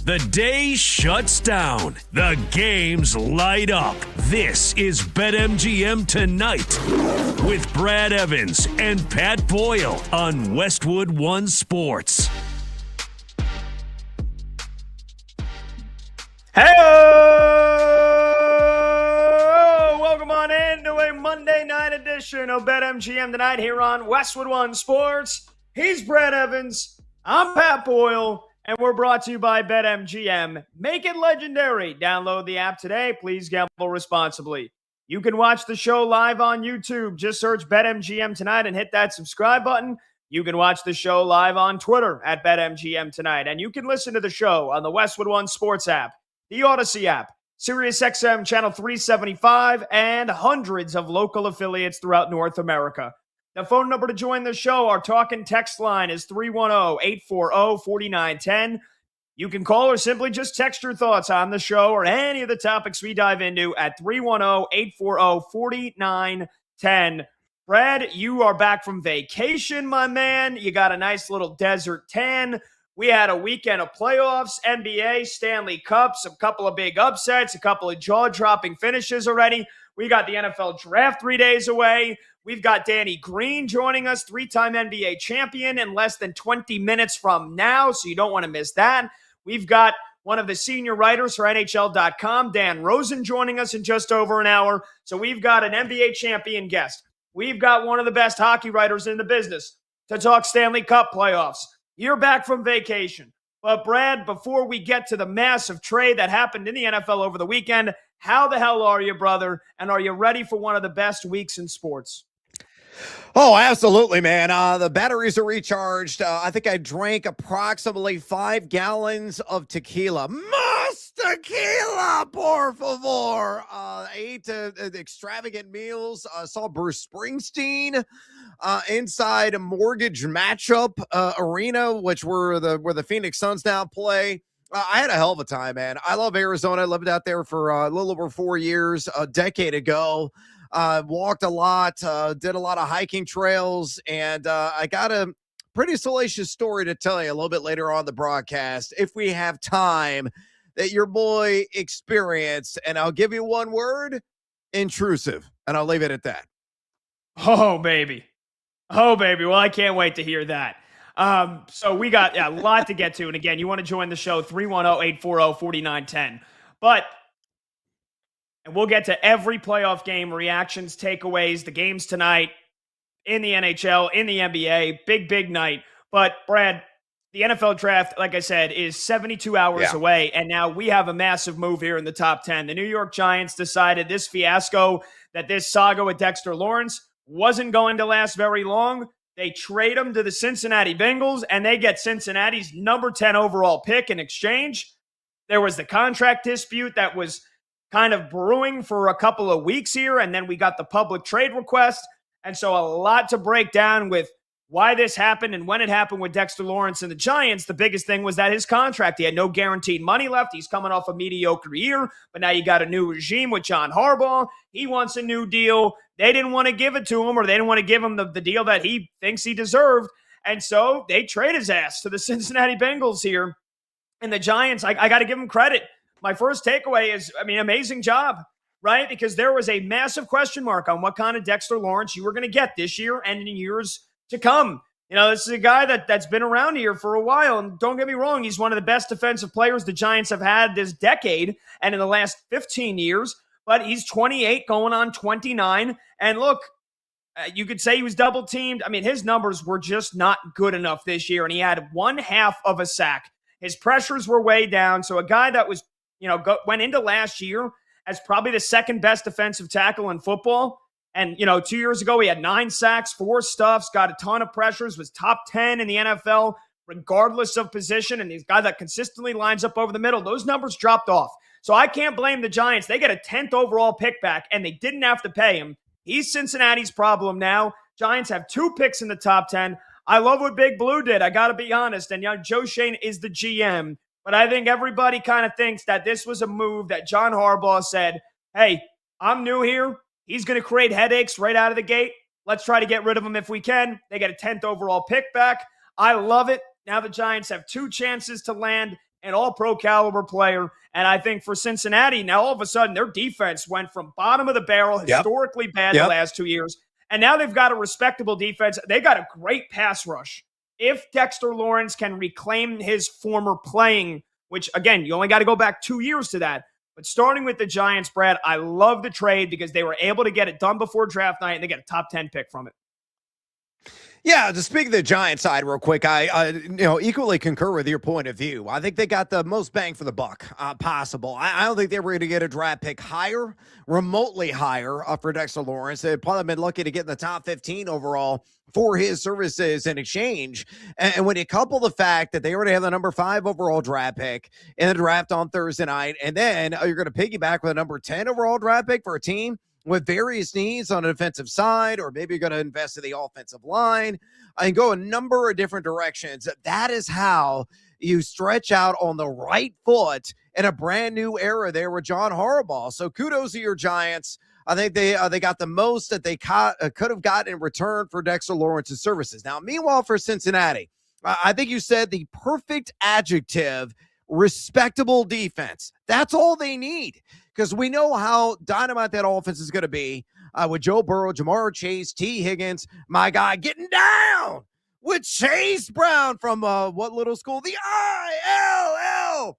The day shuts down. The games light up. This is BetMGM Tonight with Brad Evans and Pat Boyle on Westwood One Sports. Hey, welcome on into a Monday night edition of BetMGM Tonight here on Westwood One Sports. He's Brad Evans. I'm Pat Boyle. And we're brought to you by BetMGM. Make it legendary. Download the app today. Please gamble responsibly. You can watch the show live on YouTube. Just search BetMGM Tonight and hit that subscribe button. You can watch the show live on Twitter at BetMGM Tonight. And you can listen to the show on the Westwood One Sports app, the Odyssey app, SiriusXM Channel 375, and hundreds of local affiliates throughout North America. The phone number to join the show, our talk and text line, is 310-840-4910. You can call or simply just text your thoughts on the show or any of the topics we dive into at 310-840-4910. Brad, you are back from vacation, my man. You got a nice little desert tan. We had a weekend of playoffs, NBA, Stanley Cups, a couple of big upsets, a couple of jaw-dropping finishes already. We got the NFL draft 3 days away. We've got Danny Green joining us, three-time NBA champion, in less than 20 minutes from now, so you don't want to miss that. We've got one of the senior writers for NHL.com, Dan Rosen, joining us in just over an hour. So we've got an NBA champion guest. We've got one of the best hockey writers in the business to talk Stanley Cup playoffs. You're back from vacation. But Brad, before we get to the massive trade that happened in the NFL over the weekend, how the hell are you, brother? And are you ready for one of the best weeks in sports? Oh, absolutely, man. The batteries are recharged. I think I drank approximately 5 gallons of tequila. Mas tequila, por favor. Ate extravagant meals. Saw Bruce Springsteen inside a mortgage matchup arena, which where the Phoenix Suns now play. I had a hell of a time, man. I love Arizona. I lived out there for a little over 4 years, a decade ago. Walked a lot, did a lot of hiking trails, and I got a pretty salacious story to tell you a little bit later on the broadcast, if we have time, that your boy experienced. And I'll give you one word: intrusive. And I'll leave it at that. Oh, baby. Oh, baby. Well, I can't wait to hear that. So we got a lot to get to. And again, you want to join the show, 310-840-4910. And we'll get to every playoff game, reactions, takeaways, the games tonight in the NHL, in the NBA. Big night. But, Brad, the NFL draft, like I said, is 72 hours away. And now we have a massive move here in the top 10. The New York Giants decided this fiasco, that this saga with Dexter Lawrence wasn't going to last very long. They trade him to the Cincinnati Bengals, and they get Cincinnati's number 10 overall pick in exchange. There was the contract dispute that was kind of brewing for a couple of weeks here, and then we got the public trade request. And so a lot to break down with why this happened and when it happened with Dexter Lawrence and the Giants. The biggest thing was that his contract, he had no guaranteed money left. He's coming off a mediocre year, but now you got a new regime with John Harbaugh. He wants a new deal. They didn't want to give it to him, or they didn't want to give him the deal that he thinks he deserved. And so they trade his ass to the Cincinnati Bengals here. And the Giants, I got to give them credit. My first takeaway is, amazing job, right? Because there was a massive question mark on what kind of Dexter Lawrence you were going to get this year and in years to come. You know, this is a guy that's been around here for a while. And don't get me wrong, he's one of the best defensive players the Giants have had this decade and in the last 15 years. But he's 28 going on 29. And look, you could say he was double teamed. His numbers were just not good enough this year. And he had 1/2 of a sack. His pressures were way down. So a guy that was, went into last year as probably the second best defensive tackle in football. And, 2 years ago, he had 9 sacks, 4 stuffs, got a ton of pressures, was top 10 in the NFL, regardless of position. And he's a guy that consistently lines up over the middle. Those numbers dropped off. So I can't blame the Giants. They get a 10th overall pick back, and they didn't have to pay him. He's Cincinnati's problem now. Giants have 2 picks in the top 10. I love what Big Blue did. I got to be honest. And Joe Shane is the GM. But I think everybody kind of thinks that this was a move that John Harbaugh said, hey, I'm new here. He's going to create headaches right out of the gate. Let's try to get rid of him if we can. They get a 10th overall pick back. I love it. Now the Giants have 2 chances to land an all-pro caliber player. And I think for Cincinnati, now all of a sudden their defense went from bottom of the barrel, historically bad the last 2 years, and now they've got a respectable defense. They got a great pass rush. If Dexter Lawrence can reclaim his former playing, which, again, you only got to go back 2 years to that. But starting with the Giants, Brad, I love the trade because they were able to get it done before draft night, and they get a top 10 pick from it. Yeah, to speak of the Giants side real quick, I equally concur with your point of view. I think they got the most bang for the buck possible. I don't think they were going to get a draft pick higher, remotely higher for Dexter Lawrence. They'd probably been lucky to get in the top 15 overall for his services in exchange. And when you couple the fact that they already have the number 5 overall draft pick in the draft on Thursday night, and then you're going to piggyback with a number 10 overall draft pick for a team with various needs on the defensive side, or maybe you're going to invest in the offensive line and go a number of different directions. That is how you stretch out on the right foot in a brand new era there with John Harbaugh. So kudos to your Giants. I think they got the most that they could have gotten in return for Dexter Lawrence's services. Now, meanwhile, for Cincinnati, I think you said the perfect adjective: respectable defense. That's all they need, because we know how dynamite that offense is going to be with Joe Burrow, Jamar Chase, T. Higgins, my guy, getting down with Chase Brown from what little school? The ILL.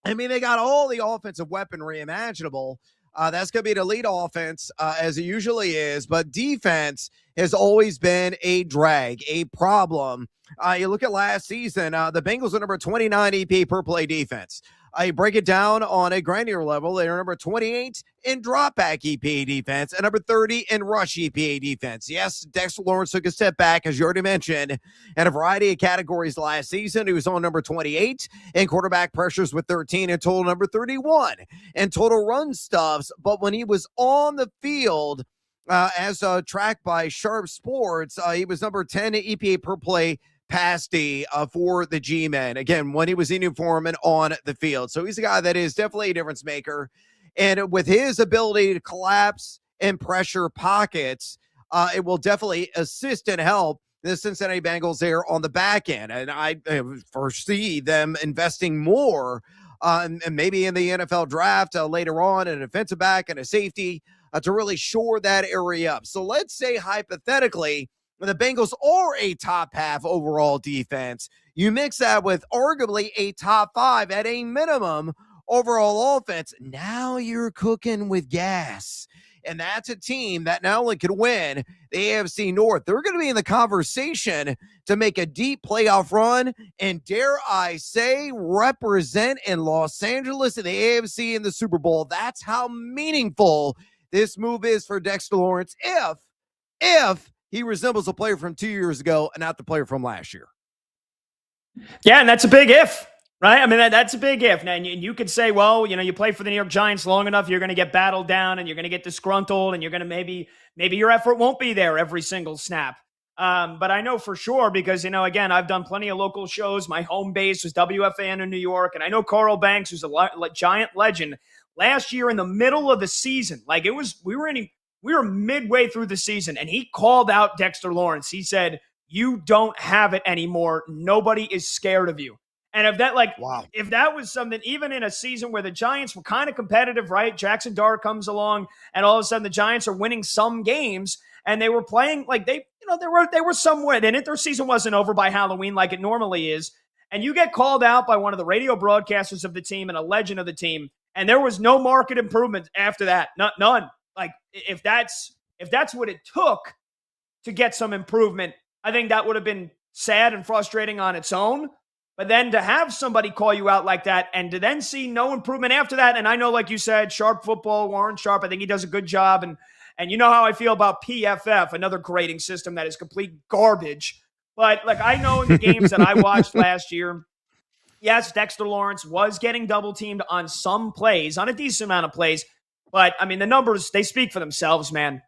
I mean, they got all the offensive weaponry imaginable. That's going to be the lead offense, as it usually is. But defense has always been a drag, a problem. You look at last season, the Bengals are number 29 EP per play defense. You break it down on a granular level, they're number 28 in dropback EPA defense and number 30 in rush EPA defense. Yes, Dexter Lawrence took a step back, as you already mentioned, in a variety of categories last season. He was on number 28 in quarterback pressures with 13 and total number 31 in total run stuffs. But when he was on the field, as tracked by Sharp Sports, he was number 10 in EPA per play pass D for the G-men, again, when he was in uniform and on the field. So he's a guy that is definitely a difference maker. And with his ability to collapse and pressure pockets, it will definitely assist and help the Cincinnati Bengals there on the back end. And I foresee them investing more and maybe in the NFL draft later on, a defensive back and a safety to really shore that area up. So let's say hypothetically, the Bengals are a top half overall defense. You mix that with arguably a top 5 at a minimum overall offense. Now you're cooking with gas. And that's a team that not only could win the AFC North, they're going to be in the conversation to make a deep playoff run and, dare I say, represent in Los Angeles in the AFC in the Super Bowl. That's how meaningful this move is for Dexter Lawrence if he resembles a player from 2 years ago and not the player from last year. Yeah, and that's a big if, right? I mean, that's a big if. And you could say, well, you play for the New York Giants long enough, you're going to get battled down and you're going to get disgruntled and you're going to maybe your effort won't be there every single snap. But I know for sure because, again, I've done plenty of local shows. My home base was WFAN in New York. And I know Carl Banks, who's a Giant legend, last year in the middle of the season, we were midway through the season, and he called out Dexter Lawrence. He said, "You don't have it anymore. Nobody is scared of you." And if that was something, even in a season where the Giants were kind of competitive, right? Jackson Dart comes along, and all of a sudden the Giants are winning some games, and they were playing like they were somewhere. Their season wasn't over by Halloween like it normally is. And you get called out by one of the radio broadcasters of the team and a legend of the team, and there was no market improvement after that. None. Like, if that's what it took to get some improvement, I think that would have been sad and frustrating on its own. But then to have somebody call you out like that and to then see no improvement after that, and I know, like you said, Sharp Football, Warren Sharp, I think he does a good job. And you know how I feel about PFF, another grading system that is complete garbage. But, I know in the games that I watched last year, yes, Dexter Lawrence was getting double-teamed on some plays, on a decent amount of plays. But, I mean, the numbers, they speak for themselves, man.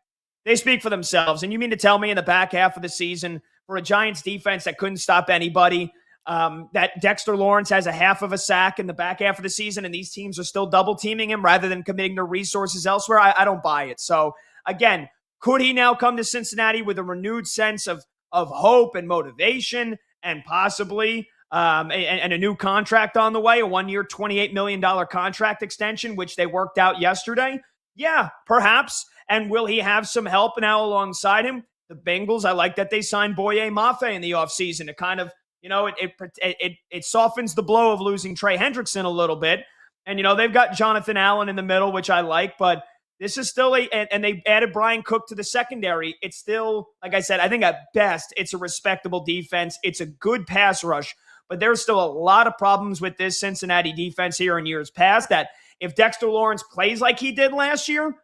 They speak for themselves. And you mean to tell me in the back half of the season, for a Giants defense that couldn't stop anybody, that Dexter Lawrence has a half of a sack in the back half of the season and these teams are still double-teaming him rather than committing their resources elsewhere? I don't buy it. So, again, could he now come to Cincinnati with a renewed sense of hope and motivation and possibly and a new contract on the way, a 1-year, $28 million contract extension, which they worked out yesterday. Yeah, perhaps. And will he have some help now alongside him? The Bengals, I like that they signed Boye Mafe in the offseason to kind of, it softens the blow of losing Trey Hendrickson a little bit. And, they've got Jonathan Allen in the middle, which I like, but this is still and they added Brian Cook to the secondary. It's still, like I said, I think at best, it's a respectable defense. It's a good pass rush, but there's still a lot of problems with this Cincinnati defense here in years past that if Dexter Lawrence plays like he did last year,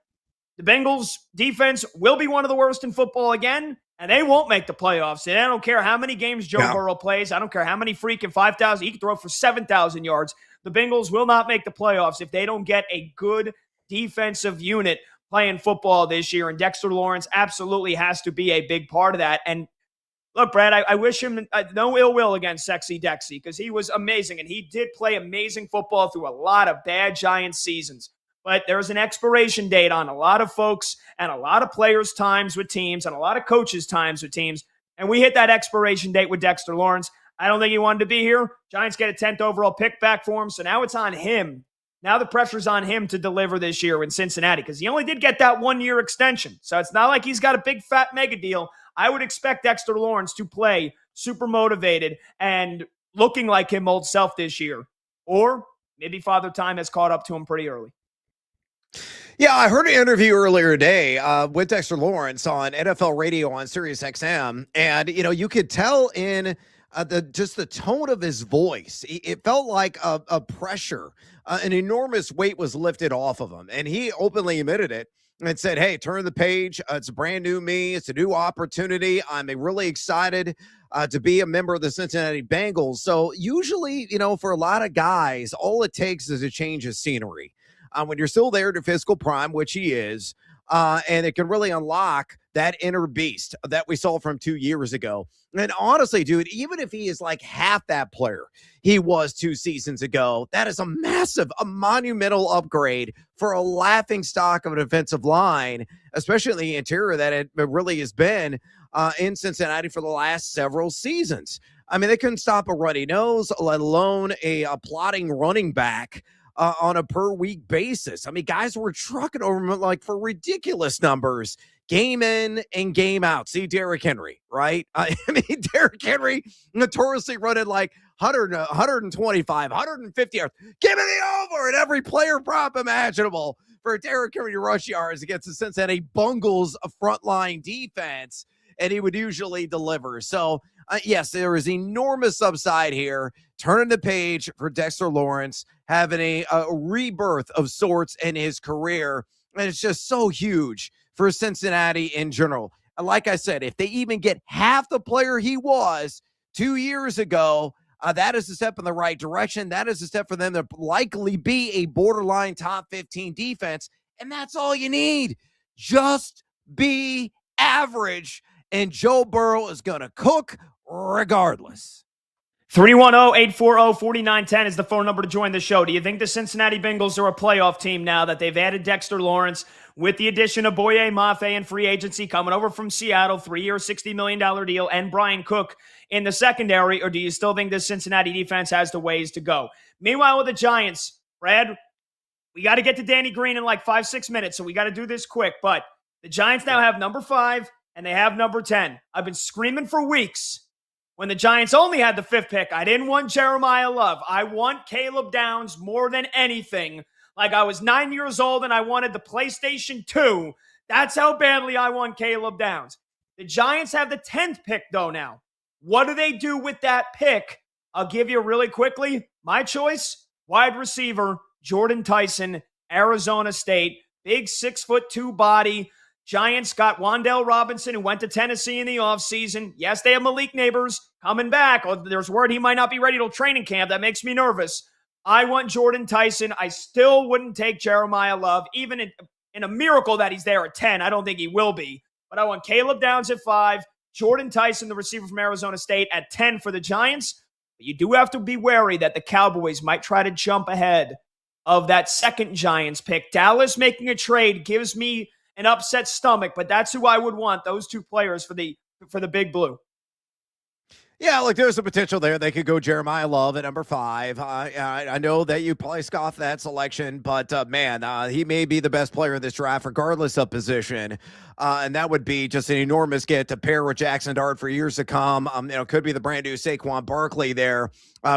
the Bengals defense will be one of the worst in football again, and they won't make the playoffs. And I don't care how many games Joe Burrow plays. I don't care how many freaking 5,000. He can throw for 7,000 yards. The Bengals will not make the playoffs if they don't get a good defensive unit playing football this year. And Dexter Lawrence absolutely has to be a big part of that. And look, Brad, I wish him no ill will against Sexy Dexy because he was amazing. And he did play amazing football through a lot of bad Giants seasons. But there's an expiration date on a lot of folks and a lot of players' times with teams and a lot of coaches' times with teams. And we hit that expiration date with Dexter Lawrence. I don't think he wanted to be here. Giants get a 10th overall pick back for him. So now it's on him. Now the pressure's on him to deliver this year in Cincinnati because he only did get that 1-year extension. So it's not like he's got a big fat mega deal. I would expect Dexter Lawrence to play super motivated and looking like him old self this year. Or maybe Father Time has caught up to him pretty early. Yeah, I heard an interview earlier today with Dexter Lawrence on NFL radio on Sirius XM. And, you could tell in the tone of his voice, it felt like a pressure, an enormous weight was lifted off of him. And he openly admitted it and said, hey, turn the page. It's a brand new me. It's a new opportunity. I'm really excited to be a member of the Cincinnati Bengals. So usually, for a lot of guys, all it takes is a change of scenery. When you're still there to physical prime, which he is, and it can really unlock that inner beast that we saw from 2 years ago. And honestly, dude, even if he is like half that player he was 2 seasons ago, that is a monumental upgrade for a laughing stock of a defensive line, especially in the interior that it really has been in Cincinnati for the last several seasons. I mean, they couldn't stop a runny nose, let alone a plotting running back on a per week basis. I mean, guys were trucking over him like for ridiculous numbers, game in and game out. See Derrick Henry, right? I mean, Derrick Henry notoriously running like 100, 125, 150 yards. Give me the over at every player prop imaginable for Derrick Henry rush yards against the Cincinnati Bengals frontline defense, and he would usually deliver. So, yes, there is enormous upside here. Turning the page for Dexter Lawrence, having a rebirth of sorts in his career. And it's just so huge for Cincinnati in general. Like I said, if they even get half the player he was 2 years ago, that is a step in the right direction. That is a step for them to likely be a borderline top 15 defense. And that's all you need. Just be average. And Joe Burrow is going to cook regardless. 310-840-4910 is the phone number to join the show. Do you think the Cincinnati Bengals are a playoff team now that they've added Dexter Lawrence with the addition of Boye Mafe in free agency coming over from Seattle, 3-year, $60 million deal, and Brian Cook in the secondary? Or do you still think this Cincinnati defense has the ways to go? Meanwhile, with the Giants, Brad, we got to get to Danny Green in like 5-6 minutes, so we got to do this quick. But the Giants now have number 5 and they have number 10. I've been screaming for weeks. When the Giants only had the 5th pick, I didn't want Jeremiah Love. I want Caleb Downs more than anything. Like I was 9 years old and I wanted the PlayStation 2. That's how badly I want Caleb Downs. The Giants have the 10th pick, though, now. What do they do with that pick? I'll give you really quickly. My choice, wide receiver, Jordan Tyson, Arizona State. Big 6'2" body. Giants got Wan'Dale Robinson, who went to Tennessee in the offseason. Yes, they have Malik Neighbors coming back. Oh, there's word he might not be ready till training camp. That makes me nervous. I want Jordan Tyson. I still wouldn't take Jeremiah Love, even in a miracle that he's there at 10. I don't think he will be. But I want Caleb Downs at 5, Jordan Tyson, the receiver from Arizona State, at 10 for the Giants. But you do have to be wary that the Cowboys might try to jump ahead of that second Giants pick. Dallas making a trade gives me an upset stomach, but that's who I would want, those two players for the Big Blue. Yeah, look, there's a potential there. They could go Jeremiah Love at number 5. I know that you probably scoffed that selection, but man, he may be the best player in this draft, regardless of position. And that would be just an enormous get to pair with Jackson Dart for years to come. Could be the brand new Saquon Barkley there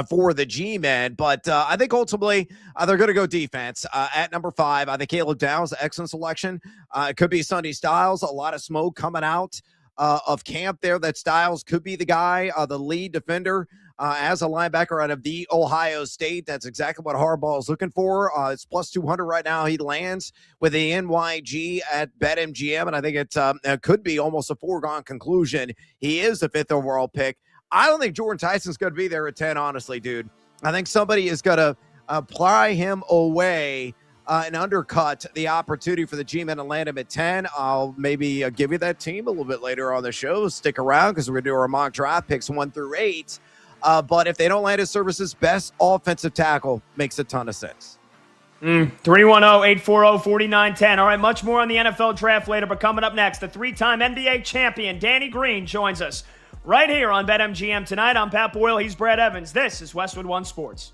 for the G-men. But I think ultimately they're going to go defense at number 5. I think Caleb Downs, excellent selection. It could be Sonny Styles, a lot of smoke coming out of camp there that Styles could be the guy, the lead defender as a linebacker out of the Ohio State. That's exactly what Harbaugh is looking for. It's plus 200 right now. He lands with the NYG at BetMGM, and I think it could be almost a foregone conclusion. He is the 5th overall pick. I don't think Jordan Tyson's going to be there at 10, honestly, dude. I think somebody is going to pry him away and undercut the opportunity for the G-men to land him at 10. I'll maybe give you that team a little bit later on the show. Stick around because we're going to do our mock draft picks 1 through 8. But if they don't land his services, best offensive tackle makes a ton of sense. 310-840-4910. All right, much more on the NFL draft later, but coming up next, the 3-time NBA champion Danny Green joins us right here on BetMGM tonight. I'm Pat Boyle. He's Brad Evans. This is Westwood One Sports.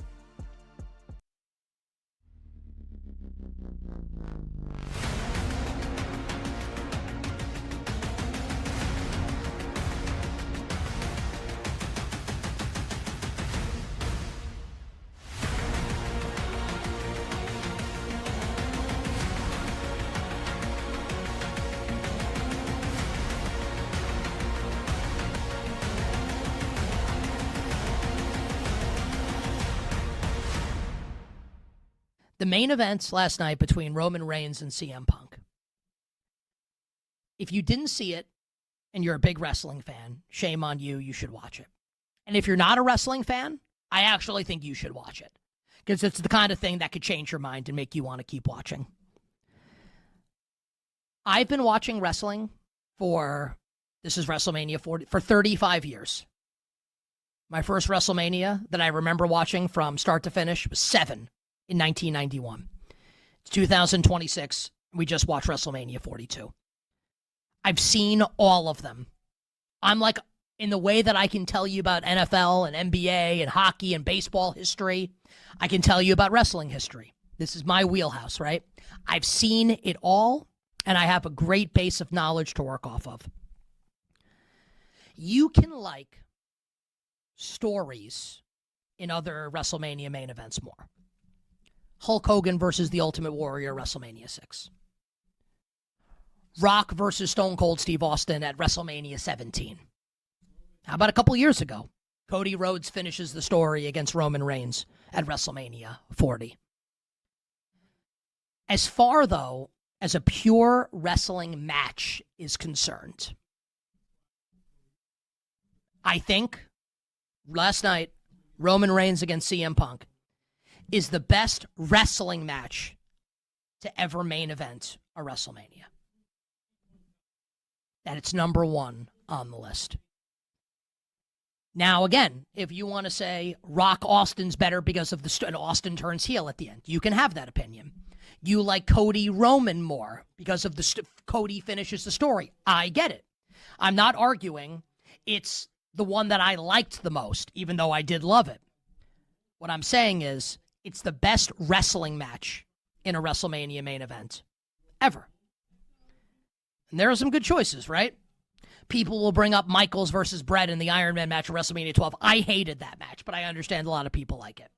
The main events last night between Roman Reigns and CM Punk. If you didn't see it and you're a big wrestling fan, shame on you. You should watch it. And if you're not a wrestling fan, I actually think you should watch it because it's the kind of thing that could change your mind and make you want to keep watching. I've been watching wrestling this is WrestleMania 40, for 35 years. My first WrestleMania that I remember watching from start to finish was 7. In 1991. It's 2026. We just watched WrestleMania 42. I've seen all of them. I'm like, in the way that I can tell you about NFL and NBA and hockey and baseball history, I can tell you about wrestling history. This is my wheelhouse, right? I've seen it all, and I have a great base of knowledge to work off of. You can like stories in other WrestleMania main events more. Hulk Hogan versus The Ultimate Warrior, WrestleMania 6. Rock versus Stone Cold Steve Austin at WrestleMania 17. How about a couple years ago? Cody Rhodes finishes the story against Roman Reigns at WrestleMania 40. As far, though, as a pure wrestling match is concerned, I think last night, Roman Reigns against CM Punk is the best wrestling match to ever main event a WrestleMania. That it's number 1 on the list. Now, again, if you want to say Rock Austin's better because of and Austin turns heel at the end, you can have that opinion. You like Cody Roman more because of Cody finishes the story. I get it. I'm not arguing it's the one that I liked the most, even though I did love it. What I'm saying is, it's the best wrestling match in a WrestleMania main event ever. And there are some good choices, right? People will bring up Michaels versus Bret in the Iron Man match at WrestleMania 12. I hated that match, but I understand a lot of people like it.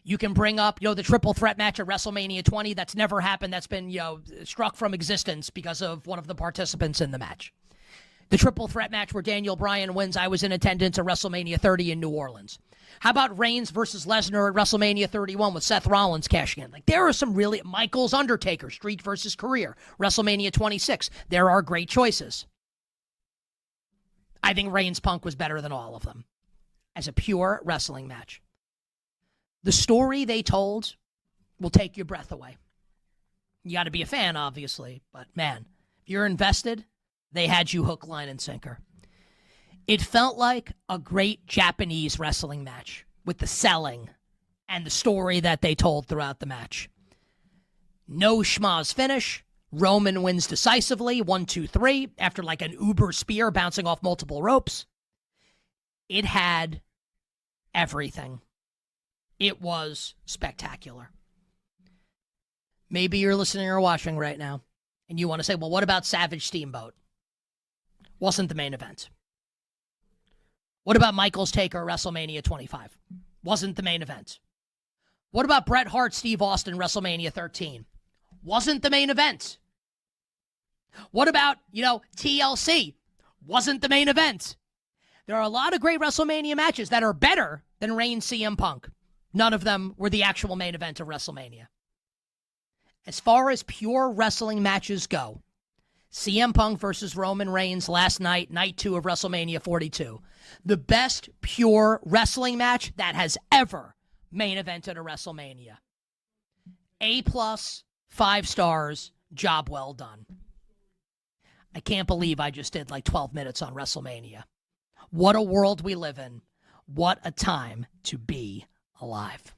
You can bring up, the triple threat match at WrestleMania 20. That's never happened. That's been, struck from existence because of one of the participants in the match. The triple threat match where Daniel Bryan wins. I was in attendance at WrestleMania 30 in New Orleans. How about Reigns versus Lesnar at WrestleMania 31 with Seth Rollins cashing in? Like, there are some really Michaels Undertaker, Street versus Career, WrestleMania 26. There are great choices. I think Reigns Punk was better than all of them as a pure wrestling match. The story they told will take your breath away. You got to be a fan, obviously, but man, if you're invested, they had you hook, line, and sinker. It felt like a great Japanese wrestling match with the selling and the story that they told throughout the match. No schmaz finish. Roman wins decisively, 1, 2, 3, after like an uber spear bouncing off multiple ropes. It had everything. It was spectacular. Maybe you're listening or watching right now, and you want to say, well, what about Savage Steamboat? Wasn't the main event. What about Michaels Taker WrestleMania 25? Wasn't the main event. What about Bret Hart, Steve Austin, WrestleMania 13? Wasn't the main event. What about, TLC? Wasn't the main event. There are a lot of great WrestleMania matches that are better than Reigns CM Punk. None of them were the actual main event of WrestleMania. As far as pure wrestling matches go, CM Punk versus Roman Reigns last night, night 2 of WrestleMania 42. The best pure wrestling match that has ever main evented a WrestleMania. A+, 5 stars, job well done. I can't believe I just did like 12 minutes on WrestleMania. What a world we live in. What a time to be alive.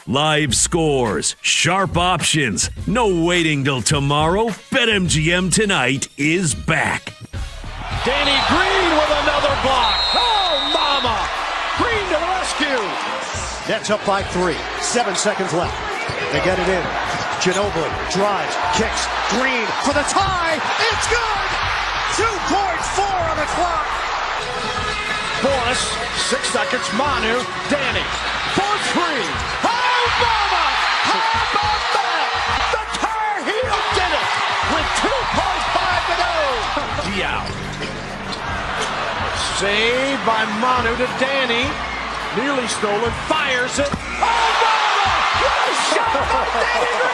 Live scores, sharp options, no waiting till tomorrow. BetMGM Tonight is back. Danny Green with another block. Oh, mama! Green to the rescue. Nets up by 3. 7 seconds left. They get it in. Ginobili drives, kicks. Green for the tie. It's good! 2.4 on the clock. Bonus, 6 seconds. Manu, Danny for 3. Oh, mama! How about that? The Tar Heel did it with 2.5 to go. Diao. Saved by Manu to Danny. Nearly stolen. Fires it. Oh, mama! What a shot by Danny Green!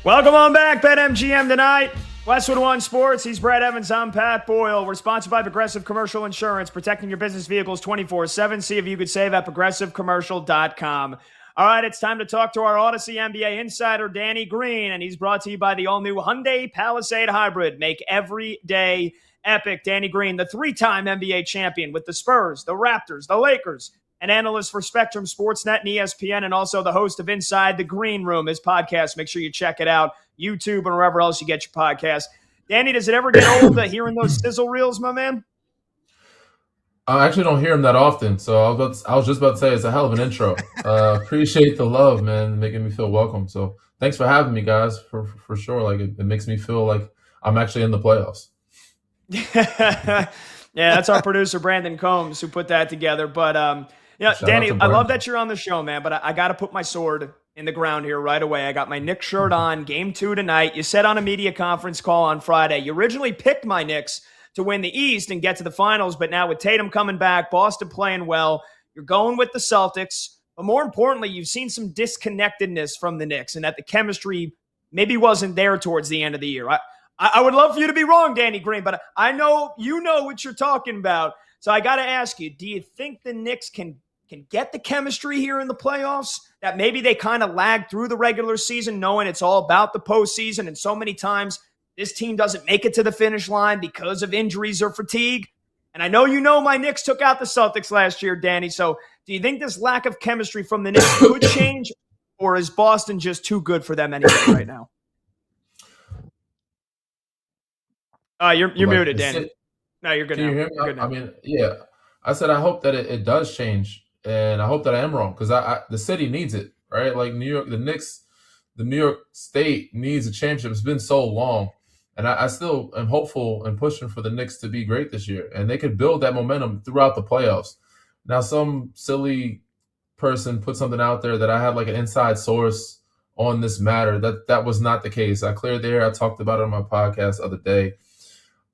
Welcome on back, BetMGM Tonight. Westwood One Sports. He's Brad Evans. I'm Pat Boyle. We're sponsored by Progressive Commercial Insurance, protecting your business vehicles 24/7. See if you could save at progressivecommercial.com. All right, it's time to talk to our Odyssey NBA insider, Danny Green, and he's brought to you by the all-new Hyundai Palisade Hybrid. Make every day epic. Danny Green, the 3-time NBA champion with the Spurs, the Raptors, the Lakers, an analyst for Spectrum Sportsnet and ESPN, and also the host of Inside the Green Room, his podcast. Make sure you check it out, YouTube and wherever else you get your podcast. Danny, does it ever get old hearing those sizzle reels, my man? I actually don't hear him that often, so I was just about to say it's a hell of an intro. Appreciate the love, man, making me feel welcome. So thanks for having me, guys, for sure. Like it makes me feel like I'm actually in the playoffs. Yeah, that's our producer, Brandon Combs, who put that together. But, Danny, I love that you're on the show, man, but I got to put my sword in the ground here right away. I got my Knicks shirt on, game 2 tonight. You said on a media conference call on Friday, you originally picked my Knicks to win the East and get to the finals, but now with Tatum coming back, Boston playing well, you're going with the Celtics. But more importantly, you've seen some disconnectedness from the Knicks and that the chemistry maybe wasn't there towards the end of the year. I would love for you to be wrong, Danny Green, but I know you know what you're talking about. So I got to ask you, do you think the Knicks can get the chemistry here in the playoffs, that maybe they kind of lagged through the regular season knowing it's all about the postseason, and so many times this team doesn't make it to the finish line because of injuries or fatigue? And I know my Knicks took out the Celtics last year, Danny, so do you think this lack of chemistry from the Knicks could change, or is Boston just too good for them anyway right now? You're muted, Danny. No, you're good now. Can you hear me? You're good now. I mean, yeah. I said I hope that it does change, and I hope that I am wrong, because the city needs it, right? Like New York, the Knicks, the New York State needs a championship. It's been so long, and I still am hopeful and pushing for the Knicks to be great this year, and they could build that momentum throughout the playoffs. Now, some silly person put something out there that I had like an inside source on this matter. That was not the case. I cleared the air. I talked about it on my podcast the other day.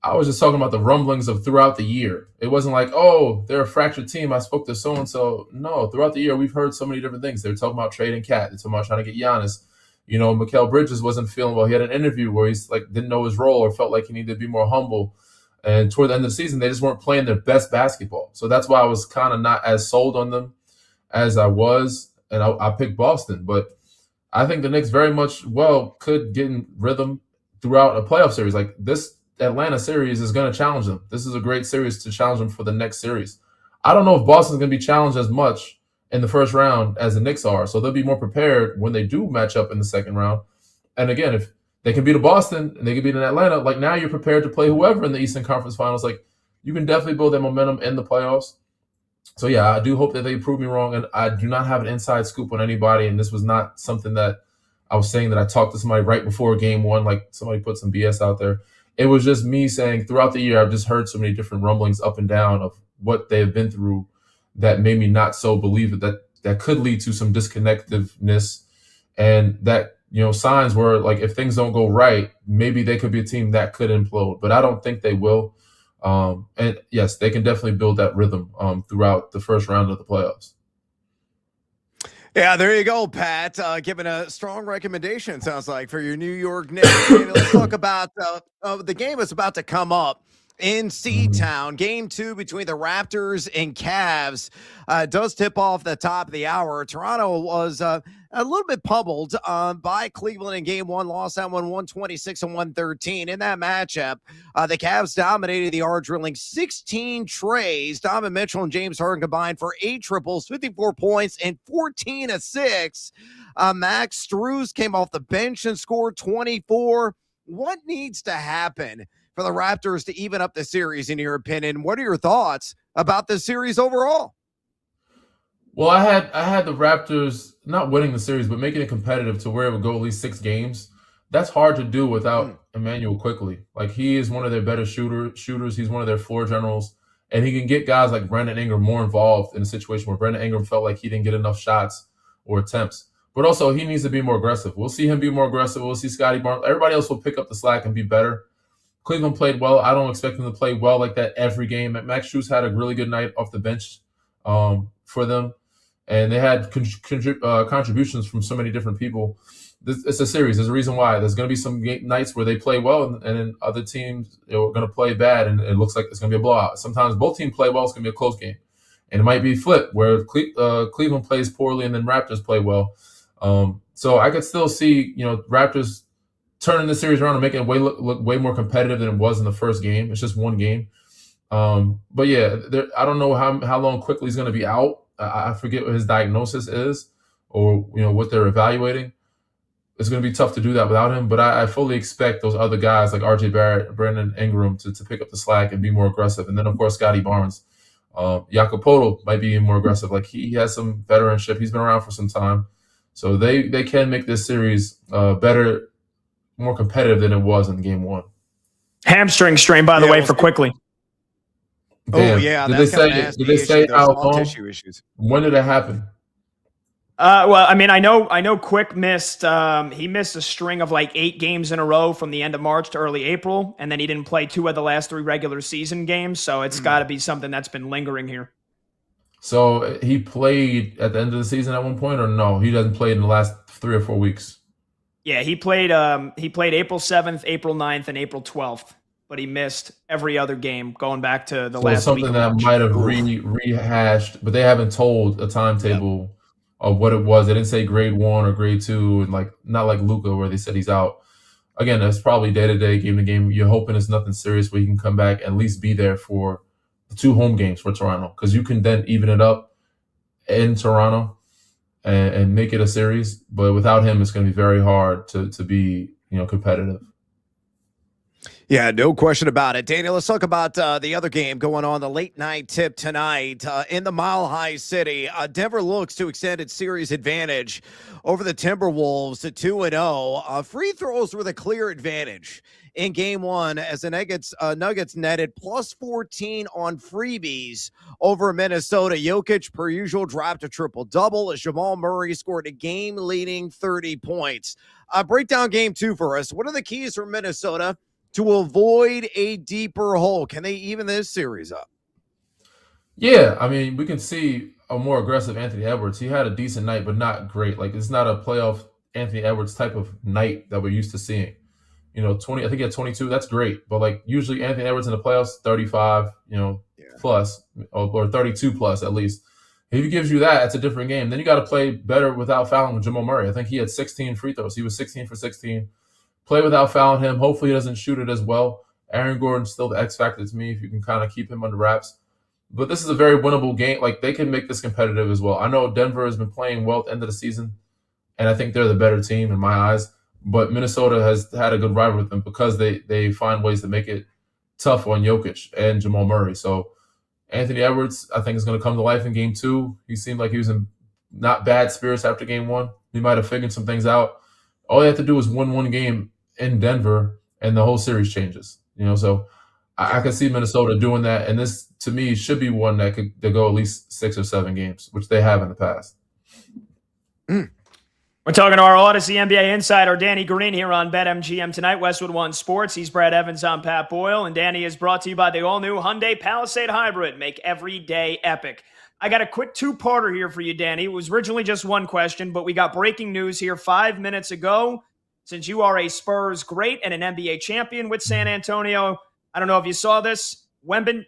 I was just talking about the rumblings of throughout the year. It wasn't like, oh, they're a fractured team. I spoke to so-and-so. No, throughout the year, we've heard so many different things. They're talking about trading Cat. They're talking about trying to get Giannis. You know, Mikal Bridges wasn't feeling well. He had an interview where he's like didn't know his role or felt like he needed to be more humble. And toward the end of the season, they just weren't playing their best basketball. So that's why I was kind of not as sold on them as I was. And I picked Boston. But I think the Knicks very much could get in rhythm throughout a playoff series. Like this Atlanta series is going to challenge them. This is a great series to challenge them for the next series. I don't know if Boston's going to be challenged as much in the first round as the Knicks are. So they'll be more prepared when they do match up in the second round. And again, if they can beat a Boston and they can beat an Atlanta, like now you're prepared to play whoever in the Eastern Conference Finals. Like you can definitely build that momentum in the playoffs. So yeah, I do hope that they prove me wrong. And I do not have an inside scoop on anybody. And this was not something that I was saying that I talked to somebody right before game one, like somebody put some BS out there. It was just me saying throughout the year, I've just heard so many different rumblings up and down of what they've been through that made me not so believe it, that could lead to some disconnectedness, and that, you know, signs where like if things don't go right, maybe they could be a team that could implode, but I don't think they will. And yes, they can definitely build that rhythm throughout the first round of the playoffs. Yeah, there you go, Pat. Giving a strong recommendation, sounds like, for your New York Knicks. Let's talk about the game that's about to come up in C-Town. Game 2 between the Raptors and Cavs does tip off the top of the hour. Toronto was a little bit pummeled by Cleveland in Game 1, lost that one 126-113. In that matchup, the Cavs dominated the drilling 16 trays. Donovan Mitchell and James Harden combined for 8 triples, 54 points, and 14 assists. Max Strus came off the bench and scored 24. What needs to happen for the Raptors to even up the series, in your opinion? What are your thoughts about this series overall? Well, I had the Raptors not winning the series, but making it competitive to where it would go at least 6 games. That's hard to do without Emmanuel Quickly. Like, he is one of their better shooters. He's one of their floor generals, and he can get guys like Brandon Ingram more involved in a situation where Brandon Ingram felt like he didn't get enough shots or attempts. But also, he needs to be more aggressive. We'll see him be more aggressive. We'll see Scotty Barnes. Everybody else will pick up the slack and be better. Cleveland played well. I don't expect them to play well like that every game. Max Strus had a really good night off the bench for them, and they had contributions from so many different people. It's a series. There's a reason why. There's going to be some nights where they play well, and then other teams are going to play bad, and it looks like it's going to be a blowout. Sometimes both teams play well. It's going to be a close game, and it might be flipped where Cleveland plays poorly and then Raptors play well. So I could still see, Raptors turning the series around and making it look way more competitive than it was in the first game. It's just one game. But yeah, I don't know how long Quickly he's going to be out. I forget what his diagnosis is, or what they're evaluating. It's going to be tough to do that without him. But I fully expect those other guys like R.J. Barrett, Brandon Ingram to pick up the slack and be more aggressive. And then of course Scotty Barnes, Jakob Poeltl might be more aggressive. Like he has some veteranship. He's been around for some time, so they can make this series better, more competitive than it was in game 1. Hamstring strain, by the way, for Quickly. Damn. Oh yeah, Did they say how long? Tissue issues. When did it happen? Well, I mean, I know Quick missed. He missed a string of like 8 games in a row from the end of March to early April, and then he didn't play 2 of the last 3 regular season games. So it's got to be something that's been lingering here. So he played at the end of the season at one point, or no? He doesn't play in the last 3 or 4 weeks. Yeah, he played April 7th, April 9th, and April 12th, but he missed every other game going back to the last week. Something that might have rehashed, but they haven't told a timetable of what it was. They didn't say grade 1 or grade 2, and not like Luka where they said he's out. Again, that's probably day-to-day, game-to-game. You're hoping it's nothing serious where you can come back and at least be there for the 2 home games for Toronto, because you can then even it up in Toronto and make it a series. But without him, it's going to be very hard to be competitive. Yeah, no question about it. Daniel, let's talk about the other game going on, the late night tip tonight in the Mile High City. Denver looks to extend its series advantage over the Timberwolves to 2-0. Free throws were the clear advantage in game one as the Nuggets netted plus 14 on freebies over Minnesota. Jokic, per usual, dropped a triple-double as Jamal Murray scored a game-leading 30 points. Break down game two for us. What are the keys for Minnesota to avoid a deeper hole? Can they even this series up? Yeah, I mean, we can see a more aggressive Anthony Edwards. He had a decent night, but not great. Like, it's not a playoff Anthony Edwards type of night that we're used to seeing. 20, I think he had 22. That's great. But, like, usually Anthony Edwards in the playoffs, 35, plus, or 32 plus at least. If he gives you that, it's a different game. Then you got to play better without fouling with Jamal Murray. I think he had 16 free throws. He was 16 for 16. Play without fouling him. Hopefully he doesn't shoot it as well. Aaron Gordon's still the X factor to me if you can kind of keep him under wraps. But this is a very winnable game. Like, they can make this competitive as well. I know Denver has been playing well at the end of the season, and I think they're the better team in my eyes. But Minnesota has had a good rivalry with them because they find ways to make it tough on Jokic and Jamal Murray. So Anthony Edwards, I think, is going to come to life in game two. He seemed like he was in not bad spirits after game one. He might have figured some things out. All you have to do is win one game in Denver, and the whole series changes. So I can see Minnesota doing that, and this, to me, should be one that could go at least 6 or 7 games, which they have in the past. We're talking to our Odyssey NBA insider, Danny Green, here on BetMGM tonight. Westwood One Sports. He's Brad Evans. I'm Pat Boyle. And Danny is brought to you by the all-new Hyundai Palisade Hybrid. Make every day epic. I got a quick two-parter here for you, Danny. It was originally just one question, but we got breaking news here 5 minutes ago. Since you are a Spurs great and an NBA champion with San Antonio, I don't know if you saw this. Victor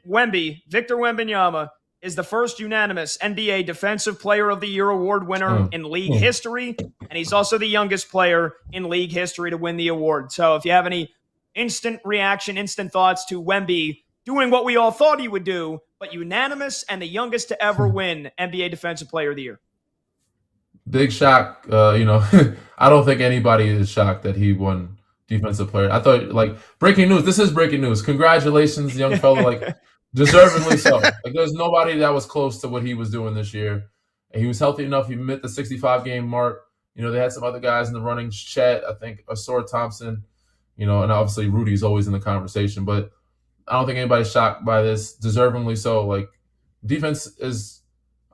Wembanyama is the first unanimous NBA Defensive Player of the Year award winner in league history, and he's also the youngest player in league history to win the award. So if you have any instant reaction, instant thoughts to Wemby doing what we all thought he would do, but unanimous and the youngest to ever win NBA Defensive Player of the Year. Big shock. I don't think anybody is shocked that he won Defensive Player. I thought, like, breaking news. This is breaking news. Congratulations, young fella. Like, deservedly so. Like, there's nobody that was close to what he was doing this year. And he was healthy enough. He met the 65-game mark. They had some other guys in the running. Chet, I think, Asor Thompson, and obviously Rudy's always in the conversation. But I don't think anybody's shocked by this. Deservingly so. Like, defense is,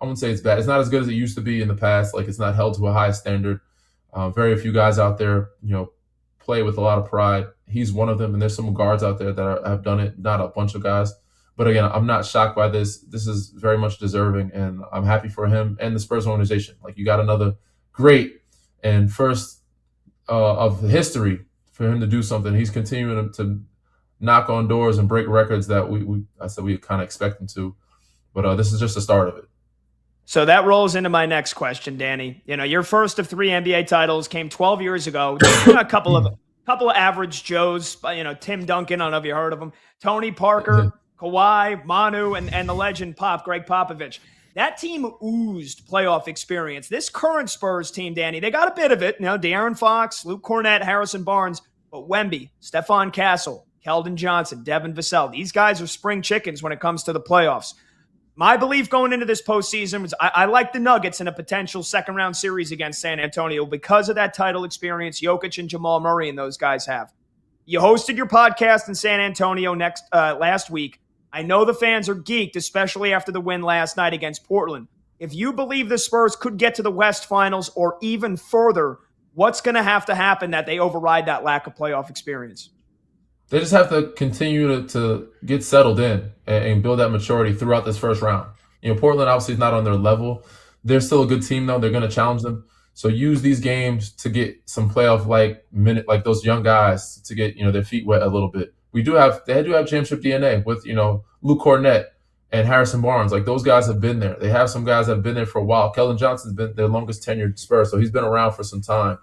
I wouldn't say it's bad. It's not as good as it used to be in the past. Like, it's not held to a high standard. Very few guys out there, play with a lot of pride. He's one of them, and there's some guards out there that have done it, not a bunch of guys. But again, I'm not shocked by this. This is very much deserving, and I'm happy for him and the Spurs organization. Like, you got another great and first of history for him to do something. He's continuing to knock on doors and break records that we kind of expect him to. But this is just the start of it. So that rolls into my next question, Danny. Your first of 3 NBA titles came 12 years ago. A couple of average Joes, Tim Duncan, I don't know if you heard of him, Tony Parker, Kawhi, Manu, and the legend Greg Popovich. That team oozed playoff experience. This current Spurs team, Danny, they got a bit of it. De'Aaron Fox, Luke Cornett, Harrison Barnes, but Wemby, Stephon Castle, Keldon Johnson, Devin Vassell, these guys are spring chickens when it comes to the playoffs. My belief going into this postseason was I like the Nuggets in a potential second-round series against San Antonio because of that title experience Jokic and Jamal Murray and those guys have. You hosted your podcast in San Antonio last week. I know the fans are geeked, especially after the win last night against Portland. If you believe the Spurs could get to the West Finals or even further, what's going to happen that they override that lack of playoff experience? They just have to continue to get settled in and build that maturity throughout this first round. Portland obviously is not on their level. They're still a good team, though. They're going to challenge them. So use these games to get some playoff-like minute, like those young guys, to get their feet wet a little bit. They do have championship DNA with Luke Cornett and Harrison Barnes. Like, those guys have been there. They have some guys that have been there for a while. Keldon Johnson's been their longest tenured Spurs, so he's been around for some time.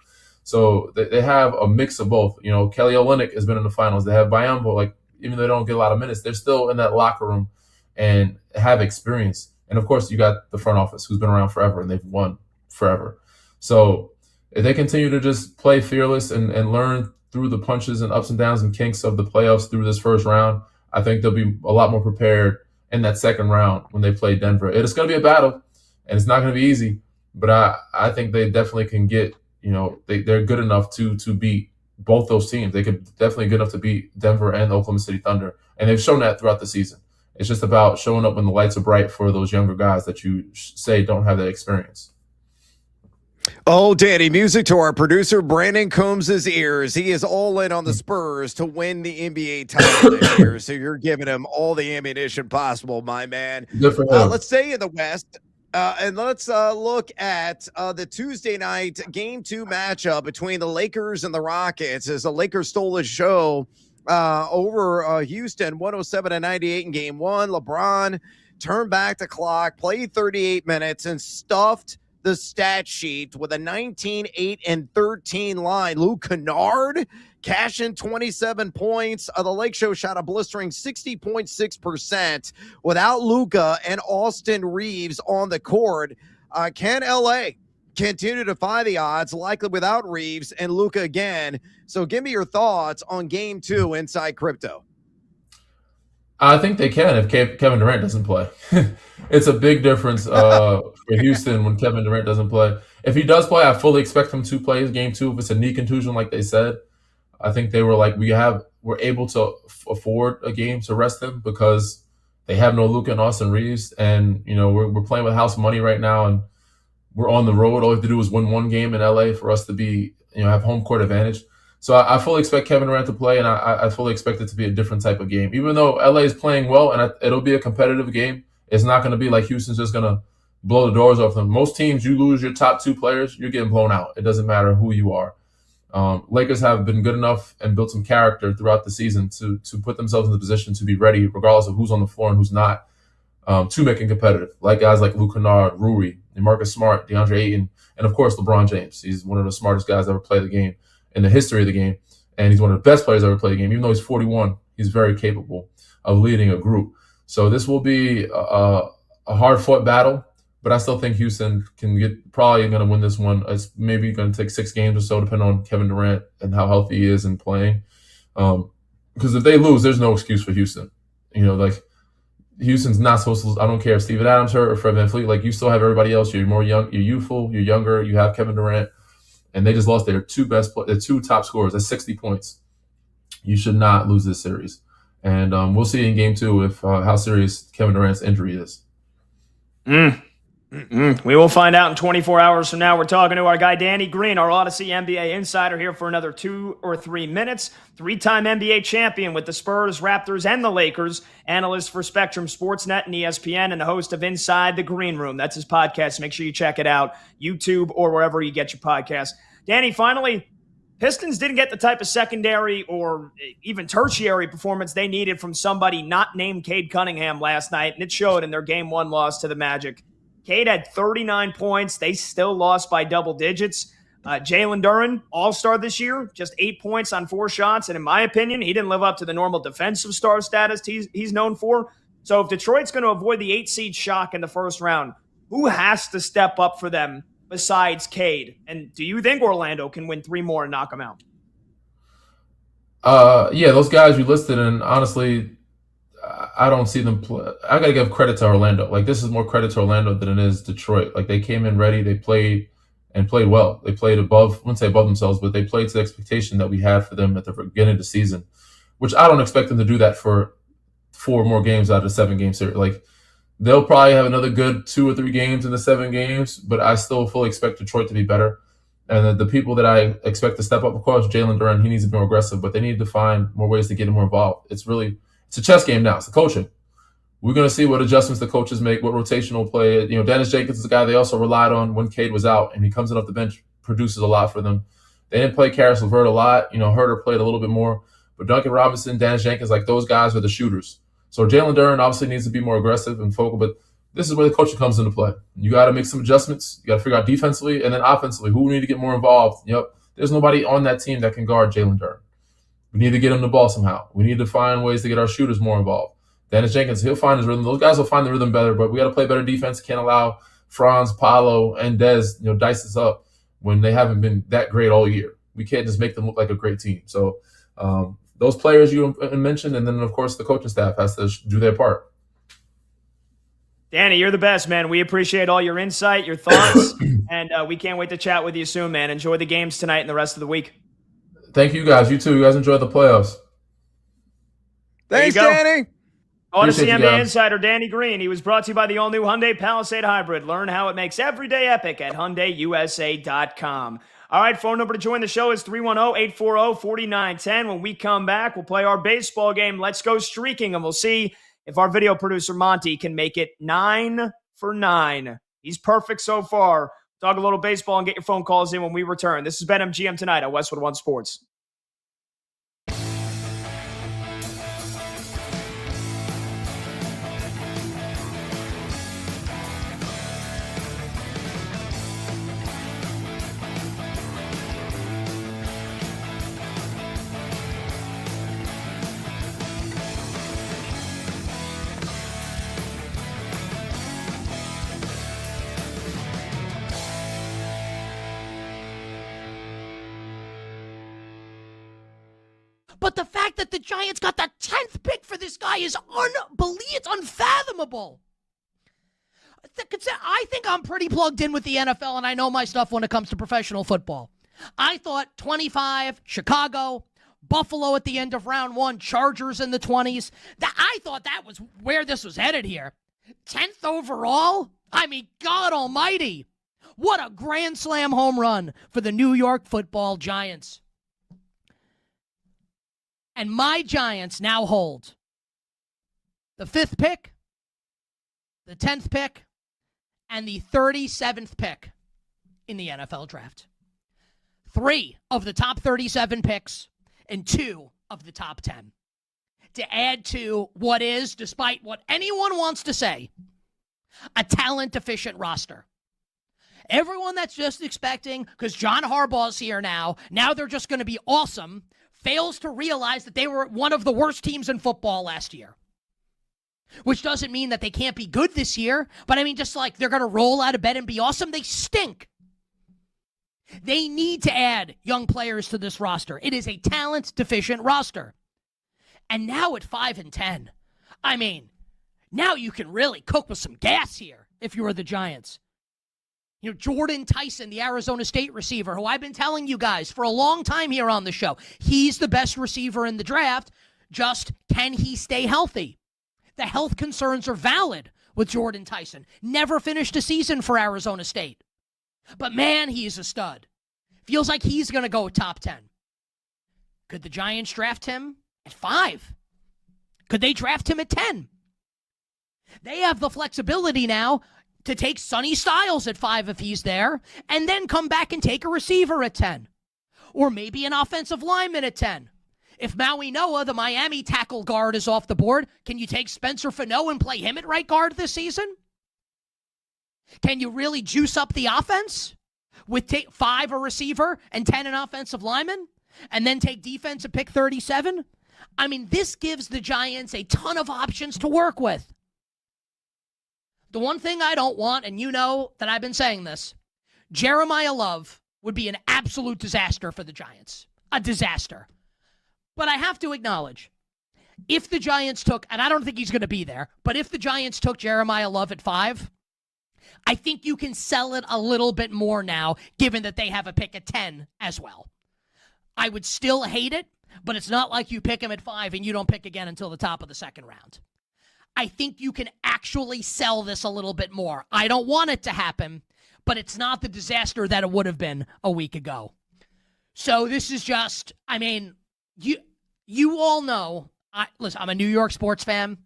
So they have a mix of both. Kelly Olynyk has been in the finals. They have Biyombo. Like, even though they don't get a lot of minutes, they're still in that locker room and have experience. And, of course, you got the front office who's been around forever, and they've won forever. So if they continue to just play fearless and learn through the punches and ups and downs and kinks of the playoffs through this first round, I think they'll be a lot more prepared in that second round when they play Denver. It's going to be a battle, and it's not going to be easy, but I think they definitely can get, they're good enough to beat both those teams. They could definitely good enough to beat Denver and Oklahoma City Thunder, and they've shown that throughout the season. It's just about showing up when the lights are bright for those younger guys that you say don't have that experience. Oh, Danny, music to our producer, Brandon Combs' ears. He is all in on the Spurs to win the NBA title this year, so you're giving him all the ammunition possible, my man. Good for him. Let's stay in the West, and let's look at the Tuesday night Game 2 matchup between the Lakers and the Rockets, as the Lakers stole the show over Houston, 107-98 in Game 1. LeBron turned back the clock, played 38 minutes, and stuffed the stat sheet with a 19, 8, and 13 line. Luke Kennard cashing 27 points. The Lake Show shot a blistering 60.6% without Luka and Austin Reeves on the court. Can LA continue to defy the odds, likely without Reeves and Luka again? So give me your thoughts on Game 2 inside Crypto. I think they can if Kevin Durant doesn't play. It's a big difference for Houston when Kevin Durant doesn't play. If he does play, I fully expect him to play Game 2. If it's a knee contusion, like they said, I think they were like, we're able to afford a game to rest him because they have no Luka and Austin Reeves, and we're playing with house money right now, and we're on the road. All we have to do is win one game in LA for us to be, have home court advantage. So I fully expect Kevin Durant to play, and I fully expect it to be a different type of game. Even though LA is playing well and it'll be a competitive game, it's not going to be like Houston's just going to blow the doors off them. Most teams, you lose your top two players, you're getting blown out. It doesn't matter who you are. Lakers have been good enough and built some character throughout the season to put themselves in the position to be ready, regardless of who's on the floor and who's not, to make it competitive. Like guys like Luke Kennard, Rui, Marcus Smart, DeAndre Ayton, and of course LeBron James. He's one of the smartest guys to ever play the game in the history of the game, and he's one of the best players ever play the game. Even though he's 41, he's very capable of leading a group. So this will be a hard-fought battle, but I still think Houston probably going to win this one. It's maybe going to take 6 games or so, depending on Kevin Durant and how healthy he is and playing. Because if they lose, there's no excuse for Houston. Houston's not supposed to lose. I don't care if Steven Adams hurt or Fred VanVleet. You still have everybody else. You're more young. You're youthful. You're younger. You have Kevin Durant. And they just lost their their two top scorers at 60 points. You should not lose this series. And we'll see in Game 2 if how serious Kevin Durant's injury is. We will find out in 24 hours from now. We're talking to our guy, Danny Green, our Odyssey NBA insider, here for another 2 or 3 minutes. 3-time NBA champion with the Spurs, Raptors, and the Lakers. Analyst for Spectrum Sportsnet and ESPN, and the host of Inside the Green Room. That's his podcast. Make sure you check it out, YouTube or wherever you get your podcast. Danny, finally, Pistons didn't get the type of secondary or even tertiary performance they needed from somebody not named Cade Cunningham last night, and it showed in their Game 1 loss to the Magic. Cade had 39 points. They still lost by double digits. Jalen Duren, all-star this year, just 8 points on 4 shots. And in my opinion, he didn't live up to the normal defensive star status he's known for. So if Detroit's going to avoid the 8-seed shock in the first round, who has to step up for them besides Cade? And do you think Orlando can win 3 more and knock them out? Yeah, those guys you listed, and honestly, I don't see them play. I got to give credit to Orlando. This is more credit to Orlando than it is Detroit. They came in ready. They played well. They played above, I wouldn't say above themselves, but they played to the expectation that we had for them at the beginning of the season, which I don't expect them to do that for 4 more games out of the 7-game series. They'll probably have another good 2 or 3 games in the 7 games, but I still fully expect Detroit to be better. And the people that I expect to step up, of course, Jalen Duren, he needs to be more aggressive, but they need to find more ways to get him more involved. It's a chess game now. It's the coaching. We're going to see what adjustments the coaches make, what rotational play. Dennis Jenkins is a guy they also relied on when Cade was out, and he comes in off the bench, produces a lot for them. They didn't play Karis LeVert a lot. Herter played a little bit more. But Duncan Robinson, Dennis Jenkins, those guys are the shooters. So Jalen Duren obviously needs to be more aggressive and focal, but this is where the coaching comes into play. You got to make some adjustments. You got to figure out defensively and then offensively who we need to get more involved. There's nobody on that team that can guard Jalen Duren. We need to get him the ball somehow. We need to find ways to get our shooters more involved. Dennis Jenkins, he'll find his rhythm. Those guys will find the rhythm better, but we got to play better defense. Can't allow Franz, Paolo, and Dez, dice us up when they haven't been that great all year. we can't just make them look like a great team. So those players you mentioned, and then of course the coaching staff has to do their part. Danny, you're the best, man. We appreciate all your insight, your thoughts, and we can't wait to chat with you soon, man. Enjoy the games tonight and the rest of the week. Thank you guys. You too. You guys enjoy the playoffs. Thanks, Danny. Odyssey Appreciate you NBA guys. insider Danny Green. He was brought to you by the all-new Hyundai Palisade Hybrid. Learn how it makes every day epic at HyundaiUSA.com. All right, phone number to join the show is 310-840-4910. When we come back, we'll play our baseball game, Let's Go Streaking, and we'll see if our video producer Monty can make it 9 for 9. He's perfect so far. Talk a little baseball and get your phone calls in when we return. This is BetMGM tonight at Westwood One Sports. But the fact that the Giants got the 10th pick for this guy is it's unfathomable. I think I'm pretty plugged in with the NFL, and I know my stuff when it comes to professional football. I thought 25, Chicago, Buffalo at the end of round 1, Chargers in the 20s. I thought that was where this was headed here. 10th overall? I mean, God almighty. What a grand slam home run for the New York Football Giants. And my Giants now hold the 5th pick, the 10th pick, and the 37th pick in the NFL draft. 3 of the top 37 picks and 2 of the top 10. To add to what is, despite what anyone wants to say, a talent-deficient roster. Everyone that's just expecting, because John Harbaugh's here now they're just going to be awesome, fails to realize that they were one of the worst teams in football last year. Which doesn't mean that they can't be good this year, but I mean, just like they're going to roll out of bed and be awesome, they stink. They need to add young players to this roster. It is a talent-deficient roster. And now at 5-10, I mean, now you can really cook with some gas here if you were the Giants. You know, Jordan Tyson, the Arizona State receiver, who I've been telling you guys for a long time here on the show, he's the best receiver in the draft. Just, can he stay healthy? The health concerns are valid with Jordan Tyson. Never finished a season for Arizona State. But man, he's a stud. Feels like he's going to go top 10. Could the Giants draft him at 5? Could they draft him at 10? They have the flexibility now to take Sonny Styles at 5 if he's there, and then come back and take a receiver at 10. Or maybe an offensive lineman at 10. If Maui Noah, the Miami tackle guard, is off the board, can you take Spencer Fano and play him at right guard this season? Can you really juice up the offense with 5 a receiver and 10 an offensive lineman, and then take defense at pick 37? I mean, this gives the Giants a ton of options to work with. The one thing I don't want, and you know that I've been saying this, Jeremiah Love would be an absolute disaster for the Giants. A disaster. But I have to acknowledge, if the Giants took, and I don't think he's going to be there, but if the Giants took Jeremiah Love at 5, I think you can sell it a little bit more now, given that they have a pick at 10 as well. I would still hate it, but it's not like you pick him at 5 and you don't pick again until the top of the second round. I think you can actually sell this a little bit more. I don't want it to happen, but it's not the disaster that it would have been a week ago. So this is just, I mean, you all know, listen, I'm a New York sports fan.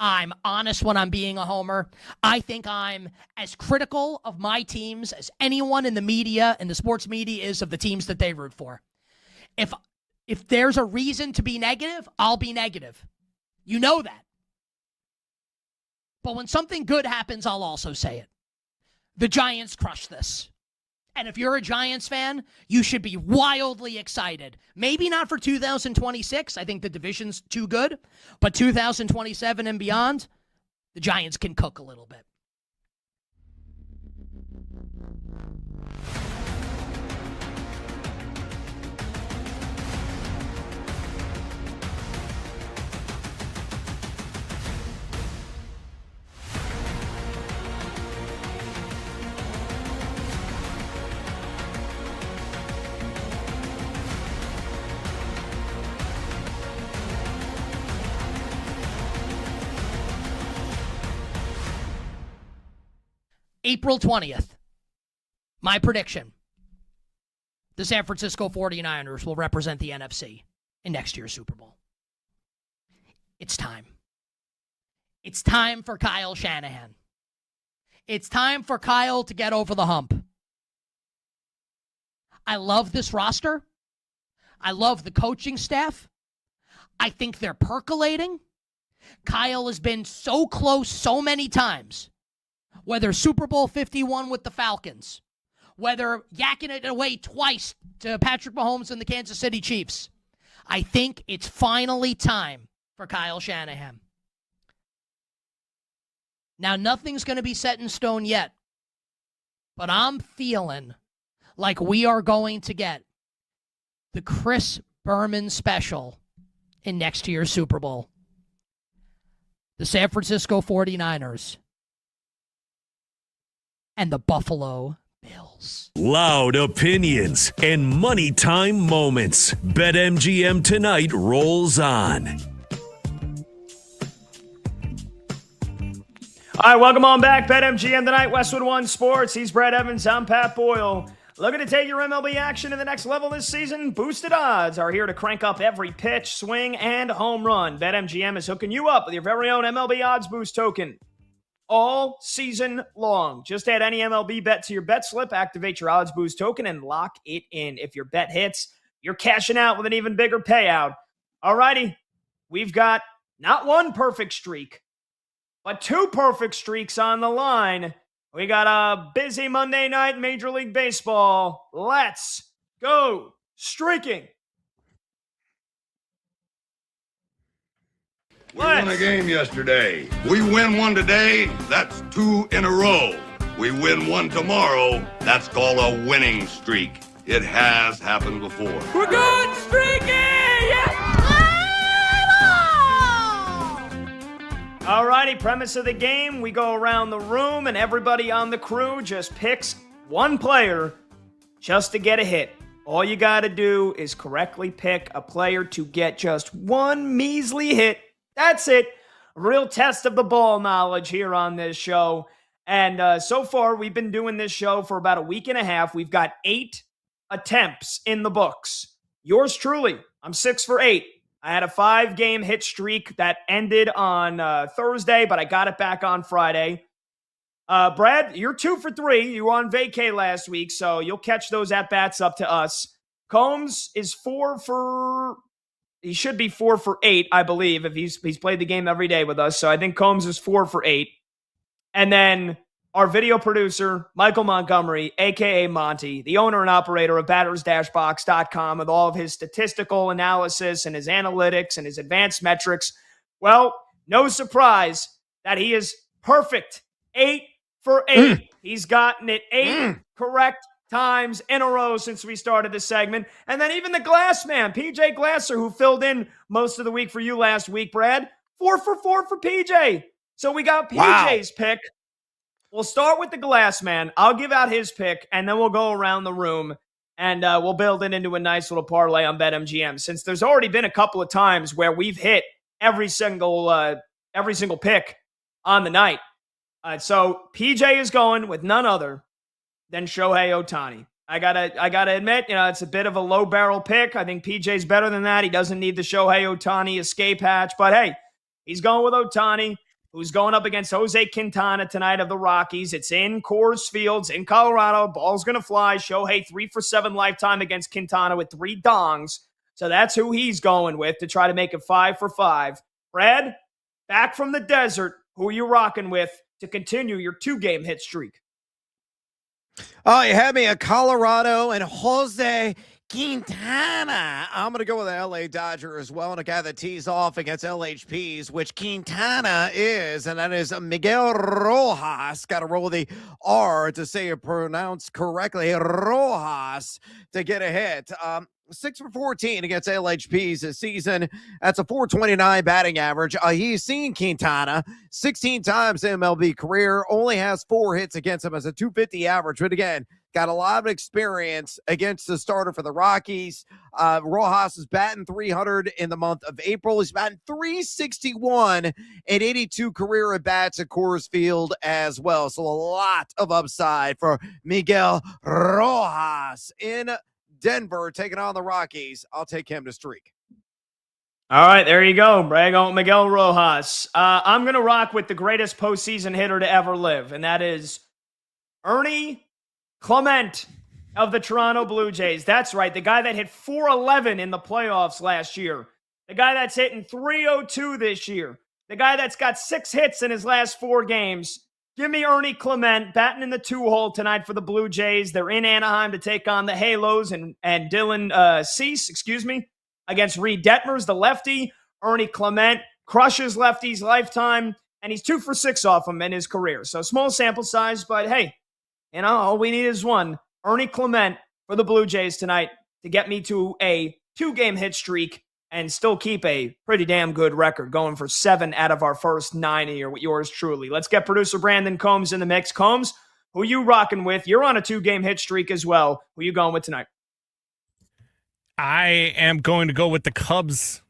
I'm honest when I'm being a homer. I think I'm as critical of my teams as anyone in the media and the sports media is of the teams that they root for. If there's a reason to be negative, I'll be negative. You know that. But when something good happens, I'll also say it. The Giants crushed this. And if you're a Giants fan, you should be wildly excited. Maybe not for 2026. I think the division's too good. But 2027 and beyond, the Giants can cook a little bit. April 20th, my prediction, the San Francisco 49ers will represent the NFC in next year's Super Bowl. It's time. It's time for Kyle Shanahan. It's time for Kyle to get over the hump. I love this roster. I love the coaching staff. I think they're percolating. Kyle has been so close so many times, whether Super Bowl 51 with the Falcons, whether yakking it away twice to Patrick Mahomes and the Kansas City Chiefs. I think it's finally time for Kyle Shanahan. Now, nothing's going to be set in stone yet, but I'm feeling like we are going to get the Chris Berman special in next year's Super Bowl. The San Francisco 49ers and the Buffalo Bills. Loud opinions and money time moments. BetMGM Tonight rolls on. All right, welcome on back. BetMGM Tonight, Westwood One Sports. He's Brad Evans. I'm Pat Boyle. Looking to take your MLB action to the next level this season? Boosted odds are here to crank up every pitch, swing, and home run. BetMGM is hooking you up with your very own MLB Odds Boost token all season long. Just add any MLB bet to your bet slip, activate your Odds Boost token, and lock it in. If your bet hits, you're cashing out with an even bigger payout. All righty, we've got not one perfect streak, but two perfect streaks on the line. We got a busy Monday night in Major League Baseball. Let's go streaking. We won a game yesterday. We win one today, that's two in a row. We win one tomorrow, that's called a winning streak. It has happened before. We're good streaking! Yeah! All righty, premise of the game, we go around the room and everybody on the crew just picks one player just to get a hit. All you got to do is correctly pick a player to get just one measly hit. That's it. A real test of the ball knowledge here on this show. And so far, we've been doing this show for about a week and a half. We've got 8 attempts in the books. Yours truly, I'm 6 for 8. I had a 5-game hit streak that ended on Thursday, but I got it back on Friday. Brad, you're 2 for 3. You were on vacay last week, so you'll catch those at-bats up to us. Combs is 4 for... He should be 4 for 8, I believe, if he's played the game every day with us. So I think Combs is 4 for 8. And then our video producer, Michael Montgomery, a.k.a. Monty, the owner and operator of batters-box.com with all of his statistical analysis and his analytics and his advanced metrics. Well, no surprise that he is perfect. 8 for 8. He's gotten it 8 correct times in a row since we started this segment. And then even the Glass Man, PJ Glasser, who filled in most of the week for you last week, Brad, 4 for 4 for PJ. So we got PJ's pick. We'll start with the Glass Man. I'll give out his pick, and then we'll go around the room, and we'll build it into a nice little parlay on BetMGM. Since there's already been a couple of times where we've hit every single pick on the night. So PJ is going with none other than Shohei Ohtani. I gotta admit, it's a bit of a low barrel pick. I think PJ's better than that. He doesn't need the Shohei Ohtani escape hatch, but hey, he's going with Ohtani, who's going up against Jose Quintana tonight of the Rockies. It's in Coors Fields in Colorado. Ball's going to fly. Shohei 3 for 7 lifetime against Quintana with 3 dongs. So that's who he's going with to try to make it 5 for 5. Brad, back from the desert, who are you rocking with to continue your 2-game hit streak? Oh, you had me at Colorado and Jose Quintana. I'm going to go with the LA Dodger as well, and a guy that tees off against LHPs, which Quintana is, and that is Miguel Rojas. Got to roll the R to say it pronounced correctly. Rojas to get a hit. 6 for 14 against LHPs this season. That's a .429 batting average. He's seen Quintana 16 times in MLB career. Only has 4 hits against him as a .250 average. But again, got a lot of experience against the starter for the Rockies. Rojas is batting 300 in the month of April. He's batting 361 and 82 career at-bats at Coors Field as well. So a lot of upside for Miguel Rojas in Denver taking on the Rockies. I'll take him to streak. All right, there you go. Brag on Miguel Rojas. I'm going to rock with the greatest postseason hitter to ever live, and that is Ernie Clement of the Toronto Blue Jays. That's right, the guy that hit 411 in the playoffs last year. The guy that's hitting 302 this year. The guy that's got 6 hits in his last 4 games. Give me Ernie Clement batting in the 2-hole tonight for the Blue Jays. They're in Anaheim to take on the Halos and Dylan Cease, against Reed Detmers, the lefty. Ernie Clement crushes lefties lifetime, and he's 2 for 6 off him in his career. So small sample size, but hey, all we need is one. Ernie Clement for the Blue Jays tonight to get me to a 2-game hit streak and still keep a pretty damn good record, going for 7 out of our first 9 here with yours truly. Let's get producer Brandon Combs in the mix. Combs, who you rocking with? You're on a 2-game hit streak as well. Who you going with tonight? I am going to go with the Cubs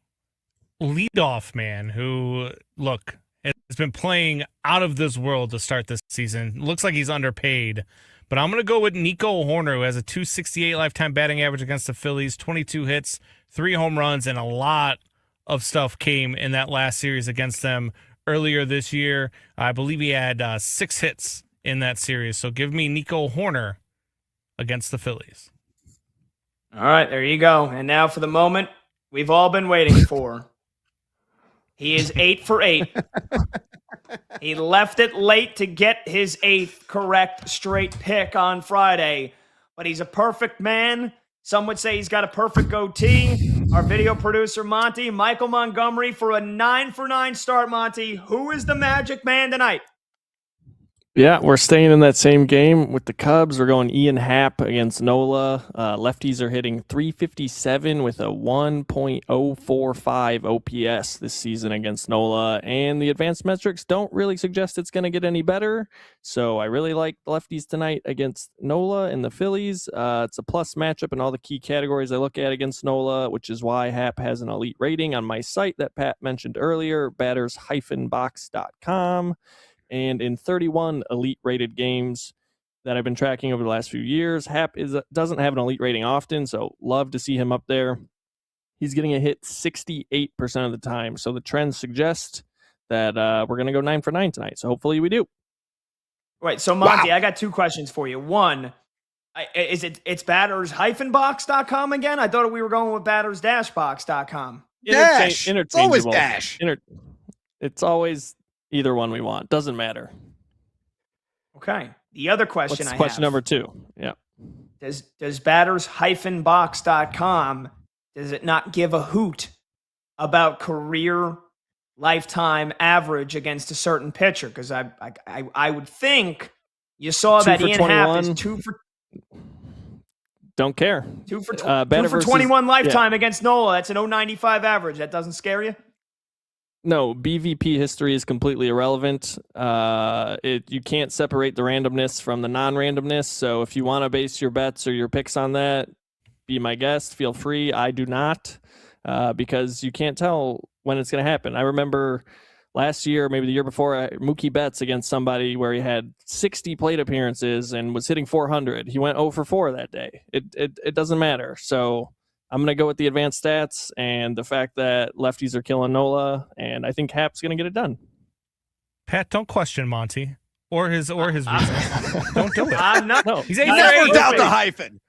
leadoff man who, look, has been playing out of this world to start this season. Looks like he's underpaid. But I'm going to go with Nico Horner, who has a .268 lifetime batting average against the Phillies, 22 hits, 3 home runs, and a lot of stuff came in that last series against them earlier this year. I believe he had 6 hits in that series. So give me Nico Horner against the Phillies. All right, there you go. And now for the moment we've all been waiting for. He is 8 for 8. He left it late to get his 8th correct straight pick on Friday, but he's a perfect man. Some would say he's got a perfect goatee. Our video producer, Monty, Michael Montgomery, for a 9 for 9 start, Monty. Who is the magic man tonight? Yeah, we're staying in that same game with the Cubs. We're going Ian Happ against Nola. Lefties are hitting .357 with a 1.045 OPS this season against Nola, and the advanced metrics don't really suggest it's going to get any better. So I really like the lefties tonight against Nola and the Phillies. It's a plus matchup in all the key categories I look at against Nola, which is why Happ has an elite rating on my site that Pat mentioned earlier, batters-box.com. And in 31 elite-rated games that I've been tracking over the last few years, Happ doesn't have an elite rating often, so love to see him up there. He's getting a hit 68% of the time, so the trends suggest that we're going to go 9 for 9 tonight, so hopefully we do. Right, so Monty, wow. I got 2 questions for you. One, it's batters-box.com again? I thought we were going with batters-box.com. Dash! It's always dash. It's always... either one we want. Doesn't matter. Okay. The other question I have. Question number 2. Yeah. Does batters-box.com, does it not give a hoot about career lifetime average against a certain pitcher? Because I would think you saw that Ian Happ is 2 for... Don't care. 2 for 21 lifetime against Nola. That's an 0.95 average. That doesn't scare you? No, BVP history is completely irrelevant. You can't separate the randomness from the non-randomness. So if you want to base your bets or your picks on that, be my guest. Feel free. I do not, because you can't tell when it's going to happen. I remember last year, maybe the year before, Mookie Betts against somebody where he had 60 plate appearances and was hitting 400. He went 0 for 4 that day. It doesn't matter. So I'm going to go with the advanced stats and the fact that lefties are killing Nola, and I think Happ's going to get it done. Pat, don't question Monty or his reasons. Don't do it. I'm not. No, he's never doubt the hyphen.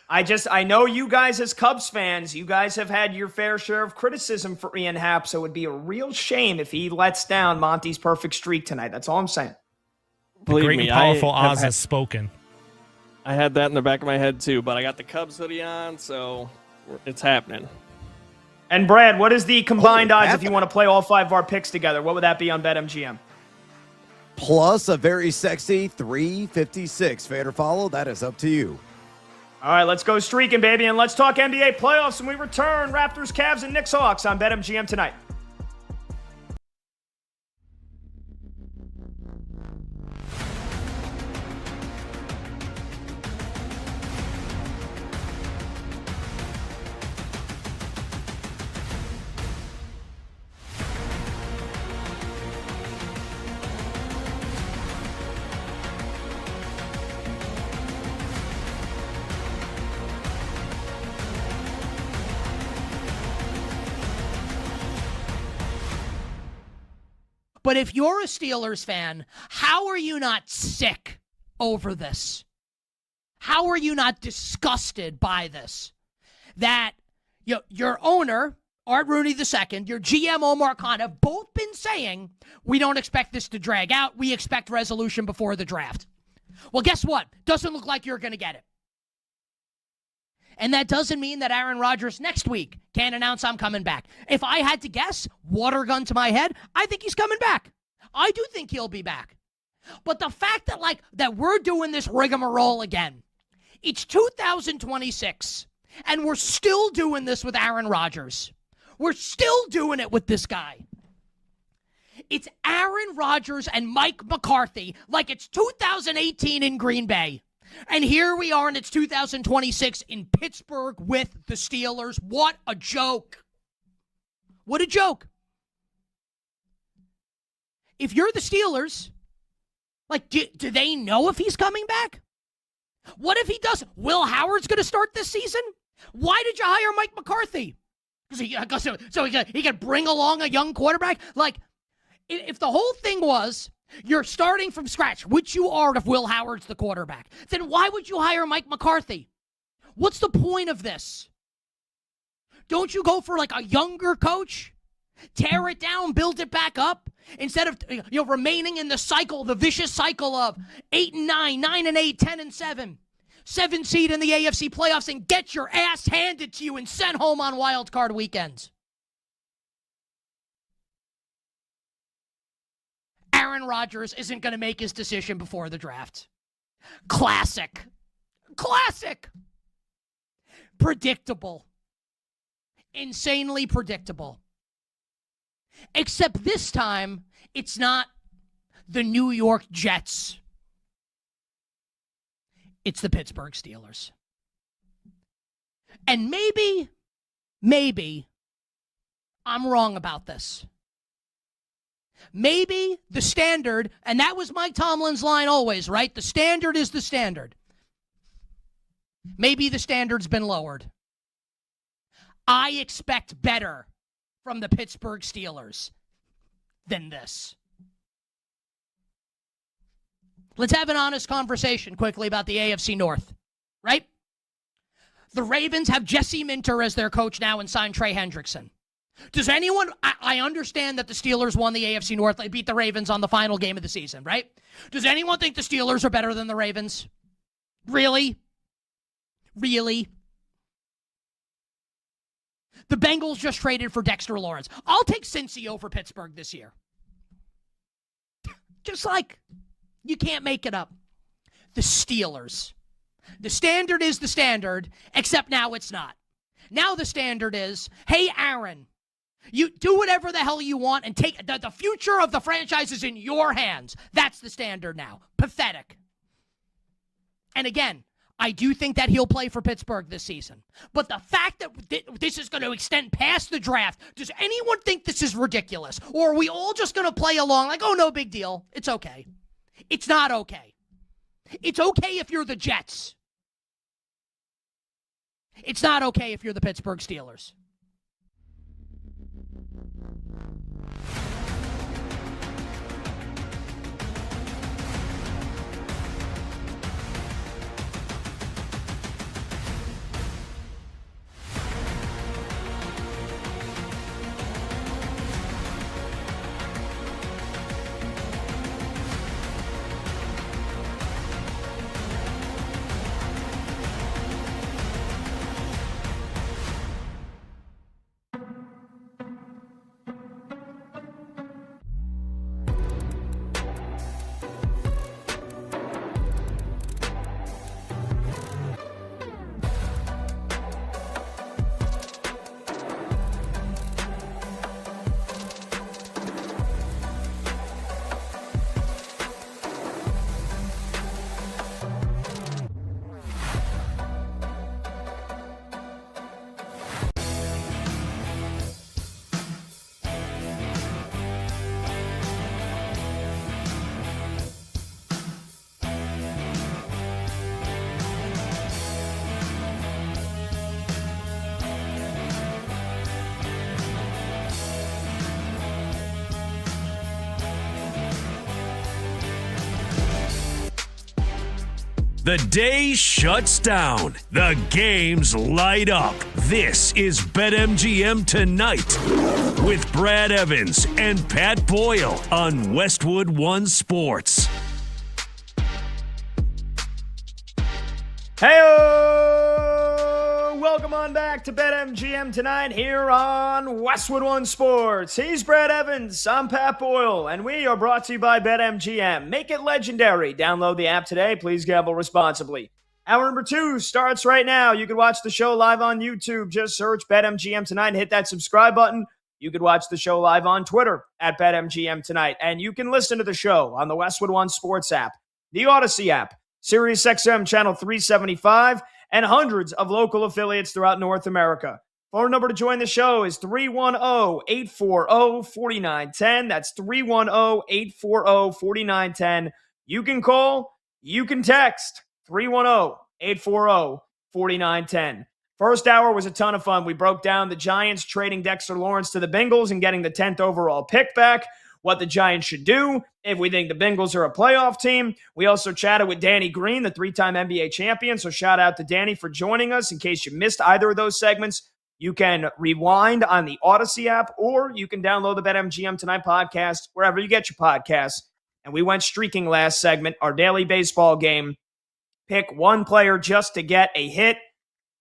I know you guys as Cubs fans, you guys have had your fair share of criticism for Ian Happ, so it would be a real shame if he lets down Monty's perfect streak tonight. That's all I'm saying. Believe great me, and powerful Oz has spoken. I had that in the back of my head too, but I got the Cubs hoodie on, so it's happening. And Brad, what is the combined odds if you want to play all 5 of our picks together? What would that be on BetMGM? Plus a very sexy 356. Fade or follow, that is up to you. All right, let's go streaking, baby, and let's talk NBA playoffs when we return. Raptors, Cavs, and Knicks, Hawks on BetMGM tonight. But if you're a Steelers fan, how are you not sick over this? How are you not disgusted by this? That your owner, Art Rooney II, your GM, Omar Khan, have both been saying, we don't expect this to drag out. We expect resolution before the draft. Well, guess what? Doesn't look like you're going to get it. And that doesn't mean that Aaron Rodgers next week can't announce I'm coming back. If I had to guess, water gun to my head, I think he's coming back. I do think he'll be back. But the fact that that we're doing this rigmarole again, it's 2026, and we're still doing this with Aaron Rodgers. We're still doing it with this guy. It's Aaron Rodgers and Mike McCarthy like it's 2018 in Green Bay. And here we are, and it's 2026 in Pittsburgh with the Steelers. What a joke. What a joke. If you're the Steelers, do they know if he's coming back? What if he doesn't? Will Howard's going to start this season? Why did you hire Mike McCarthy? So he could bring along a young quarterback? If the whole thing was you're starting from scratch, which you are if Will Howard's the quarterback, then why would you hire Mike McCarthy? What's the point of this? Don't you go for a younger coach? Tear it down, build it back up, instead of remaining in the cycle, the vicious cycle of 8-9, 9-8, 10-7, 7 seed in the AFC playoffs, and get your ass handed to you and sent home on wild card weekends. Aaron Rodgers isn't going to make his decision before the draft. Classic. Predictable. Insanely predictable. Except this time, it's not the New York Jets. It's the Pittsburgh Steelers. And maybe, I'm wrong about this. Maybe the standard, and that was Mike Tomlin's line always, right? The standard is the standard. Maybe the standard's been lowered. I expect better from the Pittsburgh Steelers than this. Let's have an honest conversation quickly about the AFC North, right? The Ravens have Jesse Minter as their coach now and signed Trey Hendrickson. Does anyone, I understand that the Steelers won the AFC North. They beat the Ravens on the final game of the season, right? Does anyone think the Steelers are better than the Ravens? Really? The Bengals just traded for Dexter Lawrence. I'll take Cincy over Pittsburgh this year. Just you can't make it up. The Steelers. The standard is the standard, except now it's not. Now the standard is, hey, Aaron, you do whatever the hell you want and take the future of the franchise is in your hands. That's the standard now. Pathetic. And again, I do think that he'll play for Pittsburgh this season. But the fact that this is going to extend past the draft, does anyone think this is ridiculous? Or are we all just going to play along oh, no big deal. It's okay. It's not okay. It's okay if you're the Jets. It's not okay if you're the Pittsburgh Steelers. The day shuts down. The games light up. This is BetMGM Tonight with Brad Evans and Pat Boyle on Westwood One Sports. Hey, welcome on back to BetMGM Tonight here on Westwood One Sports. He's Brad Evans, I'm Pat Boyle, and we are brought to you by BetMGM. Make it legendary. Download the app today. Please gamble responsibly. Hour number 2 starts right now. You can watch the show live on YouTube. Just search BetMGM Tonight and hit that subscribe button. You can watch the show live on Twitter at BetMGM Tonight. And you can listen to the show on the Westwood One Sports app, the Odyssey app, SiriusXM Channel 375, and hundreds of local affiliates throughout North America. Phone number to join the show is 310-840-4910. That's 310-840-4910. You can call, you can text, 310-840-4910. First hour was a ton of fun. We broke down the Giants trading Dexter Lawrence to the Bengals and getting the 10th overall pick back, what the Giants should do, if we think the Bengals are a playoff team. We also chatted with Danny Green, the 3-time NBA champion, so shout out to Danny for joining us. In case you missed either of those segments, you can rewind on the Odyssey app, or you can download the BetMGM Tonight podcast wherever you get your podcasts. And we went streaking last segment, our daily baseball game. Pick one player just to get a hit.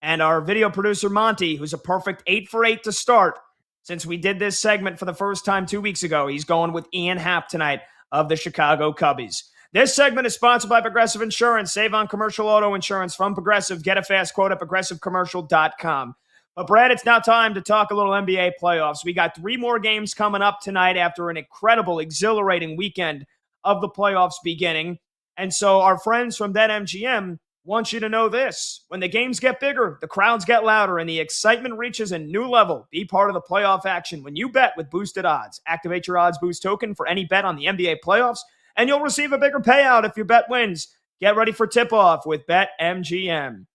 And our video producer, Monty, who's a perfect 8 for 8 to start, since we did this segment for the first time 2 weeks ago, he's going with Ian Happ tonight of the Chicago Cubbies. This segment is sponsored by Progressive Insurance. Save on commercial auto insurance from Progressive. Get a fast quote at progressivecommercial.com. But, Brad, it's now time to talk a little NBA playoffs. We got 3 more games coming up tonight after an incredible, exhilarating weekend of the playoffs beginning. And so our friends from BetMGM want you to know this. When the games get bigger, the crowds get louder, and the excitement reaches a new level. Be part of the playoff action when you bet with boosted odds. Activate your odds boost token for any bet on the NBA playoffs, and you'll receive a bigger payout if your bet wins. Get ready for tip-off with BetMGM.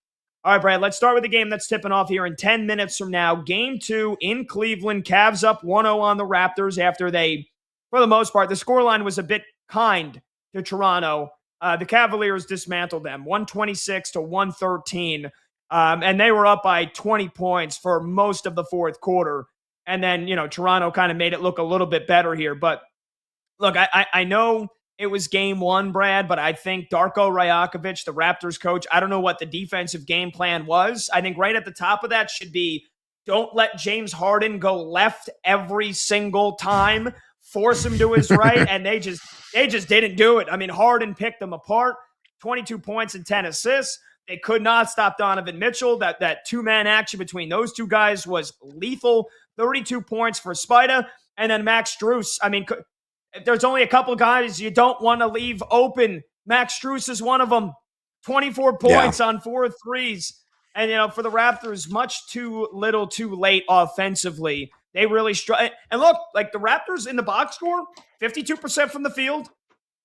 All right, Brad, let's start with the game that's tipping off here in 10 minutes from now. Game 2 in Cleveland. Cavs up 1-0 on the Raptors after they, for the most part, the scoreline was a bit kind to Toronto. The Cavaliers dismantled them, 126-113, and they were up by 20 points for most of the fourth quarter. And then, Toronto kind of made it look a little bit better here. But, look, I know it was game 1, Brad, but I think Darko Rajakovic, the Raptors coach, I don't know what the defensive game plan was. I think right at the top of that should be, don't let James Harden go left every single time. Force him to his right, and they just didn't do it. I mean, Harden picked them apart, 22 points and 10 assists. They could not stop Donovan Mitchell. That two-man action between those two guys was lethal. 32 points for Spida, and then Max Strus. I mean, there's only a couple guys you don't want to leave open. Max Strus is one of them. 24 points on 4 threes. And, for the Raptors, much too little too late offensively. They really struggle. And look, like the Raptors in the box score, 52% from the field,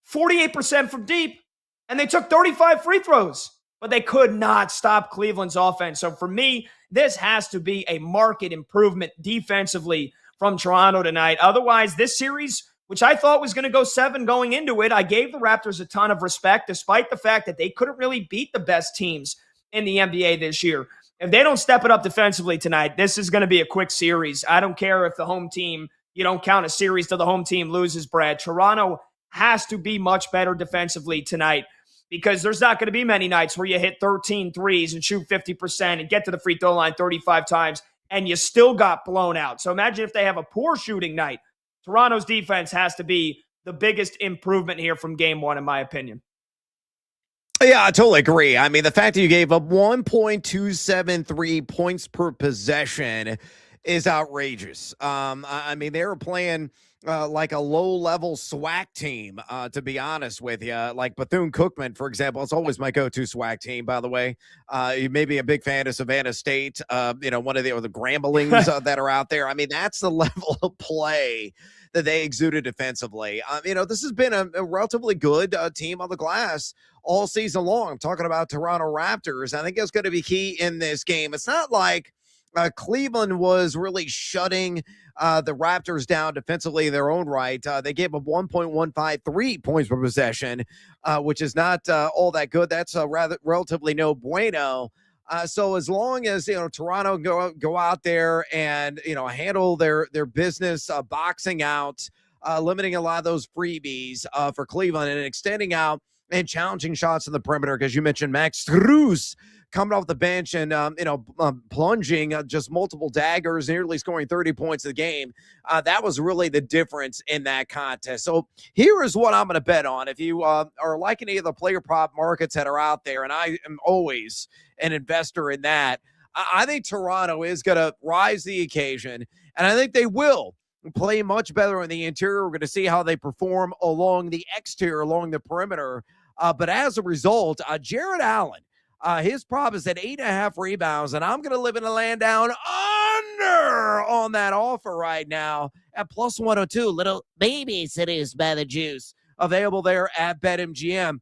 48% from deep, and they took 35 free throws, but they could not stop Cleveland's offense. So for me, this has to be a market improvement defensively from Toronto tonight. Otherwise, this series, which I thought was going to go 7 going into it, I gave the Raptors a ton of respect, despite the fact that they couldn't really beat the best teams in the NBA this year. If they don't step it up defensively tonight, this is going to be a quick series. I don't care if the home team, you don't count a series till the home team loses, Brad. Toronto has to be much better defensively tonight, because there's not going to be many nights where you hit 13 threes and shoot 50% and get to the free throw line 35 times and you still got blown out. So imagine if they have a poor shooting night. Toronto's defense has to be the biggest improvement here from game 1, in my opinion. Yeah, I totally agree. I mean, the fact that you gave up 1.273 points per possession is outrageous. I mean, they were playing like a low-level SWAC team, to be honest with you. Like Bethune-Cookman, for example. It's always my go-to SWAC team, by the way. You may be a big fan of Savannah State, one of the Gramblings that are out there. I mean, that's the level of play that they exuded defensively. This has been a relatively good team on the glass all season long. I'm talking about Toronto Raptors. I think it's going to be key in this game. It's not like Cleveland was really shutting the Raptors down defensively in their own right. They gave up 1.153 points per possession, which is not all that good. That's rather relatively no bueno. So as long as Toronto go out there and handle their business, boxing out, limiting a lot of those freebies for Cleveland and extending out and challenging shots in the perimeter, because you mentioned Max Strus coming off the bench and plunging just multiple daggers, nearly scoring 30 points a game. That was really the difference in that contest. So here is what I'm going to bet on. If you are like any of the player prop markets that are out there, and I am always an investor in that, I think Toronto is going to rise the occasion, and I think they will play much better in the interior. We're going to see how they perform along the exterior, along the perimeter. But as a result, Jared Allen, his prop is at 8.5 rebounds, and I'm going to live in a land down under on that offer right now at plus 102. Little baby cities by the juice available there at BetMGM.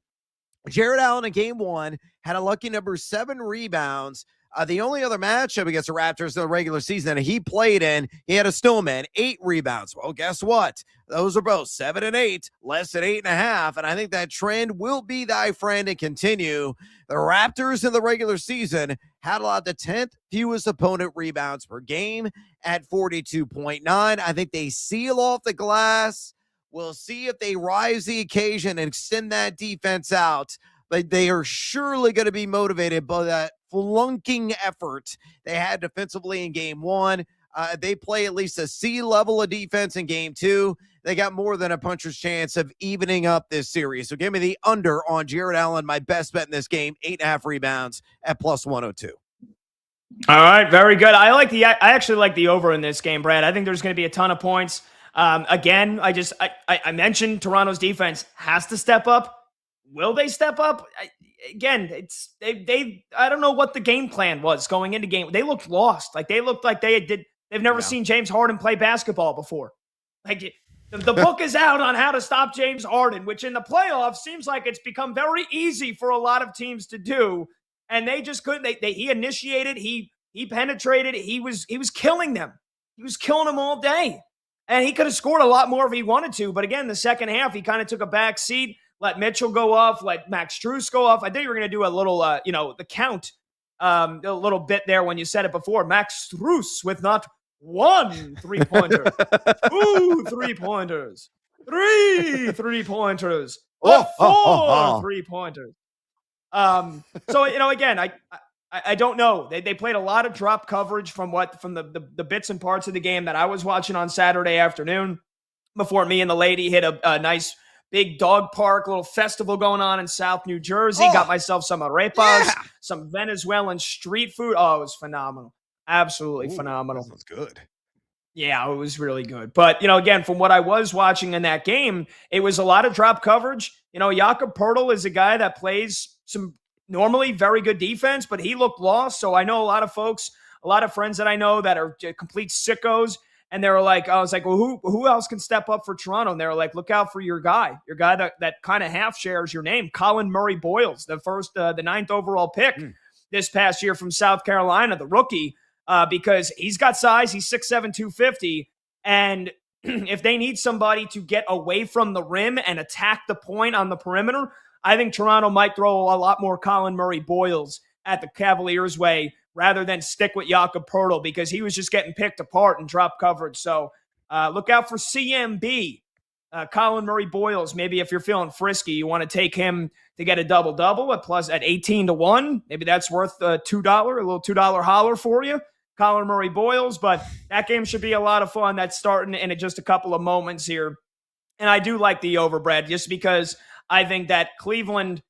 Jared Allen in game one had a lucky number 7 rebounds. The only other matchup against the Raptors in the regular season that he played in, he had a snowman, 8 rebounds. Well, guess what? Those are both 7 and 8, less than 8.5. And I think that trend will be thy friend and continue. The Raptors in the regular season had allowed the 10th fewest opponent rebounds per game at 42.9. I think they seal off the glass. We'll see if they rise the occasion and extend that defense out. But they are surely going to be motivated by that flunking effort they had defensively in game one. They play at least a C level of defense in game two. They got more than a puncher's chance of evening up this series. So give me the under on Jared Allen, my best bet in this game, 8.5 rebounds at plus 102. All right, very good. I actually like the over in this game, Brad. I think there's going to be a ton of points. Again, I mentioned Toronto's defense has to step up. Will they step up? I don't know what the game plan was going into game. They looked lost. Like they looked like they've never seen James Harden play basketball before. Like the book is out on how to stop James Harden, which in the playoffs seems like it's become very easy for a lot of teams to do. And they just couldn't. He initiated. He penetrated. He was killing them. He was killing them all day. And he could have scored a lot more if he wanted to. But again, the second half, he kind of took a back seat. Let Mitchell go off, let Max Strus go off. I think you were going to do a little, the count, a little bit there when you said it before. Max Strus with not 1 3-pointer, 2 3-pointers, 3 3-pointers, 4 3-pointers. So, again, I don't know. They played a lot of drop coverage from the bits and parts of the game that I was watching on Saturday afternoon before me and the lady hit a nice big dog park, little festival going on in South New Jersey. Got myself some arepas, some Venezuelan street food. Oh, it was phenomenal. Absolutely phenomenal. That sounds good. Yeah, it was really good. But, again, from what I was watching in that game, it was a lot of drop coverage. Jakob Poeltl is a guy that plays some normally very good defense, but he looked lost. So I know a lot of folks, a lot of friends that I know that are complete sickos. And they were like, I was like, well, who else can step up for Toronto? And they were like, look out for your guy that kind of half shares your name, Colin Murray Boyles, the 9th overall pick this past year from South Carolina, the rookie, because he's got size. He's 6'7", 250. And if they need somebody to get away from the rim and attack the point on the perimeter, I think Toronto might throw a lot more Colin Murray Boyles at the Cavaliers' way rather than stick with Jakob Poeltl, because he was just getting picked apart in drop coverage. So look out for CMB, Colin Murray Boyles. Maybe if you're feeling frisky, you want to take him to get a double-double at 18-1. Maybe that's worth $2, a little $2 holler for you, Colin Murray Boyles. But that game should be a lot of fun. That's starting in just a couple of moments here. And I do like the over, Brad, just because I think that Cleveland,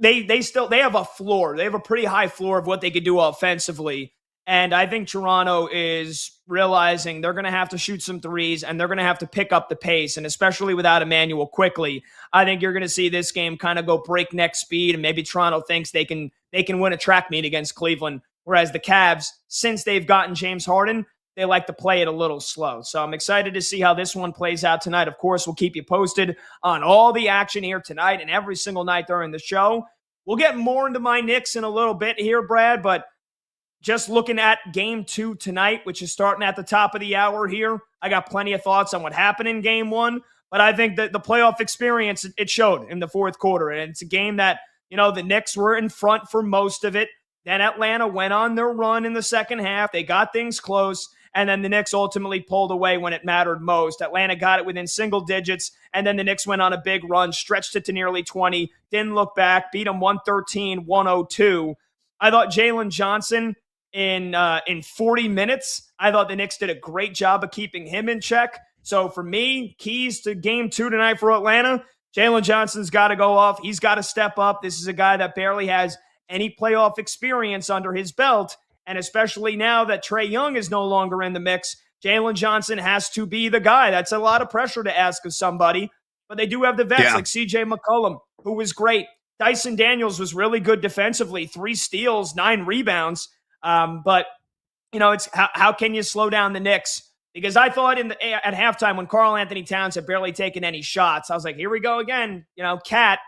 they have a floor. They have a pretty high floor of what they could do offensively. And I think Toronto is realizing they're going to have to shoot some threes and they're going to have to pick up the pace. And especially without Emmanuel quickly, I think you're going to see this game kind of go breakneck speed. And maybe Toronto thinks they can win a track meet against Cleveland. Whereas the Cavs, since they've gotten James Harden, they like to play it a little slow. So I'm excited to see how this one plays out tonight. Of course, we'll keep you posted on all the action here tonight and every single night during the show. We'll get more into my Knicks in a little bit here, Brad, but just looking at game 2 tonight, which is starting at the top of the hour here, I got plenty of thoughts on what happened in game 1, but I think that the playoff experience, it showed in the fourth quarter. And it's a game that, the Knicks were in front for most of it. Then Atlanta went on their run in the second half. They got things close. And then the Knicks ultimately pulled away when it mattered most. Atlanta got it within single digits, and then the Knicks went on a big run, stretched it to nearly 20, didn't look back, beat them 113-102. I thought Jalen Johnson in 40 minutes, I thought the Knicks did a great job of keeping him in check. So for me, keys to game 2 tonight for Atlanta, Jalen Johnson's got to go off. He's got to step up. This is a guy that barely has any playoff experience under his belt. And especially now that Trae Young is no longer in the mix, Jalen Johnson has to be the guy. That's a lot of pressure to ask of somebody. But they do have the vets like C.J. McCollum, who was great. Dyson Daniels was really good defensively, 3 steals, 9 rebounds. But, it's how can you slow down the Knicks? Because I thought at halftime when Karl Anthony Towns had barely taken any shots, I was like, here we go again. Cat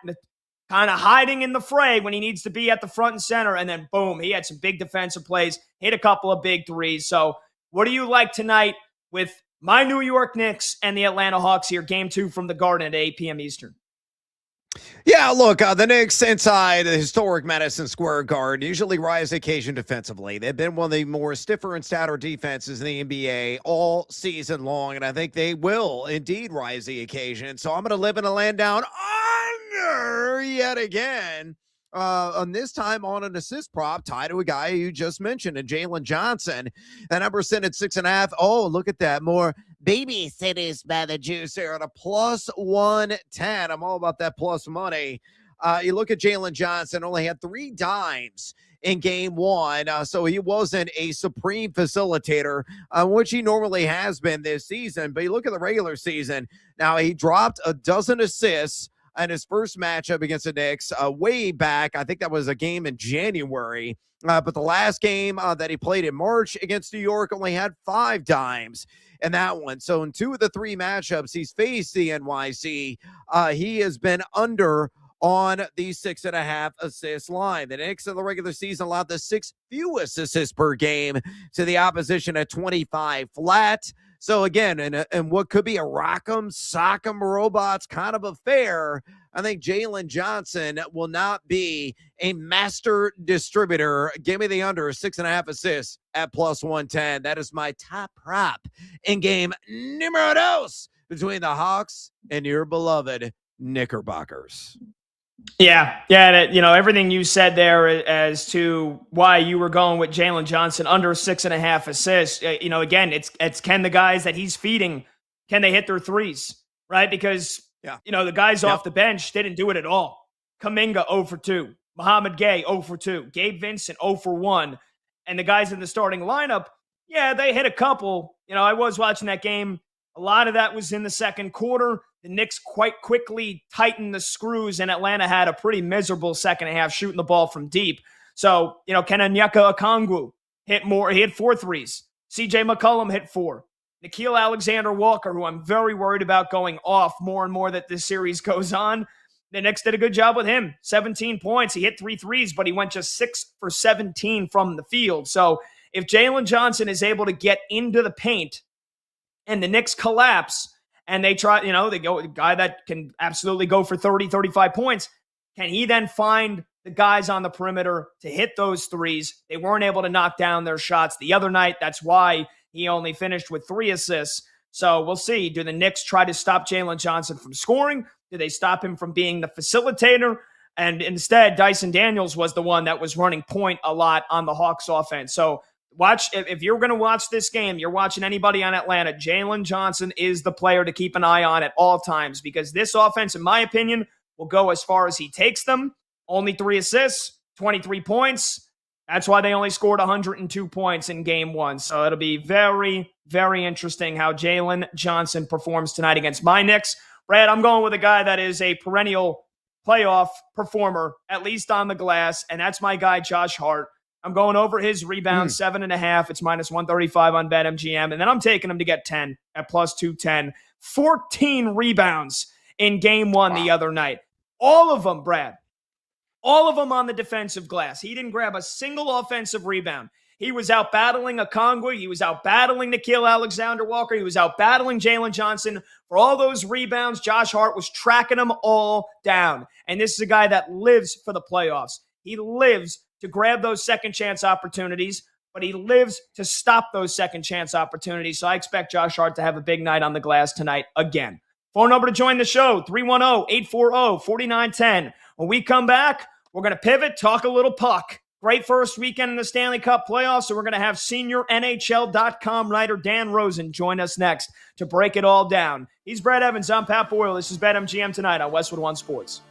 kind of hiding in the fray when he needs to be at the front and center. And then, boom, he had some big defensive plays, hit a couple of big threes. So what do you like tonight with my New York Knicks and the Atlanta Hawks here, game 2 from the Garden at 8 p.m. Eastern? Yeah, look, the Knicks inside the historic Madison Square Garden usually rise the occasion defensively. They've been one of the more stiffer and stouter defenses in the NBA all season long, and I think they will indeed rise the occasion. So I'm going to live in a land down under yet again. On this time on an assist prop tied to a guy you just mentioned, and Jalen Johnson. That number sent at 6.5. Oh, look at that. More babysitters by the juice there at a plus 110. I'm all about that plus money. You look at Jalen Johnson, only had 3 dimes in game 1. So he wasn't a supreme facilitator, which he normally has been this season. But you look at the regular season. Now he dropped a dozen assists in his first matchup against the Knicks way back. I think that was a game in January. But the last game that he played in March against New York only had 5 dimes in that one. So in 2 of the 3 matchups he's faced the NYC, he has been under on the 6.5 assist line. The Knicks in the regular season allowed the 6th fewest assists per game to the opposition at 25 flat. So again, in what could be a rock'em, sock'em robots kind of affair, I think Jalen Johnson will not be a master distributor. Give me the under 6.5 assists at plus 110. That is my top prop in game numero dos between the Hawks and your beloved Knickerbockers. Yeah, everything you said there as to why you were going with Jalen Johnson under 6.5 assists. Again, it's can the guys that he's feeding, can they hit their threes, right? Because the guys off the bench didn't do it at all. Kuminga 0 for 2, Muhammad Gay 0 for 2, Gabe Vincent 0 for 1, and the guys in the starting lineup, they hit a couple. I was watching that game. A lot of that was in the second quarter. The Knicks quite quickly tightened the screws, and Atlanta had a pretty miserable second half shooting the ball from deep. So, Kenanyeka Okongwu hit more. He hit 4 threes. C.J. McCollum hit 4. Nickeil Alexander-Walker, who I'm very worried about going off more and more that this series goes on. The Knicks did a good job with him. 17 points. He hit 3 threes, but he went just 6 for 17 from the field. So if Jalen Johnson is able to get into the paint and the Knicks collapse, and they try, they go a guy that can absolutely go for 30, 35 points. Can he then find the guys on the perimeter to hit those threes? They weren't able to knock down their shots the other night. That's why he only finished with 3 assists. So we'll see. Do the Knicks try to stop Jalen Johnson from scoring? Do they stop him from being the facilitator? And instead, Dyson Daniels was the one that was running point a lot on the Hawks offense. So watch, if you're going to watch this game, you're watching anybody on Atlanta, Jalen Johnson is the player to keep an eye on at all times, because this offense, in my opinion, will go as far as he takes them. Only 3 assists, 23 points. That's why they only scored 102 points in game 1. So it'll be very, very interesting how Jalen Johnson performs tonight against my Knicks. Brad, I'm going with a guy that is a perennial playoff performer, at least on the glass, and that's my guy, Josh Hart. I'm going over his rebound, 7.5. It's minus 135 on BetMGM. And then I'm taking him to get 10 at plus 210. 14 rebounds in game 1 the other night. All of them, Brad. All of them on the defensive glass. He didn't grab a single offensive rebound. He was out battling Okongwu. He was out battling Nickeil Alexander-Walker. He was out battling Jalen Johnson. For all those rebounds, Josh Hart was tracking them all down. And this is a guy that lives for the playoffs. He lives to grab those second chance opportunities, but he lives to stop those second chance opportunities. So I expect Josh Hart to have a big night on the glass tonight again. Phone number to join the show, 310-840-4910. When we come back, we're going to pivot, talk a little puck. Great first weekend in the Stanley Cup playoffs, so we're going to have senior NHL.com writer Dan Rosen join us next to break it all down. He's Brad Evans. I'm Pat Boyle. This is BetMGM tonight on Westwood One Sports.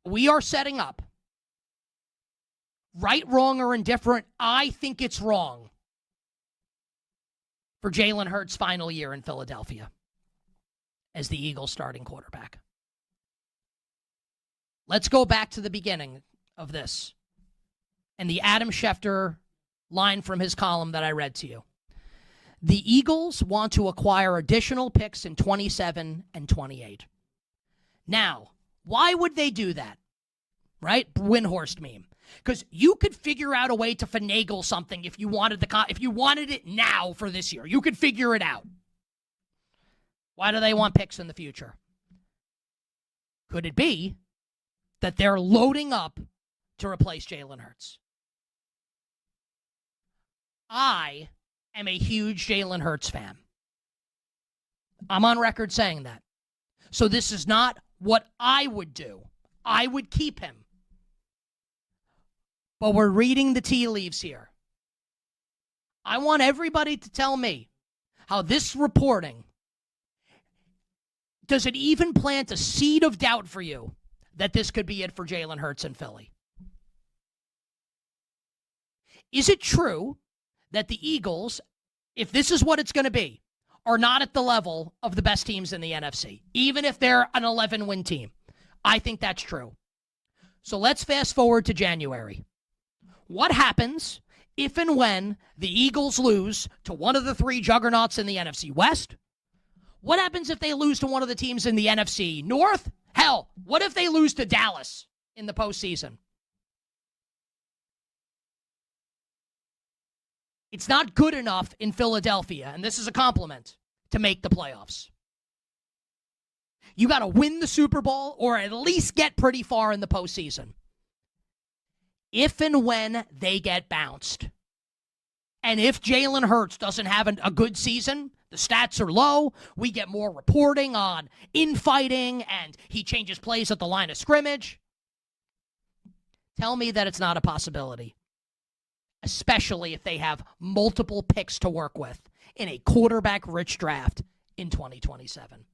We are setting up, right, wrong, or indifferent, I think it's wrong for Jalen Hurts' final year in Philadelphia as the Eagles' starting quarterback. Let's go back to the beginning of this and the Adam Schefter line from his column that I read to you. The Eagles want to acquire additional picks in 27 and 28. Now, why would they do that? Right? Windhorst meme. Because you could figure out a way to finagle something if you wanted it now for this year. You could figure it out. Why do they want picks in the future? Could it be that they're loading up to replace Jalen Hurts? I am a huge Jalen Hurts fan. I'm on record saying that. So this is not what I would do. I would keep him. But we're reading the tea leaves here. I want everybody to tell me how this reporting, does it even plant a seed of doubt for you that this could be it for Jalen Hurts in Philly? Is it true that the Eagles, if this is what it's going to be, are not at the level of the best teams in the NFC, even if they're an 11-win team? I think that's true. So let's fast forward to January. What happens if and when the Eagles lose to one of the three juggernauts in the NFC West? What happens if they lose to one of the teams in the NFC North? Hell, what if they lose to Dallas in the postseason? It's not good enough in Philadelphia, and this is a compliment, to make the playoffs. You got to win the Super Bowl or at least get pretty far in the postseason. If and when they get bounced, and if Jalen Hurts doesn't have a good season, the stats are low, we get more reporting on infighting, and he changes plays at the line of scrimmage, tell me that it's not a possibility, especially if they have multiple picks to work with in a quarterback-rich draft in 2027.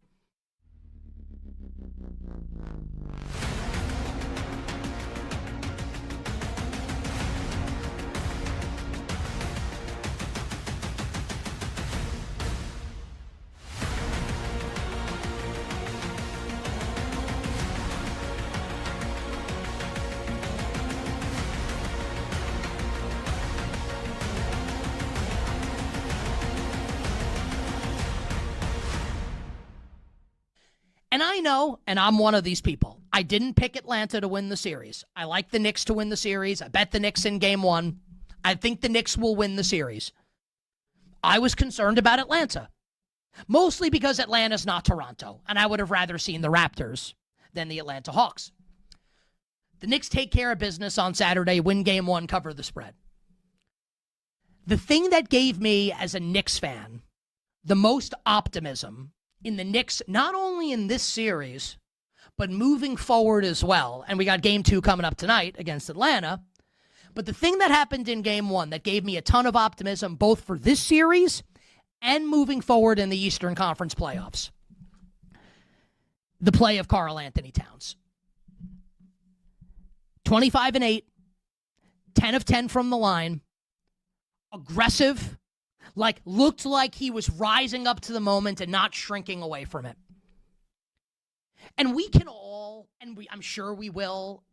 And I know, and I'm one of these people, I didn't pick Atlanta to win the series. I like the Knicks to win the series. I bet the Knicks in game one. I think the Knicks will win the series. I was concerned about Atlanta, mostly because Atlanta's not Toronto, and I would have rather seen the Raptors than the Atlanta Hawks. The Knicks take care of business on Saturday, win game one, cover the spread. The thing that gave me, as a Knicks fan, the most optimism in the Knicks, not only in this series, but moving forward as well, and we got game 2 coming up tonight against Atlanta, but the thing that happened in game 1 that gave me a ton of optimism, both for this series and moving forward in the Eastern Conference playoffs, the play of Karl Anthony Towns. 25-8, 10 of 10 from the line, aggressive, looked like he was rising up to the moment and not shrinking away from it. And we can all, I'm sure we will,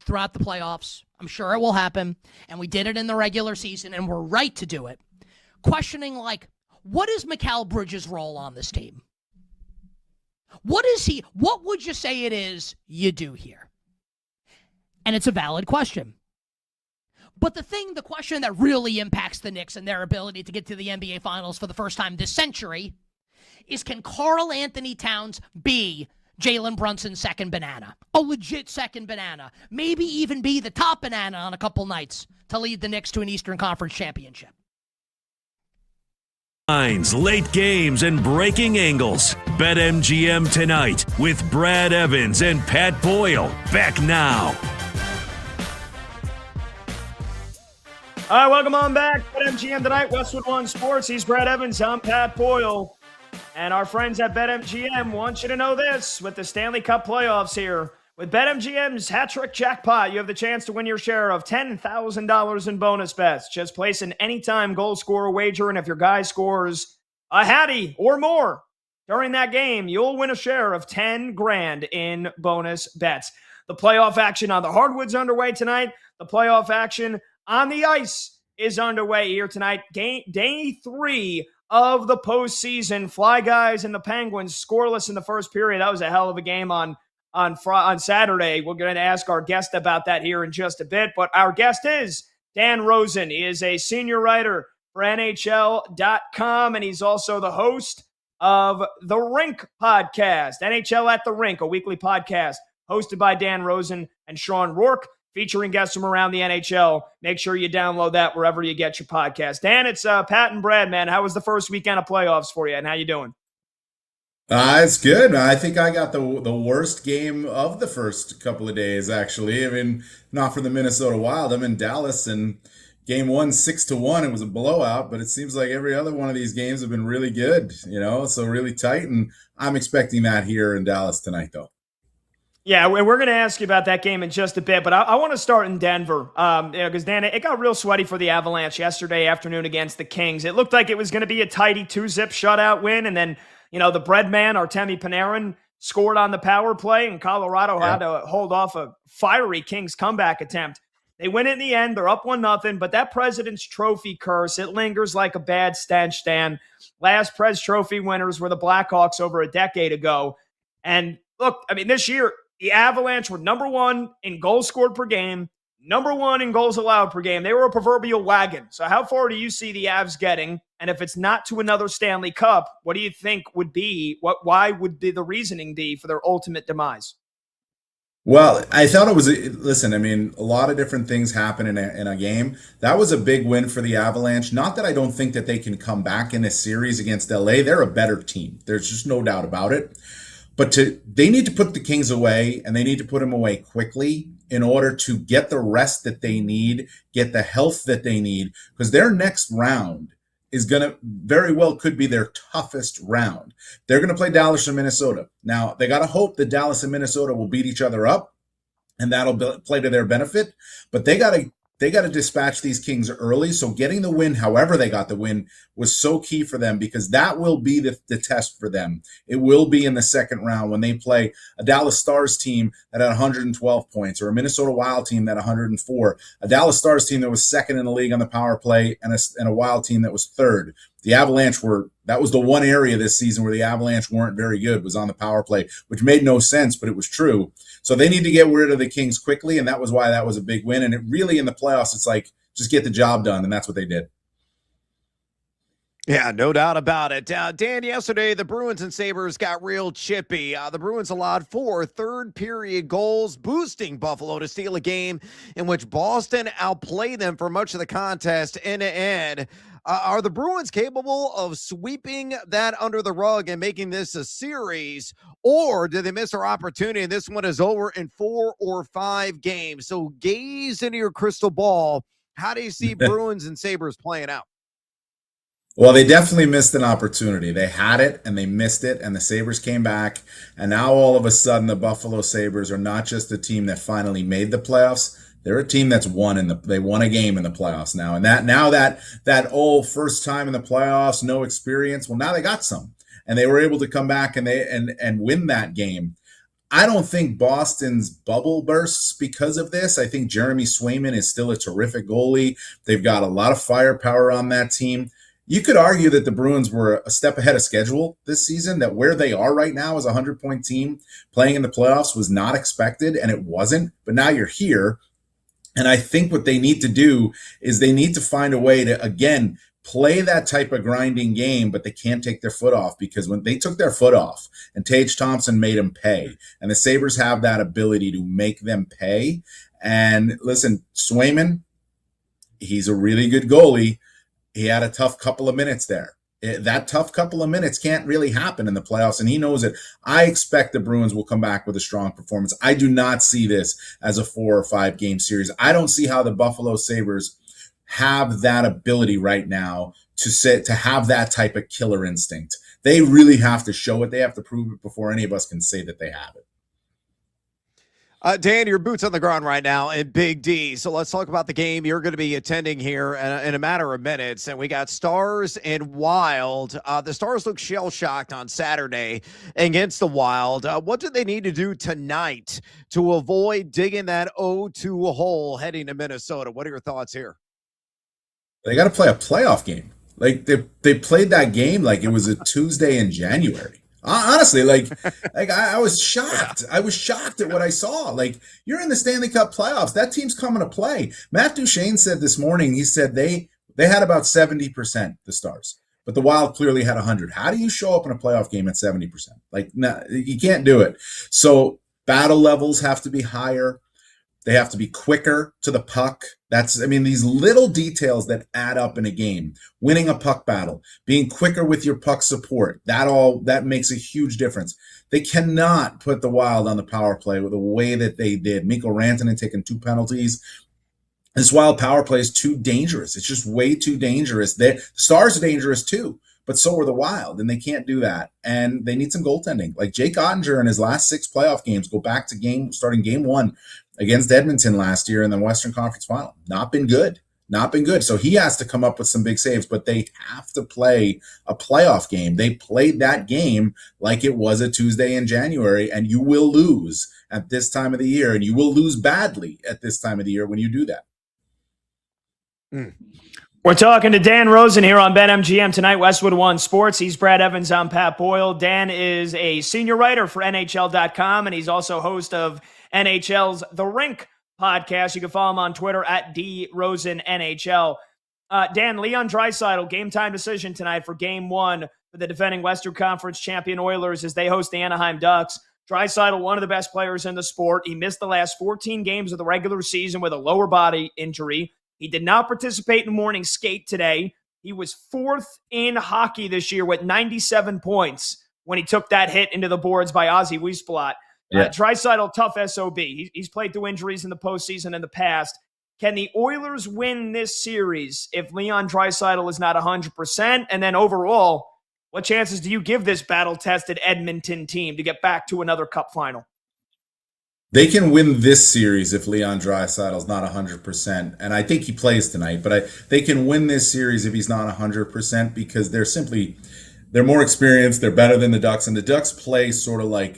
throughout the playoffs, I'm sure it will happen, and we did it in the regular season, and we're right to do it, questioning, what is Mikal Bridges' role on this team? What is he? What would you say it is you do here? And it's a valid question. But the question that really impacts the Knicks and their ability to get to the NBA Finals for the first time this century is, can Karl Anthony Towns be Jalen Brunson's second banana? A legit second banana. Maybe even be the top banana on a couple nights to lead the Knicks to an Eastern Conference championship. Lines, late games, and breaking angles. BetMGM tonight with Brad Evans and Pat Boyle. Back now. All right, welcome on back. BetMGM tonight, Westwood One Sports. He's Brad Evans. I'm Pat Boyle. And our friends at BetMGM want you to know this with the Stanley Cup playoffs here. With BetMGM's hat-trick jackpot, you have the chance to win your share of $10,000 in bonus bets. Just place an anytime goal scorer wager, and if your guy scores a hattie or more during that game, you'll win a share of $10,000 in bonus bets. The playoff action on the hardwood's underway tonight. The playoff action on the ice is underway here tonight. Day 3 of the postseason. Fly Guys and the Penguins scoreless in the first period. That was a hell of a game on Saturday. We're going to ask our guest about that here in just a bit. But our guest is Dan Rosen. He is a senior writer for NHL.com, and he's also the host of The Rink podcast, NHL at the Rink, a weekly podcast hosted by Dan Rosen and Sean Rourke, featuring guests from around the NHL. Make sure you download that wherever you get your podcast. Dan, it's Pat and Brad, man. How was the first weekend of playoffs for you, and how you doing? It's good. I think I got the worst game of the first couple of days, actually. I mean, not for the Minnesota Wild. I'm in Dallas, and game 1, 6-1. It was a blowout, but it seems like every other one of these games have been really good, so really tight, and I'm expecting that here in Dallas tonight, though. Yeah, we're going to ask you about that game in just a bit, but I want to start in Denver because, Dan, it got real sweaty for the Avalanche yesterday afternoon against the Kings. It looked like it was going to be a tidy 2-zip shutout win, and then, the bread man, Artemi Panarin, scored on the power play, and Colorado had to hold off a fiery Kings comeback attempt. They win it in the end. They're up 1-0, but that President's Trophy curse, it lingers like a bad stench, Dan. Last Pres Trophy winners were the Blackhawks over a decade ago. And look, I mean, this year, the Avalanche were number 1 in goals scored per game, number 1 in goals allowed per game. They were a proverbial wagon. So how far do you see the Avs getting? And if it's not to another Stanley Cup, what do you think why would the reasoning be for their ultimate demise? Well, I thought it was, listen, I mean, a lot of different things happen in a game. That was a big win for the Avalanche. Not that I don't think that they can come back in a series against LA. They're a better team. There's just no doubt about it. But they need to put the Kings away, and they need to put them away quickly in order to get the rest that they need, get the health that they need, because their next round is going to very well could be their toughest round. They're going to play Dallas and Minnesota. Now, they got to hope that Dallas and Minnesota will beat each other up, and that'll play to their benefit. But they got to dispatch these Kings early. So getting the win, however they got the win, was so key for them, because that will be the test for them. It will be in the second round when they play a Dallas Stars team that had 112 points, or a Minnesota Wild team that had 104, a Dallas Stars team that was second in the league on the power play, and a Wild team that was third. The Avalanche that was the one area this season where the Avalanche weren't very good, was on the power play, which made no sense, but it was true. So they need to get rid of the Kings quickly, and that was why that was a big win. And it really, in the playoffs, it's like, just get the job done, and that's what they did. Yeah, no doubt about it. Dan, yesterday the Bruins and Sabres got real chippy. The Bruins allowed 4 third-period goals, boosting Buffalo to steal a game in which Boston outplayed them for much of the contest end to end. Are the Bruins capable of sweeping that under the rug and making this a series, or did they miss their opportunity and this one is over in 4 or 5 games? So gaze into your crystal ball. How do you see Bruins and Sabres playing out? Well, they definitely missed an opportunity. They had it and they missed it, and the Sabres came back. And now all of a sudden, the Buffalo Sabres are not just a team that finally made the playoffs. They're a team that's they won a game in the playoffs now. And that old first time in the playoffs, no experience. Well, now they got some, and they were able to come back and win that game. I don't think Boston's bubble bursts because of this. I think Jeremy Swayman is still a terrific goalie. They've got a lot of firepower on that team. You could argue that the Bruins were a step ahead of schedule this season, that where they are right now as a 100-point team playing in the playoffs was not expected, and it wasn't. But now you're here, and I think what they need to do is they need to find a way to, again, play that type of grinding game, but they can't take their foot off, because when they took their foot off and Tage Thompson made them pay, and the Sabres have that ability to make them pay. And listen, Swayman, he's a really good goalie. He had a tough couple of minutes there. That tough couple of minutes can't really happen in the playoffs, and he knows it. I expect the Bruins will come back with a strong performance. I do not see this as a 4 or 5 game series. I don't see how the Buffalo Sabres have that ability right now to have that type of killer instinct. They really have to show it. They have to prove it before any of us can say that they have it. Dan, your boots on the ground right now in Big D. So let's talk about the game you're going to be attending here in a matter of minutes. And we got Stars and Wild. The Stars look shell-shocked on Saturday against the Wild. What do they need to do tonight to avoid digging that 0-2 hole heading to Minnesota? What are your thoughts here? They got to play a playoff game. Like they played that game like it was a Tuesday in January. Honestly, I was shocked. I was shocked at what I saw. Like, you're in the Stanley Cup playoffs. That team's coming to play. Matt Duchene said this morning, he said they had about 70%, the Stars, but the Wild clearly had 100. How do you show up in a playoff game at 70%? Like, no, you can't do it. So battle levels have to be higher. They have to be quicker to the puck. These little details that add up in a game. Winning a puck battle, being quicker with your puck support, that makes a huge difference. They cannot put the Wild on the power play with the way that they did. Mikko Rantanen taking 2 penalties. This Wild power play is too dangerous. It's just way too dangerous. The Stars are dangerous too, but so are the Wild, and they can't do that. And they need some goaltending. Like Jake Ottinger in his last 6 playoff games, go back to starting game 1 against Edmonton last year in the Western Conference Final. Not been good. So he has to come up with some big saves, but they have to play a playoff game. They played that game like it was a Tuesday in January, and you will lose at this time of the year, and you will lose badly at this time of the year when you do that. We're talking to Dan Rosen here on BetMGM tonight, Westwood One Sports. He's Brad Evans. I'm Pat Boyle. Dan is a senior writer for NHL.com, and he's also host of NHL's The Rink podcast. You can follow him on Twitter at DRosenNHL. Dan, Leon Draisaitl, game time decision tonight for game 1 for the defending Western Conference champion Oilers as they host the Anaheim Ducks. Draisaitl, one of the best players in the sport. He missed the last 14 games of the regular season with a lower body injury. He did not participate in morning skate today. He was 4th in hockey this year with 97 points when he took that hit into the boards by Ozzy Wiesblatt. Draisaitl, tough SOB. He's played through injuries in the postseason in the past. Can the Oilers win this series if Leon Draisaitl is not 100%? And then overall, what chances do you give this battle-tested Edmonton team to get back to another Cup final? They can win this series if Leon Draisaitl is not 100%, and I think he plays tonight. But they can win this series if he's not 100% because they're more experienced. They're better than the Ducks, and the Ducks play sort of like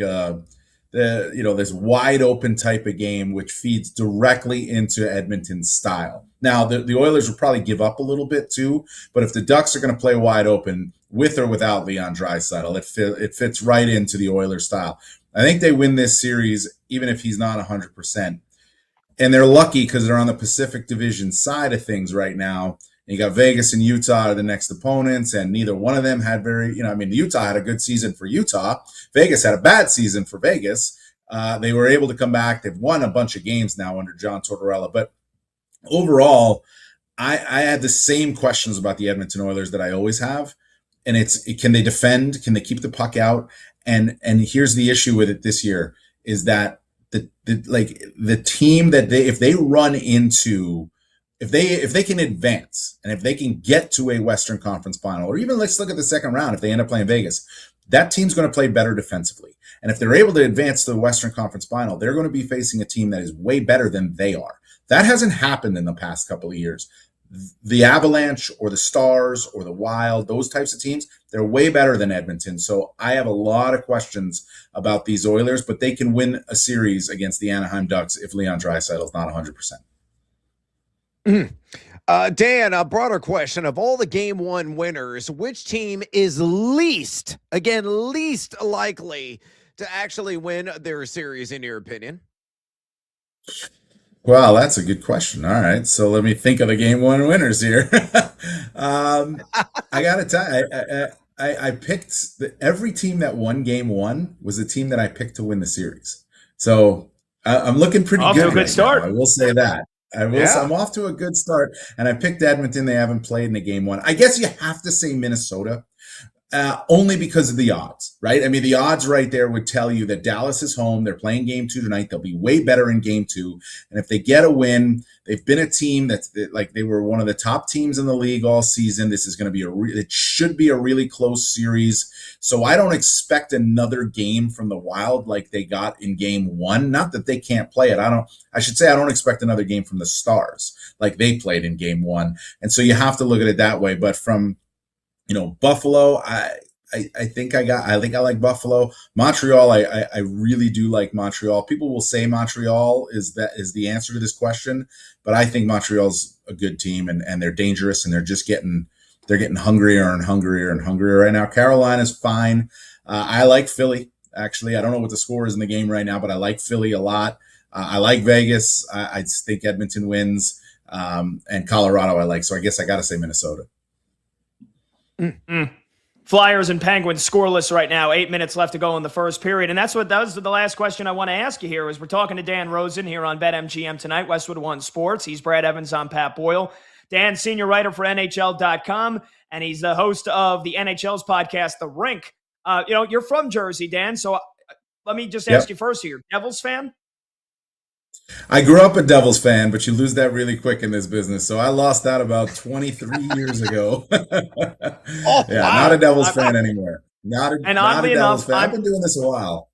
this wide open type of game, which feeds directly into Edmonton's style. Now, the Oilers will probably give up a little bit too, but if the Ducks are going to play wide open with or without Leon Draisaitl, it fits right into the Oilers style. I think they win this series even if he's not 100%. And they're lucky because they're on the Pacific Division side of things right now You got Vegas and Utah are the next opponents, and neither one of them had Utah had a good season for Utah. Vegas had a bad season for Vegas. They were able to come back. They've won a bunch of games now under John Tortorella. But overall, I had the same questions about the Edmonton Oilers that I always have. And can they defend? Can they keep the puck out? And here's the issue with it this year is that the team that if they can advance and if they can get to a Western Conference final, or even let's look at the second round, if they end up playing Vegas, that team's going to play better defensively. And if they're able to advance to the Western Conference final, they're going to be facing a team that is way better than they are. That hasn't happened in the past couple of years. The Avalanche or the Stars or the Wild, those types of teams, they're way better than Edmonton. So I have a lot of questions about these Oilers, but they can win a series against the Anaheim Ducks if Leon Draisaitl's not 100%. Dan, a broader question. Of all the game one winners, which team is least likely to actually win their series, in your opinion? Well, that's a good question. All right. So let me think of the game one winners here. I got to tell you, I picked every team that won game one was a team that I picked to win the series. So I'm looking pretty good. Off to a good start. Now. I will say that. I'm off to a good start, and I picked Edmonton. They haven't played in the game one. I guess you have to say Minnesota, only because of the odds, right? I mean, the odds right there would tell you that Dallas is home. They're playing game two tonight. They'll be way better in game two. And if they get a win, they've been a team that's like they were one of the top teams in the league all season. This is going to be it should be a really close series. So I don't expect another game from the Wild like they got in game one. Not that they can't play it. I don't expect another game from the Stars like they played in game one. And so you have to look at it that way. But from Buffalo, I think I like Buffalo. Montreal, I really do like Montreal. People will say Montreal is the answer to this question, but I think Montreal's a good team and they're dangerous and they're getting hungrier and hungrier and hungrier right now. Carolina's fine. I like Philly, actually. I don't know what the score is in the game right now, but I like Philly a lot. I like Vegas. I think Edmonton wins. And Colorado I like. So I guess I got to say Minnesota. Flyers and Penguins scoreless right now. 8 minutes left to go in the first period. And that was the last question I want to ask you here is we're talking to Dan Rosen here on BetMGM tonight, Westwood One Sports. He's Brad Evans. I'm Pat Boyle. Dan, senior writer for NHL.com, and he's the host of the NHL's podcast, The Rink. You're from Jersey, Dan, so let me just ask you first here. Devils fan? I grew up a Devils fan, but you lose that really quick in this business. So I lost that about 23 years ago. Wow. Not a Devils fan anymore. Not a Devils fan. I've been doing this a while.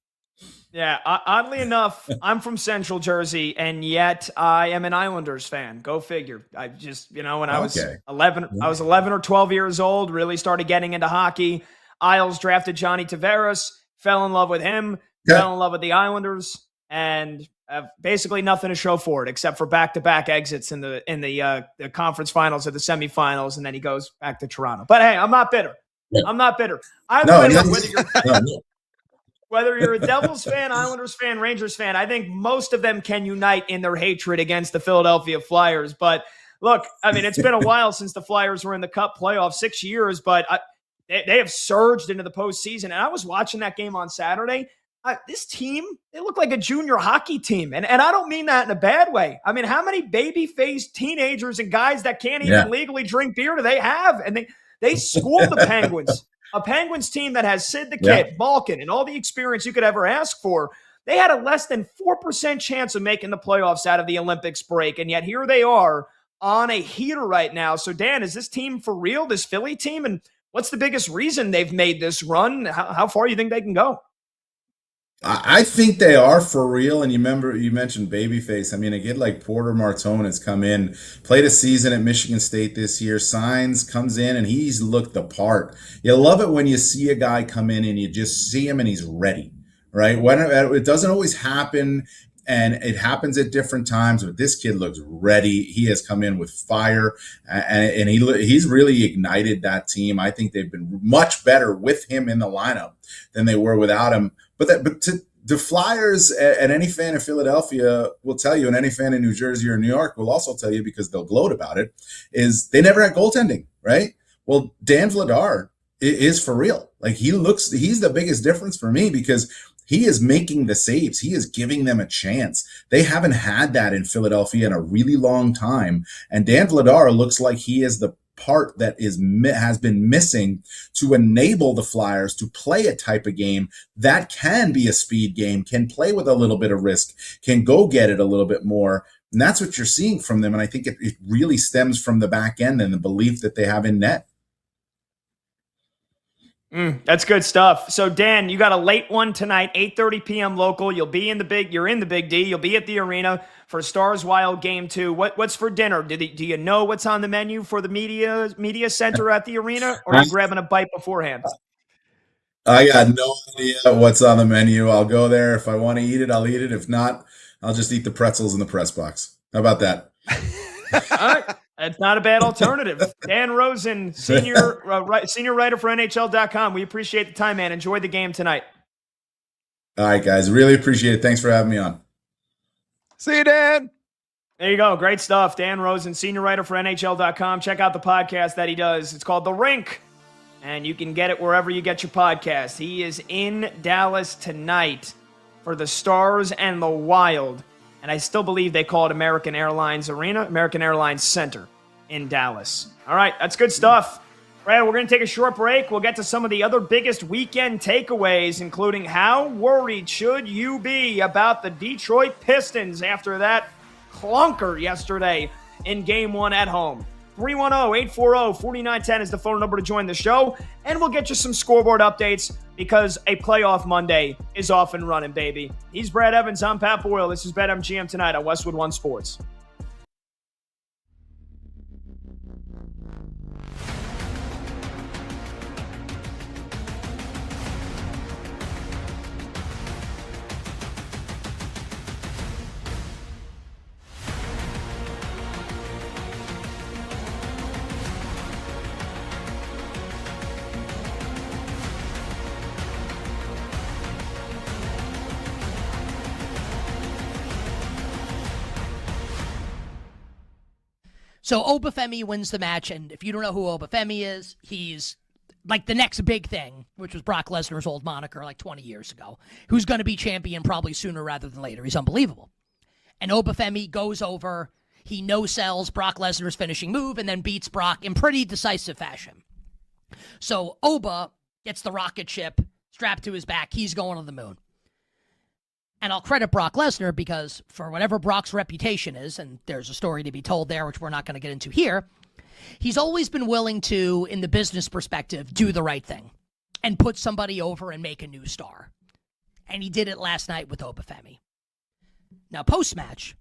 Yeah, oddly enough, I'm from Central Jersey, and yet I am an Islanders fan. Go figure. I just, when I was 11, I was 11 or 12 years old, really started getting into hockey. Isles drafted Johnny Tavares, fell in love with him, fell in love with the Islanders, and basically nothing to show for it except for back-to-back exits in the conference finals or the semifinals, and then he goes back to Toronto. But hey, I'm not bitter. Yeah. I'm not bitter. Whether you're a Devils fan, Islanders fan, Rangers fan, I think most of them can unite in their hatred against the Philadelphia Flyers. But look, I mean, it's been a while since the Flyers were in the Cup playoffs, 6 years, but they have surged into the postseason. And I was watching that game on Saturday. This team, they look like a junior hockey team. And I don't mean that in a bad way. I mean, how many baby-faced teenagers and guys that can't even legally drink beer do they have? And they schooled the Penguins, a Penguins team that has Sid the Kid, Malkin, and all the experience you could ever ask for. They had a less than 4% chance of making the playoffs out of the Olympics break. And yet here they are on a heater right now. So, Dan, is this team for real, this Philly team? And what's the biggest reason they've made this run? How far do you think they can go? I think they are for real. And you mentioned babyface. I mean, a kid like Porter Martone has come in, played a season at Michigan State this year, comes in, and he's looked the part. You love it when you see a guy come in and you just see him and he's ready, right? It doesn't always happen, and it happens at different times, but this kid looks ready. He has come in with fire, and he's really ignited that team. I think they've been much better with him in the lineup than they were without him. But the Flyers, and any fan in Philadelphia will tell you, and any fan in New Jersey or New York will also tell you, because they'll gloat about it, is they never had goaltending, right? Well, Dan Vladar is for real. Like, he's the biggest difference for me, because he is making the saves. He is giving them a chance. They haven't had that in Philadelphia in a really long time. And Dan Vladar looks like he is the part that has been missing to enable the Flyers to play a type of game that can be a speed game, can play with a little bit of risk, can go get it a little bit more. And that's what you're seeing from them. And I think it really stems from the back end and the belief that they have in net. That's good stuff. So, Dan, you got a late one tonight, 8:30 p.m. local. You're in the Big D. You'll be at the arena for Stars Wild Game 2. What's for dinner? Do you know what's on the menu for the media center at the arena, or are you grabbing a bite beforehand? I got no idea what's on the menu. I'll go there. If I want to eat it, I'll eat it. If not, I'll just eat the pretzels in the press box. How about that? All right. That's not a bad alternative. Dan Rosen, senior writer for NHL.com. We appreciate the time, man. Enjoy the game tonight. All right, guys. Really appreciate it. Thanks for having me on. See you, Dan. There you go. Great stuff. Dan Rosen, senior writer for NHL.com. Check out the podcast that he does. It's called The Rink, and you can get it wherever you get your podcast. He is in Dallas tonight for the Stars and the Wild. And I still believe they call it American Airlines Arena, American Airlines Center in Dallas. All right, that's good stuff. Brad, we're going to take a short break. We'll get to some of the other biggest weekend takeaways, including how worried should you be about the Detroit Pistons after that clunker yesterday in Game 1 at home. 310-840-4910 is the phone number to join the show, and we'll get you some scoreboard updates because a playoff Monday is off and running, baby. He's Brad Evans. I'm Pat Boyle. This is BetMGM tonight on Westwood One Sports. So Obafemi wins the match, and if you don't know who Obafemi is, he's like the next big thing, which was Brock Lesnar's old moniker like 20 years ago, who's going to be champion probably sooner rather than later. He's unbelievable. And Obafemi goes over, he no-sells Brock Lesnar's finishing move, and then beats Brock in pretty decisive fashion. So Oba gets the rocket ship strapped to his back. He's going to the moon. And I'll credit Brock Lesnar because for whatever Brock's reputation is, and there's a story to be told there, which we're not going to get into here, he's always been willing to, in the business perspective, do the right thing and put somebody over and make a new star. And he did it last night with Obafemi. Now, post-match,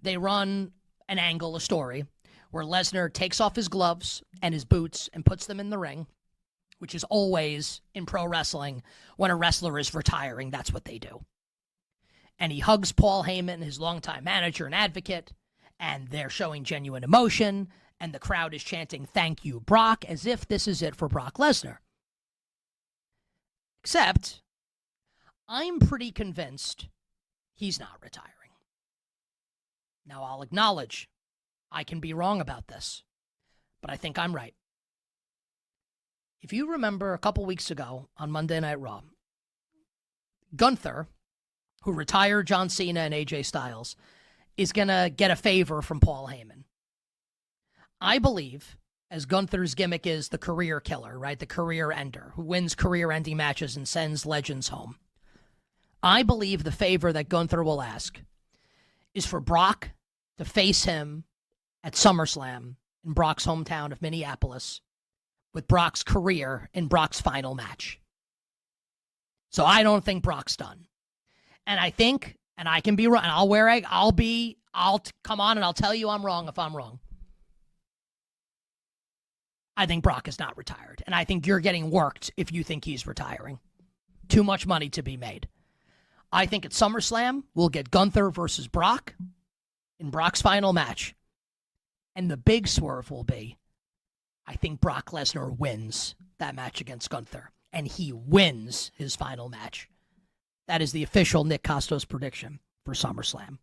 they run an angle, a story, where Lesnar takes off his gloves and his boots and puts them in the ring, which is always, in pro wrestling, when a wrestler is retiring, that's what they do. And he hugs Paul Heyman, his longtime manager and advocate, and they're showing genuine emotion, and the crowd is chanting, "Thank you, Brock," as if this is it for Brock Lesnar. Except, I'm pretty convinced he's not retiring. Now, I'll acknowledge I can be wrong about this, but I think I'm right. If you remember a couple weeks ago on Monday Night Raw, Gunther, who retired John Cena and AJ Styles, is going to get a favor from Paul Heyman. I believe, as Gunther's gimmick is the career killer, right? The career ender, who wins career-ending matches and sends legends home. I believe the favor that Gunther will ask is for Brock to face him at SummerSlam in Brock's hometown of Minneapolis with Brock's career in Brock's final match. So I don't think Brock's done. And I think, and I can be wrong, and I'll come on and I'll tell you I'm wrong if I'm wrong. I think Brock is not retired. And I think you're getting worked if you think he's retiring. Too much money to be made. I think at SummerSlam, we'll get Gunther versus Brock in Brock's final match. And the big swerve will be, I think Brock Lesnar wins that match against Gunther. And he wins his final match. That is the official Nick Costos prediction for SummerSlam.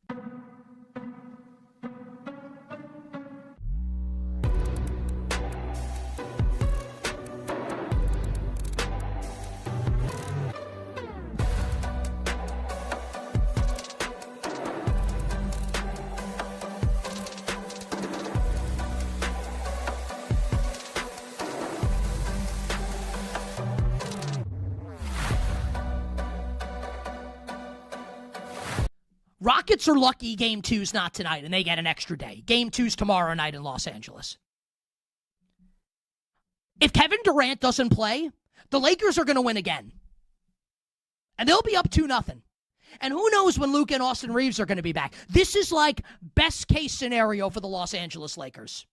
Rockets are lucky Game 2's not tonight, and they get an extra day. Game 2's tomorrow night in Los Angeles. If Kevin Durant doesn't play, the Lakers are going to win again. And they'll be up 2-0. And who knows when Luke and Austin Reeves are going to be back. This is like best case scenario for the Los Angeles Lakers.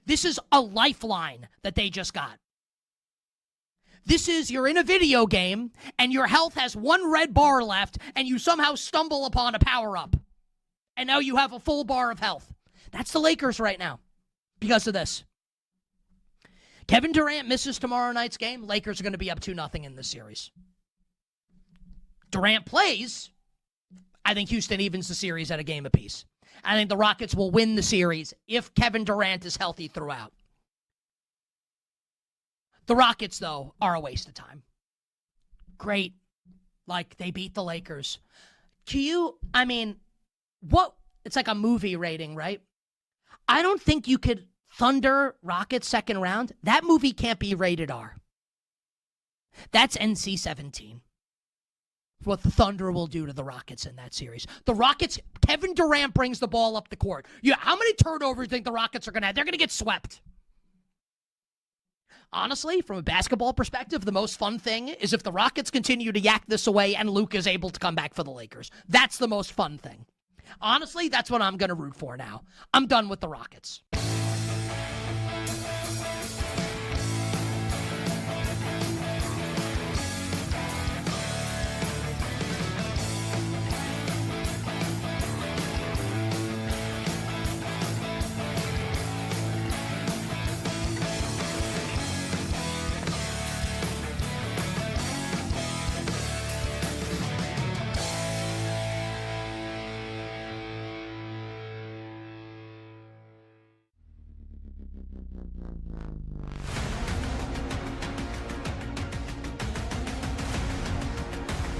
This is a lifeline that they just got. This is, you're in a video game, and your health has one red bar left, and you somehow stumble upon a power-up. And now you have a full bar of health. That's the Lakers right now because of this. Kevin Durant misses tomorrow night's game. Lakers are going to be up 2-0 in this series. Durant plays. I think Houston evens the series at a game apiece. I think the Rockets will win the series if Kevin Durant is healthy throughout. The Rockets, though, are a waste of time. Great. Like, they beat the Lakers. What? It's like a movie rating, right? I don't think you could Thunder Rockets second round. That movie can't be rated R. That's NC-17. What the Thunder will do to the Rockets in that series. The Rockets, Kevin Durant brings the ball up the court. How many turnovers do you think the Rockets are going to have? They're going to get swept. Honestly, from a basketball perspective, the most fun thing is if the Rockets continue to yak this away and Luke is able to come back for the Lakers. That's the most fun thing. Honestly, that's what I'm going to root for now. I'm done with the Rockets.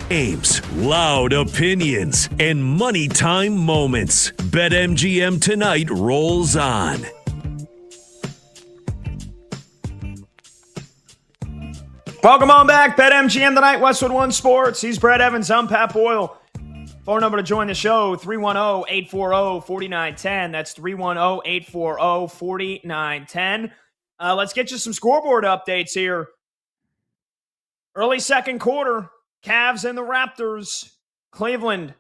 Games, loud opinions, and money time moments. BetMGM Tonight rolls on. Welcome on back. BetMGM Tonight, Westwood One Sports. He's Brad Evans. I'm Pat Boyle. Phone number to join the show, 310-840-4910. That's 310-840-4910. Let's get you some scoreboard updates here. Early second quarter, Cavs and the Raptors. Cleveland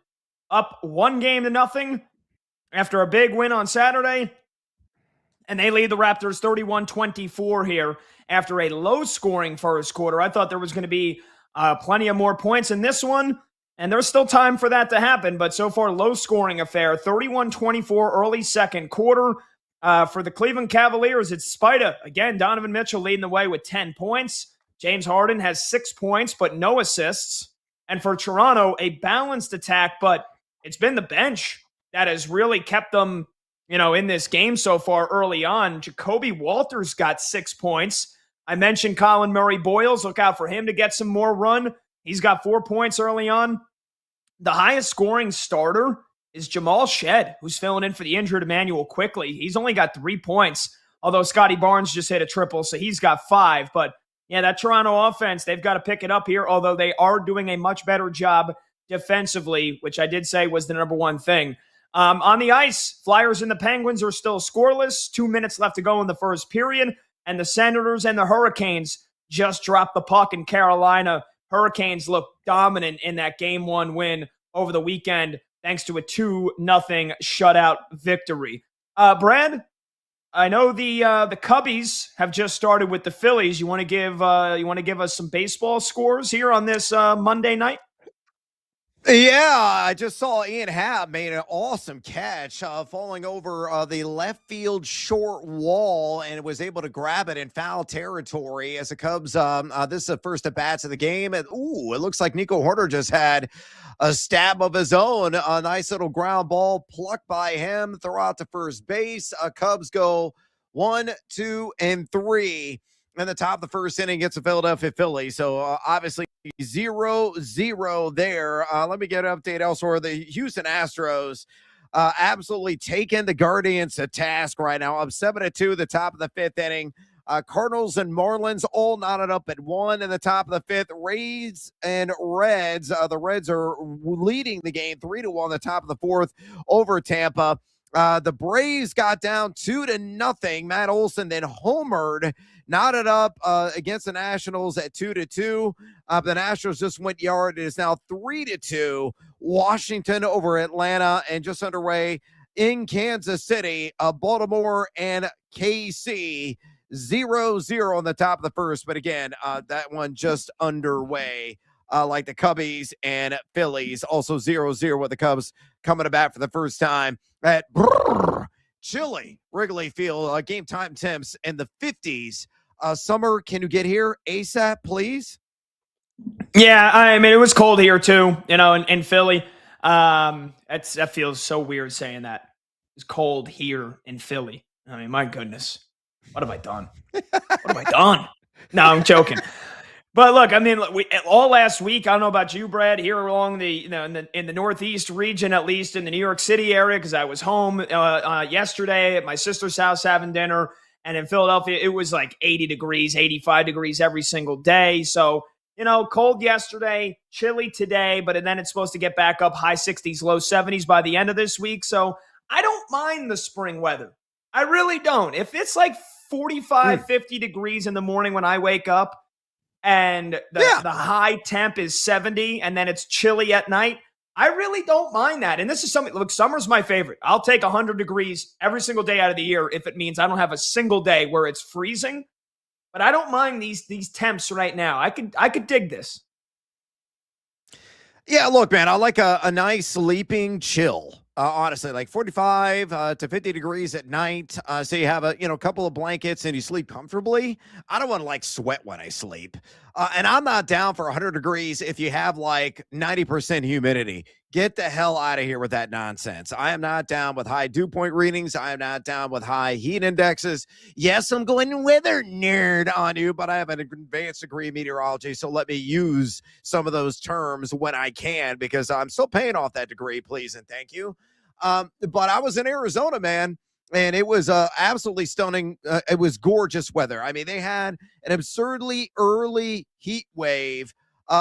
up 1-0 after a big win on Saturday. And they lead the Raptors 31-24 here after a low-scoring first quarter. I thought there was going to be plenty of more points in this one, and there's still time for that to happen. But so far, low-scoring affair, 31-24 early second quarter. For the Cleveland Cavaliers, it's Spida. Again, Donovan Mitchell leading the way with 10 points. James Harden has 6 points, but no assists. And for Toronto, a balanced attack, but it's been the bench that has really kept them, in this game so far early on. Jacoby Walters got 6 points. I mentioned Colin Murray-Boyles. Look out for him to get some more run. He's got 4 points early on. The highest scoring starter is Jamal Shed, who's filling in for the injured Emmanuel Quickly. He's only got 3 points, although Scotty Barnes just hit a triple, so he's got 5. But yeah, that Toronto offense, they've got to pick it up here, although they are doing a much better job defensively, which I did say was the number one thing. On the ice, Flyers and the Penguins are still scoreless. 2 minutes left to go in the first period, and the Senators and the Hurricanes just dropped the puck in Carolina. Hurricanes look dominant in that Game 1 win over the weekend, thanks to a 2-0 shutout victory. Brad, I know the Cubbies have just started with the Phillies. You want to give us some baseball scores here on this Monday night? Yeah, I just saw Ian Happ made an awesome catch, falling over the left field short wall, and was able to grab it in foul territory as the Cubs. This is the first at bats of the game, and it looks like Nico Horner just had a stab of his own. A nice little ground ball plucked by him, throw out to first base. Cubs go 1, 2, and 3 in the top of the first inning against the Philadelphia Phillies. So obviously 0-0 there. Let me get an update elsewhere. The Houston Astros absolutely taking the Guardians to task right now. Up 7-2, the top of the fifth inning. Cardinals and Marlins all knotted up at 1 in the top of the fifth. Rays and Reds. The Reds are leading the game 3-1 the top of the fourth over Tampa. The Braves got down 2-0. Matt Olson then homered, knotted up against the Nationals at 2-2. The Nationals just went yard. It is now 3-2. Washington over Atlanta, and just underway in Kansas City, Baltimore and KC 0-0 on the top of the first. But again, that one just underway. Like the Cubbies and Phillies, also 0-0 with the Cubs coming to bat for the first time at chilly Wrigley Field. Game time temps in the 50s. Summer, can you get here ASAP, please? Yeah, I mean, it was cold here too, in Philly. That feels so weird saying that. It's cold here in Philly. I mean, my goodness. What have I done? No, I'm joking. But look, I mean, all last week, I don't know about you, Brad, here along the, in the Northeast region, at least in the New York City area, because I was home yesterday at my sister's house having dinner. And in Philadelphia, it was like 80 degrees, 85 degrees every single day. So, cold yesterday, chilly today, but then it's supposed to get back up high 60s, low 70s by the end of this week. So I don't mind the spring weather. I really don't. If it's like 45, 50 degrees in the morning when I wake up, and the high temp is 70, and then it's chilly at night, I really don't mind that. And this is something, look, summer's my favorite. I'll take 100 degrees every single day out of the year if it means I don't have a single day where it's freezing. But I don't mind these temps right now. I could dig this. Yeah, look, man, I like a nice sleeping chill. Honestly, like 45 to 50 degrees at night. So you have a couple of blankets and you sleep comfortably. I don't want to like sweat when I sleep. And I'm not down for 100 degrees if you have like 90% humidity. Get the hell out of here with that nonsense. I am not down with high dew point readings. I am not down with high heat indexes. Yes, I'm going weather nerd on you, but I have an advanced degree in meteorology, so let me use some of those terms when I can, because I'm still paying off that degree, please and thank you. But I was in Arizona, man, and it was absolutely stunning. It was gorgeous weather. I mean, they had an absurdly early heat wave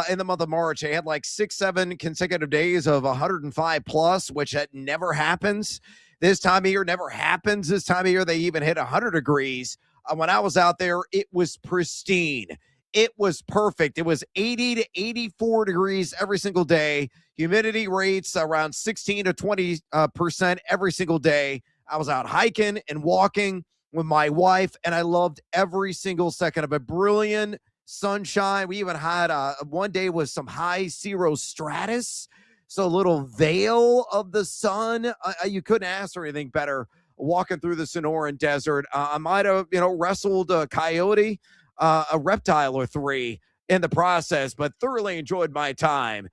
in the month of March. They had like 6-7 consecutive days of 105 plus, which that never happens this time of year. Never happens this time of year. They even hit 100 degrees. When I was out there, it was pristine. It was perfect. It was 80 to 84 degrees every single day. Humidity rates around 16 to 20% every single day. I was out hiking and walking with my wife, and I loved every single second of it. Brilliant sunshine. We even had one day with some high cirrostratus, so a little veil of the sun. You couldn't ask for anything better walking through the Sonoran Desert. I might have wrestled a coyote, a reptile or three in the process, but thoroughly enjoyed my time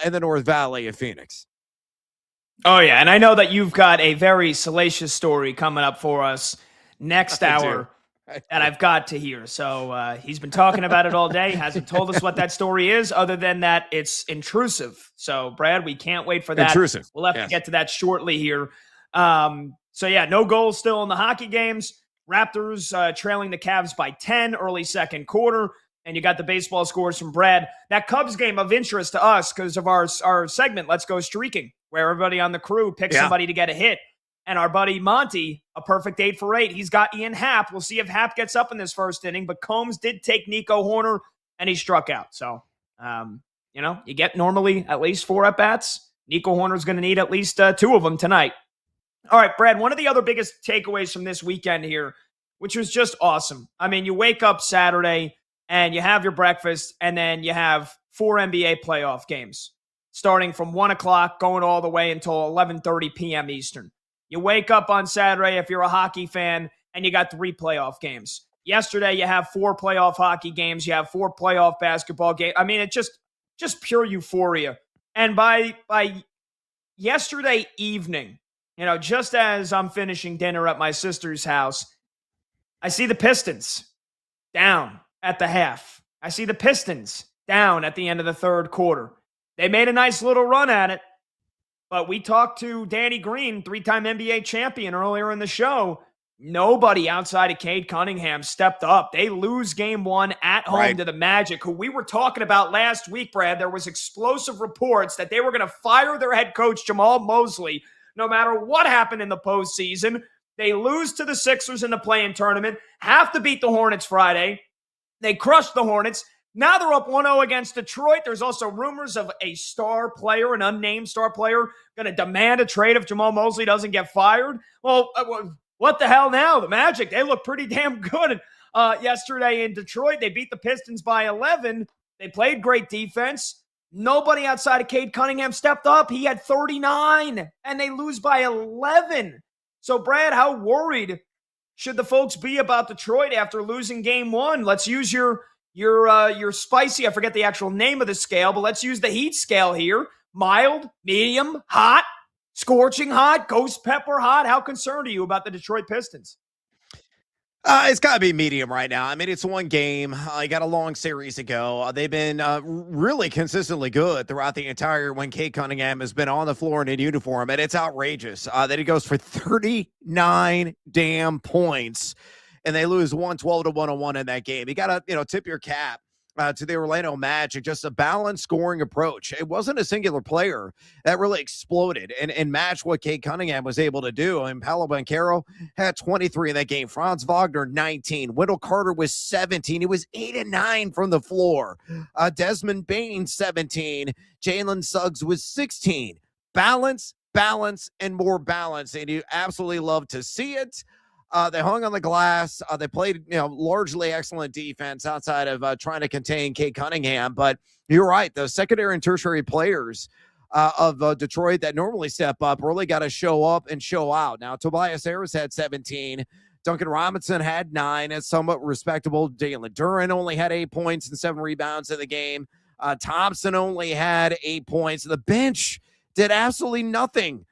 in the North Valley of Phoenix. Oh yeah, and I know that you've got a very salacious story coming up for us next hour that I've got to hear. So he's been talking about it all day. Hasn't told us what that story is, other than that it's intrusive. So Brad, we can't wait for that. Intrusive. We'll have to get to that shortly here. So yeah, no goals still in the hockey games. Raptors trailing the Cavs by 10 early second quarter. And you got the baseball scores from Brad. That Cubs game of interest to us because of our segment, Let's Go Streaking, where everybody on the crew picks somebody to get a hit. And our buddy Monty, a perfect 8 for 8. He's got Ian Happ. We'll see if Happ gets up in this first inning. But Combs did take Nico Horner, and he struck out. So, you get normally at least 4 at-bats. Nico Horner's going to need at least 2 of them tonight. All right, Brad, one of the other biggest takeaways from this weekend here, which was just awesome. I mean, you wake up Saturday, and you have your breakfast, and then you have 4 NBA playoff games. starting from 1 o'clock, going all the way until 11:30 p.m. Eastern. You wake up on Saturday if you're a hockey fan, and you got 3 playoff games. Yesterday, you have 4 playoff hockey games. You have 4 playoff basketball games. I mean, it's just pure euphoria. And by yesterday evening, just as I'm finishing dinner at my sister's house, I see the Pistons down at the half. I see the Pistons down at the end of the third quarter. They made a nice little run at it, but we talked to Danny Green, 3-time NBA champion, earlier in the show. Nobody outside of Cade Cunningham stepped up. They lose game 1 at home to the Magic, who we were talking about last week, Brad. There was explosive reports that they were going to fire their head coach, Jamal Mosley, no matter what happened in the postseason. They lose to the Sixers in the play-in tournament, have to beat the Hornets Friday. They crushed the Hornets. Now they're up 1-0 against Detroit. There's also rumors of a star player, an unnamed star player, going to demand a trade if Jamal Mosley doesn't get fired. Well, what the hell now? The Magic, they look pretty damn good yesterday in Detroit. They beat the Pistons by 11. They played great defense. Nobody outside of Cade Cunningham stepped up. He had 39, and they lose by 11. So, Brad, how worried should the folks be about Detroit after losing game 1? Let's use your spicy, I forget the actual name of the scale, but let's use the heat scale here. Mild, medium, hot, scorching hot, ghost pepper hot. How concerned are you about the Detroit Pistons? It's got to be medium right now. I mean, it's one game. I got a long series to go. They've been really consistently good throughout the entire when Cade Cunningham has been on the floor and in uniform, and it's outrageous that he goes for 39 damn points, and they lose 112 to 101 in that game. You got to tip your cap to the Orlando Magic, just a balanced scoring approach. It wasn't a singular player that really exploded and matched what Cade Cunningham was able to do. And Paolo Banchero had 23 in that game. Franz Wagner, 19. Wendell Carter was 17. He was 8 and 9 from the floor. Desmond Bain, 17. Jalen Suggs was 16. Balance, and more balance. And you absolutely love to see it. They hung on the glass. They played, largely excellent defense outside of trying to contain Cade Cunningham. But you're right. The secondary and tertiary players of Detroit that normally step up really got to show up and show out. Now, Tobias Harris had 17. Duncan Robinson had 9. It's somewhat respectable. Jalen Duren only had 8 points and 7 rebounds in the game. Thompson only had 8 points. The bench did absolutely nothing.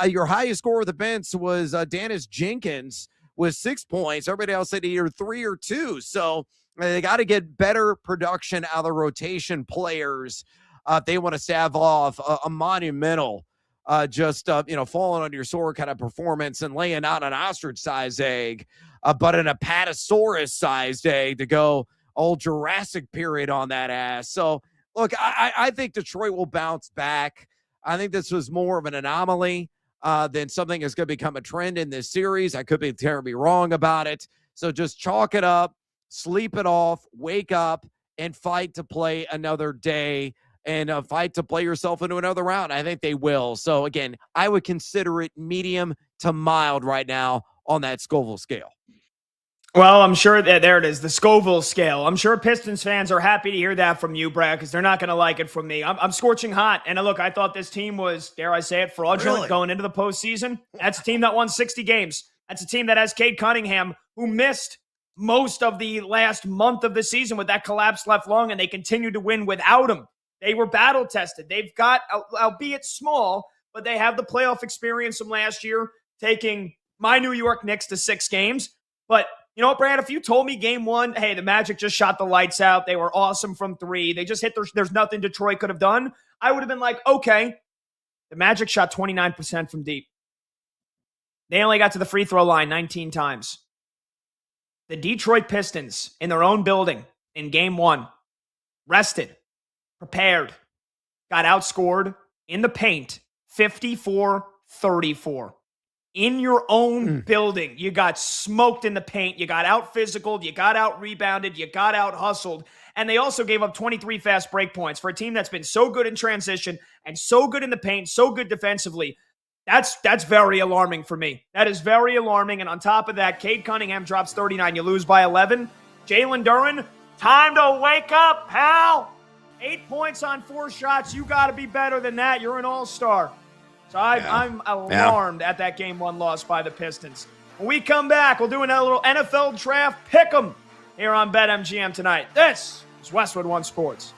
Your highest scorer of the bench was Dennis Jenkins, with 6 points. Everybody else had either 3 or 2. So they got to get better production out of the rotation players if they want to stave off a monumental, falling on your sword kind of performance and laying out an ostrich-sized egg, but an apatosaurus-sized egg to go old Jurassic period on that ass. So, look, I think Detroit will bounce back. I think this was more of an anomaly then something is going to become a trend in this series. I could be terribly wrong about it. So just chalk it up, sleep it off, wake up, and fight to play another day and fight to play yourself into another round. I think they will. So, again, I would consider it medium to mild right now on that Scoville scale. Well, I'm sure that there it is, the Scoville scale. I'm sure Pistons fans are happy to hear that from you, Brad, because they're not going to like it from me. I'm scorching hot. And look, I thought this team was, dare I say it, fraudulent going into the postseason. That's a team that won 60 games. That's a team that has Cade Cunningham, who missed most of the last month of the season with that collapse left lung, and they continued to win without him. They were battle tested. They've got, albeit small, but they have the playoff experience from last year, taking my New York Knicks to 6 games. But you know what, Brad, if you told me game 1, hey, the Magic just shot the lights out. They were awesome from 3. They just hit there's nothing Detroit could have done. I would have been like, okay, the Magic shot 29% from deep. They only got to the free throw line 19 times. The Detroit Pistons in their own building in game 1, rested, prepared, got outscored in the paint 54-34. In your own building, you got smoked in the paint. You got out physical. You got out rebounded. You got out hustled. And they also gave up 23 fast break points for a team that's been so good in transition and so good in the paint, so good defensively. That's very alarming for me. That is very alarming. And on top of that, Cade Cunningham drops 39. You lose by 11. Jalen Duren, time to wake up, pal. 8 points on 4 shots. You got to be better than that. You're an all-star. So I'm alarmed at that Game 1 loss by the Pistons. When we come back, we'll do another little NFL draft pick'em here on BetMGM tonight. This is Westwood One Sports.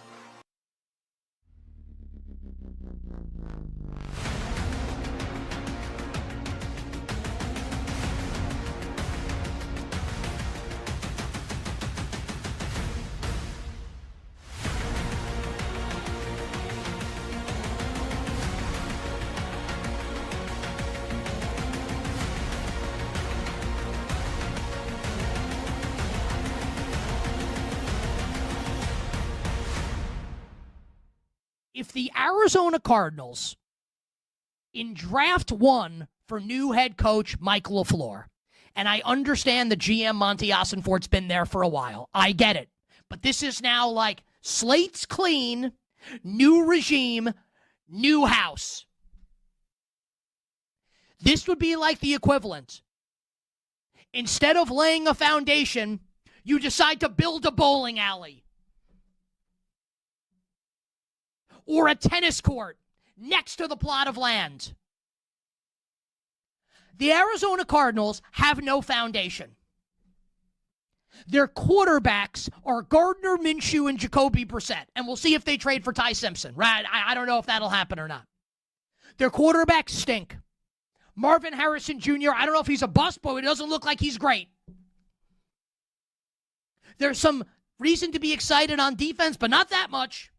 If the Arizona Cardinals, in draft 1 for new head coach Mike LaFleur, and I understand the GM Monty Ossenfort's been there for a while. I get it. But this is now like slate's clean, new regime, new house. This would be like the equivalent. Instead of laying a foundation, you decide to build a bowling alley. Or a tennis court next to the plot of land. The Arizona Cardinals have no foundation. Their quarterbacks are Gardner Minshew and Jacoby Brissett, and we'll see if they trade for Ty Simpson. Right? I don't know if that'll happen or not. Their quarterbacks stink. Marvin Harrison Jr., I don't know if he's a bust, but it doesn't look like he's great. There's some reason to be excited on defense, but not that much.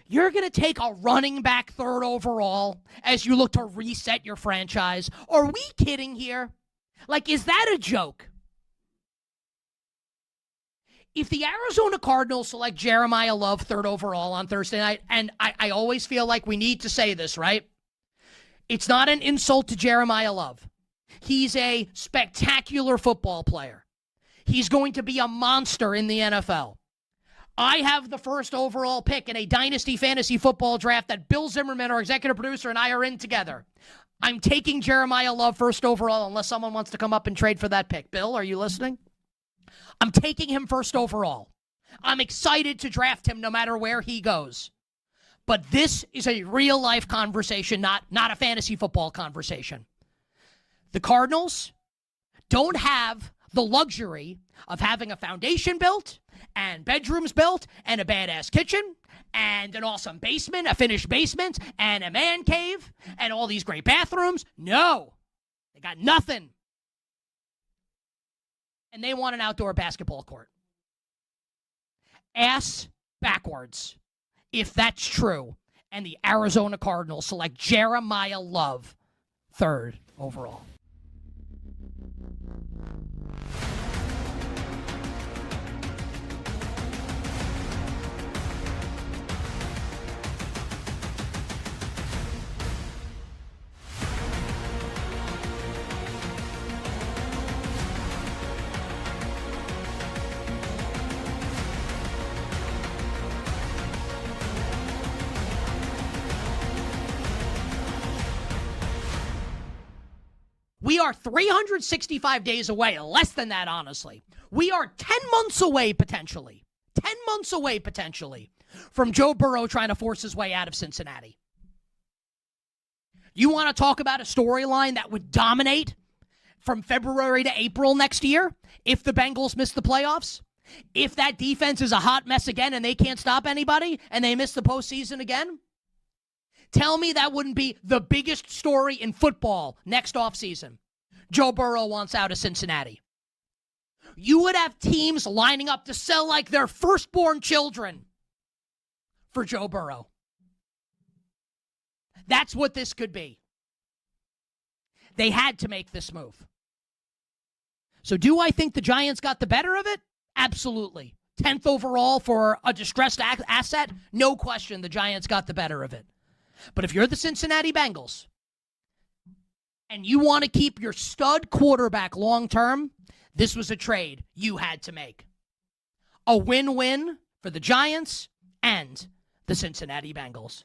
You're going to take a running back 3rd overall as you look to reset your franchise. Are we kidding here? Like, is that a joke? If the Arizona Cardinals select Jeremiah Love 3rd overall on Thursday night, and I always feel like we need to say this, right? It's not an insult to Jeremiah Love. He's a spectacular football player. He's going to be a monster in the NFL. I have the 1st overall pick in a dynasty fantasy football draft that Bill Zimmerman, our executive producer, and I are in together. I'm taking Jeremiah Love 1st overall unless someone wants to come up and trade for that pick. Bill, are you listening? I'm taking him 1st overall. I'm excited to draft him no matter where he goes. But this is a real-life conversation, not a fantasy football conversation. The Cardinals don't have the luxury of having a foundation built and bedrooms built and a badass kitchen and an awesome basement, a finished basement, and a man cave and all these great bathrooms. No, they got nothing. And they want an outdoor basketball court. Ass backwards, if that's true, and the Arizona Cardinals select Jeremiah Love 3rd overall. We are 365 days away, less than that, honestly. We are 10 months away, potentially. 10 months away, potentially, from Joe Burrow trying to force his way out of Cincinnati. You want to talk about a storyline that would dominate from February to April next year if the Bengals miss the playoffs? If that defense is a hot mess again and they can't stop anybody and they miss the postseason again? Tell me that wouldn't be the biggest story in football next offseason. Joe Burrow wants out of Cincinnati. You would have teams lining up to sell like their firstborn children for Joe Burrow. That's what this could be. They had to make this move. So do I think the Giants got the better of it? Absolutely. 10th overall for a distressed asset? No question the Giants got the better of it. But if you're the Cincinnati Bengals and you want to keep your stud quarterback long-term, this was a trade you had to make. A win-win for the Giants and the Cincinnati Bengals.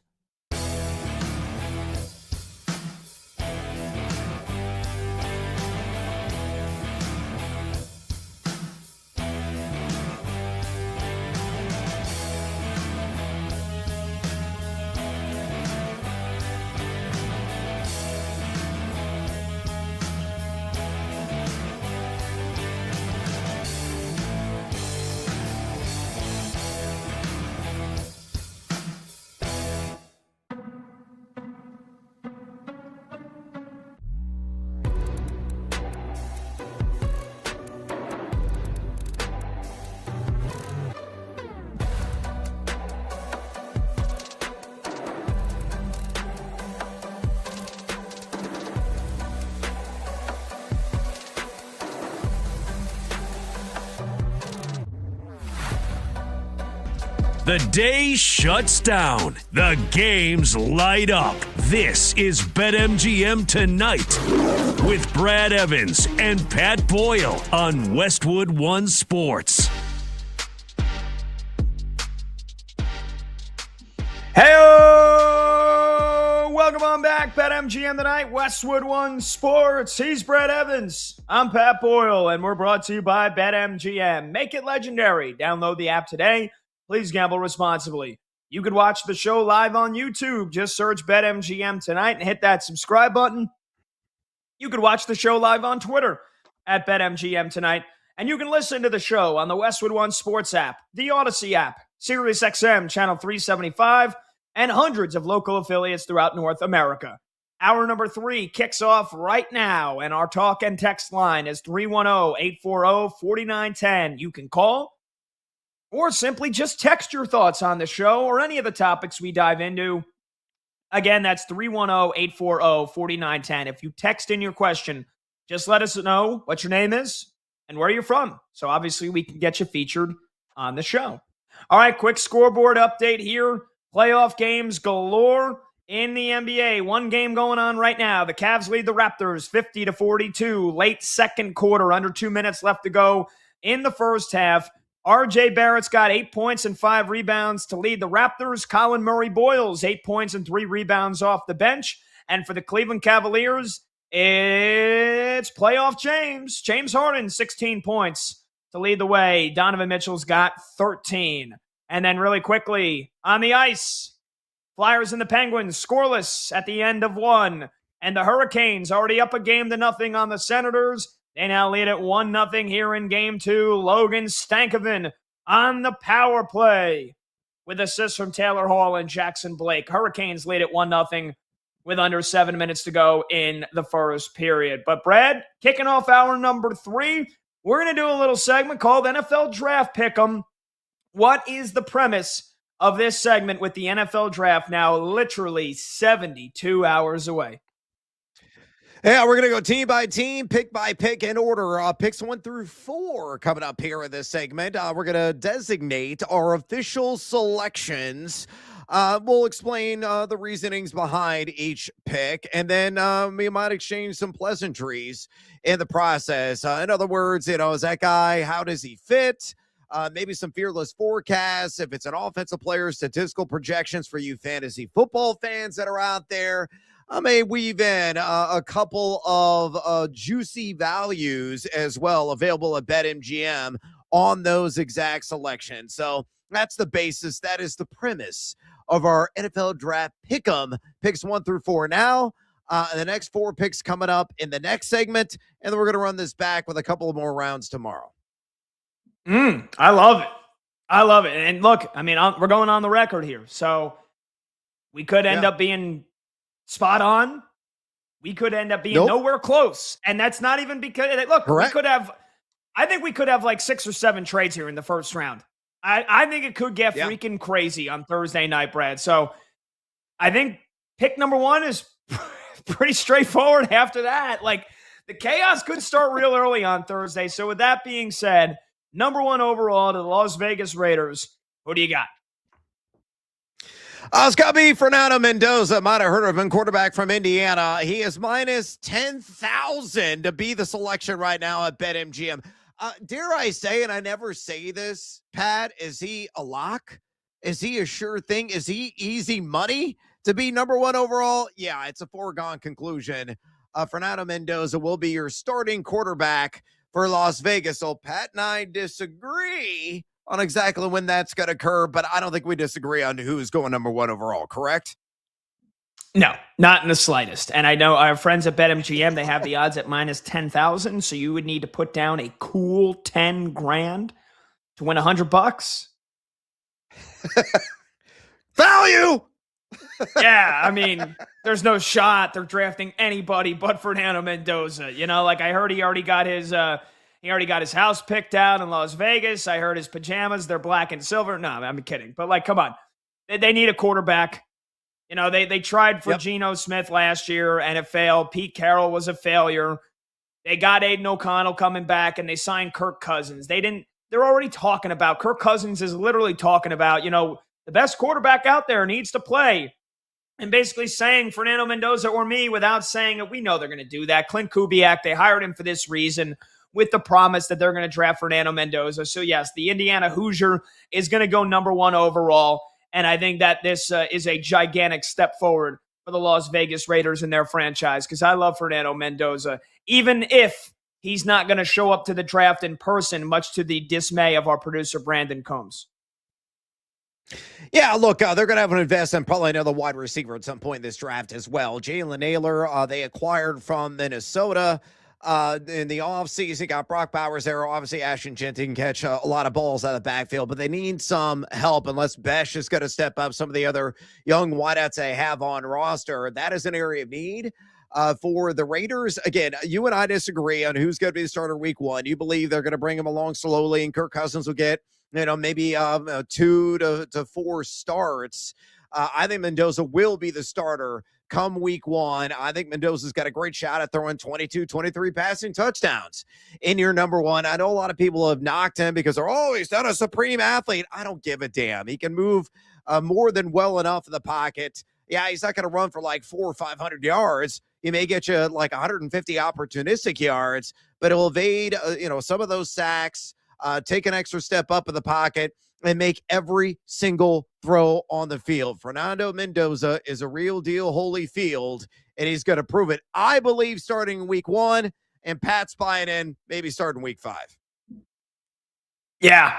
The day shuts down. The games light up. This is BetMGM Tonight with Brad Evans and Pat Boyle on Westwood One Sports. Hey, welcome on back. BetMGM Tonight, Westwood One Sports. He's Brad Evans. I'm Pat Boyle, and we're brought to you by BetMGM. Make it legendary. Download the app today. Please gamble responsibly. You could watch the show live on YouTube. Just search BetMGM Tonight and hit that subscribe button. You could watch the show live on Twitter at BetMGM Tonight. And you can listen to the show on the Westwood One Sports app, the Odyssey app, SiriusXM Channel 375, and hundreds of local affiliates throughout North America. Hour number 3 kicks off right now, and our talk and text line is 310-840-4910. You can call or simply just text your thoughts on the show or any of the topics we dive into. Again, that's 310-840-4910. If you text in your question, just let us know what your name is and where you're from. So obviously we can get you featured on the show. All right, quick scoreboard update here. Playoff games galore in the NBA. One game going on right now. The Cavs lead the Raptors 50-42. Late second quarter, under 2 minutes left to go in the first half. RJ Barrett's got 8 points and 5 rebounds to lead the Raptors. Colin Murray-Boyles, 8 points and 3 rebounds off the bench. And for the Cleveland Cavaliers, it's playoff James Harden, 16 points to lead the way. Donovan Mitchell's got 13. And then really quickly, on the ice, Flyers and the Penguins scoreless at the end of one. And the Hurricanes already up 1-0 on the Senators. They now lead at 1-0 here in Game 2. Logan Stankoven on the power play with assists from Taylor Hall and Jackson Blake. Hurricanes lead at 1-0 with under 7 minutes to go in the first period. But Brad, kicking off hour number 3, we're going to do a little segment called NFL Draft Pick'em. What is the premise of this segment with the NFL Draft now literally 72 hours away? Yeah, we're going to go team by team, pick by pick in order. Picks 1 through 4 coming up here in this segment. We're going to designate our official selections. We'll explain the reasonings behind each pick, and then we might exchange some pleasantries in the process. In other words, is that guy, how does he fit? Maybe some fearless forecasts. If it's an offensive player, statistical projections for you fantasy football fans that are out there. I may weave in a couple of juicy values as well available at BetMGM on those exact selections. So that's the basis. That is the premise of our NFL Draft Pick'em. Picks 1 through 4 now. The next 4 picks coming up in the next segment. And then we're going to run this back with a couple of more rounds tomorrow. I love it. I love it. And look, I mean, we're going on the record here. So we could end up being spot on. We could end up being nowhere close. And that's not even because, look, correct. I think we could have like 6 or 7 trades here in the first round. I think it could get freaking crazy on Thursday night, Brad. So I think pick number 1 is pretty straightforward after that. Like, the chaos could start real early on Thursday. So with that being said, number 1 overall to the Las Vegas Raiders. Who do you got? It's got to be Fernando Mendoza. Might have heard of him, quarterback from Indiana. He is minus 10,000 to be the selection right now at BetMGM. Dare I say, and I never say this, Pat, is he a lock? Is he a sure thing? Is he easy money to be number 1 overall? Yeah, it's a foregone conclusion. Fernando Mendoza will be your starting quarterback for Las Vegas. So Pat and I disagree on exactly when that's going to occur, but I don't think we disagree on who's going number 1 overall, correct? No, not in the slightest. And I know our friends at BetMGM, they have the odds at minus 10,000. So you would need to put down a cool 10 grand to win $100. Value. Yeah, I mean, there's no shot they're drafting anybody but Fernando Mendoza. Like I heard he already got his house picked out in Las Vegas. I heard his pajamas, they're black and silver. No, I'm kidding. But like, come on. They need a quarterback. They tried for Geno Smith last year and it failed. Pete Carroll was a failure. They got Aiden O'Connell coming back and they signed Kirk Cousins. They didn't they're already talking about, Kirk Cousins is literally talking about, the best quarterback out there needs to play. And basically saying Fernando Mendoza or me without saying it. We know they're going to do that. Clint Kubiak, they hired him for this reason with the promise that they're going to draft Fernando Mendoza. So, yes, the Indiana Hoosier is going to go number 1 overall. And I think that this is a gigantic step forward for the Las Vegas Raiders and their franchise, because I love Fernando Mendoza, even if he's not going to show up to the draft in person, much to the dismay of our producer, Brandon Combs. Yeah, look, they're going to have an investment, probably another wide receiver at some point in this draft as well. Jalen Naylor, they acquired from Minnesota in the offseason. Got Brock Bowers there. Obviously, Ashton Jeanty can catch a lot of balls out of the backfield, but they need some help unless Besh is going to step up some of the other young wideouts they have on roster. That is an area of need. For the Raiders, again, you and I disagree on who's going to be the starter week 1. You believe they're going to bring him along slowly, and Kirk Cousins will get maybe 2 to 4 starts. I think Mendoza will be the starter come week 1. I think Mendoza's got a great shot at throwing 22, 23 passing touchdowns in your number 1. I know a lot of people have knocked him because he's not a supreme athlete. I don't give a damn. He can move more than well enough in the pocket. Yeah, he's not going to run for like 400 or 500 yards. He may get you like 150 opportunistic yards, but he'll evade, some of those sacks, take an extra step up in the pocket, and make every single throw on the field. Fernando Mendoza is a real deal Holyfield, and he's going to prove it, I believe, starting week 1, and Pat's buying in maybe starting week 5. Yeah.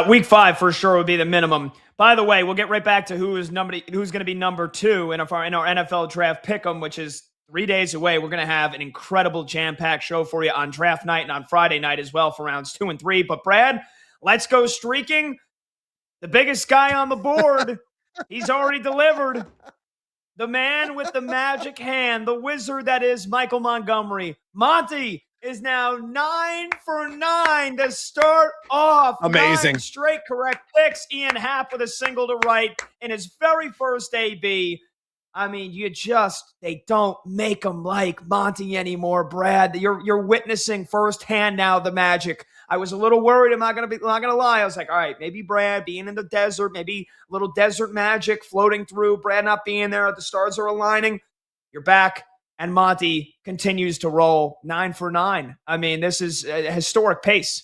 Week 5 for sure would be the minimum. By the way, we'll get right back to who's going to be number 2 in our NFL draft pick'em, which is 3 days away. We're going to have an incredible jam-packed show for you on draft night and on Friday night as well for rounds 2 and 3. But Brad, let's go streaking. The biggest guy on the board, he's already delivered. The man with the magic hand, the wizard that is Michael Montgomery. Monty is now 9 for 9 to start off. Amazing. 9 straight correct picks. Ian Happ with a single to right in his very first AB. I mean, they don't make them like Monty anymore, Brad. You're witnessing firsthand now the magic. I was a little worried. I'm not gonna lie. I was like, all right, maybe Brad being in the desert, maybe a little desert magic floating through. Brad not being there, the stars are aligning. You're back, and Monty continues to roll 9 for 9. I mean, this is a historic pace.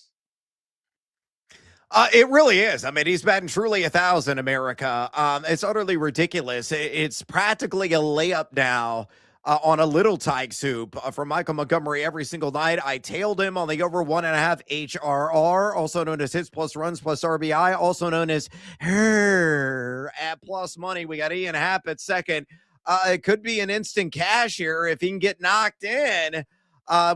It really is. I mean, he's batting truly 1,000, America. It's utterly ridiculous. It's practically a layup now on a little Tyke soup for Michael Montgomery every single night. I tailed him on the over 1.5 HRR, also known as hits plus runs plus RBI, also known as at plus money. We got Ian Happ at second. It could be an instant cash here if he can get knocked in.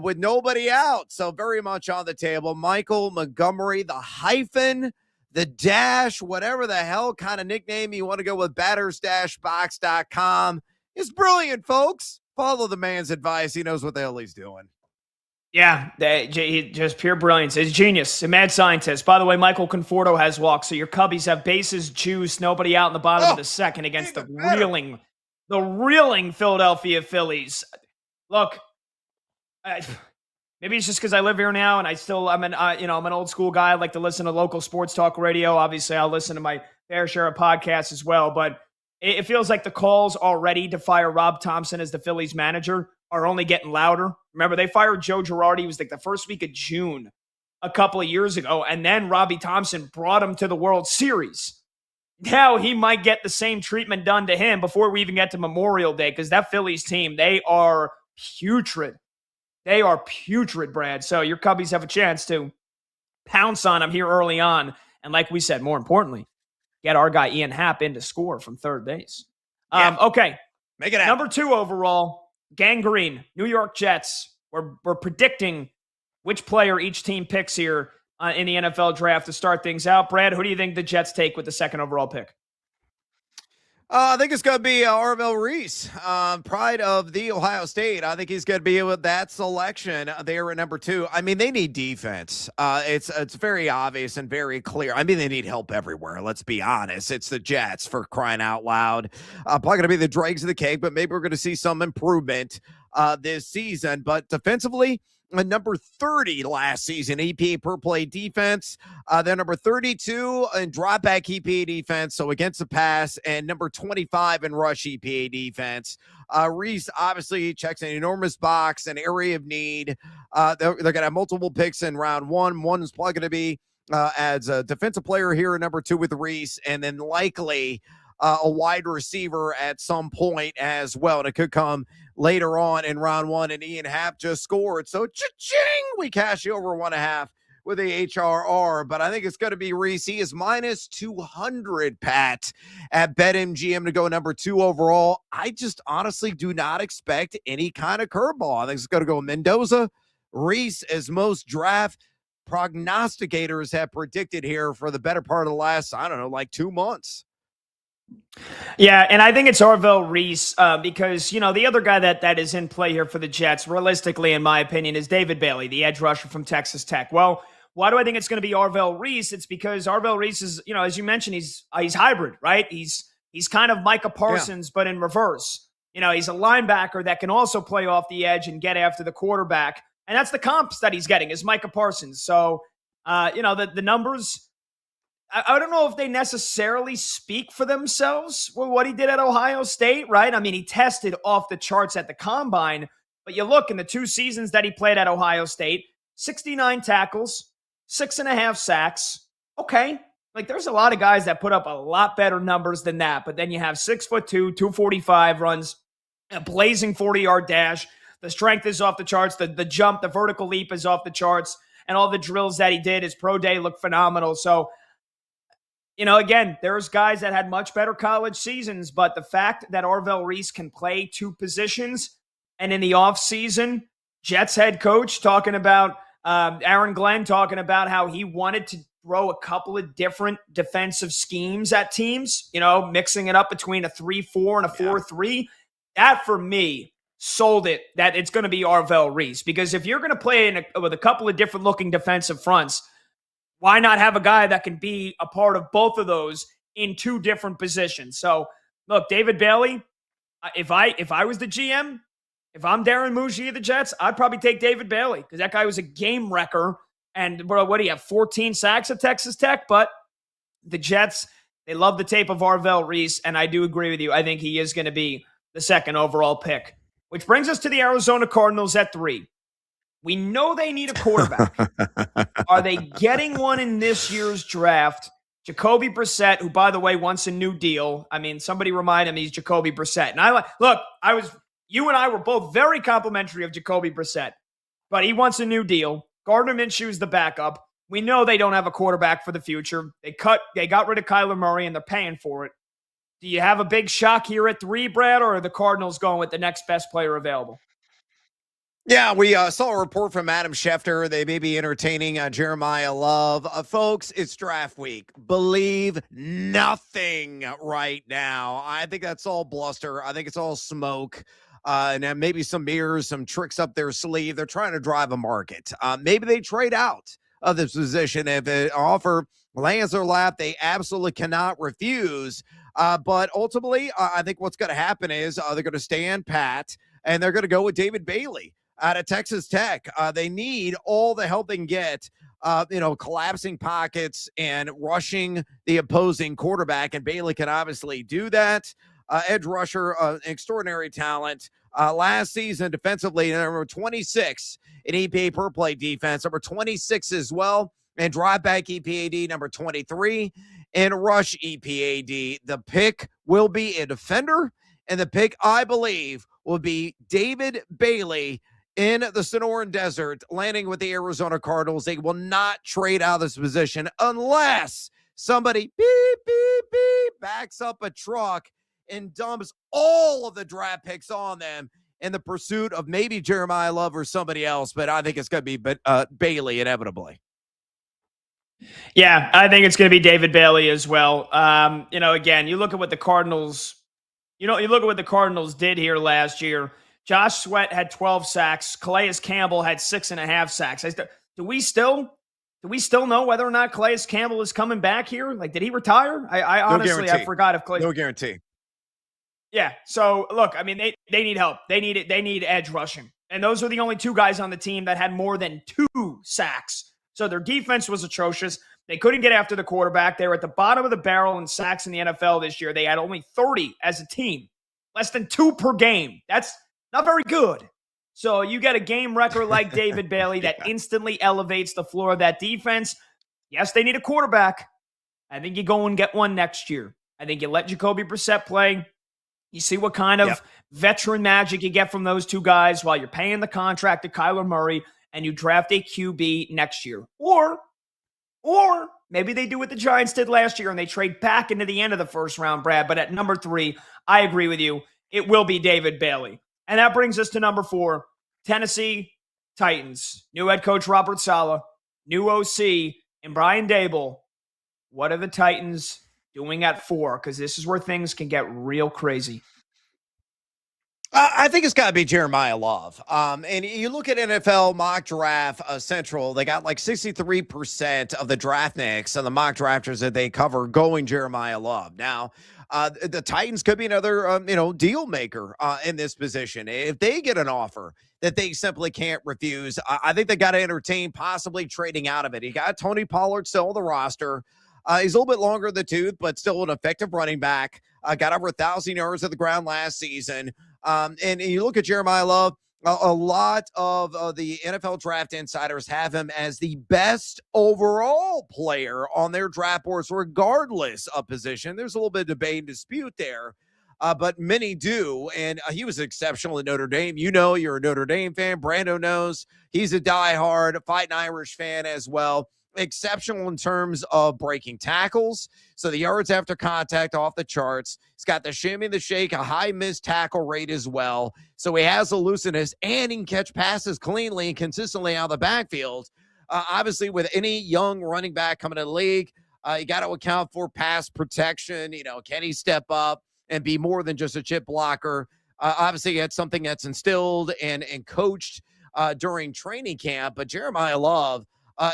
With nobody out. So very much on the table. Michael Montgomery, the hyphen, the dash, whatever the hell kind of nickname you want to go with, batters-box.com is brilliant, folks. Follow the man's advice. He knows what the hell he's doing. Yeah, just pure brilliance. He's a genius, a mad scientist. By the way, Michael Conforto has walked, so your Cubbies have bases juice, nobody out in the bottom of the second against the reeling Philadelphia Phillies. Look, maybe it's just because I live here now and I'm an old school guy. I like to listen to local sports talk radio. Obviously, I'll listen to my fair share of podcasts as well. But it feels like the calls already to fire Rob Thompson as the Phillies manager are only getting louder. Remember, they fired Joe Girardi. It was like the first week of June a couple of years ago. And then Robbie Thompson brought him to the World Series. Now he might get the same treatment done to him before we even get to Memorial Day, because that Phillies team, they are putrid. They are putrid, Brad. So your Cubbies have a chance to pounce on them here early on. And like we said, more importantly, get our guy Ian Happ in to score from third base. Okay. Make it happen. Number 2 overall, Gangrene, New York Jets. We're predicting which player each team picks here in the NFL draft to start things out. Brad, who do you think the Jets take with the 2nd overall pick? I think it's going to be Arvell Reese, pride of the Ohio State. I think he's going to be with that selection there at number 2. I mean, they need defense. It's very obvious and very clear. I mean, they need help everywhere. Let's be honest. It's the Jets, for crying out loud. Probably going to be the dregs of the cake, but maybe we're going to see some improvement this season. But defensively, number 30 last season, EPA per play defense. They're number 32 in drop back EPA defense, so against the pass, and number 25 in rush EPA defense. Reese obviously checks an enormous box, an area of need. They're going to have multiple picks in round one. One is probably going to be as a defensive player here at number 2 with Reese, and then likely a wide receiver at some point as well. And it could come later on in round one, and Ian Happ just scored. So cha-ching, we cash you over 1.5 with the HRR, but I think it's going to be Reese. He is minus 200, Pat, at BetMGM to go number 2 overall. I just honestly do not expect any kind of curveball. I think it's going to go Mendoza, Reese, as most draft prognosticators have predicted here for the better part of the last, 2 months. Yeah, and I think it's Orville Reese because, the other guy that is in play here for the Jets, realistically, in my opinion, is David Bailey, the edge rusher from Texas Tech. Well, why do I think it's going to be Orville Reese? It's because Orville Reese is, as you mentioned, he's hybrid, right? He's kind of Micah Parsons, but in reverse. He's a linebacker that can also play off the edge and get after the quarterback. And that's the comps that he's getting is Micah Parsons. So, the numbers, I don't know if they necessarily speak for themselves with what he did at Ohio State, right? I mean, he tested off the charts at the combine, but you look in the 2 seasons that he played at Ohio State, 69 tackles, 6.5 sacks. Okay. There's a lot of guys that put up a lot better numbers than that, but then you have 6'2", 245 runs, a blazing 40-yard dash. The strength is off the charts. The jump, the vertical leap is off the charts, and all the drills that he did, his pro day looked phenomenal. So, again, there's guys that had much better college seasons, but the fact that Orville Reese can play 2 positions, and in the offseason, Jets head coach talking about, Aaron Glenn talking about how he wanted to throw a couple of different defensive schemes at teams, mixing it up between a 3-4 and a 4-3. That, for me, sold it that it's going to be Orville Reese, because if you're going to play with a couple of different looking defensive fronts, why not have a guy that can be a part of both of those in 2 different positions? So, look, David Bailey, if I was the GM, if I'm Darren Muji of the Jets, I'd probably take David Bailey because that guy was a game wrecker. And what do you have, 14 sacks at Texas Tech? But the Jets, they love the tape of Orville Reese, and I do agree with you. I think he is going to be the 2nd overall pick, which brings us to the Arizona Cardinals at 3. We know they need a quarterback. Are they getting one in this year's draft? Jacoby Brissett, who, by the way, wants a new deal. I mean, somebody remind him he's Jacoby Brissett. And you and I were both very complimentary of Jacoby Brissett, but he wants a new deal. Gardner Minshew's the backup. We know they don't have a quarterback for the future. They got rid of Kyler Murray, and they're paying for it. Do you have a big shock here at 3, Brad, or are the Cardinals going with the next best player available? Yeah, we saw a report from Adam Schefter. They may be entertaining Jeremiah Love. Folks, it's draft week. Believe nothing right now. I think that's all bluster. I think it's all smoke. And then maybe some mirrors, some tricks up their sleeve. They're trying to drive a market. Maybe they trade out of this position. If an offer lands their lap, they absolutely cannot refuse. But ultimately, I think what's going to happen is they're going to stand pat, and they're going to go with David Bailey out of Texas Tech. They need all the help they can get, collapsing pockets and rushing the opposing quarterback, and Bailey can obviously do that. Edge rusher, extraordinary talent. Last season, defensively, number 26 in EPA per play defense, number 26 as well, and drive back EPAD, number 23, and rush EPAD. The pick will be a defender, and the pick, I believe, will be David Bailey in the Sonoran Desert, landing with the Arizona Cardinals. They will not trade out of this position unless somebody beep, beep, beep, backs up a truck and dumps all of the draft picks on them in the pursuit of maybe Jeremiah Love or somebody else. But I think it's going to be Bailey inevitably. Yeah, I think it's going to be David Bailey as well. Again, you look at what the Cardinals, you look at what the Cardinals did here last year. Josh Sweat had 12 sacks. Calais Campbell had 6.5 sacks. Do we still know whether or not Calais Campbell is coming back here? Did he retire? I honestly, I forgot if Calais. No guarantee. Yeah. So look, I mean, they need help. They need edge rushing. And those were the only two guys on the team that had more than 2 sacks. So their defense was atrocious. They couldn't get after the quarterback. They were at the bottom of the barrel in sacks in the NFL this year. They had only 30 as a team, less than 2 per game. That's not very good. So you get a game wrecker like David Bailey that instantly elevates the floor of that defense. Yes, they need a quarterback. I think you go and get one next year. I think you let Jacoby Brissett play. You see what kind of veteran magic you get from those two guys while you're paying the contract to Kyler Murray, and you draft a QB next year. Or maybe they do what the Giants did last year and they trade back into the end of the first round, Brad. But at number 3, I agree with you. It will be David Bailey. And that brings us to number 4, Tennessee Titans. New head coach Robert Saleh, new OC, and Brian Dable. What are the Titans doing at 4? Because this is where things can get real crazy. I think it's got to be Jeremiah Love. And you look at NFL mock draft central, they got like 63% of the draft nicks and the mock drafters that they cover going Jeremiah Love. Now, the Titans could be another, deal maker in this position. If they get an offer that they simply can't refuse, I think they got to entertain possibly trading out of it. You got Tony Pollard still on the roster. He's a little bit longer in the tooth, but still an effective running back. Got over 1,000 yards at the ground last season. And you look at Jeremiah Love, a lot of the NFL draft insiders have him as the best overall player on their draft boards, regardless of position. There's a little bit of debate and dispute there, but many do. And he was exceptional at Notre Dame. You know, you're a Notre Dame fan. Brando knows he's a diehard Fighting Irish fan as well. Exceptional in terms of breaking tackles. So the yards after contact off the charts. He's got the shimmy, the shake, a high missed tackle rate as well. So he has the looseness and he can catch passes cleanly and consistently out of the backfield. Obviously, with any young running back coming to the league, you got to account for pass protection. Can he step up and be more than just a chip blocker? Obviously, it's something that's instilled and coached during training camp. But Jeremiah Love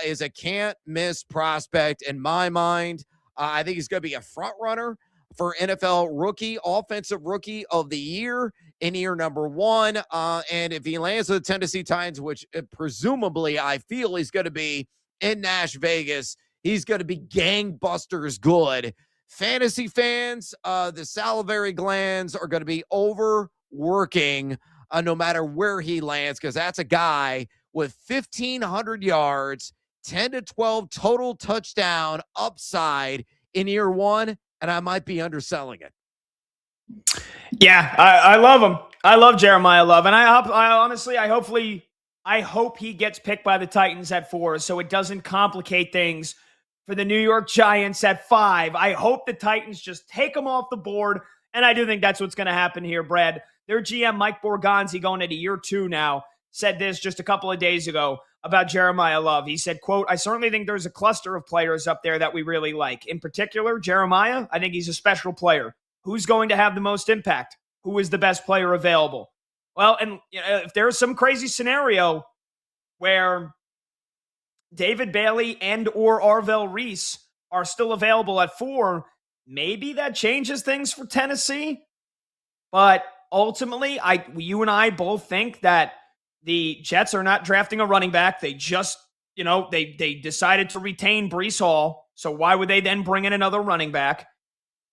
is a can't-miss prospect in my mind. I think he's going to be a front runner for NFL offensive rookie of the year in year number 1. And if he lands with the Tennessee Titans, which presumably I feel he's going to be in Nash Vegas, he's going to be gangbusters good. Fantasy fans, the salivary glands are going to be overworking no matter where he lands, because that's a guy with 1,500 yards, 10 to 12 total touchdown upside in year 1, and I might be underselling it. Yeah, I love him. I love Jeremiah Love, and I hope he gets picked by the Titans at 4, so it doesn't complicate things for the New York Giants at 5. I hope the Titans just take him off the board, and I do think that's what's going to happen here, Brad. Their GM, Mike Borgonzi, going into year 2 now, said this just a couple of days ago about Jeremiah Love. He said, quote, "I certainly think there's a cluster of players up there that we really like. In particular, Jeremiah, I think he's a special player. Who's going to have the most impact? Who is the best player available?" Well, and if there's some crazy scenario where David Bailey and or Arvell Reese are still available at 4, maybe that changes things for Tennessee. But ultimately, you and I both think that the Jets are not drafting a running back. They just, they decided to retain Breece Hall. So why would they then bring in another running back?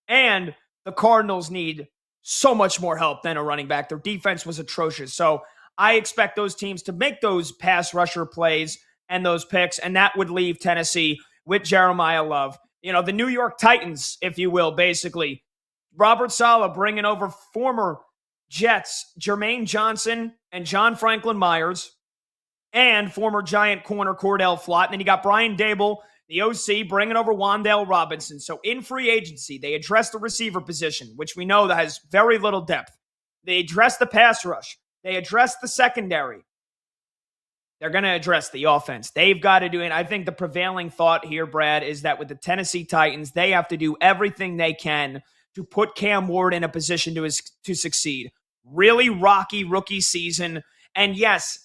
And the Cardinals need so much more help than a running back. Their defense was atrocious. So I expect those teams to make those pass rusher plays and those picks, and that would leave Tennessee with Jeremiah Love. The New York Titans, if you will, basically. Robert Saleh bringing over former Jets Jermaine Johnson and John Franklin Myers, and former Giant corner Cordell Flott. And then you got Brian Dable, the OC, bringing over Wan'Dale Robinson. So in free agency, they addressed the receiver position, which we know that has very little depth. They addressed the pass rush. They addressed the secondary. They're going to address the offense. They've got to do it. I think the prevailing thought here, Brad, is that with the Tennessee Titans, they have to do everything they can to put Cam Ward in a position to succeed. Really rocky rookie season. And yes,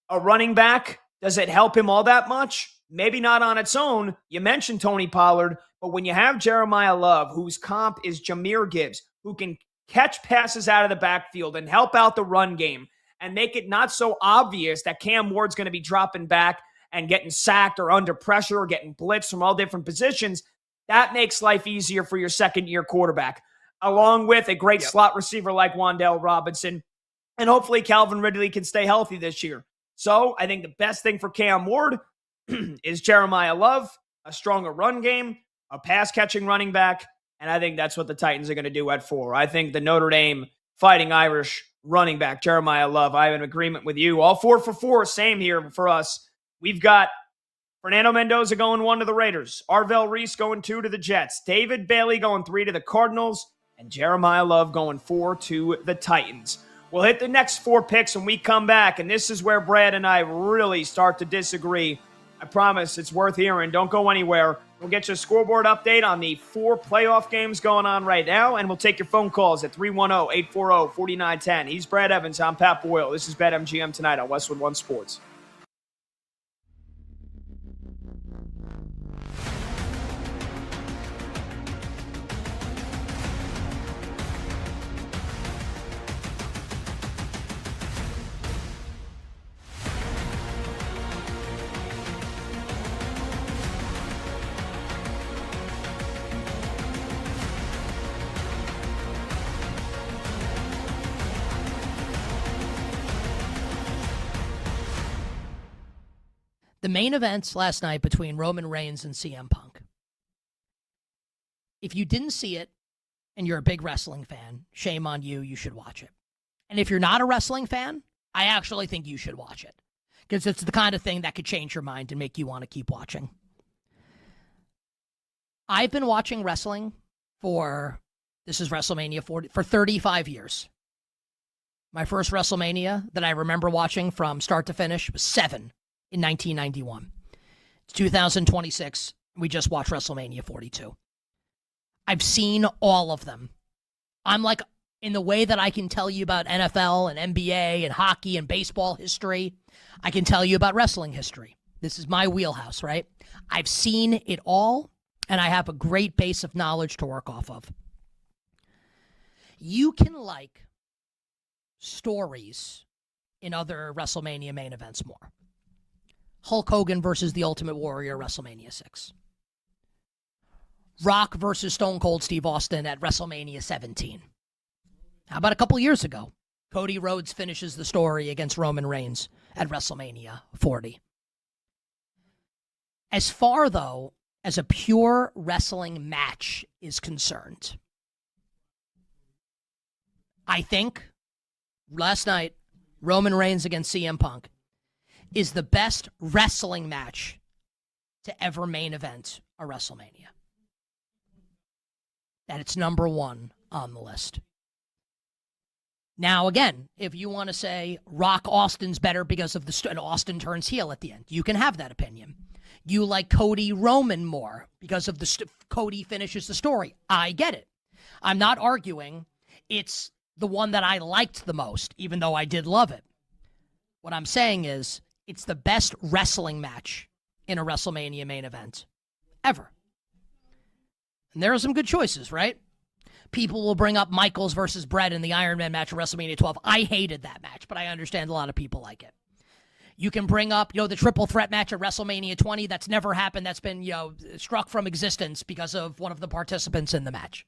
a running back, does it help him all that much? Maybe not on its own. You mentioned Tony Pollard, but when you have Jeremiah Love, whose comp is Jahmyr Gibbs, who can catch passes out of the backfield and help out the run game, and make it not so obvious that Cam Ward's going to be dropping back and getting sacked or under pressure or getting blitzed from all different positions, that makes life easier for your second-year quarterback, along with a great slot receiver like Wan'Dale Robinson. And hopefully Calvin Ridley can stay healthy this year. So I think the best thing for Cam Ward is Jeremiah Love, a stronger run game, a pass-catching running back, and I think that's what the Titans are going to do at 4. I think the Notre Dame Fighting Irish running back, Jeremiah Love, I have an agreement with you. All 4 for 4, same here for us. We've got Fernando Mendoza going 1 to the Raiders, Arvell Reese going 2 to the Jets, David Bailey going 3 to the Cardinals, and Jeremiah Love going 4 to the Titans. We'll hit the next 4 picks when we come back, and this is where Brad and I really start to disagree. I promise it's worth hearing. Don't go anywhere. We'll get you a scoreboard update on the 4 playoff games going on right now, and we'll take your phone calls at 310-840-4910. He's Brad Evans. I'm Pat Boyle. This is BetMGM tonight on Westwood One Sports. The main events last night between Roman Reigns and CM Punk. If you didn't see it and you're a big wrestling fan, shame on you. You should watch it. And if you're not a wrestling fan, I actually think you should watch it because it's the kind of thing that could change your mind and make you want to keep watching. I've been watching wrestling this is WrestleMania 40, for 35 years. My first WrestleMania that I remember watching from start to finish was 7. In 1991. It's 2026. We just watched WrestleMania 42. I've seen all of them. I'm like, in the way that I can tell you about NFL and NBA and hockey and baseball history, I can tell you about wrestling history. This is my wheelhouse, right? I've seen it all, and I have a great base of knowledge to work off of. You can like stories in other WrestleMania main events more. Hulk Hogan versus The Ultimate Warrior, WrestleMania 6. Rock versus Stone Cold Steve Austin at WrestleMania 17. How about a couple years ago? Cody Rhodes finishes the story against Roman Reigns at WrestleMania 40. As far, though, as a pure wrestling match is concerned, I think last night, Roman Reigns against CM Punk is the best wrestling match to ever main event a WrestleMania. That it's number 1 on the list. Now, again, if you want to say Rock Austin's better because of and Austin turns heel at the end, you can have that opinion. You like Cody Roman more because of Cody finishes the story. I get it. I'm not arguing it's the one that I liked the most, even though I did love it. What I'm saying is, it's the best wrestling match in a WrestleMania main event ever. And there are some good choices, right? People will bring up Michaels versus Bret in the Iron Man match at WrestleMania 12. I hated that match, but I understand a lot of people like it. You can bring up, the triple threat match at WrestleMania 20. That's never happened. That's been, struck from existence because of one of the participants in the match.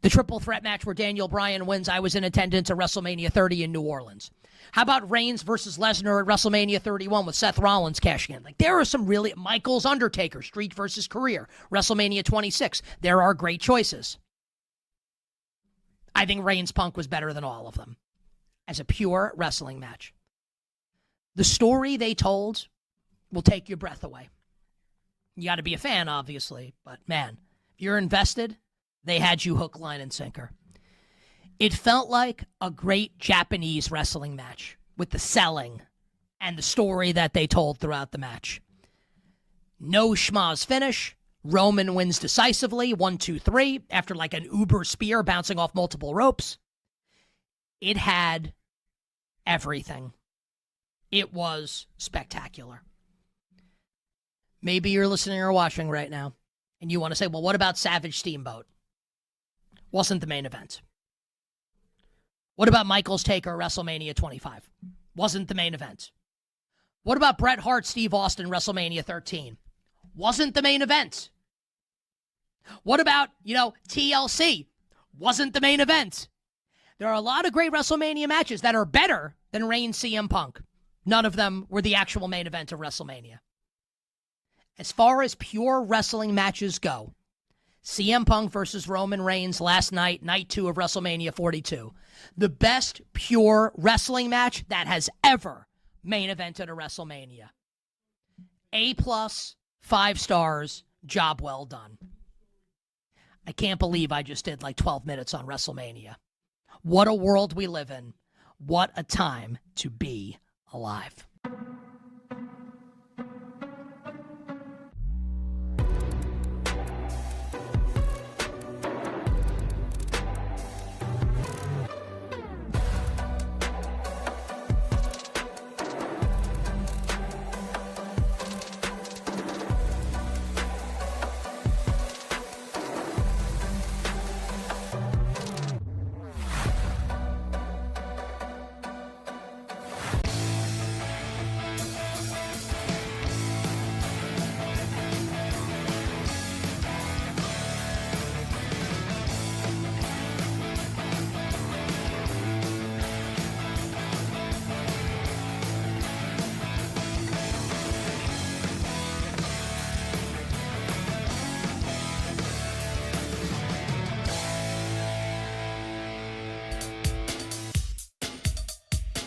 The triple threat match where Daniel Bryan wins. I was in attendance at WrestleMania 30 in New Orleans. How about Reigns versus Lesnar at WrestleMania 31 with Seth Rollins cashing in? Like, there are some really... Michaels Undertaker, Street versus Career, WrestleMania 26. There are great choices. I think Reigns Punk was better than all of them as a pure wrestling match. The story they told will take your breath away. You got to be a fan, obviously, but man, if you're invested, they had you hook, line, and sinker. It felt like a great Japanese wrestling match with the selling and the story that they told throughout the match. No schmaz finish. Roman wins decisively, 1, 2, 3, after like an uber spear bouncing off multiple ropes. It had everything. It was spectacular. Maybe you're listening or watching right now, and you want to say, well, what about Savage Steamboat? Wasn't the main event. What about Michaels Taker WrestleMania 25? Wasn't the main event. What about Bret Hart, Steve Austin, WrestleMania 13? Wasn't the main event. What about, TLC? Wasn't the main event. There are a lot of great WrestleMania matches that are better than Reigns CM Punk. None of them were the actual main event of WrestleMania. As far as pure wrestling matches go, CM Punk versus Roman Reigns last night, night 2 of WrestleMania 42. The best pure wrestling match that has ever main evented a WrestleMania. A+, 5 stars, job well done. I can't believe I just did like 12 minutes on WrestleMania. What a world we live in. What a time to be alive.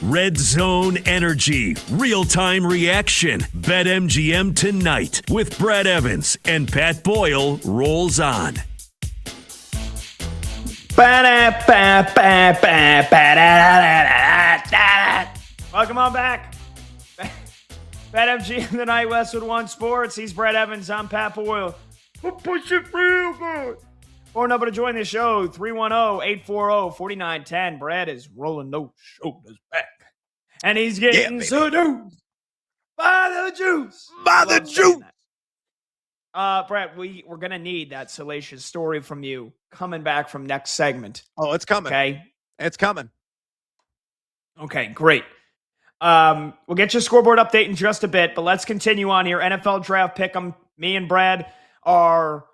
Red Zone Energy, real-time reaction. BetMGM tonight with Brad Evans and Pat Boyle rolls on. Welcome on back. BetMGM tonight, Westwood One Sports. He's Brad Evans. I'm Pat Boyle. We'll push it real good. Phone number to join the show, 310-840-4910. Brad is rolling those shoulders back. And he's getting seduced by the juice. By the juice. Brad, we're going to need that salacious story from you coming back from next segment. Oh, it's coming. Okay? It's coming. Okay, great. We'll get your scoreboard update in just a bit, but let's continue on here. NFL Draft Pick'em. Me and Brad are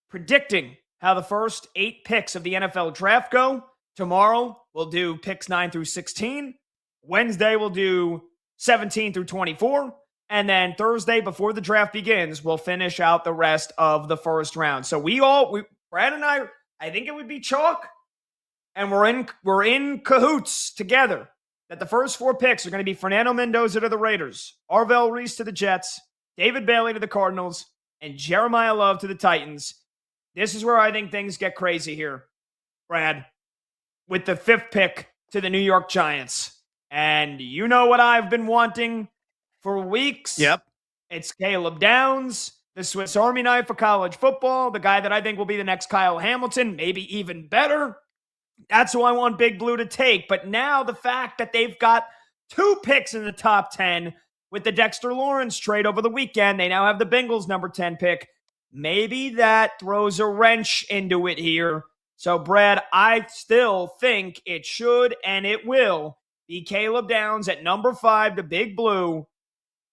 predicting how the first 8 picks of the NFL Draft go. Tomorrow, we'll do picks 9 through 16. Wednesday, we'll do 17 through 24. And then Thursday, before the draft begins, we'll finish out the rest of the first round. So Brad and I think it would be chalk, and we're in cahoots together that the first 4 picks are going to be Fernando Mendoza to the Raiders, Arvell Reese to the Jets, David Bailey to the Cardinals, and Jeremiah Love to the Titans. This is where I think things get crazy here, Brad, with the 5th pick to the New York Giants. And you know what I've been wanting for weeks? Yep. It's Caleb Downs, the Swiss Army knife for college football, the guy that I think will be the next Kyle Hamilton, maybe even better. That's who I want Big Blue to take. But now the fact that they've got 2 picks in the top 10 with the Dexter Lawrence trade over the weekend, they now have the Bengals number 10 pick. Maybe that throws a wrench into it here. So, Brad, I still think it should and it will be Caleb Downs at number 5 to Big Blue.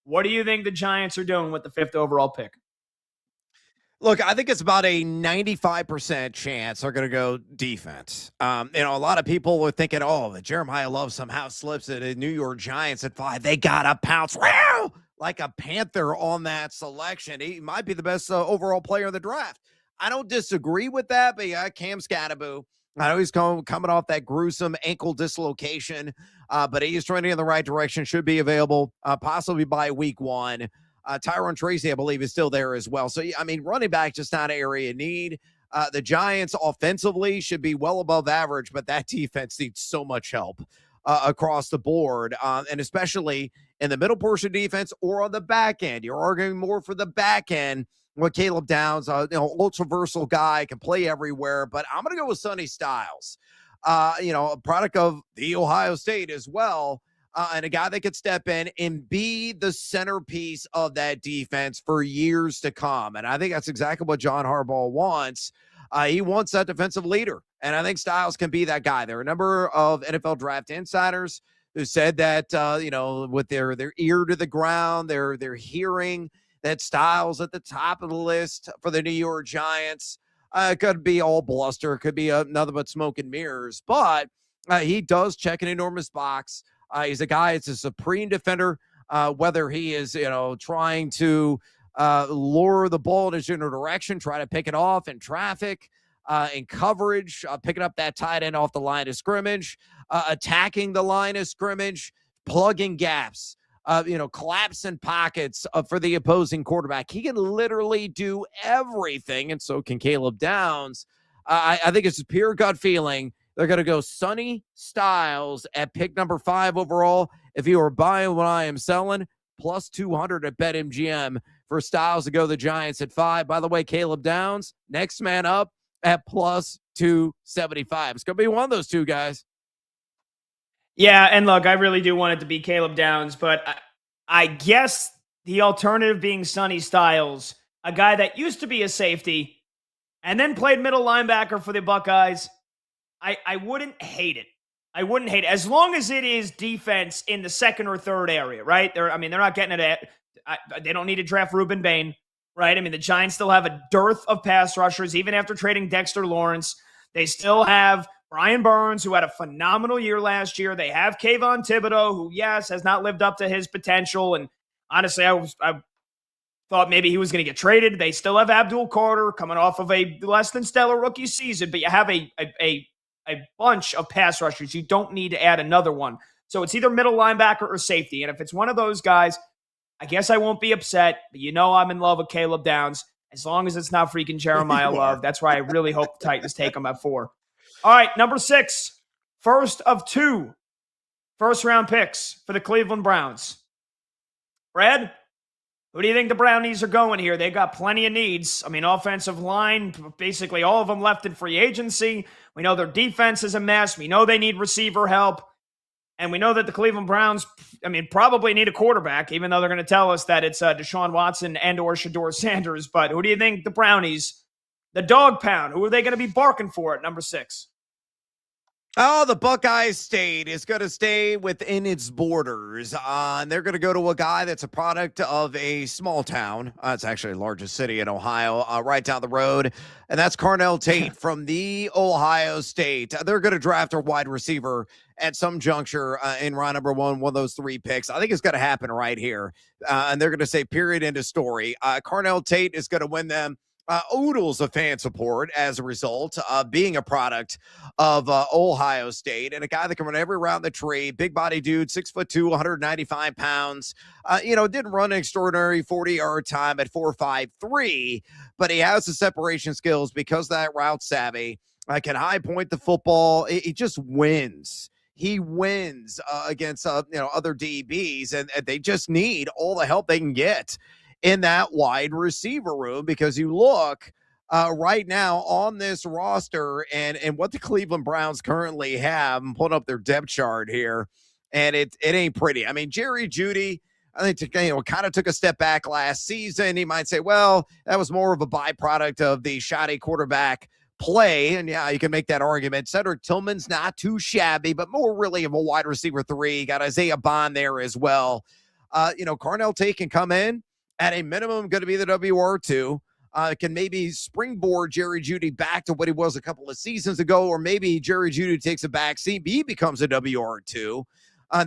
What do you think the Giants are doing with the 5th overall pick? Look, I think it's about a 95% chance they're going to go defense. A lot of people were thinking, that Jeremiah Love somehow slips it at New York Giants at 5. They got to pounce like a panther on that selection. He might be the best overall player in the draft. I don't disagree with that, but yeah, Cam Scatterbo. I know he's coming off that gruesome ankle dislocation, but he is trending in the right direction, should be available possibly by week 1. Tyron Tracy, I believe, is still there as well. So, running back just not an area of need. The Giants offensively should be well above average, but that defense needs so much help across the board, and especially in the middle portion of defense or on the back end. You're arguing more for the back end with Caleb Downs, ultra versatile guy, can play everywhere, but I'm going to go with Sonny Styles, a product of the Ohio State as well. And a guy that could step in and be the centerpiece of that defense for years to come. And I think that's exactly what John Harbaugh wants. He wants that defensive leader. And I think Styles can be that guy. There are a number of NFL draft insiders who said that, with their ear to the ground, they're hearing that Styles at the top of the list for the New York Giants. It could be all bluster. It could be nothing but smoke and mirrors. But he does check an enormous box. He's a guy, it's a supreme defender, whether he is, trying to lure the ball in his general direction, try to pick it off in traffic, in coverage, picking up that tight end off the line of scrimmage, attacking the line of scrimmage, plugging gaps, collapsing pockets for the opposing quarterback. He can literally do everything, and so can Caleb Downs. I think it's a pure gut feeling. They're going to go Sonny Styles at pick number 5 overall. If you are buying what I am selling, plus 200 at BetMGM for Styles to go the Giants at 5. By the way, Caleb Downs, next man up at plus 275. It's going to be one of those two guys. Yeah, and look, I really do want it to be Caleb Downs, but I guess the alternative being Sonny Styles, a guy that used to be a safety and then played middle linebacker for the Buckeyes. I wouldn't hate it. I wouldn't hate it. As long as it is defense in the second or third area, right? They're not getting it they don't need to draft Reuben Bain, right? I mean, the Giants still have a dearth of pass rushers, even after trading Dexter Lawrence. They still have Brian Burns, who had a phenomenal year last year. They have Kayvon Thibodeau, who, yes, has not lived up to his potential. And honestly, I thought maybe he was going to get traded. They still have Abdul Carter coming off of a less than stellar rookie season, but you have a bunch of pass rushers. You don't need to add another one. So it's either middle linebacker or safety. And if it's one of those guys, I guess I won't be upset, but I'm in love with Caleb Downs. As long as it's not freaking Jeremiah Love. That's why I really hope the Titans take him at 4. All right, number 6, first of 2 first-round picks for the Cleveland Browns. Brad, who do you think the Brownies are going here? They got plenty of needs. I mean, offensive line, basically all of them left in free agency. We know their defense is a mess. We know they need receiver help. And we know that the Cleveland Browns, probably need a quarterback, even though they're going to tell us that it's Deshaun Watson and or Shedeur Sanders. But who do you think the Brownies, the dog pound, who are they going to be barking for at number 6? Oh, the Buckeye State is going to stay within its borders. And they're going to go to a guy that's a product of a small town. It's actually the largest city in Ohio, right down the road. And that's Carnell Tate from the Ohio State. They're going to draft a wide receiver at some juncture in round number 1 of those 3 picks. I think it's going to happen right here. And they're going to say period, end of story. Carnell Tate is going to win them oodles of fan support as a result of being a product of Ohio State, and a guy that can run every round the tree. Big body dude, 6'2", 195 pounds. Didn't run an extraordinary 40-yard time at 4.53, but he has the separation skills because of that route savvy. Can high point the football. He just wins. He wins against other DBs, and they just need all the help they can get in that wide receiver room, because you look right now on this roster and what the Cleveland Browns currently have. I'm pulling up their depth chart here, and it ain't pretty. I mean, Jerry Jeudy, I think, kind of took a step back last season. He might say, well, that was more of a byproduct of the shoddy quarterback play. And yeah, you can make that argument. Cedric Tillman's not too shabby, but more really of a wide receiver 3. Got Isaiah Bond there as well. Carnell Tate can come in at a minimum, going to be the WR2. Can maybe springboard Jerry Jeudy back to what he was a couple of seasons ago, or maybe Jerry Jeudy takes a back seat, he becomes a WR2.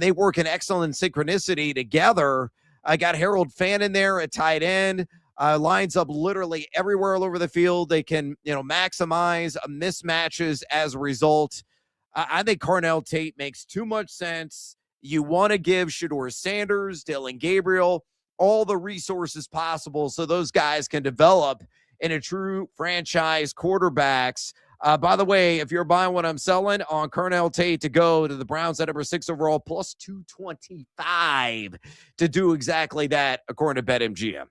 They work in excellent synchronicity together. I got Harold Fannin there at tight end. Lines up literally everywhere all over the field. They can, maximize mismatches as a result. I think Carnell Tate makes too much sense. You want to give Shedeur Sanders, Dylan Gabriel, all the resources possible so those guys can develop into true franchise quarterbacks. By the way, if you're buying what I'm selling on Carnell Tate to go to the Browns at number 6 overall, plus 225 to do exactly that, according to BetMGM.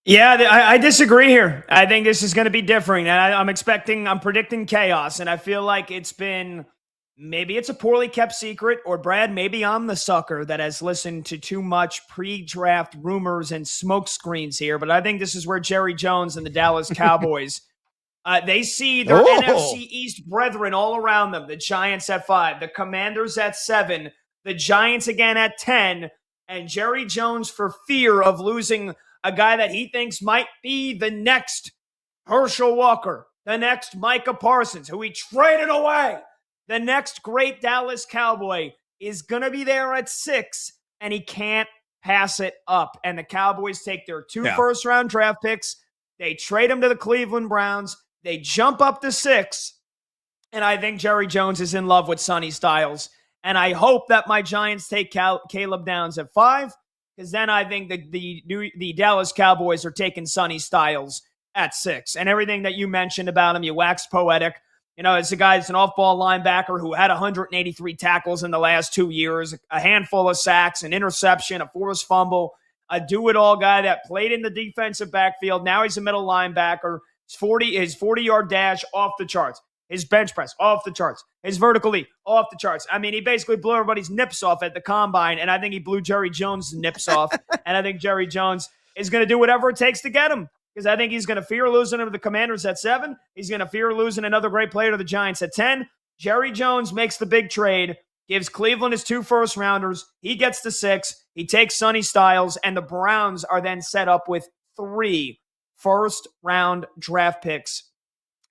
Yeah, I disagree here. I think this is going to be different. And I'm predicting chaos. And I feel like maybe it's a poorly kept secret, or Brad, maybe I'm the sucker that has listened to too much pre-draft rumors and smoke screens here. But I think this is where Jerry Jones and the Dallas Cowboys They see their NFC East brethren all around them. The Giants at 5, the Commanders at 7, the Giants again at 10, and Jerry Jones, for fear of losing a guy that he thinks might be the next Herschel Walker, the next Micah Parsons, who he traded away, the next great Dallas Cowboy, is going to be there at 6, and he can't pass it up. And the Cowboys take their 2 first-round draft picks. They trade them to the Cleveland Browns. They jump up to 6, and I think Jerry Jones is in love with Sonny Styles. And I hope that my Giants take Caleb Downs at 5, because then I think the Dallas Cowboys are taking Sonny Styles at 6. And everything that you mentioned about him, you waxed poetic. You know, it's a guy that's an off-ball linebacker who had 183 tackles in the last 2 years, a handful of sacks, an interception, a forced fumble, a do-it-all guy that played in the defensive backfield. Now he's a middle linebacker. His 40-yard dash off the charts. His bench press off the charts. His vertical leap off the charts. I mean, he basically blew everybody's nips off at the combine, and I think he blew Jerry Jones' nips off. And I think Jerry Jones is going to do whatever it takes to get him, because I think he's going to fear losing him to the Commanders at 7. He's going to fear losing another great player to the Giants at 10. Jerry Jones makes the big trade, gives Cleveland his 2 first-rounders. He gets to 6. He takes Sonny Styles, and the Browns are then set up with 3 first-round draft picks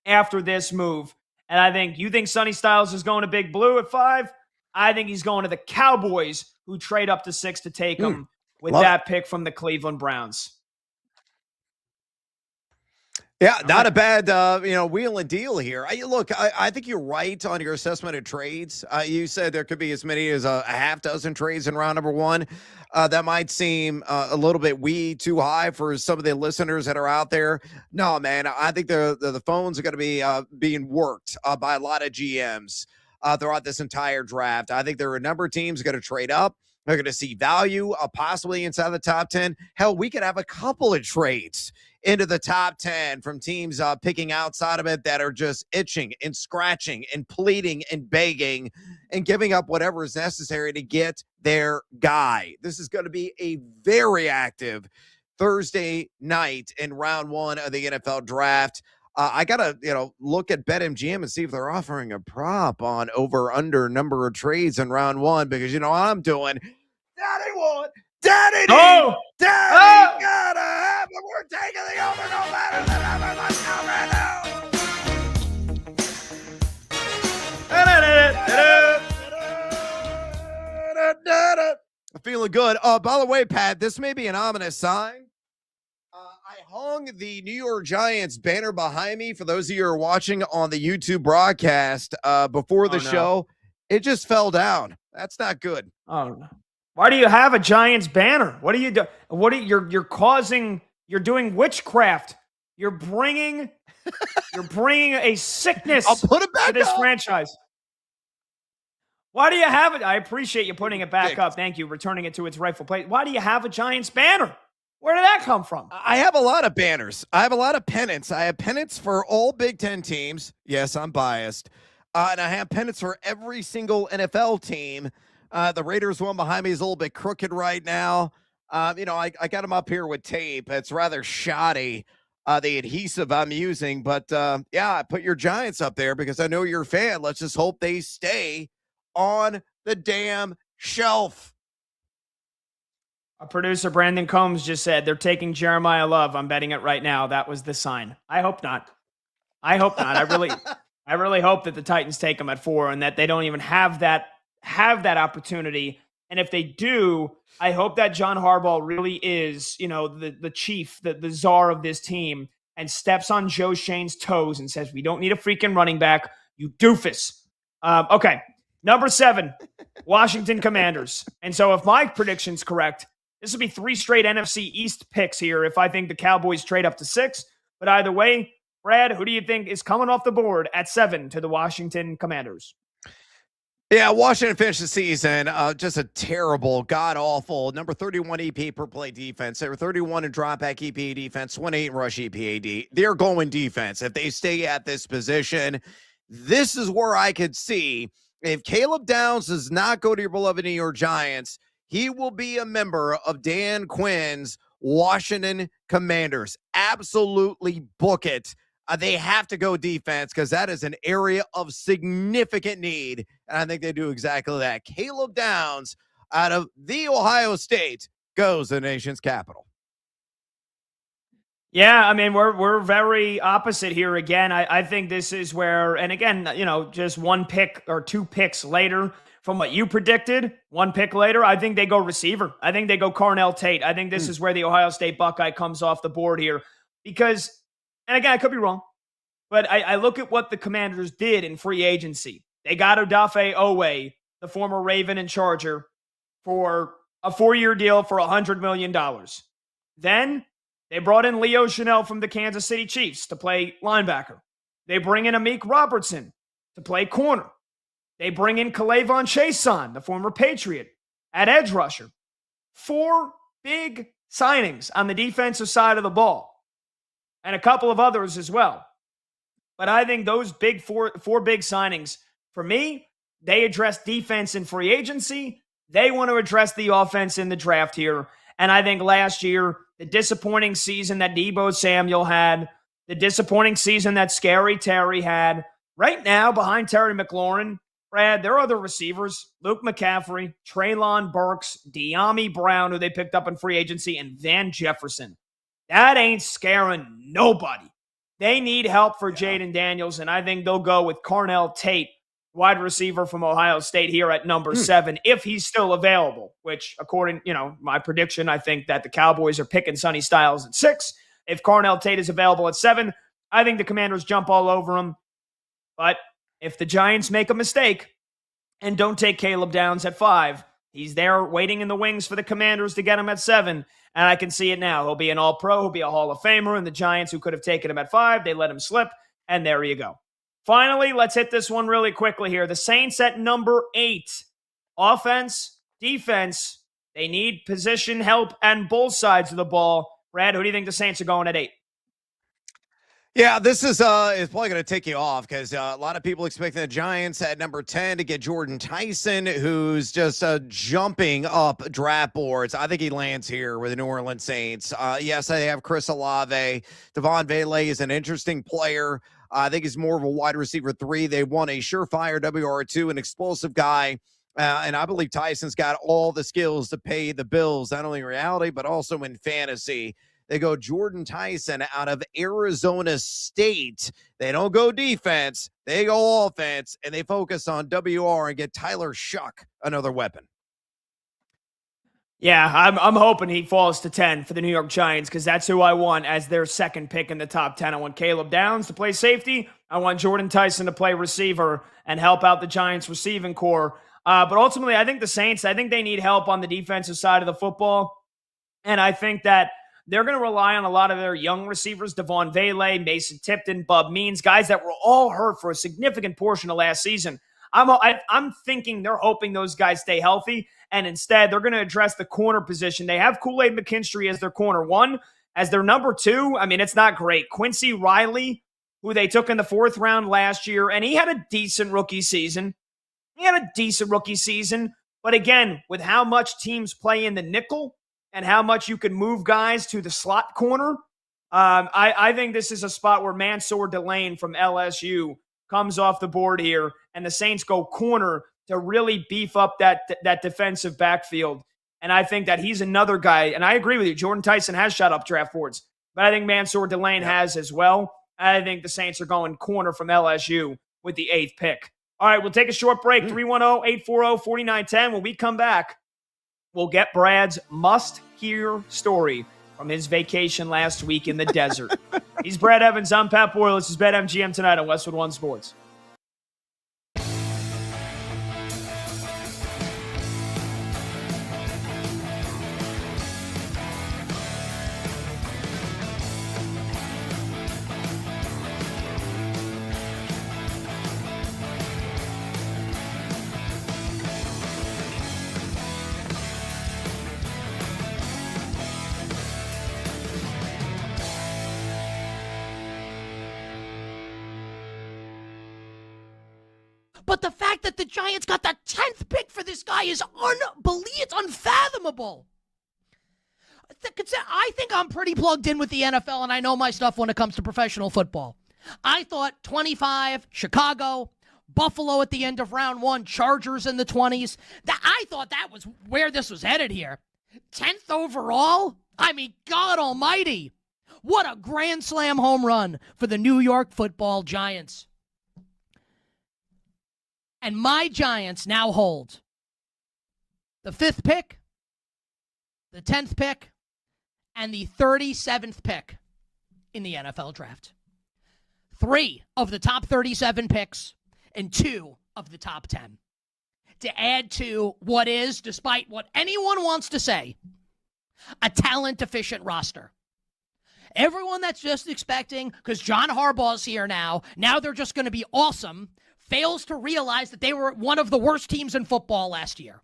after this move. And I think you think Sonny Styles is going to Big Blue at 5. I think he's going to the Cowboys, who trade up to 6 to take him with that pick from the Cleveland Browns. Yeah, not a bad, wheel and deal here. I think you're right on your assessment of trades. You said there could be as many as a half dozen trades in round number 1. That might seem a little bit too high for some of the listeners that are out there. No, man, I think the phones are going to be being worked by a lot of GMs throughout this entire draft. I think there are a number of teams going to trade up. They're going to see value possibly inside the top 10. Hell, we could have a couple of trades into the top 10 from teams picking outside of it that are just itching and scratching and pleading and begging and giving up whatever is necessary to get their guy. This is going to be a very active Thursday night in round 1 of the NFL draft. I got to, look at BetMGM and see if they're offering a prop on over-under number of trades in round 1, because you know what I'm doing. Daddy won. Daddy gotta have it. We're taking the over no matter than ever. Let's go right now. I'm feeling good. By the way, Pat, this may be an ominous sign. I hung the New York Giants banner behind me for those of you who are watching on the YouTube broadcast before the show. It just fell down. That's not good. Oh, no. Why do you have a Giants banner? What are you doing? You're doing witchcraft. You're bringing a sickness I'll put it back to this up. franchise. Why do you have it? I appreciate you putting it back up. Thank you. Returning it to its rightful place. Why do you have a Giants banner? Where did that come from? I have a lot of banners. I have a lot of pennants. I have pennants for all Big Ten teams. Yes, I'm biased. And I have pennants for every single NFL team. The Raiders one behind me is a little bit crooked right now. I got them up here with tape. It's rather shoddy, the adhesive I'm using. But, I put your Giants up there because I know you're a fan. Let's just hope they stay on the damn shelf. Our producer, Brandon Combs, just said they're taking Jeremiah Love. I'm betting it right now. That was the sign. I hope not. I really hope that the Titans take him at 4 and that they don't even have that opportunity. And if they do, I hope that John Harbaugh really is, the chief, the czar of this team, and steps on Joe Shane's toes and says, we don't need a freaking running back, you doofus. Okay, number 7, Washington Commanders. And so if my prediction's correct, this will be 3 straight NFC East picks here if I think the Cowboys trade up to 6. But either way, Brad, who do you think is coming off the board at 7 to the Washington Commanders? Yeah, Washington finished the season just a terrible, god-awful number 31 EP per play defense. They were 31 in drop-back EPA defense, 28 in rush EPA. They're going defense. If they stay at this position, this is where I could see if Caleb Downs does not go to your beloved New York Giants, he will be a member of Dan Quinn's Washington Commanders. Absolutely book it. They have to go defense because that is an area of significant need. And I think they do exactly that. Caleb Downs out of the Ohio State goes the nation's capital. Yeah, I mean, we're very opposite here again. I think this is where, and again, just one pick or two picks later from what you predicted, one pick later, I think they go receiver. I think they go Carnell Tate. I think this is where the Ohio State Buckeye comes off the board here because, and again, I could be wrong, but I look at what the Commanders did in free agency. They got Odafe Owe, the former Raven and Charger, for a 4-year deal for $100 million. Then they brought in Leo Chanel from the Kansas City Chiefs to play linebacker. They bring in Amik Robertson to play corner. They bring in Kalavon Chason, the former Patriot, at edge rusher. 4 big signings on the defensive side of the ball, and a couple of others as well. But I think those big four big signings, for me, they address defense in free agency. They want to address the offense in the draft here. And I think last year, the disappointing season that Deebo Samuel had, the disappointing season that Scary Terry had, right now behind Terry McLaurin, Brad, there are other receivers, Luke McCaffrey, Treylon Burks, De'Ami Brown, who they picked up in free agency, and Van Jefferson. That ain't scaring nobody. They need help for Jaden Daniels, and I think they'll go with Carnell Tate, wide receiver from Ohio State, here at number 7, if he's still available, which according, my prediction, I think that the Cowboys are picking Sonny Styles at 6. If Carnell Tate is available at 7, I think the Commanders jump all over him. But if the Giants make a mistake and don't take Caleb Downs at 5, he's there waiting in the wings for the Commanders to get him at 7. And I can see it now. He'll be an all-pro. He'll be a Hall of Famer. And the Giants, who could have taken him at 5, they let him slip. And there you go. Finally, let's hit this one really quickly here. The Saints at number 8. Offense, defense, they need position help on both sides of the ball. Brad, who do you think the Saints are going at 8? Yeah, this is probably going to take you off because a lot of people expecting the Giants at number 10 to get Jordan Tyson, who's just jumping up draft boards. I think he lands here with the New Orleans Saints. Yes, they have Chris Olave. Devon Vele is an interesting player. I think he's more of a wide receiver 3. They want a surefire WR2, an explosive guy. And I believe Tyson's got all the skills to pay the bills, not only in reality, but also in fantasy. They go Jordan Tyson out of Arizona State. They don't go defense. They go offense, and they focus on WR and get Tyler Shuck, another weapon. Yeah, I'm hoping he falls to 10 for the New York Giants because that's who I want as their second pick in the top 10. I want Caleb Downs to play safety. I want Jordan Tyson to play receiver and help out the Giants receiving core. But ultimately, I think the Saints, I think they need help on the defensive side of the football. And I think that they're going to rely on a lot of their young receivers, Devon Vele, Mason Tipton, Bub Means, guys that were all hurt for a significant portion of last season. I'm thinking they're hoping those guys stay healthy, and instead they're going to address the corner position. They have Kool-Aid McKinstry as their corner 1. As their number 2, I mean, it's not great. Quincy Riley, who they took in the 4th round last year, and he had a decent rookie season. But again, with how much teams play in the nickel and how much you can move guys to the slot corner, I think this is a spot where Mansour Delane from LSU comes off the board here, and the Saints go corner to really beef up that defensive backfield. And I think that he's another guy, and I agree with you, Jordan Tyson has shot up draft boards, but I think Mansour Delane has as well. I think the Saints are going corner from LSU with the 8th pick. All right, we'll take a short break, 310-840-4910. When we come back, we'll get Brad's must-hear story from his vacation last week in the desert. He's Brad Evans. I'm Pat Boyle. This is BetMGM tonight on Westwood One Sports. But the fact that the Giants got the 10th pick for this guy is unbelievable. It's unfathomable. I think I'm pretty plugged in with the NFL, and I know my stuff when it comes to professional football. I thought 25, Chicago, Buffalo at the end of round 1, Chargers in the 20s. I thought that was where this was headed here. 10th overall? I mean, God almighty. What a grand slam home run for the New York Football Giants. And my Giants now hold the 5th pick, the 10th pick, and the 37th pick in the NFL draft. 3 of the top 37 picks and 2 of the top 10. To add to what is, despite what anyone wants to say, a talent-deficient roster. Everyone that's just expecting, because John Harbaugh's here now they're just going to be awesome, fails to realize that they were one of the worst teams in football last year.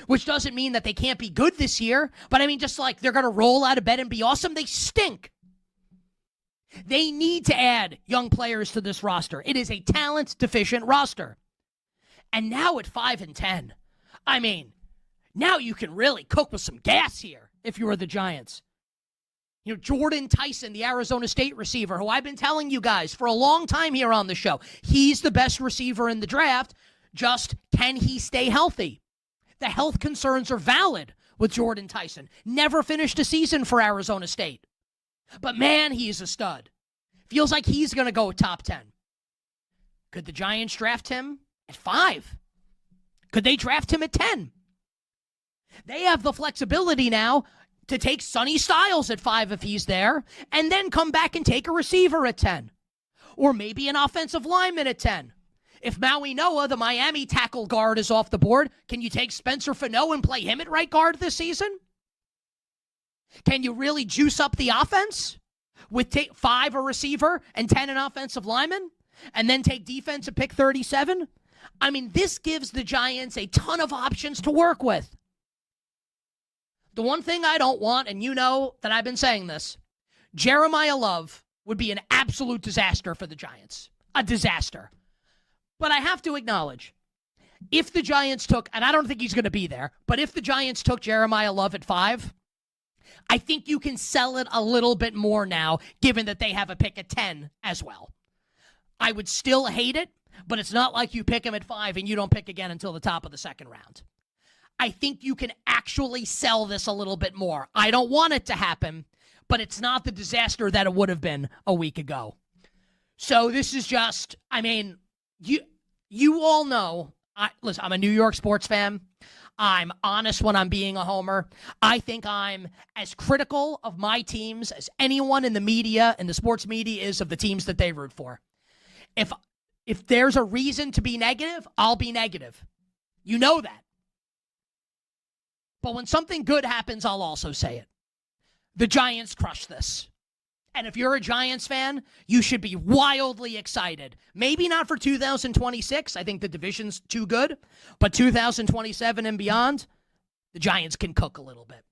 Which doesn't mean that they can't be good this year, but I mean, just like they're going to roll out of bed and be awesome, they stink. They need to add young players to this roster. It is a talent-deficient roster. And now at 5 and 10, I mean, now you can really cook with some gas here if you were the Giants. You know, Jordan Tyson, the Arizona State receiver, who I've been telling you guys for a long time here on the show, he's the best receiver in the draft. Just, can he stay healthy? The health concerns are valid with Jordan Tyson. Never finished a season for Arizona State. But man, he's a stud. Feels like he's going to go top 10. Could the Giants draft him at 5? Could they draft him at 10? They have the flexibility now to take Sonny Styles at 5 if he's there, and then come back and take a receiver at 10. Or maybe an offensive lineman at 10. If Maui Noah, the Miami tackle guard, is off the board, can you take Spencer Fano and play him at right guard this season? Can you really juice up the offense with take 5 a receiver and 10 an offensive lineman, and then take defense at pick 37? I mean, this gives the Giants a ton of options to work with. The one thing I don't want, and you know that I've been saying this, Jeremiah Love would be an absolute disaster for the Giants. A disaster. But I have to acknowledge, if the Giants took, and I don't think he's going to be there, but if the Giants took Jeremiah Love at 5, I think you can sell it a little bit more now, given that they have a pick at 10 as well. I would still hate it, but it's not like you pick him at 5 and you don't pick again until the top of the second round. I think you can actually sell this a little bit more. I don't want it to happen, but it's not the disaster that it would have been a week ago. So this is just, I mean, you all know, listen, I'm a New York sports fan. I'm honest when I'm being a homer. I think I'm as critical of my teams as anyone in the media and the sports media is of the teams that they root for. If there's a reason to be negative, I'll be negative. You know that. But when something good happens, I'll also say it. The Giants crushed this. And if you're a Giants fan, you should be wildly excited. Maybe not for 2026. I think the division's too good. But 2027 and beyond, the Giants can cook a little bit.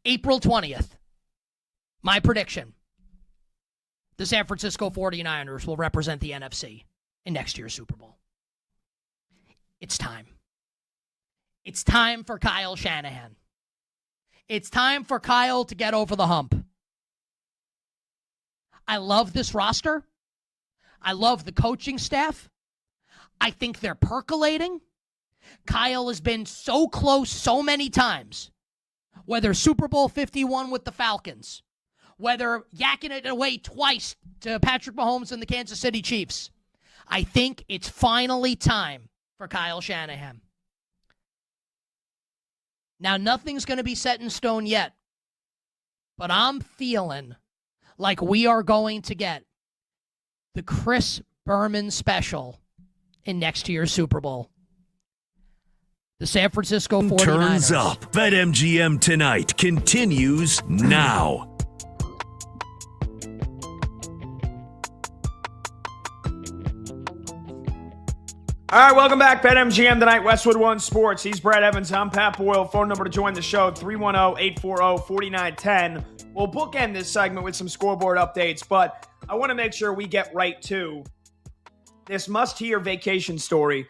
April 20th, my prediction, the San Francisco 49ers will represent the NFC in next year's Super Bowl. It's time. It's time for Kyle Shanahan. It's time for Kyle to get over the hump. I love this roster. I love the coaching staff. I think they're percolating. Kyle has been so close so many times. Whether Super Bowl 51 with the Falcons, whether yakking it away twice to Patrick Mahomes and the Kansas City Chiefs, I think it's finally time for Kyle Shanahan. Now, nothing's going to be set in stone yet, but I'm feeling like we are going to get the Chris Berman special in next year's Super Bowl. The San Francisco 49ers. Turns up. BetMGM tonight continues now. All right, welcome back. BetMGM tonight, Westwood One Sports. He's Brad Evans. I'm Pat Boyle. Phone number to join the show, 310-840-4910. We'll bookend this segment with some scoreboard updates, but I want to make sure we get right to this must-hear vacation story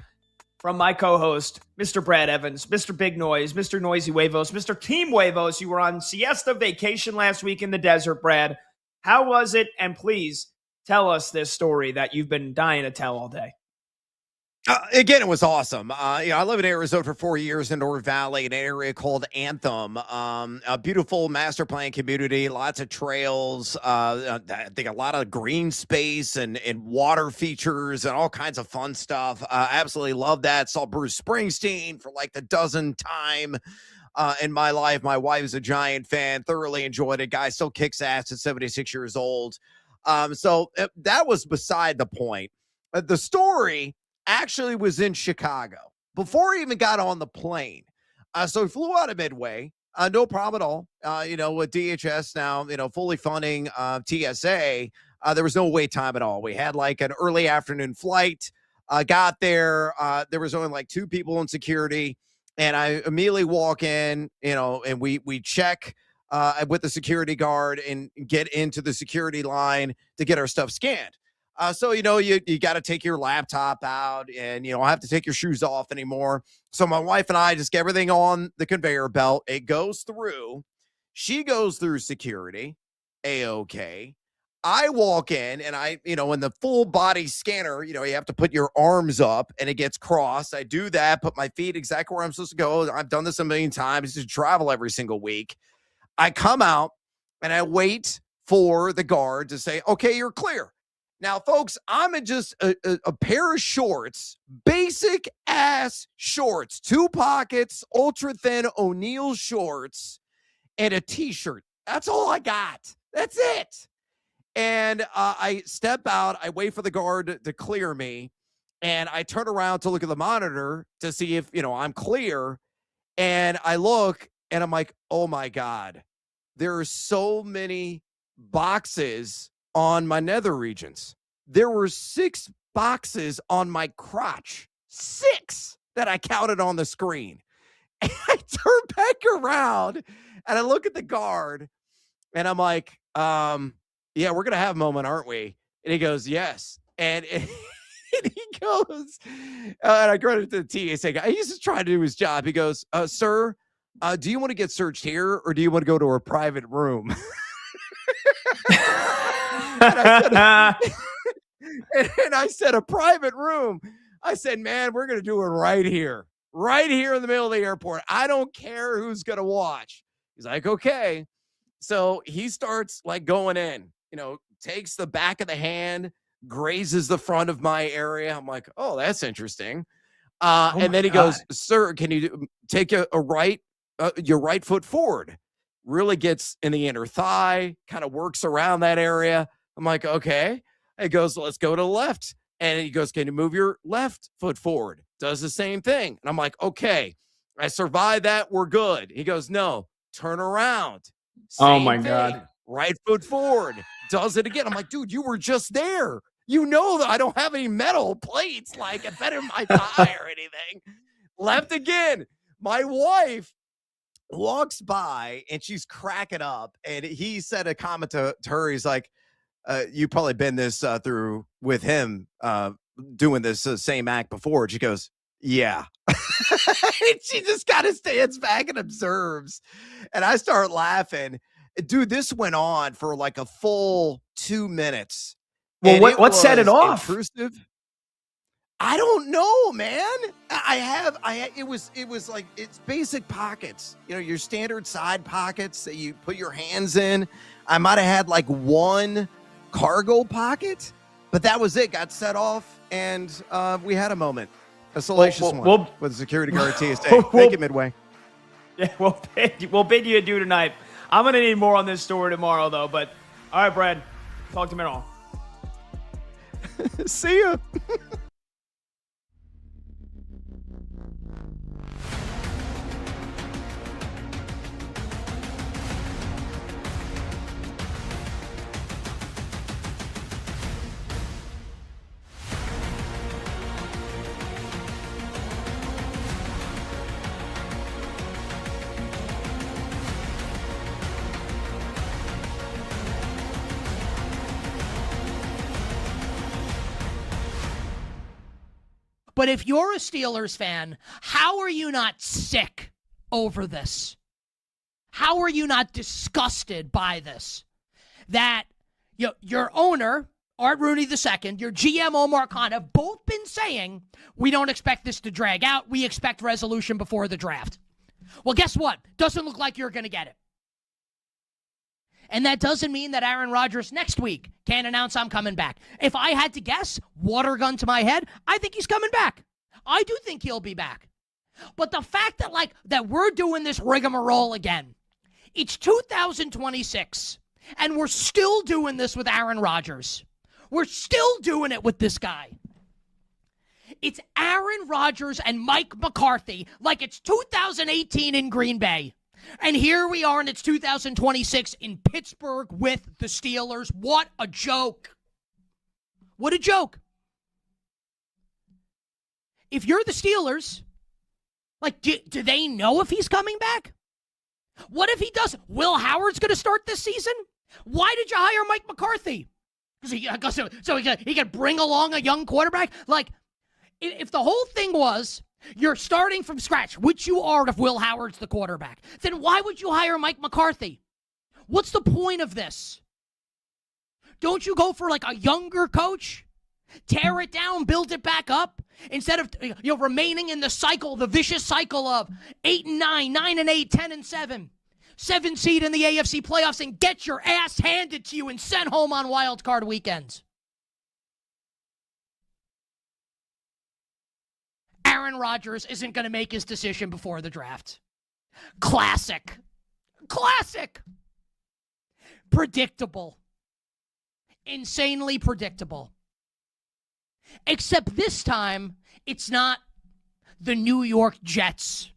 from my co-host, Mr. Brad Evans, Mr. Big Noise, Mr. Noisy Huevos, Mr. Team Huevos. You were on siesta vacation last week in the desert, Brad. How was it? And please tell us this story that you've been dying to tell all day. Again, it was awesome. I live in Arizona for 4 years in North Valley, in an area called Anthem. A beautiful master plan community, lots of trails. I think a lot of green space and water features and all kinds of fun stuff. Absolutely love that. Saw Bruce Springsteen for like the 12th time in my life. My wife's a giant fan. Thoroughly enjoyed it. Guy still kicks ass at 76 years old. So that was beside the point. The story actually was in Chicago before he even got on the plane. So he flew out of Midway. No problem at all. With DHS now, fully funding TSA, there was no wait time at all. We had like an early afternoon flight. Got there. There was only like 2 people in security. And I immediately walk in, and we check with the security guard and get into the security line to get our stuff scanned. So, you got to take your laptop out and you don't have to take your shoes off anymore. So my wife and I just get everything on the conveyor belt. It goes through. She goes through security. A-okay. I walk in and in the full body scanner, you have to put your arms up and it gets crossed. I do that, put my feet exactly where I'm supposed to go. I've done this a million times. Just travel every single week. I come out and I wait for the guard to say, okay, you're clear. Now, folks, I'm in just a pair of shorts, basic ass shorts, 2 pockets, ultra thin O'Neill shorts, and a t-shirt. That's all I got. That's it. And I step out. I wait for the guard to clear me. And I turn around to look at the monitor to see if, I'm clear. And I look and I'm like, oh my God, there are so many boxes on my nether regions. There were 6 boxes on my crotch. 6 that I counted on the screen. And I turn back around and I look at the guard and I'm like, yeah, we're going to have a moment, aren't we? And he goes, yes. And he goes, and I credit to the TSA guy. He's just trying to do his job. He goes, sir, do you want to get searched here or do you want to go to a private room? And I said, a private room. I said, man, we're going to do it right here in the middle of the airport. I don't care who's going to watch. He's like, okay. So he starts like going in, takes the back of the hand, grazes the front of my area. I'm like, oh, that's interesting. And then he goes, sir, can you take your right foot forward? Really gets in the inner thigh, kind of works around that area. I'm like, okay. He goes, let's go to the left. And he goes, can you move your left foot forward? Does the same thing. And I'm like, okay, I survived that. We're good. He goes, no, turn around. Oh my God. Right foot forward. Does it again. I'm like, dude, you were just there. You know that I don't have any metal plates like it better in my thigh or anything. Left again. My wife walks by and she's cracking up. And he said a comment to her. He's like, you've probably been this through with him doing this same act before. She goes, yeah. And she just kind of stands back and observes. And I start laughing. Dude, this went on for like a full 2 minutes. Well, what set it off? Intrusive. I don't know, man. It was like, it's basic pockets, your standard side pockets that you put your hands in. I might've had like one cargo pocket, but that was it. Got set off, and we had a moment, a salacious one with the security guard at TSA. Thank you, Midway. Yeah, we'll bid you adieu tonight. I'm gonna need more on this story tomorrow, though. But all right, Brad, talk to me all. See ya. But if you're a Steelers fan, how are you not sick over this? How are you not disgusted by this? That your owner, Art Rooney II, your GM, Omar Khan, have both been saying, we don't expect this to drag out. We expect resolution before the draft. Well, guess what? Doesn't look like you're going to get it. And that doesn't mean that Aaron Rodgers next week can't announce I'm coming back. If I had to guess, water gun to my head, I think he's coming back. I do think he'll be back. But the fact that that we're doing this rigmarole again, it's 2026, and we're still doing this with Aaron Rodgers. We're still doing it with this guy. It's Aaron Rodgers and Mike McCarthy like it's 2018 in Green Bay. And here we are, and it's 2026 in Pittsburgh with the Steelers. What a joke. What a joke. If you're the Steelers, do they know if he's coming back? What if he doesn't? Will Howard's going to start this season? Why did you hire Mike McCarthy? So he could bring along a young quarterback? If the whole thing was you're starting from scratch, which you are if Will Howard's the quarterback, then why would you hire Mike McCarthy? What's the point of this? Don't you go for a younger coach? Tear it down, build it back up, instead of remaining in the cycle, the vicious cycle of 8-9, 9-8, 10-7, 7 seed in the AFC playoffs, and get your ass handed to you and sent home on wild card weekends. Aaron Rodgers isn't going to make his decision before the draft. Classic. Predictable. Insanely predictable. Except this time, it's not the New York Jets.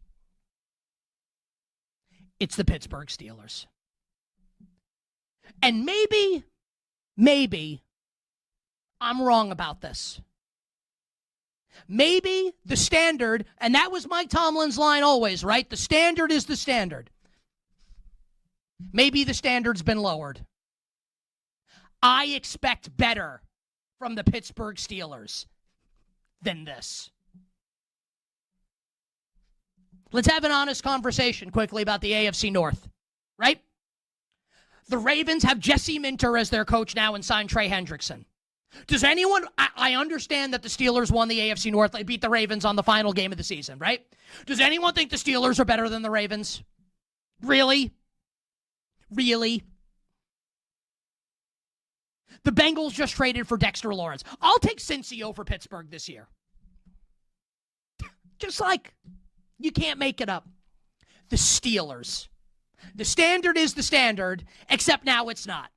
It's the Pittsburgh Steelers. And maybe, I'm wrong about this. Maybe the standard, and that was Mike Tomlin's line always, right? The standard is the standard. Maybe the standard's been lowered. I expect better from the Pittsburgh Steelers than this. Let's have an honest conversation quickly about the AFC North, right? The Ravens have Jesse Minter as their coach now and signed Trey Hendrickson. Does anyone, I understand that the Steelers won the AFC North. They beat the Ravens on the final game of the season, right? Does anyone think the Steelers are better than the Ravens? Really? The Bengals just traded for Dexter Lawrence. I'll take Cincy over Pittsburgh this year. Just you can't make it up. The Steelers. The standard is the standard, except now it's not.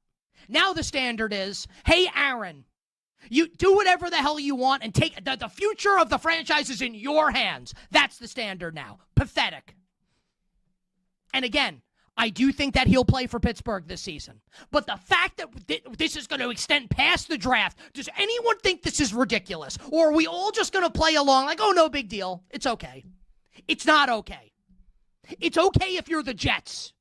Now the standard is, hey, Aaron, you do whatever the hell you want and take the future of the franchise is in your hands. That's the standard now. Pathetic. And again, I do think that he'll play for Pittsburgh this season. But the fact that this is going to extend past the draft, does anyone think this is ridiculous? Or are we all just going to play along oh, no big deal. It's okay. It's not okay. It's okay if you're the Jets.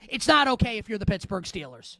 It's not okay if you're the Pittsburgh Steelers.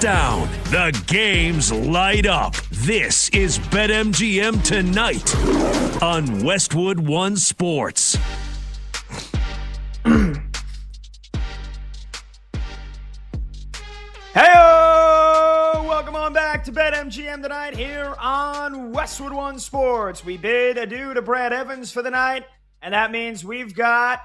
down. The games light up. This is BetMGM Tonight on Westwood One Sports. Hey, welcome on back to BetMGM Tonight here on Westwood One Sports. We bid adieu to Brad Evans for the night, and that means we've got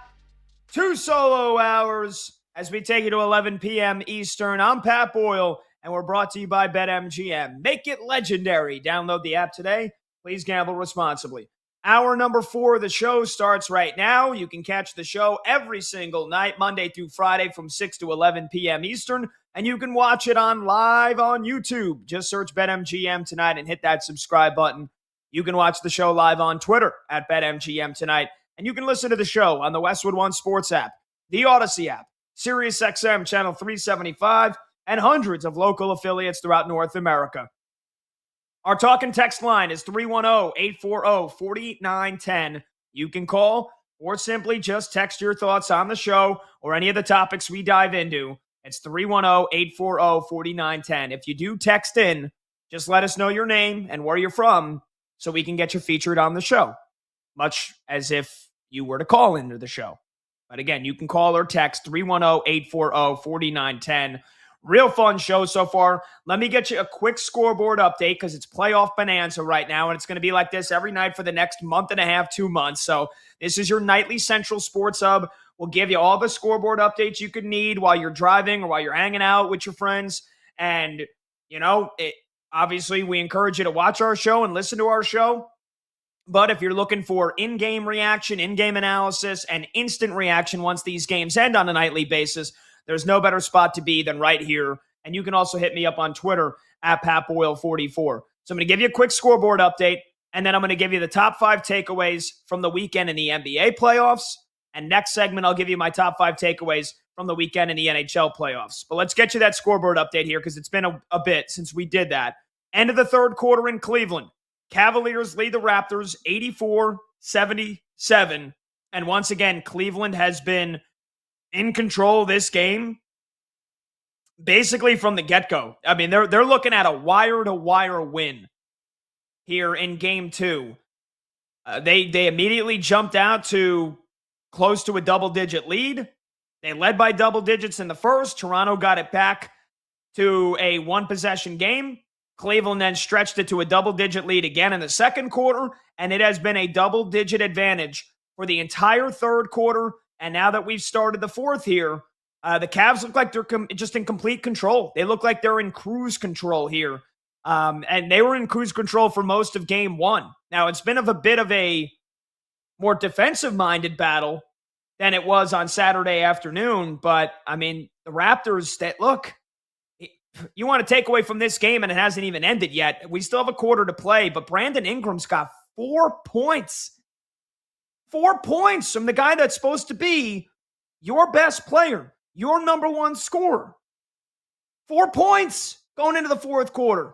2 solo hours as we take you to 11 p.m. Eastern. I'm Pat Boyle, and we're brought to you by BetMGM. Make it legendary. Download the app today. Please gamble responsibly. Hour number 4 of the show starts right now. You can catch the show every single night, Monday through Friday from 6 to 11 p.m. Eastern. And you can watch it live on YouTube. Just search BetMGM Tonight and hit that subscribe button. You can watch the show live on Twitter at BetMGM Tonight. And you can listen to the show on the Westwood One Sports app, the Odyssey app, SiriusXM Channel 375, and hundreds of local affiliates throughout North America. Our talk and text line is 310-840-4910. You can call or simply just text your thoughts on the show or any of the topics we dive into. It's 310-840-4910. If you do text in, just let us know your name and where you're from so we can get you featured on the show, much as if you were to call into the show. But again, you can call or text 310-840-4910. Real fun show so far. Let me get you a quick scoreboard update because it's playoff bonanza right now, and it's going to be like this every night for the next month and a half, 2 months. So this is your nightly Central Sports Hub. We'll give you all the scoreboard updates you could need while you're driving or while you're hanging out with your friends. And, obviously we encourage you to watch our show and listen to our show. But if you're looking for in-game reaction, in-game analysis, and instant reaction once these games end on a nightly basis, there's no better spot to be than right here. And you can also hit me up on Twitter at PatBoyle44. So I'm going to give you a quick scoreboard update, and then I'm going to give you the top 5 takeaways from the weekend in the NBA playoffs. And next segment, I'll give you my top 5 takeaways from the weekend in the NHL playoffs. But let's get you that scoreboard update here because it's been a bit since we did that. End of the third quarter in Cleveland. Cavaliers lead the Raptors 84-77. And once again, Cleveland has been in control of this game basically from the get-go. I mean, they're looking at a wire-to-wire win here in Game 2. They immediately jumped out to close to a double-digit lead. They led by double digits in the first. Toronto got it back to a one-possession game. Cleveland then stretched it to a double-digit lead again in the second quarter, and it has been a double-digit advantage for the entire third quarter. And now that we've started the fourth here, the Cavs look like they're just in complete control. They look like they're in cruise control here. And they were in cruise control for most of Game 1. Now, it's been a bit of a more defensive-minded battle than it was on Saturday afternoon. But, I mean, the Raptors, look, you want to take away from this game, and it hasn't even ended yet. We still have a quarter to play, but Brandon Ingram's got 4 points. 4 points from the guy that's supposed to be your best player, your number one scorer. 4 points going into the fourth quarter.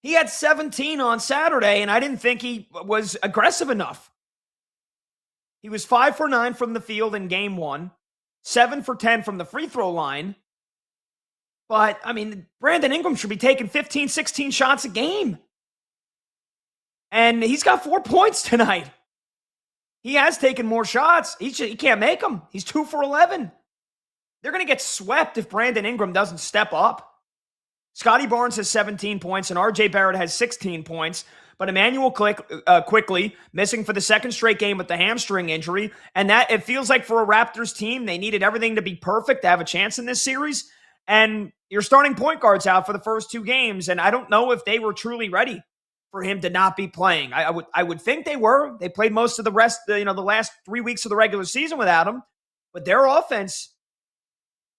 He had 17 on Saturday, and I didn't think he was aggressive enough. He was 5 for 9 from the field in Game 1, 7 for 10 from the free throw line. But, I mean, Brandon Ingram should be taking 15, 16 shots a game. And he's got 4 points tonight. He has taken more shots. He can't make them. He's 2 for 11. They're going to get swept if Brandon Ingram doesn't step up. Scotty Barnes has 17 points and RJ Barrett has 16 points. But Emmanuel quickly missing for the second straight game with the hamstring injury. And that it feels like for a Raptors team, they needed everything to be perfect to have a chance in this series. And your starting point guard's out for the first 2 games. And I don't know if they were truly ready for him to not be playing. I would think they were. They played most of the rest, the last 3 weeks of the regular season without him. But their offense,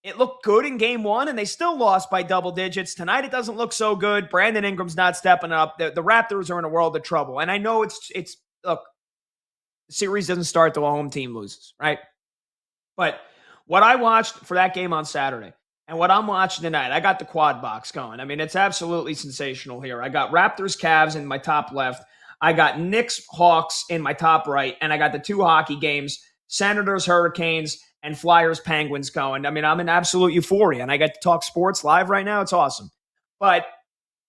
it looked good in Game 1, and they still lost by double digits. Tonight, it doesn't look so good. Brandon Ingram's not stepping up. The Raptors are in a world of trouble. And I know it's look, the series doesn't start till a home team loses, right? But what I watched for that game on Saturday and what I'm watching tonight, I got the quad box going. I mean, it's absolutely sensational here. I got Raptors, Cavs in my top left. I got Knicks, Hawks in my top right. And I got the 2 hockey games, Senators, Hurricanes, and Flyers Penguins going. I mean, I'm in absolute euphoria, and I get to talk sports live right now. It's awesome. But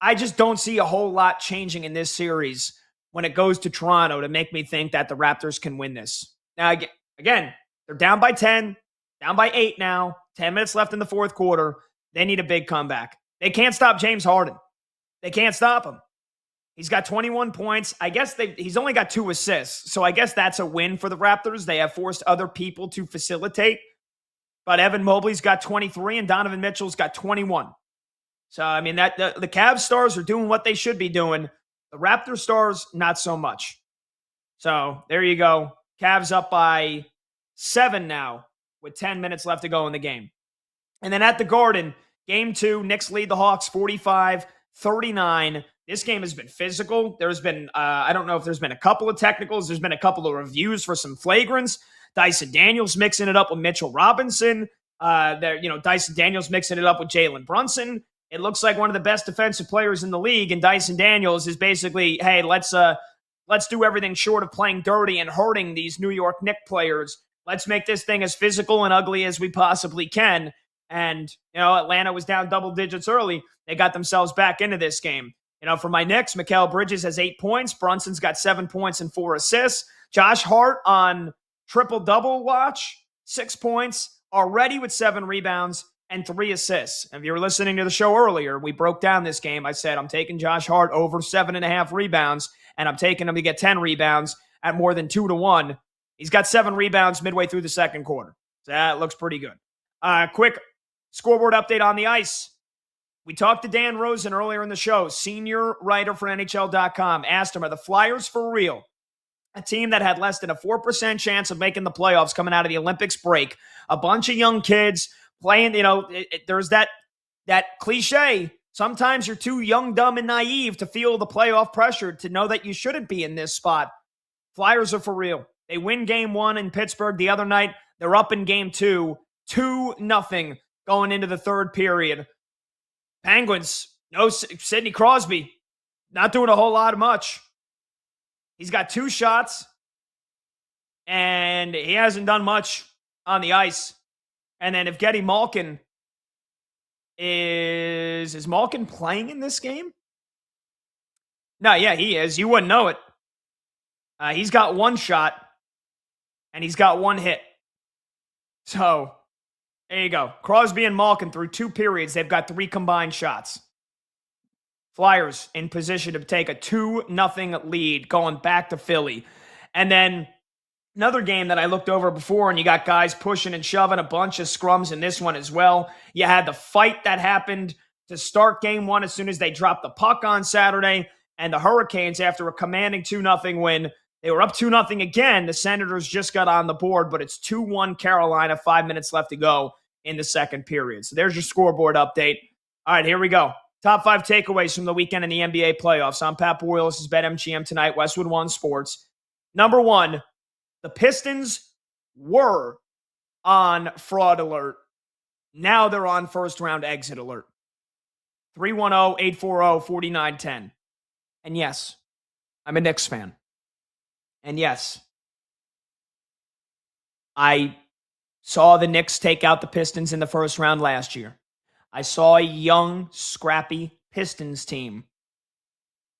I just don't see a whole lot changing in this series when it goes to Toronto to make me think that the Raptors can win this. Now, again, they're down by 10, down by 8 now, 10 minutes left in the fourth quarter. They need a big comeback. They can't stop James Harden. They can't stop him. He's got 21 points. I guess he's only got 2 assists. So I guess that's a win for the Raptors. They have forced other people to facilitate. But Evan Mobley's got 23 and Donovan Mitchell's got 21. So, I mean, that the Cavs stars are doing what they should be doing. The Raptors stars, not so much. So there you go. Cavs up by 7 now with 10 minutes left to go in the game. And then at the Garden, game 2, Knicks lead the Hawks 45-39. This game has been physical. There's been, I don't know if there's been a couple of technicals. There's been a couple of reviews for some flagrants. Dyson Daniels mixing it up with Mitchell Robinson. Dyson Daniels mixing it up with Jalen Brunson. It looks like one of the best defensive players in the league, and Dyson Daniels is basically, hey, let's do everything short of playing dirty and hurting these New York Knicks players. Let's make this thing as physical and ugly as we possibly can. And, Atlanta was down double digits early. They got themselves back into this game. For my Knicks, Mikal Bridges has 8 points. Brunson's got 7 points and 4 assists. Josh Hart on triple-double watch, 6 points, already with 7 rebounds and 3 assists. If you were listening to the show earlier, we broke down this game. I said I'm taking Josh Hart over 7.5 rebounds, and I'm taking him to get 10 rebounds at more than 2-1. He's got 7 rebounds midway through the second quarter. So that looks pretty good. Quick scoreboard update on the ice. We talked to Dan Rosen earlier in the show, senior writer for NHL.com. Asked him, are the Flyers for real? A team that had less than a 4% chance of making the playoffs coming out of the Olympics break. A bunch of young kids playing, there's that cliche. Sometimes you're too young, dumb, and naive to feel the playoff pressure to know that you shouldn't be in this spot. Flyers are for real. They win game 1 in Pittsburgh the other night. They're up in game 2, 2-0 going into the third period. Penguins, no Sidney Crosby, not doing a whole lot of much. He's got 2 shots, and he hasn't done much on the ice. And then if Getty Malkin is Malkin playing in this game? No, yeah, he is. You wouldn't know it. He's got 1 shot, and he's got 1 hit. So there you go. Crosby and Malkin through 2 periods. They've got 3 combined shots. Flyers in position to take a 2-0 lead going back to Philly. And then another game that I looked over before, and you got guys pushing and shoving, a bunch of scrums in this one as well. You had the fight that happened to start game 1 as soon as they dropped the puck on Saturday. And the Hurricanes, after a commanding 2-0 win, they were up 2-0 again. The Senators just got on the board, but it's 2-1 Carolina, 5 minutes left to go in the second period. So there's your scoreboard update. All right, here we go. Top 5 takeaways from the weekend in the NBA playoffs. I'm Pat Boyle. This is BetMGM tonight, Westwood One Sports. Number 1, the Pistons were on fraud alert. Now they're on first-round exit alert. 310-840-4910. And yes, I'm a Knicks fan. And yes, I saw the Knicks take out the Pistons in the first round last year. I saw a young, scrappy Pistons team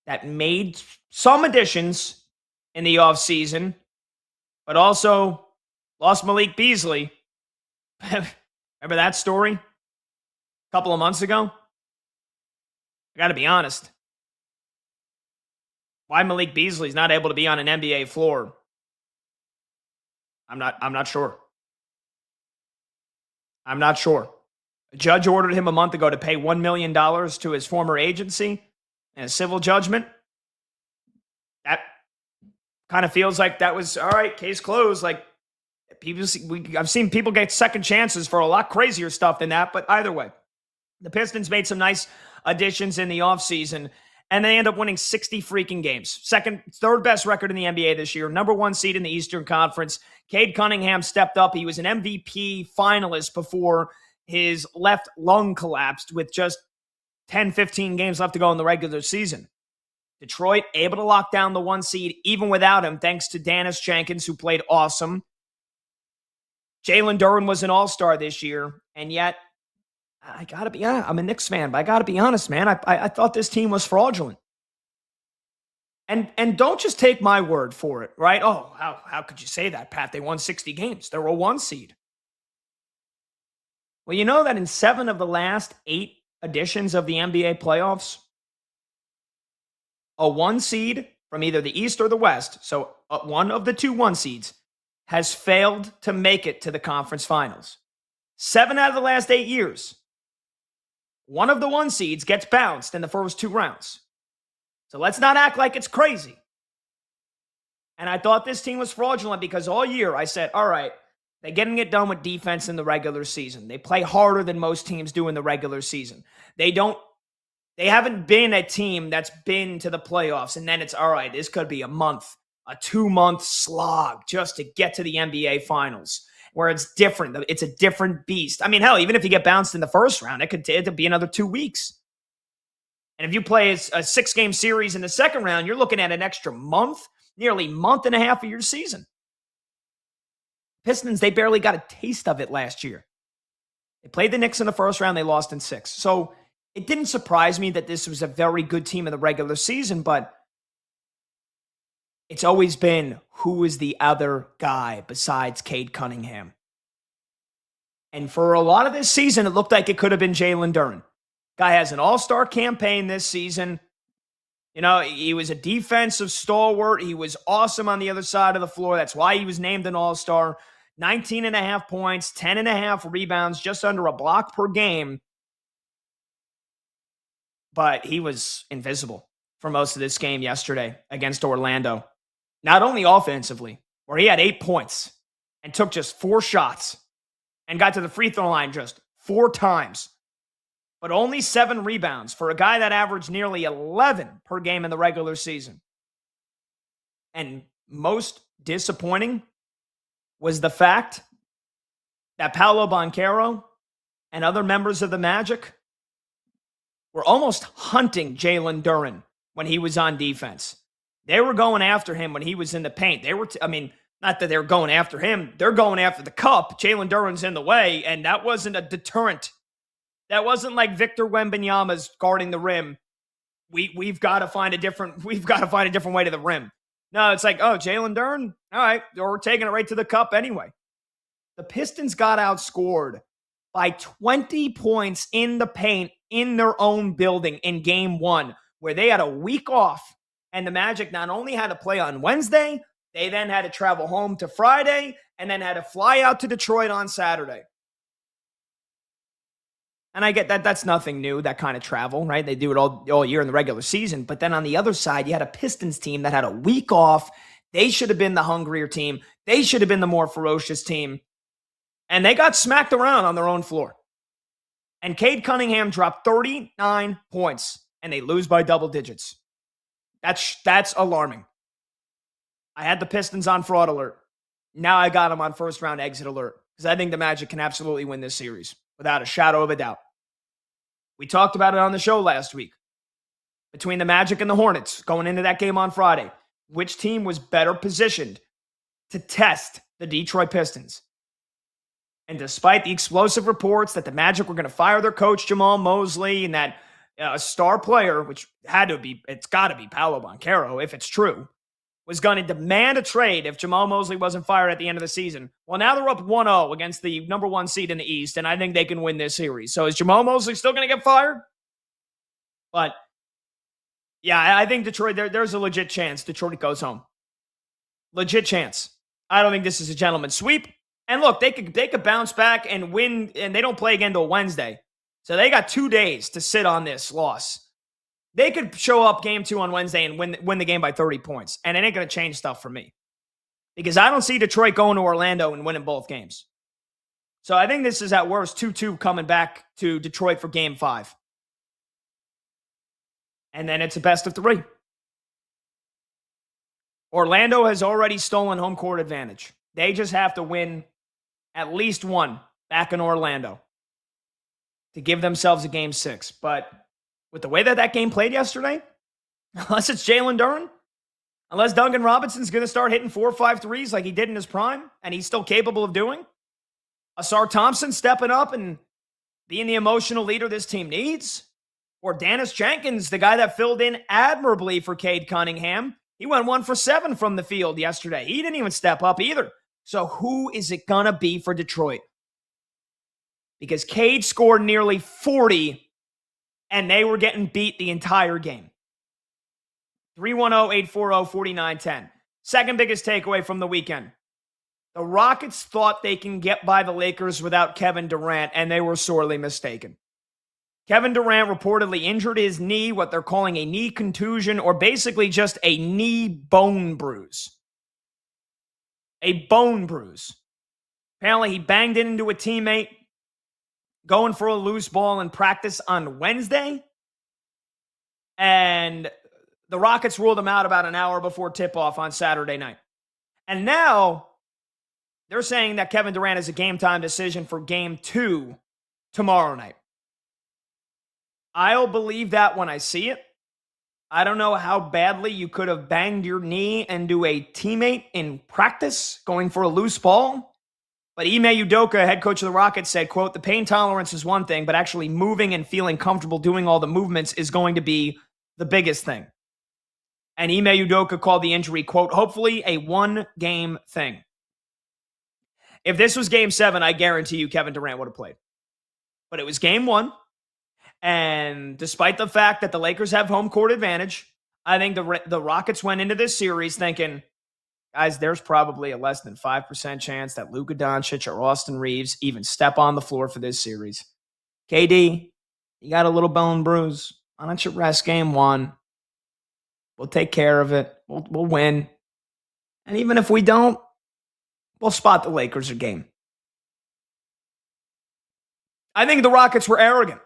that made some additions in the offseason, but also lost Malik Beasley. Remember that story a couple of months ago? I got to be honest. Why Malik Beasley's not able to be on an NBA floor, I'm not sure. I'm not sure. A judge ordered him a month ago to pay $1 million to his former agency in a civil judgment. That kind of feels like that was, all right, case closed. Like, I've seen people get second chances for a lot crazier stuff than that, but either way, the Pistons made some nice additions in the offseason, and they end up winning 60 freaking games. Third best record in the NBA this year, number 1 seed in the Eastern Conference. Cade Cunningham stepped up. He was an MVP finalist before his left lung collapsed with just 10, 15 games left to go in the regular season. Detroit able to lock down the 1 seed even without him, thanks to Dennis Jenkins, who played awesome. Jalen Duren was an all-star this year, and yet I got to be, I'm a Knicks fan, but I got to be honest, man. I thought this team was fraudulent. And don't just take my word for it, right? Oh, how could you say that, Pat? They won 60 games. They were a 1 seed. Well, you know that in 7 of the last 8 editions of the NBA playoffs, a 1 seed from either the East or the West, so one of the 2 1 seeds, has failed to make it to the conference finals. 7 out of the last 8 years. One of the 1 seeds gets bounced in the first 2 rounds. So let's not act like it's crazy. And I thought this team was fraudulent because all year I said, all right, they're getting it done with defense in the regular season. They play harder than most teams do in the regular season. They haven't been a team that's been to the playoffs and then it's, all right, this could be a 2-month slog just to get to the NBA finals where it's different. It's a different beast. I mean, hell, even if you get bounced in the first round, it could be another 2 weeks. And if you play a 6-game series in the second round, you're looking at an extra month, nearly month and a half of your season. Pistons, they barely got a taste of it last year. They played the Knicks in the first round. They lost in 6. So it didn't surprise me that this was a very good team in the regular season, but it's always been who is the other guy besides Cade Cunningham. And for a lot of this season, it looked like it could have been Jalen Duren. Guy has an all-star campaign this season. You know, he was a defensive stalwart. He was awesome on the other side of the floor. That's why he was named an all-star. 19.5 points, 10.5 rebounds, just under a block per game. But he was invisible for most of this game yesterday against Orlando. Not only offensively, where he had 8 points and took just 4 shots and got to the free throw line just 4 times. But only 7 rebounds for a guy that averaged nearly 11 per game in the regular season. And most disappointing was the fact that Paolo Banchero and other members of the Magic were almost hunting Jalen Duren when he was on defense. They were going after him when he was in the paint. Not that they were going after him. They're going after the cup. Jalen Duren's in the way, and that wasn't a deterrent. That wasn't like Victor Wembanyama's guarding the rim. We've got to find a different way to the rim. No, it's like, oh, Jalen Duren, all right, we're taking it right to the cup anyway. The Pistons got outscored by 20 points in the paint in their own building in game 1, where they had a week off, and the Magic not only had to play on Wednesday, they then had to travel home to Friday, and then had to fly out to Detroit on Saturday. And I get that that's nothing new, that kind of travel, right? They do it all year in the regular season. But then on the other side, you had a Pistons team that had a week off. They should have been the hungrier team. They should have been the more ferocious team. And they got smacked around on their own floor. And Cade Cunningham dropped 39 points, and they lose by double digits. That's alarming. I had the Pistons on fraud alert. Now I got them on first-round exit alert because I think the Magic can absolutely win this series. Without a shadow of a doubt. We talked about it on the show last week. Between the Magic and the Hornets going into that game on Friday, which team was better positioned to test the Detroit Pistons? And despite the explosive reports that the Magic were going to fire their coach, Jamal Mosley, and that a star player, which it's got to be Paolo Banchero, if it's true, was going to demand a trade if Jamal Mosley wasn't fired at the end of the season. Well, now they're up 1-0 against the number 1 seed in the East, and I think they can win this series. So is Jamal Mosley still going to get fired? But, yeah, I think Detroit, there's a legit chance Detroit goes home. Legit chance. I don't think this is a gentleman's sweep. And look, they could bounce back and win, and they don't play again until Wednesday. So they got 2 days to sit on this loss. They could show up game 2 on Wednesday and win the game by 30 points. And it ain't going to change stuff for me. Because I don't see Detroit going to Orlando and winning both games. So I think this is at worst 2-2 coming back to Detroit for game 5. And then it's a best of 3. Orlando has already stolen home court advantage. They just have to win at least one back in Orlando to give themselves a game 6. But with the way that game played yesterday, unless it's Jalen Duren, unless Duncan Robinson's going to start hitting 4 or 5 threes like he did in his prime, and he's still capable of doing, Asar Thompson stepping up and being the emotional leader this team needs? Or Dennis Jenkins, the guy that filled in admirably for Cade Cunningham? He went 1 for 7 from the field yesterday. He didn't even step up either. So who is it going to be for Detroit? Because Cade scored nearly 40, and they were getting beat the entire game. 310-840-4910. Second biggest takeaway from the weekend. The Rockets thought they can get by the Lakers without Kevin Durant, and they were sorely mistaken. Kevin Durant reportedly injured his knee, what they're calling a knee contusion, or basically just a knee bone bruise. A bone bruise. Apparently, he banged it into a teammate going for a loose ball in practice on Wednesday. And the Rockets ruled him out about an hour before tip-off on Saturday night. And now they're saying that Kevin Durant is a game-time decision for Game 2 tomorrow night. I'll believe that when I see it. I don't know how badly you could have banged your knee into a teammate in practice going for a loose ball. But Ime Udoka, head coach of the Rockets, said, quote, the pain tolerance is one thing, but actually moving and feeling comfortable doing all the movements is going to be the biggest thing. And Ime Udoka called the injury, quote, hopefully a one-game thing. If this was Game 7, I guarantee you Kevin Durant would have played. But it was Game 1. And despite the fact that the Lakers have home court advantage, I think the Rockets went into this series thinking, guys, there's probably a less than 5% chance that Luka Doncic or Austin Reeves even step on the floor for this series. KD, you got a little bone bruise. Why don't you rest Game 1? We'll take care of it. We'll win. And even if we don't, we'll spot the Lakers a game. I think the Rockets were arrogant.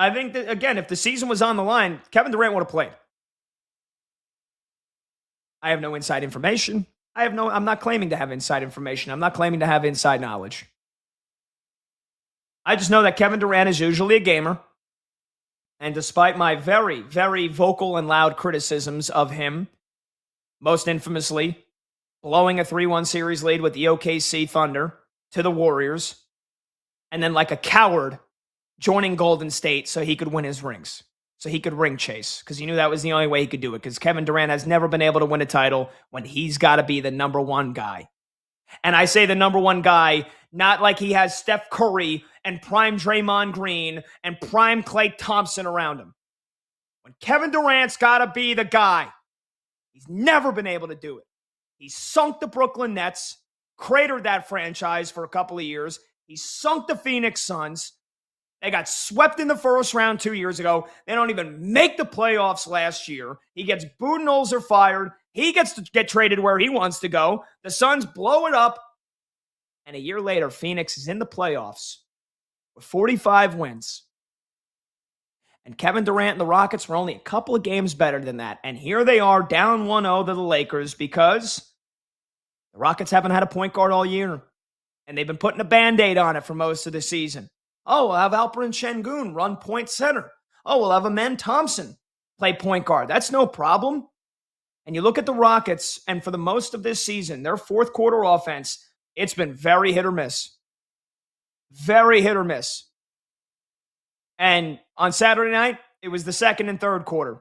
I think that, again, if the season was on the line, Kevin Durant would have played. I have no inside information. I'm not claiming to have inside information. I'm not claiming to have inside knowledge. I just know that Kevin Durant is usually a gamer. And despite my very, very vocal and loud criticisms of him, most infamously blowing a 3-1 series lead with the OKC Thunder to the Warriors, and then like a coward joining Golden State so he could win his rings, so he could ring chase, because he knew that was the only way he could do it, because Kevin Durant has never been able to win a title when he's got to be the number one guy. And I say the number one guy, not like he has Steph Curry and prime Draymond Green and prime Klay Thompson around him. When Kevin Durant's got to be the guy, he's never been able to do it. He sunk the Brooklyn Nets, cratered that franchise for a couple of years. He sunk the Phoenix Suns. They got swept in the first round 2 years ago. They don't even make the playoffs last year. He gets Budenholzer fired. He gets to get traded where he wants to go. The Suns blow it up. And a year later, Phoenix is in the playoffs with 45 wins. And Kevin Durant and the Rockets were only a couple of games better than that. And here they are down 1-0 to the Lakers because the Rockets haven't had a point guard all year. And they've been putting a Band-Aid on it for most of the season. Oh, we'll have Alperen Şengün run point center. Oh, we'll have Amen Thompson play point guard. That's no problem. And you look at the Rockets, and for the most of this season, their fourth quarter offense, it's been very hit or miss. Very hit or miss. And on Saturday night, it was the second and third quarter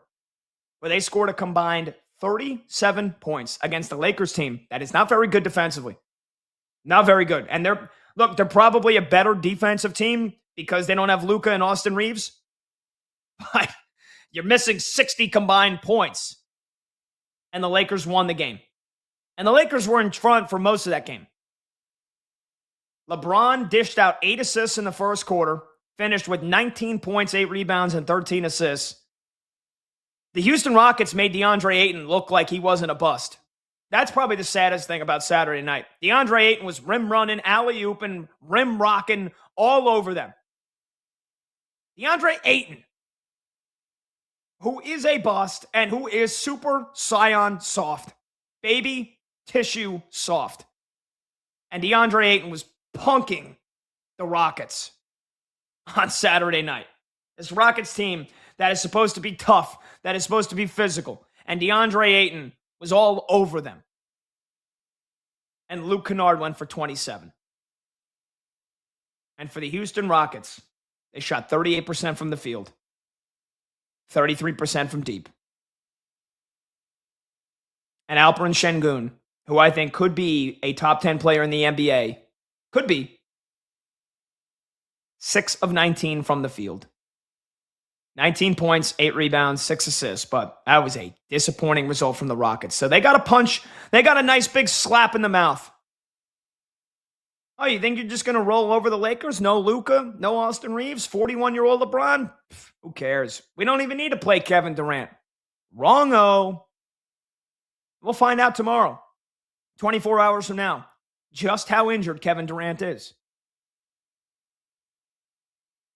where they scored a combined 37 points against the Lakers team that is not very good defensively. Not very good. And they're probably a better defensive team because they don't have Luka and Austin Reeves. But you're missing 60 combined points. And the Lakers won the game. And the Lakers were in front for most of that game. LeBron dished out 8 assists in the first quarter, finished with 19 points, 8 rebounds, and 13 assists. The Houston Rockets made DeAndre Ayton look like he wasn't a bust. That's probably the saddest thing about Saturday night. DeAndre Ayton was rim running, alley-ooping, rim rocking all over them. DeAndre Ayton, who is a bust and who is super Scion soft. Baby tissue soft. And DeAndre Ayton was punking the Rockets on Saturday night. This Rockets team that is supposed to be tough, that is supposed to be physical. And DeAndre Ayton was all over them. And Luke Kennard went for 27. And for the Houston Rockets, they shot 38% from the field, 33% from deep. And Alperen Şengün, who I think could be a top 10 player in the NBA, could be 6 of 19 from the field. 19 points, 8 rebounds, 6 assists, but that was a disappointing result from the Rockets. So they got a punch. They got a nice big slap in the mouth. Oh, you think you're just going to roll over the Lakers? No Luka, no Austin Reeves, 41-year-old LeBron? Pff, who cares? We don't even need to play Kevin Durant. Wrong-o. We'll find out tomorrow, 24 hours from now, just how injured Kevin Durant is.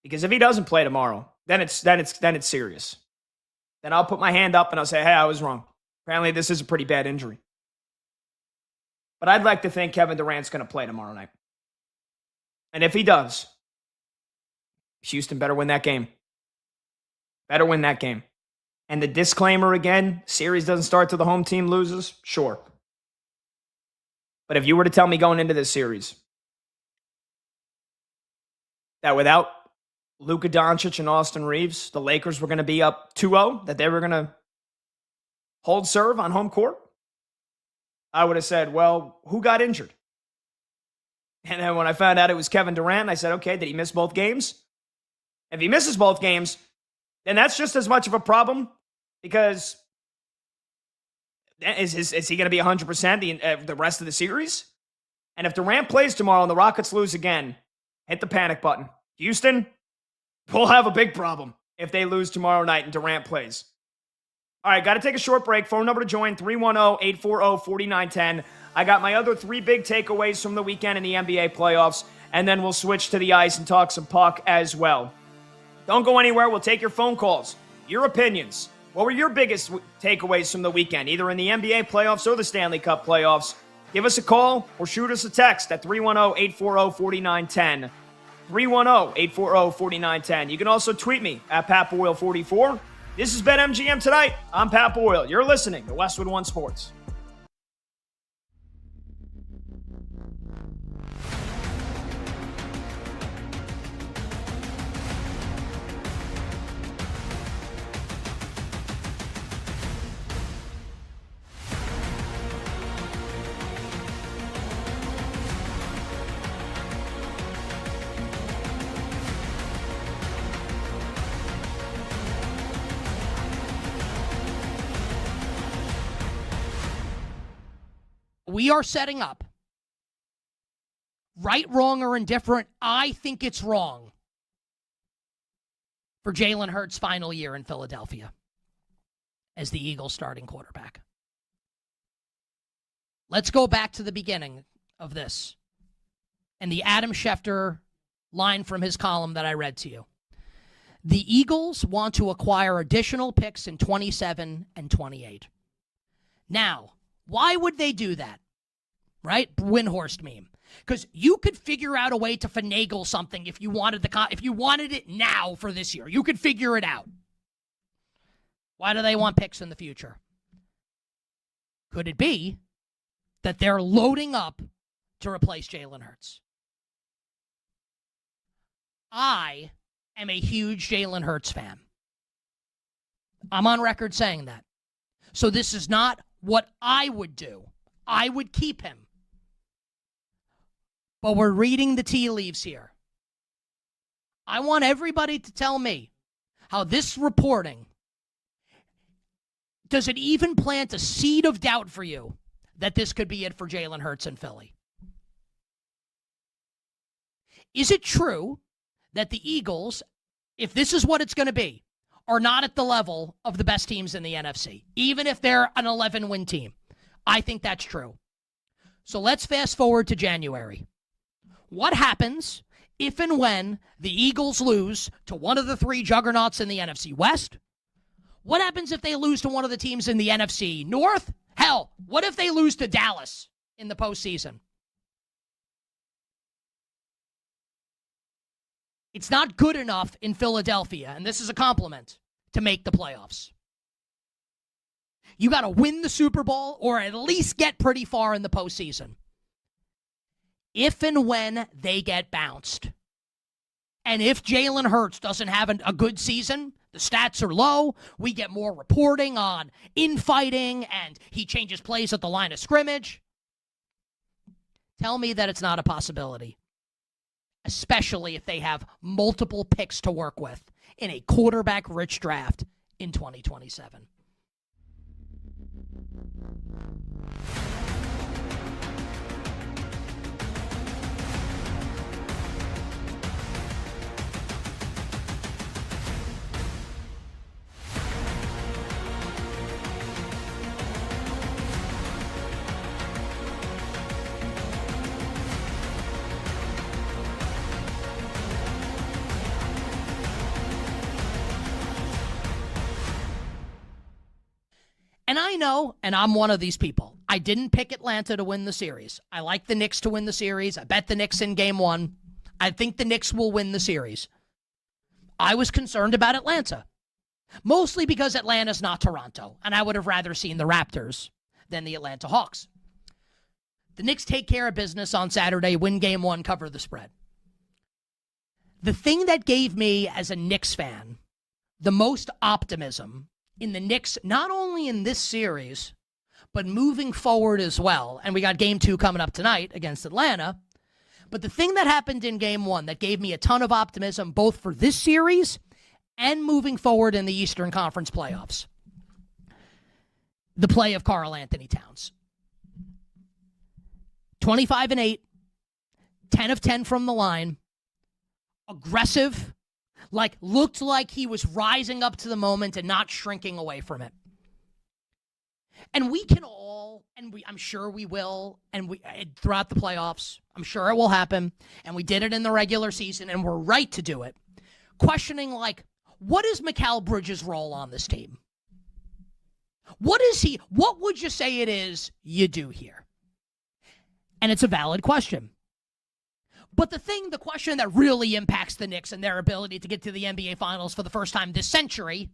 Because if he doesn't play tomorrow, then it's serious. Then I'll put my hand up and I'll say, hey, I was wrong. Apparently, this is a pretty bad injury. But I'd like to think Kevin Durant's going to play tomorrow night. And if he does, Houston better win that game. Better win that game. And the disclaimer again, series doesn't start till the home team loses, sure. But if you were to tell me going into this series that without Luka Doncic and Austin Reeves, the Lakers were going to be up 2-0, that they were going to hold serve on home court, I would have said, well, who got injured? And then when I found out it was Kevin Durant, I said, okay, did he miss both games? If he misses both games, then that's just as much of a problem because is he going to be 100% the rest of the series? And if Durant plays tomorrow and the Rockets lose again, hit the panic button. Houston, we'll have a big problem if they lose tomorrow night and Durant plays. All right, got to take a short break. Phone number to join, 310-840-4910. I got my other 3 big takeaways from the weekend in the NBA playoffs, and then we'll switch to the ice and talk some puck as well. Don't go anywhere. We'll take your phone calls, your opinions. What were your biggest takeaways from the weekend, either in the NBA playoffs or the Stanley Cup playoffs? Give us a call or shoot us a text at 310-840-4910. 310-840-4910. You can also tweet me at PatBoyle44. This is BetMGM Tonight. I'm Pat Boyle. You're listening to Westwood One Sports. We are setting up, right, wrong, or indifferent, I think it's wrong for Jalen Hurts' final year in Philadelphia as the Eagles' starting quarterback. Let's go back to the beginning of this and the Adam Schefter line from his column that I read to you. The Eagles want to acquire additional picks in 27 and 28. Now, why would they do that? Right? Windhorst meme. Because you could figure out a way to finagle something if you wanted it now for this year. You could figure it out. Why do they want picks in the future? Could it be that they're loading up to replace Jalen Hurts? I am a huge Jalen Hurts fan. I'm on record saying that. So this is not what I would do. I would keep him. But we're reading the tea leaves here. I want everybody to tell me how this reporting, does it even plant a seed of doubt for you that this could be it for Jalen Hurts in Philly? Is it true that the Eagles, if this is what it's going to be, are not at the level of the best teams in the NFC, even if they're an 11-win team? I think that's true. So let's fast forward to January. What happens if and when the Eagles lose to one of the 3 juggernauts in the NFC West? What happens if they lose to one of the teams in the NFC North? Hell, what if they lose to Dallas in the postseason? It's not good enough in Philadelphia, and this is a compliment, to make the playoffs. You got to win the Super Bowl or at least get pretty far in the postseason. If and when they get bounced, And if Jalen Hurts doesn't have a good season, the stats are low, we get more reporting on infighting, and he changes plays at the line of scrimmage. Tell me that it's not a possibility, especially if they have multiple picks to work with in a quarterback-rich draft in 2027. And I know, and I'm one of these people, I didn't pick Atlanta to win the series. I like the Knicks to win the series. I bet the Knicks in game one. I think the Knicks will win the series. I was concerned about Atlanta, mostly because Atlanta's not Toronto, and I would have rather seen the Raptors than the Atlanta Hawks. The Knicks take care of business on Saturday, win game one, cover the spread. The thing that gave me, as a Knicks fan, the most optimism in the Knicks, not only in this series, but moving forward as well, and we got game 2 coming up tonight against Atlanta, but the thing that happened in game 1 that gave me a ton of optimism both for this series and moving forward in the Eastern Conference playoffs, the play of Karl Anthony Towns. 25-8, 10 of 10 from the line, aggressive, looked like he was rising up to the moment and not shrinking away from it. And we can all, I'm sure we will, throughout the playoffs, I'm sure it will happen, and we did it in the regular season, and we're right to do it, questioning, what is Mikal Bridges' role on this team? What would you say it is you do here? And it's a valid question. But the question that really impacts the Knicks and their ability to get to the NBA Finals for the first time this century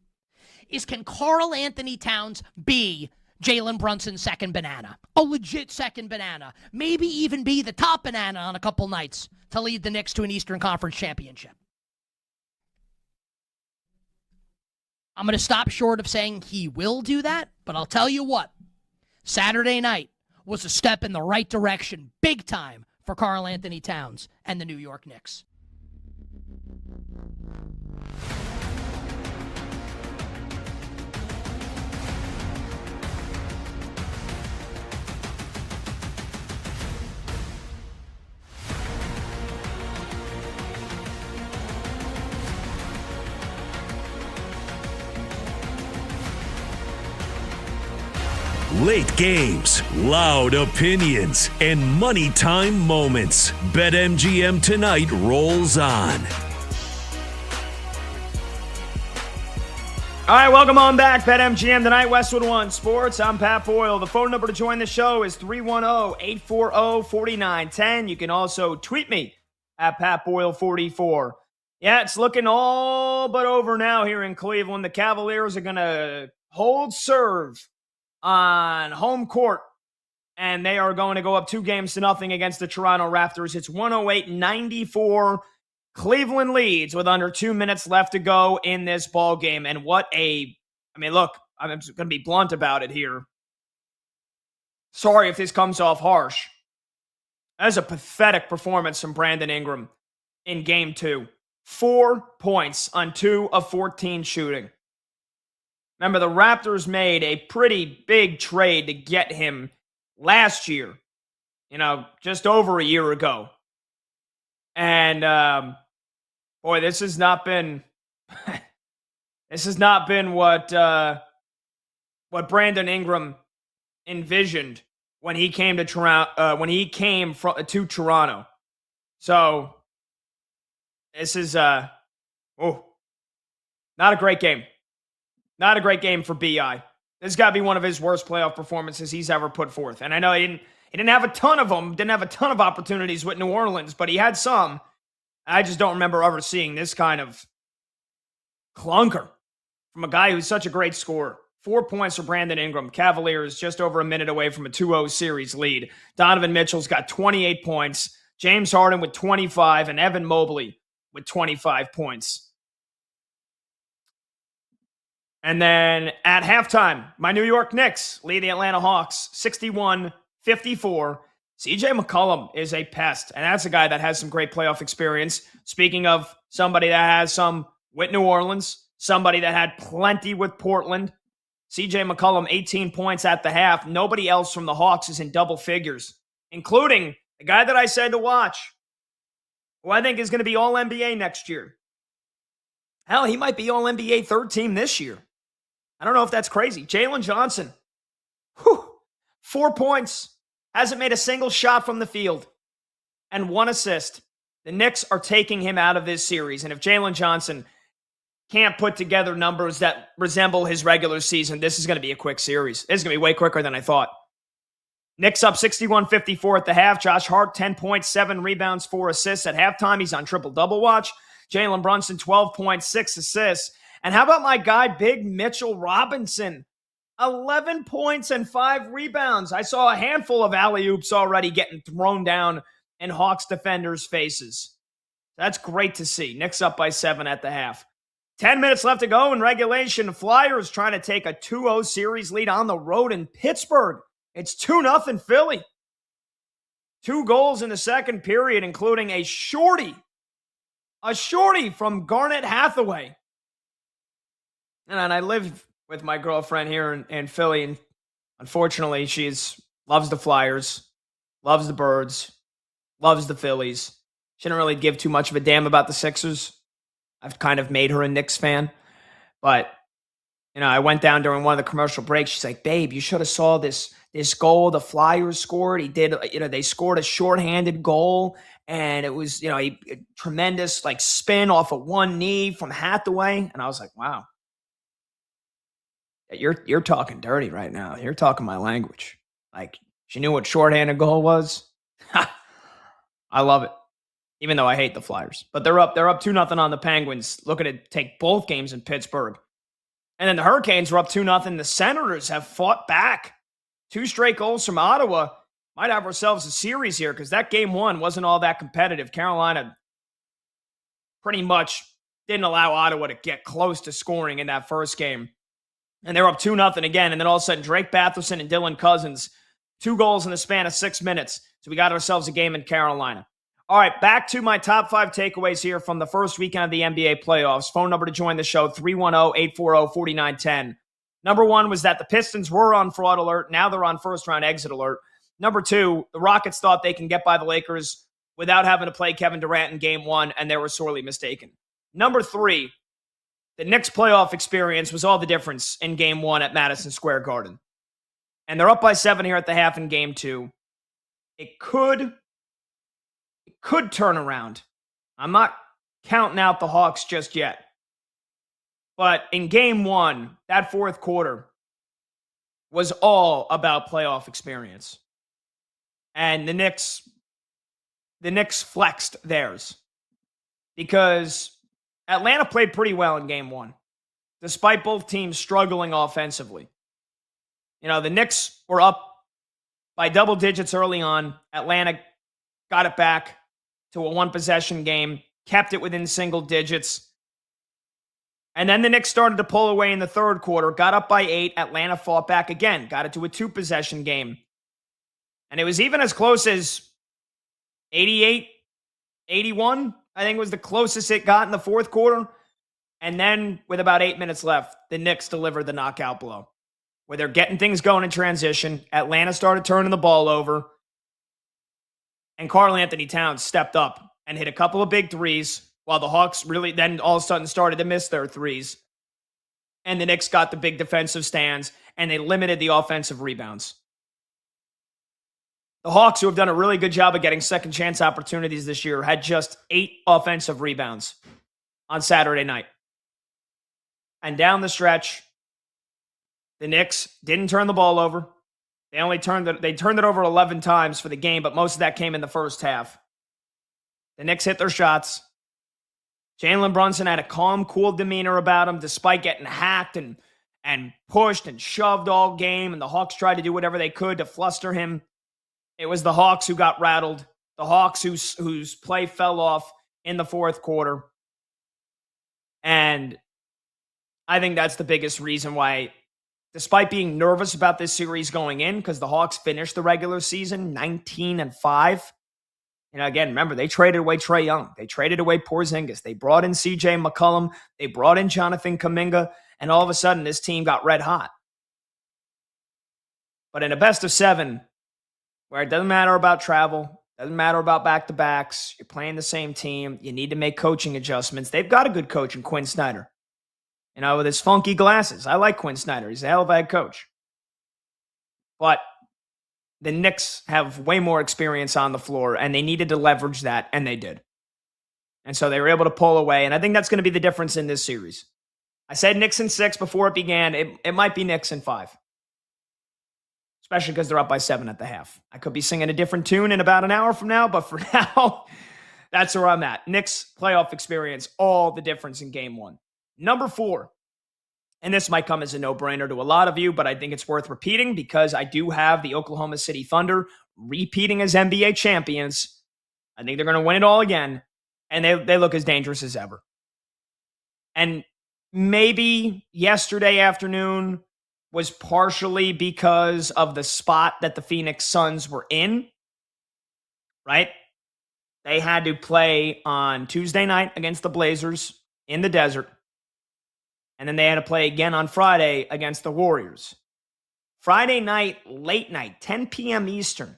is, can Karl Anthony Towns be Jalen Brunson's second banana? A legit second banana. Maybe even be the top banana on a couple nights to lead the Knicks to an Eastern Conference championship. I'm going to stop short of saying he will do that, but I'll tell you what. Saturday night was a step in the right direction, big time, for Karl Anthony Towns and the New York Knicks. Late games, loud opinions, and money time moments. BetMGM Tonight rolls on. All right, welcome on back. BetMGM Tonight, Westwood One Sports. I'm Pat Boyle. The phone number to join the show is 310-840-4910. You can also tweet me at PatBoyle44. Yeah, it's looking all but over now here in Cleveland. The Cavaliers are going to hold serve on home court, and they are going to go up 2-0 against the Toronto Raptors. It's 108-94. Cleveland leads with under 2 minutes left to go in this ball game. And look, I'm just going to be blunt about it here. Sorry if this comes off harsh. That is a pathetic performance from Brandon Ingram in game 2. 4 points on 2 of 14 shooting. Remember, the Raptors made a pretty big trade to get him last year, just over a year ago. And, this has not been what Brandon Ingram envisioned when he came to Toronto. So this is not a great game. Not a great game for B.I. This has got to be one of his worst playoff performances he's ever put forth. And I know he didn't have a ton of them, didn't have a ton of opportunities with New Orleans, but he had some. I just don't remember ever seeing this kind of clunker from a guy who's such a great scorer. 4 points for Brandon Ingram. Cavaliers just over a minute away from a 2-0 series lead. Donovan Mitchell's got 28 points. James Harden with 25, and Evan Mobley with 25 points. And then at halftime, my New York Knicks lead the Atlanta Hawks 61-54. CJ McCollum is a pest, and that's a guy that has some great playoff experience. Speaking of somebody that has some with New Orleans, somebody that had plenty with Portland, CJ McCollum, 18 points at the half. Nobody else from the Hawks is in double figures, including the guy that I said to watch, who I think is going to be All-NBA next year. Hell, he might be All-NBA third team this year. I don't know if that's crazy. Jalen Johnson, 4 points. Hasn't made a single shot from the field. And 1 assist. The Knicks are taking him out of this series. And if Jalen Johnson can't put together numbers that resemble his regular season, this is going to be a quick series. This is going to be way quicker than I thought. Knicks up 61-54 at the half. Josh Hart, 10 points, 7 rebounds, 4 assists. At halftime, he's on triple-double watch. Jalen Brunson, 12 points, 6 assists. And how about my guy, Big Mitchell Robinson? 11 points and 5 rebounds. I saw a handful of alley-oops already getting thrown down in Hawks defenders' faces. That's great to see. Knicks up by 7 at the half. 10 minutes left to go in regulation. Flyers trying to take a 2-0 series lead on the road in Pittsburgh. It's 2-0 Philly. 2 goals in the second period, including a shorty from Garnet Hathaway. And I live with my girlfriend here in Philly, and unfortunately, she loves the Flyers, loves the Birds, loves the Phillies. She didn't really give too much of a damn about the Sixers. I've kind of made her a Knicks fan. But, I went down during one of the commercial breaks. She's like, babe, you should have saw this goal the Flyers scored. They scored a shorthanded goal, and it was, a tremendous spin off of one knee from Hathaway. And I was like, wow. You're talking dirty right now. You're talking my language. She knew what shorthanded goal was. I love it. Even though I hate the Flyers. But they're up 2-0 on the Penguins, looking to take both games in Pittsburgh. And then the Hurricanes were up 2-0. The Senators have fought back. 2 straight goals from Ottawa. Might have ourselves a series here, because that game 1 wasn't all that competitive. Carolina pretty much didn't allow Ottawa to get close to scoring in that first game. And they're up 2-0 again. And then all of a sudden, Drake Batherson and Dylan Cousins, 2 goals in the span of 6 minutes. So we got ourselves a game in Carolina. All right, back to my top 5 takeaways here from the first weekend of the NBA playoffs. Phone number to join the show, 310-840-4910. Number 1 was that the Pistons were on fraud alert. Now they're on first-round exit alert. Number 2, the Rockets thought they can get by the Lakers without having to play Kevin Durant in Game 1, and they were sorely mistaken. Number 3, the Knicks playoff experience was all the difference in Game 1 at Madison Square Garden. And they're up by 7 here at the half in Game 2. It could turn around. I'm not counting out the Hawks just yet. But in Game 1, that fourth quarter was all about playoff experience. And the Knicks flexed theirs. Because Atlanta played pretty well in Game 1, despite both teams struggling offensively. The Knicks were up by double digits early on. Atlanta got it back to a 1-possession game, kept it within single digits. And then the Knicks started to pull away in the third quarter, got up by 8. Atlanta fought back again, got it to a 2-possession game. And it was even as close as 88, 81, I think was the closest it got in the fourth quarter. And then with about 8 minutes left, the Knicks delivered the knockout blow, where they're getting things going in transition. Atlanta started turning the ball over. And Karl Anthony Towns stepped up and hit a couple of big threes, while the Hawks really then all of a sudden started to miss their threes. And the Knicks got the big defensive stands, and they limited the offensive rebounds. The Hawks, who have done a really good job of getting second chance opportunities this year, had just 8 offensive rebounds on Saturday night. And down the stretch, the Knicks didn't turn the ball over. They turned it over 11 times for the game, but most of that came in the first half. The Knicks hit their shots. Jalen Brunson had a calm, cool demeanor about him, despite getting hacked and pushed and shoved all game, and the Hawks tried to do whatever they could to fluster him. It was the Hawks who got rattled, the Hawks whose play fell off in the fourth quarter. And I think that's the biggest reason why, despite being nervous about this series going in, because the Hawks finished the regular season 19-5. Again, remember, they traded away Trae Young. They traded away Porzingis. They brought in CJ McCollum. They brought in Jonathan Kuminga. And all of a sudden, this team got red hot. But in a best of 7, where it doesn't matter about travel, doesn't matter about back-to-backs, you're playing the same team, you need to make coaching adjustments. They've got a good coach in Quinn Snyder. With his funky glasses. I like Quinn Snyder. He's a hell of a head coach. But the Knicks have way more experience on the floor, and they needed to leverage that, and they did. And so they were able to pull away, and I think that's going to be the difference in this series. I said Knicks in 6 before it began. It might be Knicks in 5. Especially because they're up by 7 at the half. I could be singing a different tune in about an hour from now, but for now, that's where I'm at. Knicks playoff experience, all the difference in game 1. Number 4, and this might come as a no-brainer to a lot of you, but I think it's worth repeating because I do have the Oklahoma City Thunder repeating as NBA champions. I think they're going to win it all again, and they look as dangerous as ever. And maybe yesterday afternoon was partially because of the spot that the Phoenix Suns were in, right? They had to play on Tuesday night against the Blazers in the desert. And then they had to play again on Friday against the Warriors. Friday night, late night, 10 p.m. Eastern.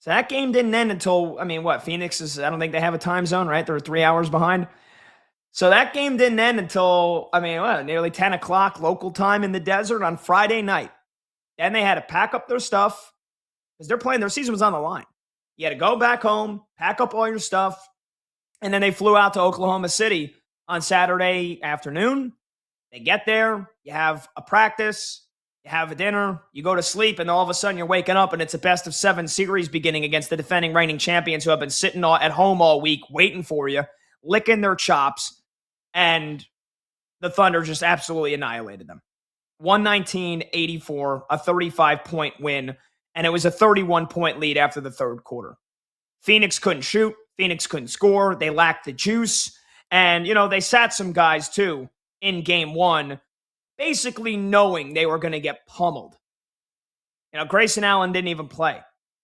So that game didn't end until, Phoenix is, I don't think they have a time zone, right? They're 3 hours behind. So that game didn't end until, nearly 10 o'clock local time in the desert on Friday night. Then they had to pack up their stuff because their season was on the line. You had to go back home, pack up all your stuff, and then they flew out to Oklahoma City on Saturday afternoon. They get there, you have a practice, you have a dinner, you go to sleep, and all of a sudden you're waking up and it's a best of 7 series beginning against the defending reigning champions who have been sitting at home all week waiting for you, licking their chops, and the Thunder just absolutely annihilated them. 119-84, a 35-point win, and it was a 31-point lead after the third quarter. Phoenix couldn't shoot. Phoenix couldn't score. They lacked the juice. And, they sat some guys, too, in game 1, basically knowing they were going to get pummeled. Grayson Allen didn't even play.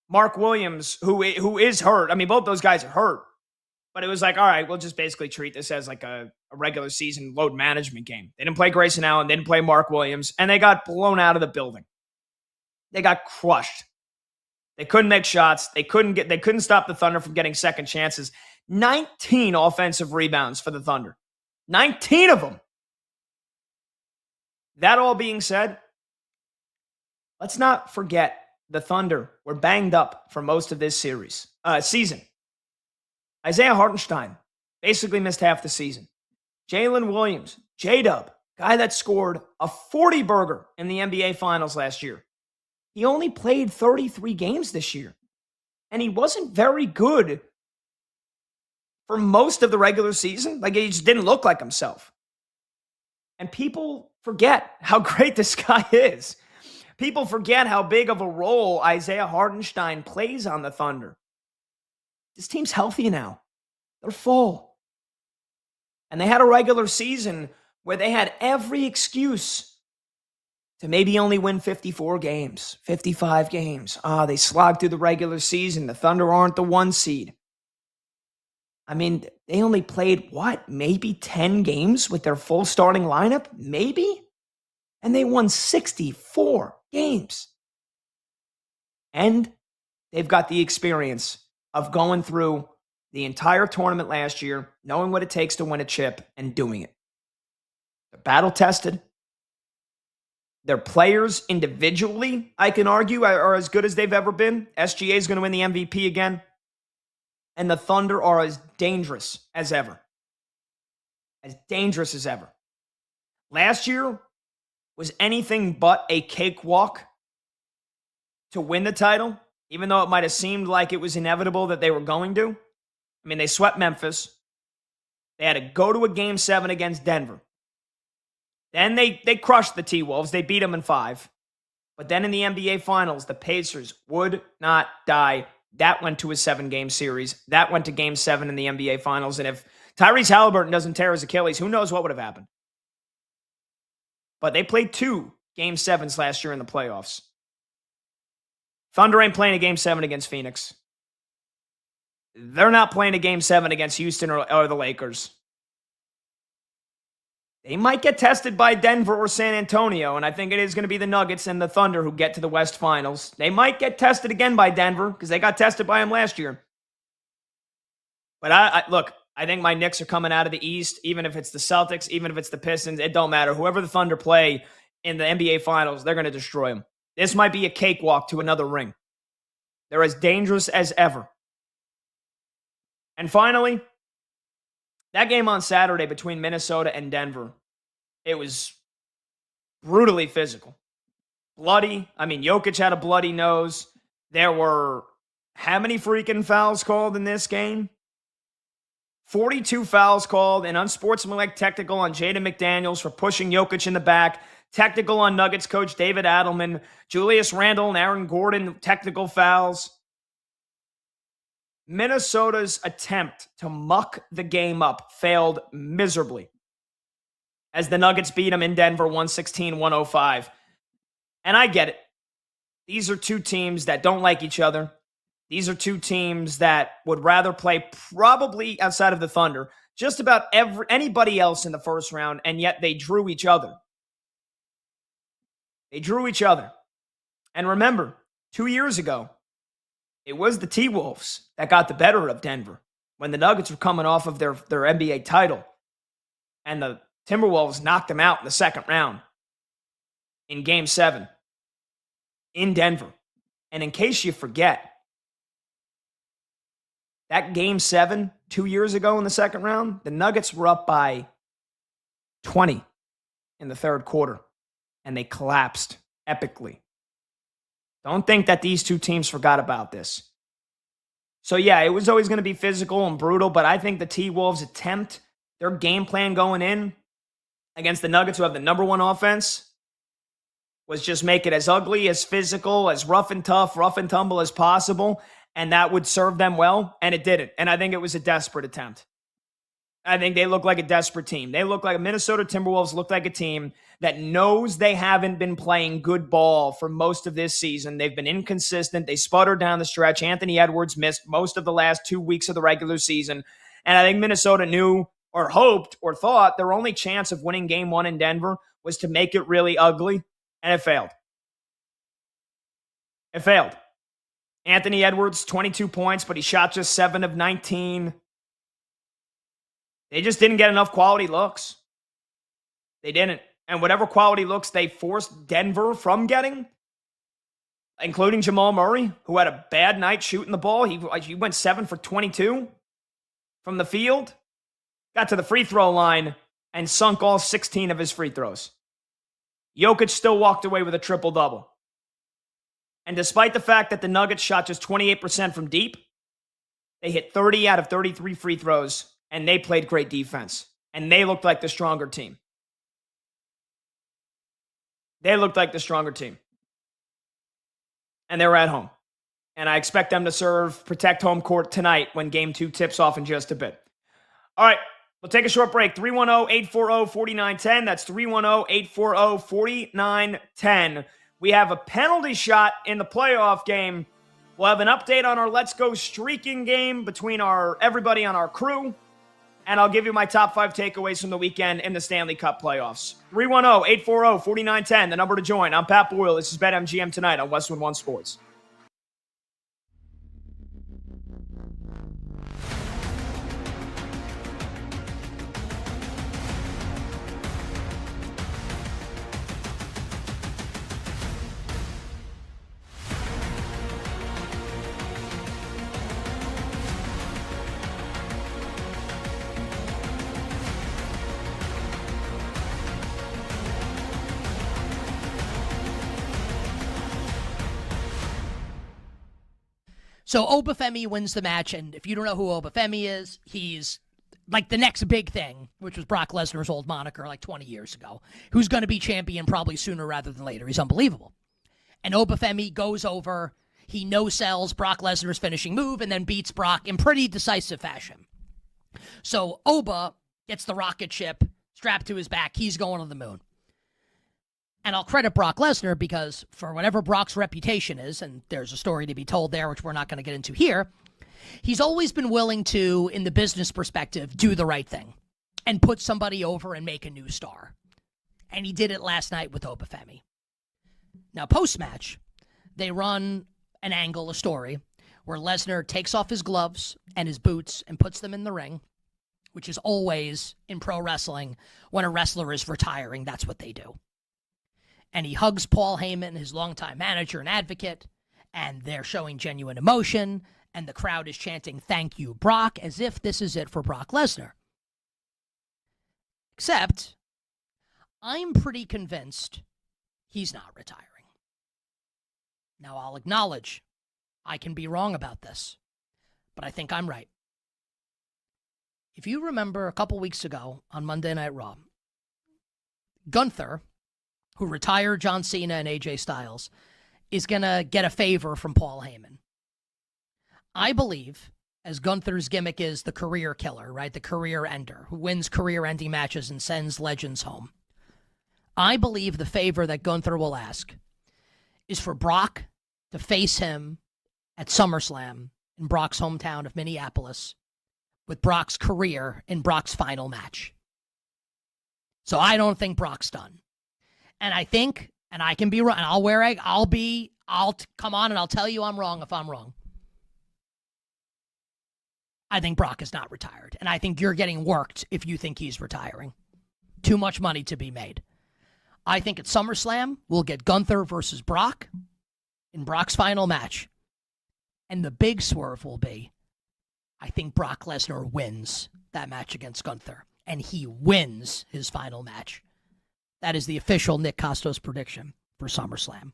Mark Williams, who is hurt. Both those guys are hurt. But it was like, all right, we'll just basically treat this as like a regular season load management game. They didn't play Grayson Allen. They didn't play Mark Williams. And they got blown out of the building. They got crushed. They couldn't make shots. They couldn't stop the Thunder from getting second chances. 19 offensive rebounds for the Thunder. 19 of them. That all being said, let's not forget the Thunder were banged up for most of this season. Isaiah Hartenstein basically missed half the season. Jalen Williams, J-Dub, guy that scored a 40-burger in the NBA Finals last year. He only played 33 games this year. And he wasn't very good for most of the regular season. He just didn't look like himself. And people forget how great this guy is. People forget how big of a role Isaiah Hartenstein plays on the Thunder. This team's healthy now. They're full. And they had a regular season where they had every excuse to maybe only win 54 games, 55 games. They slogged through the regular season. The Thunder aren't the 1 seed. They only played, maybe 10 games with their full starting lineup? Maybe? And they won 64 games. And they've got the experience of going through the entire tournament last year, knowing what it takes to win a chip, and doing it. They're battle-tested. Their players individually, I can argue, are as good as they've ever been. SGA is going to win the MVP again. And the Thunder are as dangerous as ever. As dangerous as ever. Last year was anything but a cakewalk to win the title, even though it might have seemed like it was inevitable that they were going to. They swept Memphis. They had to go to a Game 7 against Denver. Then they crushed the T-Wolves. They beat them in 5. But then in the NBA Finals, the Pacers would not die That went to a 7-game series. That went to Game 7 in the NBA Finals. And if Tyrese Halliburton doesn't tear his Achilles, who knows what would have happened. But they played 2 Game 7s last year in the playoffs. Thunder ain't playing a Game 7 against Phoenix. They're not playing a Game 7 against Houston or the Lakers. They might get tested by Denver or San Antonio, and I think it is going to be the Nuggets and the Thunder who get to the West Finals. They might get tested again by Denver because they got tested by them last year. But I think my Knicks are coming out of the East, even if it's the Celtics, even if it's the Pistons. It don't matter. Whoever the Thunder play in the NBA Finals, they're going to destroy them. This might be a cakewalk to another ring. They're as dangerous as ever. And finally, that game on Saturday between Minnesota and Denver, it was brutally physical. Bloody. I mean, Jokic had a bloody nose. There were how many freaking fouls called in this game? 42 fouls called, an unsportsmanlike technical on Jaden McDaniels for pushing Jokic in the back, technical on Nuggets coach David Adelman, Julius Randle and Aaron Gordon, technical fouls. Minnesota's attempt to muck the game up failed miserably as the Nuggets beat them in Denver 116-105. And I get it. These are two teams that don't like each other. These are two teams that would rather play, probably outside of the Thunder, just about anybody else in the first round, and yet they drew each other. They drew each other. And remember, 2 years ago, it was the T-Wolves that got the better of Denver when the Nuggets were coming off of their NBA title. And the Timberwolves knocked them out in the second round in Game 7 in Denver. And in case you forget, that Game 7 2 years ago in the second round, the Nuggets were up by 20 in the third quarter, and they collapsed epically. Don't think that these two teams forgot about this. So, yeah, it was always going to be physical and brutal, but I think the T-Wolves attempt, their game plan going in against the Nuggets, who have the number one offense, was just make it as ugly, as physical, as rough and tough, rough and tumble as possible, and that would serve them well, and it didn't. And I think it was a desperate attempt. I think they look like a desperate team. They look like Minnesota Timberwolves look like a team that knows they haven't been playing good ball for most of this season. They've been inconsistent. They sputtered down the stretch. Anthony Edwards missed most of the last 2 weeks of the regular season. And I think Minnesota knew or hoped or thought their only chance of winning Game 1 in Denver was to make it really ugly, and it failed. It failed. Anthony Edwards, 22 points, but he shot just 7 of 19. They just didn't get enough quality looks. They didn't. And whatever quality looks they forced Denver from getting, including Jamal Murray, who had a bad night shooting the ball. He went 7 for 22 from the field, got to the free throw line, and sunk all 16 of his free throws. Jokic still walked away with a triple-double. And despite the fact that the Nuggets shot just 28% from deep, they hit 30 out of 33 free throws, and they played great defense. And they looked like the stronger team. They looked like the stronger team. And they were at home. And I expect them to protect home court tonight when Game 2 tips off in just a bit. All right, we'll take a short break. 310-840-4910. That's 310-840-4910. We have a penalty shot in the playoff game. We'll have an update on our Let's Go streaking game between everybody on our crew. And I'll give you my top 5 takeaways from the weekend in the Stanley Cup playoffs. 310-840-4910, the number to join. I'm Pat Boyle. This is BetMGM tonight on Westwood One Sports. So Obafemi wins the match, and if you don't know who Obafemi is, he's like the next big thing, which was Brock Lesnar's old moniker like 20 years ago, who's going to be champion probably sooner rather than later. He's unbelievable. And Obafemi goes over. He no-sells Brock Lesnar's finishing move and then beats Brock in pretty decisive fashion. So Oba gets the rocket ship strapped to his back. He's going to the moon. And I'll credit Brock Lesnar because for whatever Brock's reputation is, and there's a story to be told there, which we're not going to get into here, he's always been willing to, in the business perspective, do the right thing and put somebody over and make a new star. And he did it last night with Obafemi. Now, post-match, they run an angle, a story, where Lesnar takes off his gloves and his boots and puts them in the ring, which is always, in pro wrestling, when a wrestler is retiring, that's what they do. And he hugs Paul Heyman, his longtime manager and advocate, and they're showing genuine emotion, and the crowd is chanting, "Thank you, Brock," as if this is it for Brock Lesnar. Except, I'm pretty convinced he's not retiring. Now, I'll acknowledge I can be wrong about this, but I think I'm right. If you remember a couple weeks ago on Monday Night Raw, Gunther, who retired John Cena and AJ Styles, is going to get a favor from Paul Heyman. I believe, as Gunther's gimmick is the career killer, right? The career ender, who wins career-ending matches and sends legends home. I believe the favor that Gunther will ask is for Brock to face him at SummerSlam in Brock's hometown of Minneapolis with Brock's career in Brock's final match. So I don't think Brock's done. And I think, and I can be wrong, and I'll come on and I'll tell you I'm wrong if I'm wrong. I think Brock is not retired. And I think you're getting worked if you think he's retiring. Too much money to be made. I think at SummerSlam, we'll get Gunther versus Brock in Brock's final match. And the big swerve will be, I think Brock Lesnar wins that match against Gunther. And he wins his final match. That is the official Nick Costos prediction for SummerSlam.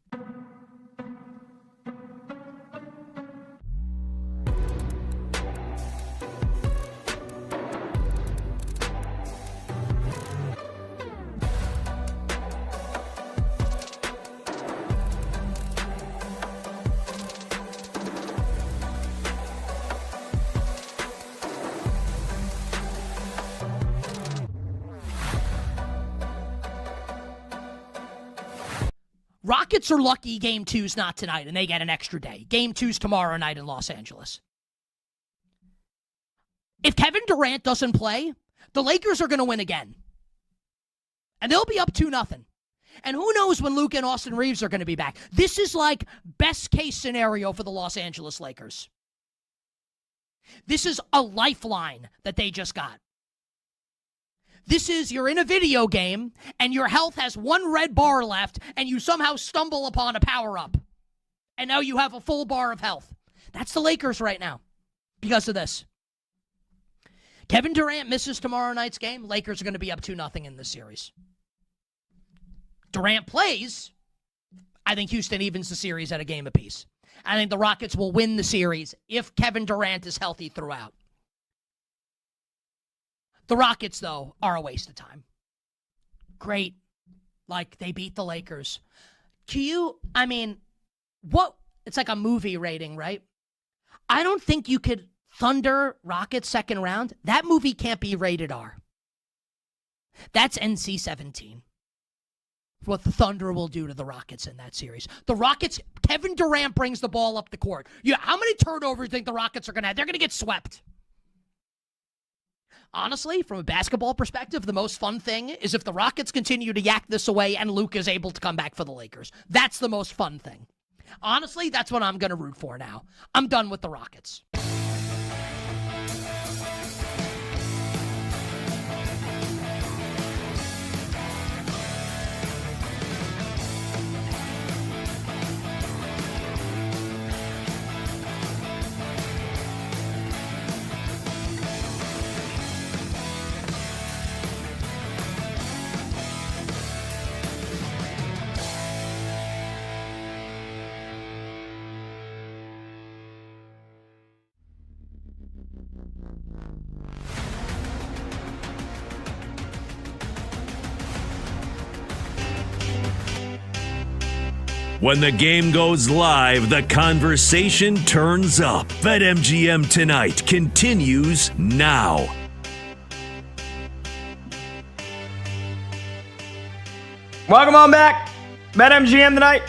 Rockets are lucky Game 2's not tonight, and they get an extra day. Game 2's tomorrow night in Los Angeles. If Kevin Durant doesn't play, the Lakers are going to win again. And they'll be up 2-0. And who knows when Luka and Austin Reeves are going to be back. This is like best case scenario for the Los Angeles Lakers. This is a lifeline that they just got. This is, you're in a video game, and your health has one red bar left, and you somehow stumble upon a power-up. And now you have a full bar of health. That's the Lakers right now because of this. Kevin Durant misses tomorrow night's game. Lakers are going to be up 2-0 in this series. Durant plays. I think Houston evens the series at a game apiece. I think the Rockets will win the series if Kevin Durant is healthy throughout. The Rockets, though, are a waste of time. Great. Like, they beat the Lakers. What? It's like a movie rating, right? I don't think you could Thunder Rockets second round. That movie can't be rated R. That's NC-17. What the Thunder will do to the Rockets in that series. The Rockets, Kevin Durant brings the ball up the court. Yeah, how many turnovers do you think the Rockets are going to have? They're going to get swept. Honestly, from a basketball perspective, the most fun thing is if the Rockets continue to yak this away and Luke is able to come back for the Lakers. That's the most fun thing. Honestly, that's what I'm going to root for now. I'm done with the Rockets. When the game goes live, the conversation turns up. BetMGM Tonight continues now. Welcome on back. BetMGM Tonight.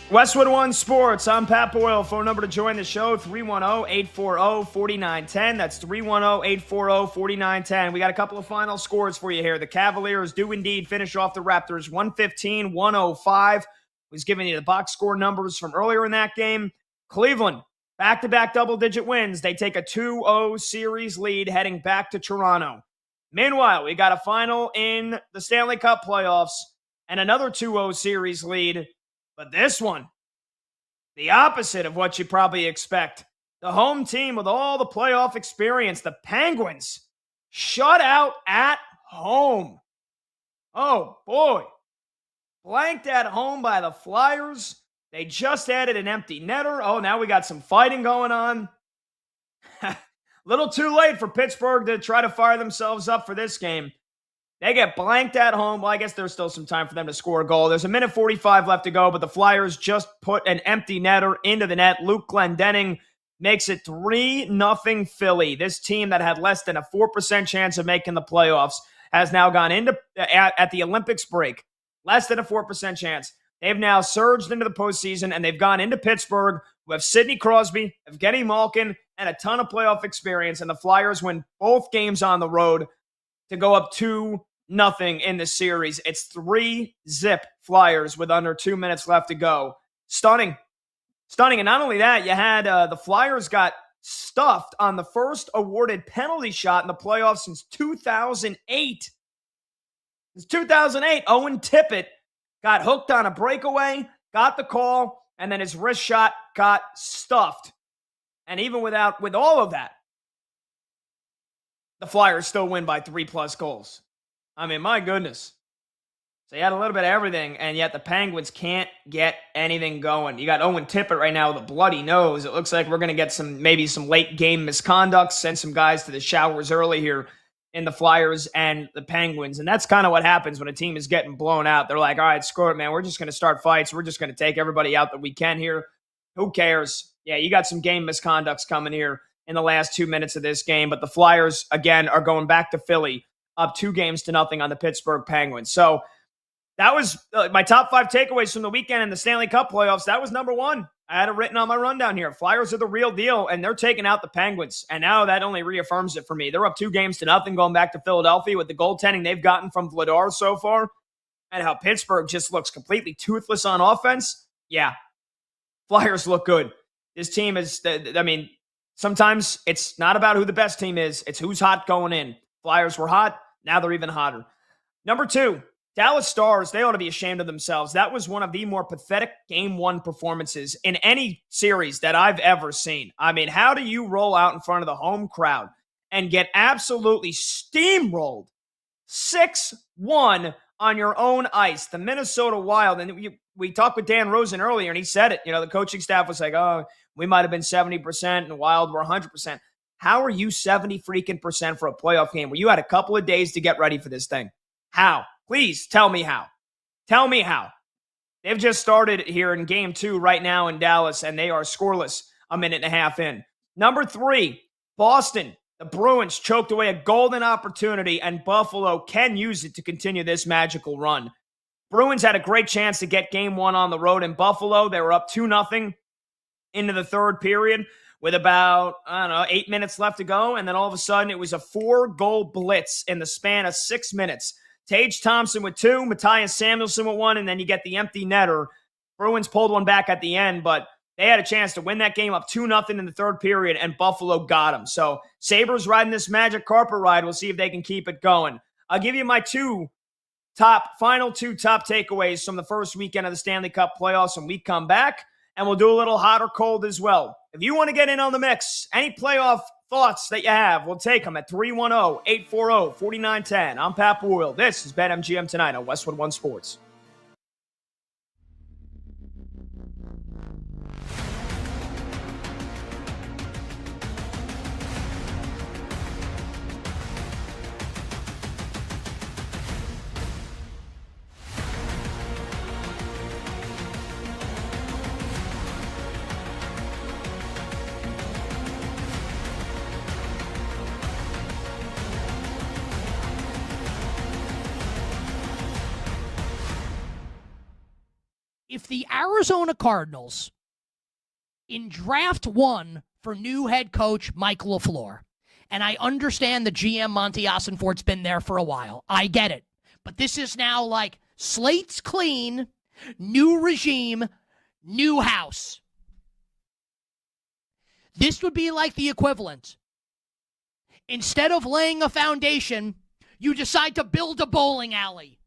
Westwood One Sports. I'm Pat Boyle. Phone number to join the show, 310-840-4910. That's 310-840-4910. We got a couple of final scores for you here. The Cavaliers do indeed finish off the Raptors 115-105. Was giving you the box score numbers from earlier in that game. Cleveland, back-to-back double-digit wins. They take a 2-0 series lead heading back to Toronto. Meanwhile, we got a final in the Stanley Cup playoffs and another 2-0 series lead. But this one, the opposite of what you probably expect. The home team with all the playoff experience, the Penguins, shut out at home. Oh, boy. Blanked at home by the Flyers. They just added an empty netter. Oh, now we got some fighting going on. Little too late for Pittsburgh to try to fire themselves up for this game. They get blanked at home. Well, I guess there's still some time for them to score a goal. There's a minute 45 left to go, but the Flyers just put an empty netter into the net. Luke Glendening makes it 3-0 Philly. This team that had less than a 4% chance of making the playoffs has now gone into at the Olympics break. Less than a 4% chance. They've now surged into the postseason, and they've gone into Pittsburgh, who have Sidney Crosby, Evgeny Malkin, and a ton of playoff experience, and the Flyers win both games on the road to go up 2-0 in the series. It's 3-0 Flyers with under 2 minutes left to go. Stunning. And not only that, you had the Flyers got stuffed on the first awarded penalty shot in the playoffs since 2008. Since 2008, Owen Tippett got hooked on a breakaway, got the call, and then his wrist shot got stuffed. And even with all of that, the Flyers still win by 3+ goals. I mean, my goodness. So you had a little bit of everything, and yet the Penguins can't get anything going. You got Owen Tippett right now with a bloody nose. It looks like we're going to get maybe some late game misconduct, send some guys to the showers early here in the Flyers and the Penguins. And that's kind of what happens when a team is getting blown out. They're like, all right, screw it, man. We're just going to start fights. We're just going to take everybody out that we can here. Who cares? Yeah, you got some game misconducts coming here in the last 2 minutes of this game. But the Flyers, again, are going back to Philly, up 2-0 on the Pittsburgh Penguins. So that was my top 5 takeaways from the weekend in the Stanley Cup playoffs. That was number 1. I had it written on my rundown here. Flyers are the real deal, and they're taking out the Penguins. And now that only reaffirms it for me. They're up 2-0 going back to Philadelphia with the goaltending they've gotten from Vladar so far, and how Pittsburgh just looks completely toothless on offense. Yeah, Flyers look good. This team is, sometimes it's not about who the best team is. It's who's hot going in. Flyers were hot. Now they're even hotter. Number 2. Dallas Stars, they ought to be ashamed of themselves. That was one of the more pathetic Game 1 performances in any series that I've ever seen. I mean, how do you roll out in front of the home crowd and get absolutely steamrolled 6-1 on your own ice? The Minnesota Wild, and we talked with Dan Rosen earlier, and he said it. You know, the coaching staff was like, oh, we might have been 70%, and the Wild were 100%. How are you 70% for a playoff game where you had a couple of days to get ready for this thing? How? Please tell me how. Tell me how. They've just started here in Game 2 right now in Dallas, and they are scoreless a minute and a half in. Number 3, Boston. The Bruins choked away a golden opportunity, and Buffalo can use it to continue this magical run. Bruins had a great chance to get Game 1 on the road in Buffalo. They were up 2-0 into the third period with about, 8 minutes left to go, and then all of a sudden it was a 4-goal blitz in the span of 6 minutes. Tage Thompson with 2, Matthias Samuelsson with 1, and then you get the empty netter. Bruins pulled one back at the end, but they had a chance to win that game up 2-0 in the third period, and Buffalo got them. So Sabres riding this magic carpet ride. We'll see if they can keep it going. I'll give you my final two top takeaways from the first weekend of the Stanley Cup playoffs when we come back, and we'll do a little hot or cold as well. If you want to get in on the mix, any playoff thoughts that you have, we'll take them at 310-840-4910. I'm Pat Boyle. This is BetMGM Tonight on Westwood One Sports. If the Arizona Cardinals in draft 1 for new head coach Mike LaFleur, and I understand the GM Monty Ossenfort's been there for a while. I get it. But this is now like slate's clean, new regime, new house. This would be like the equivalent. Instead of laying a foundation, you decide to build a bowling alley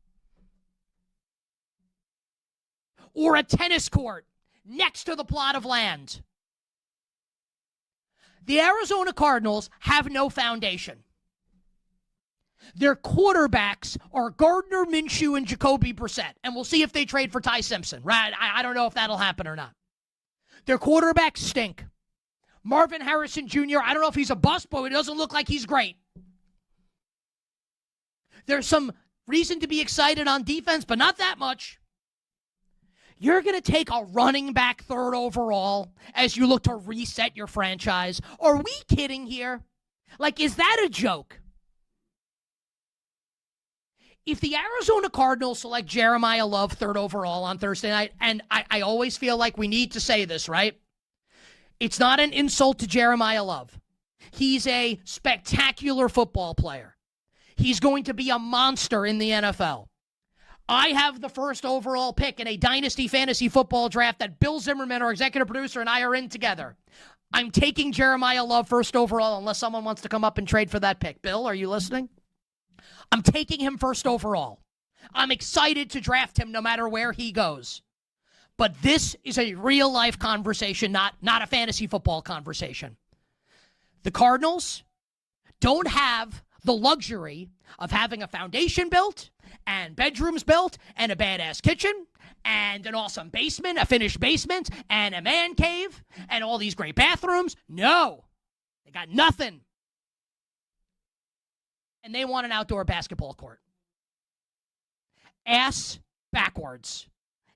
or a tennis court next to the plot of land. The Arizona Cardinals have no foundation. Their quarterbacks are Gardner Minshew and Jacoby Brissett, and we'll see if they trade for Ty Simpson. Right? I don't know if that'll happen or not. Their quarterbacks stink. Marvin Harrison Jr., I don't know if he's a bust, but it doesn't look like he's great. There's some reason to be excited on defense, but not that much. You're going to take a running back 3rd overall as you look to reset your franchise. Are we kidding here? Like, is that a joke? If the Arizona Cardinals select Jeremiah Love 3rd overall on Thursday night, and I always feel like we need to say this, right? It's not an insult to Jeremiah Love. He's a spectacular football player. He's going to be a monster in the NFL. I have the 1st overall pick in a dynasty fantasy football draft that Bill Zimmerman, our executive producer, and I are in together. I'm taking Jeremiah Love 1st overall unless someone wants to come up and trade for that pick. Bill, are you listening? I'm taking him 1st overall. I'm excited to draft him no matter where he goes. But this is a real-life conversation, not a fantasy football conversation. The Cardinals don't have the luxury of having a foundation built and bedrooms built and a badass kitchen and an awesome basement, a finished basement, and a man cave and all these great bathrooms. No, they got nothing. And they want an outdoor basketball court. Ass backwards,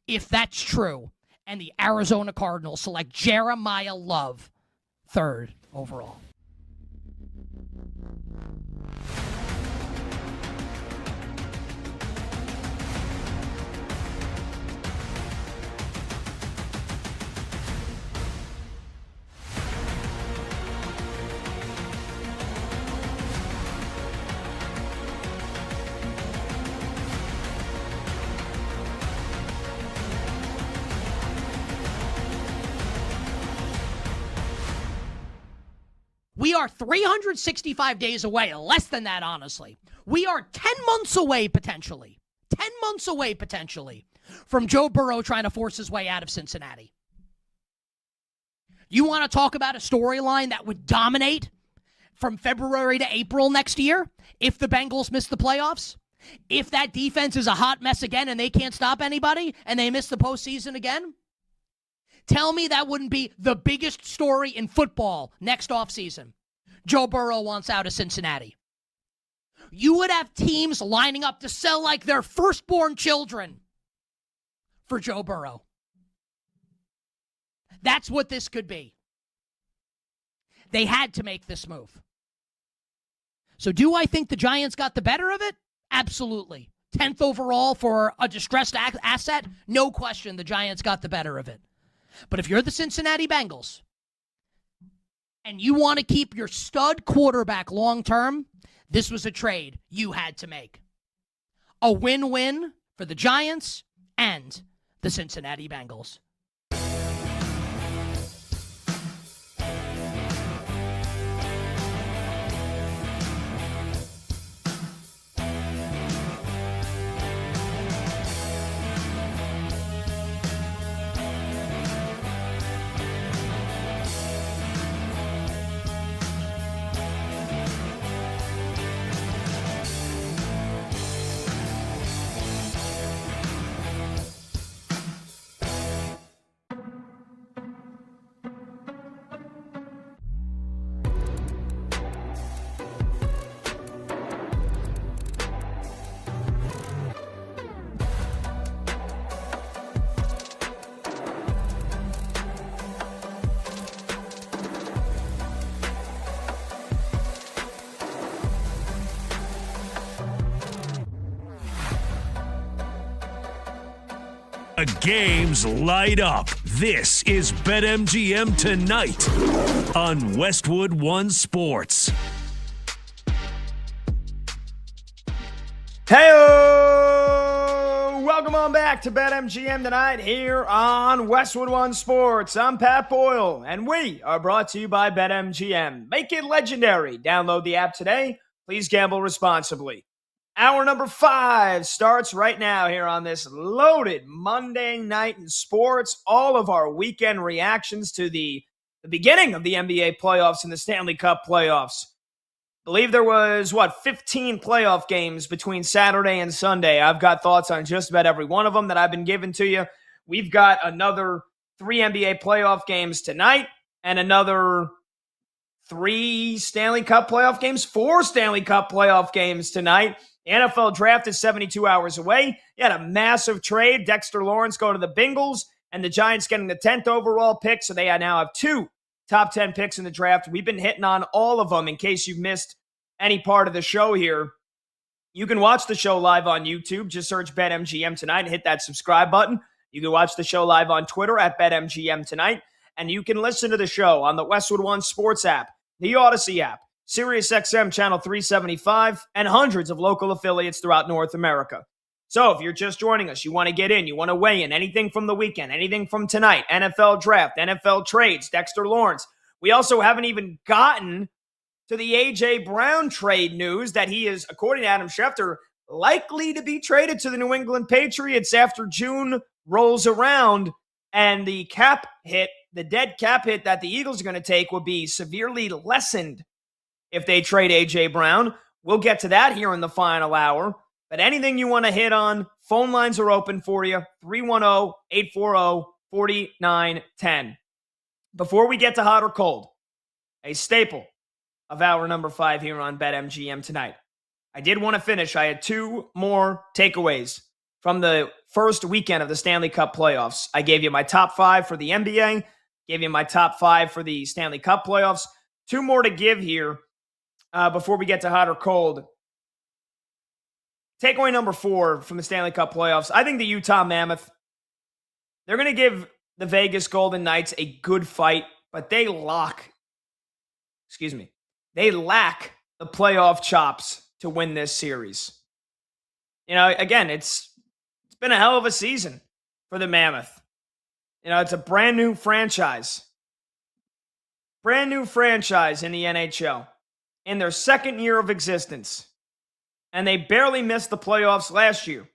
if that's true, and the Arizona Cardinals select Jeremiah Love 3rd overall. We are 365 days away, less than that, honestly. We are 10 months away, potentially. 10 months away, potentially, from Joe Burrow trying to force his way out of Cincinnati. You want to talk about a storyline that would dominate from February to April next year if the Bengals miss the playoffs? If that defense is a hot mess again and they can't stop anybody and they miss the postseason again? Tell me that wouldn't be the biggest story in football next offseason. Joe Burrow wants out of Cincinnati. You would have teams lining up to sell like their firstborn children for Joe Burrow. That's what this could be. They had to make this move. So do I think the Giants got the better of it? Absolutely. 10th overall for a distressed asset? No question the Giants got the better of it. But if you're the Cincinnati Bengals and you want to keep your stud quarterback long-term, this was a trade you had to make. A win-win for the Giants and the Cincinnati Bengals. The games light up. This is BetMGM Tonight on Westwood One Sports. Hey, welcome on back to BetMGM Tonight here on Westwood One Sports. I'm Pat Boyle, and we are brought to you by BetMGM. Make it legendary. Download the app today. Please gamble responsibly. Hour number 5 starts right now here on this loaded Monday night in sports. All of our weekend reactions to the beginning of the NBA playoffs and the Stanley Cup playoffs. Believe there was, 15 playoff games between Saturday and Sunday. I've got thoughts on just about every one of them that I've been given to you. We've got another 3 NBA playoff games tonight and another 3 Stanley Cup playoff games, 4 Stanley Cup playoff games tonight. The NFL draft is 72 hours away. You had a massive trade. Dexter Lawrence going to the Bengals, and the Giants getting the 10th overall pick, so they now have 2 top 10 picks in the draft. We've been hitting on all of them in case you've missed any part of the show here. You can watch the show live on YouTube. Just search BetMGM Tonight and hit that subscribe button. You can watch the show live on Twitter at BetMGM Tonight, and you can listen to the show on the Westwood One Sports app, the Odyssey app, SiriusXM Channel 375, and hundreds of local affiliates throughout North America. So if you're just joining us, you want to get in, you want to weigh in, anything from the weekend, anything from tonight, NFL draft, NFL trades, Dexter Lawrence. We also haven't even gotten to the A.J. Brown trade news that he is, according to Adam Schefter, likely to be traded to the New England Patriots after June rolls around, and the cap hit, the dead cap hit that the Eagles are going to take will be severely lessened if they trade A.J. Brown. We'll get to that here in the final hour. But anything you want to hit on, phone lines are open for you, 310-840-4910. Before we get to hot or cold, a staple of hour number 5 here on BetMGM Tonight. I did want to finish. I had 2 more takeaways from the first weekend of the Stanley Cup playoffs. I gave you my top 5 for the NBA, gave you my top 5 for the Stanley Cup playoffs. 2 more to give here before we get to hot or cold. Takeaway number 4 from the Stanley Cup playoffs. I think the Utah Mammoth, they're going to give the Vegas Golden Knights a good fight, but they lack the playoff chops to win this series. You know, again, it's been a hell of a season for the Mammoth. You know, it's a brand new franchise. Brand new franchise in the NHL in their second year of existence. And they barely missed the playoffs last year,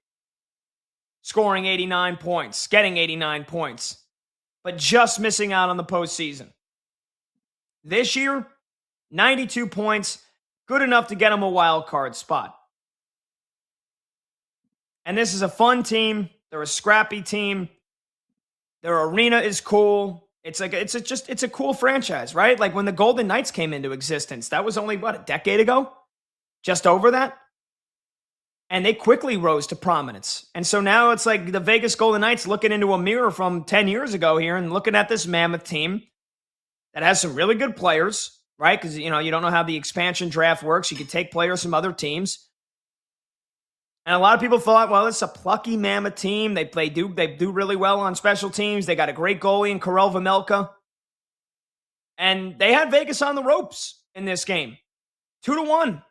scoring 89 points, getting 89 points, but just missing out on the postseason. This year, 92 points, good enough to get them a wild card spot. And this is a fun team. They're a scrappy team. Their arena is cool. It's a cool franchise, right? Like when the Golden Knights came into existence, that was only, a decade ago? Just over that? And they quickly rose to prominence. And so now it's like the Vegas Golden Knights looking into a mirror from 10 years ago here and looking at this Mammoth team that has some really good players, right? Because, you don't know how the expansion draft works. You could take players from other teams. And a lot of people thought, well, it's a plucky Mammoth team. They do really well on special teams. They got a great goalie in Karel Vejmelka. And they had Vegas on the ropes in this game. 2-1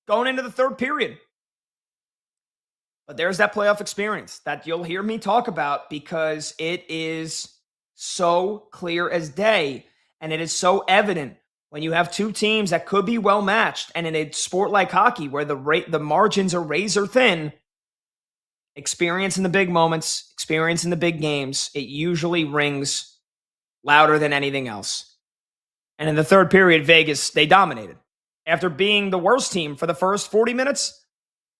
going into the third period. But there's that playoff experience that you'll hear me talk about because it is so clear as day. And it is so evident when you have 2 teams that could be well matched. And in a sport like hockey where the margins are razor thin, experience in the big moments, experience in the big games, it usually rings louder than anything else. And in the third period, Vegas, they dominated. After being the worst team for the first 40 minutes,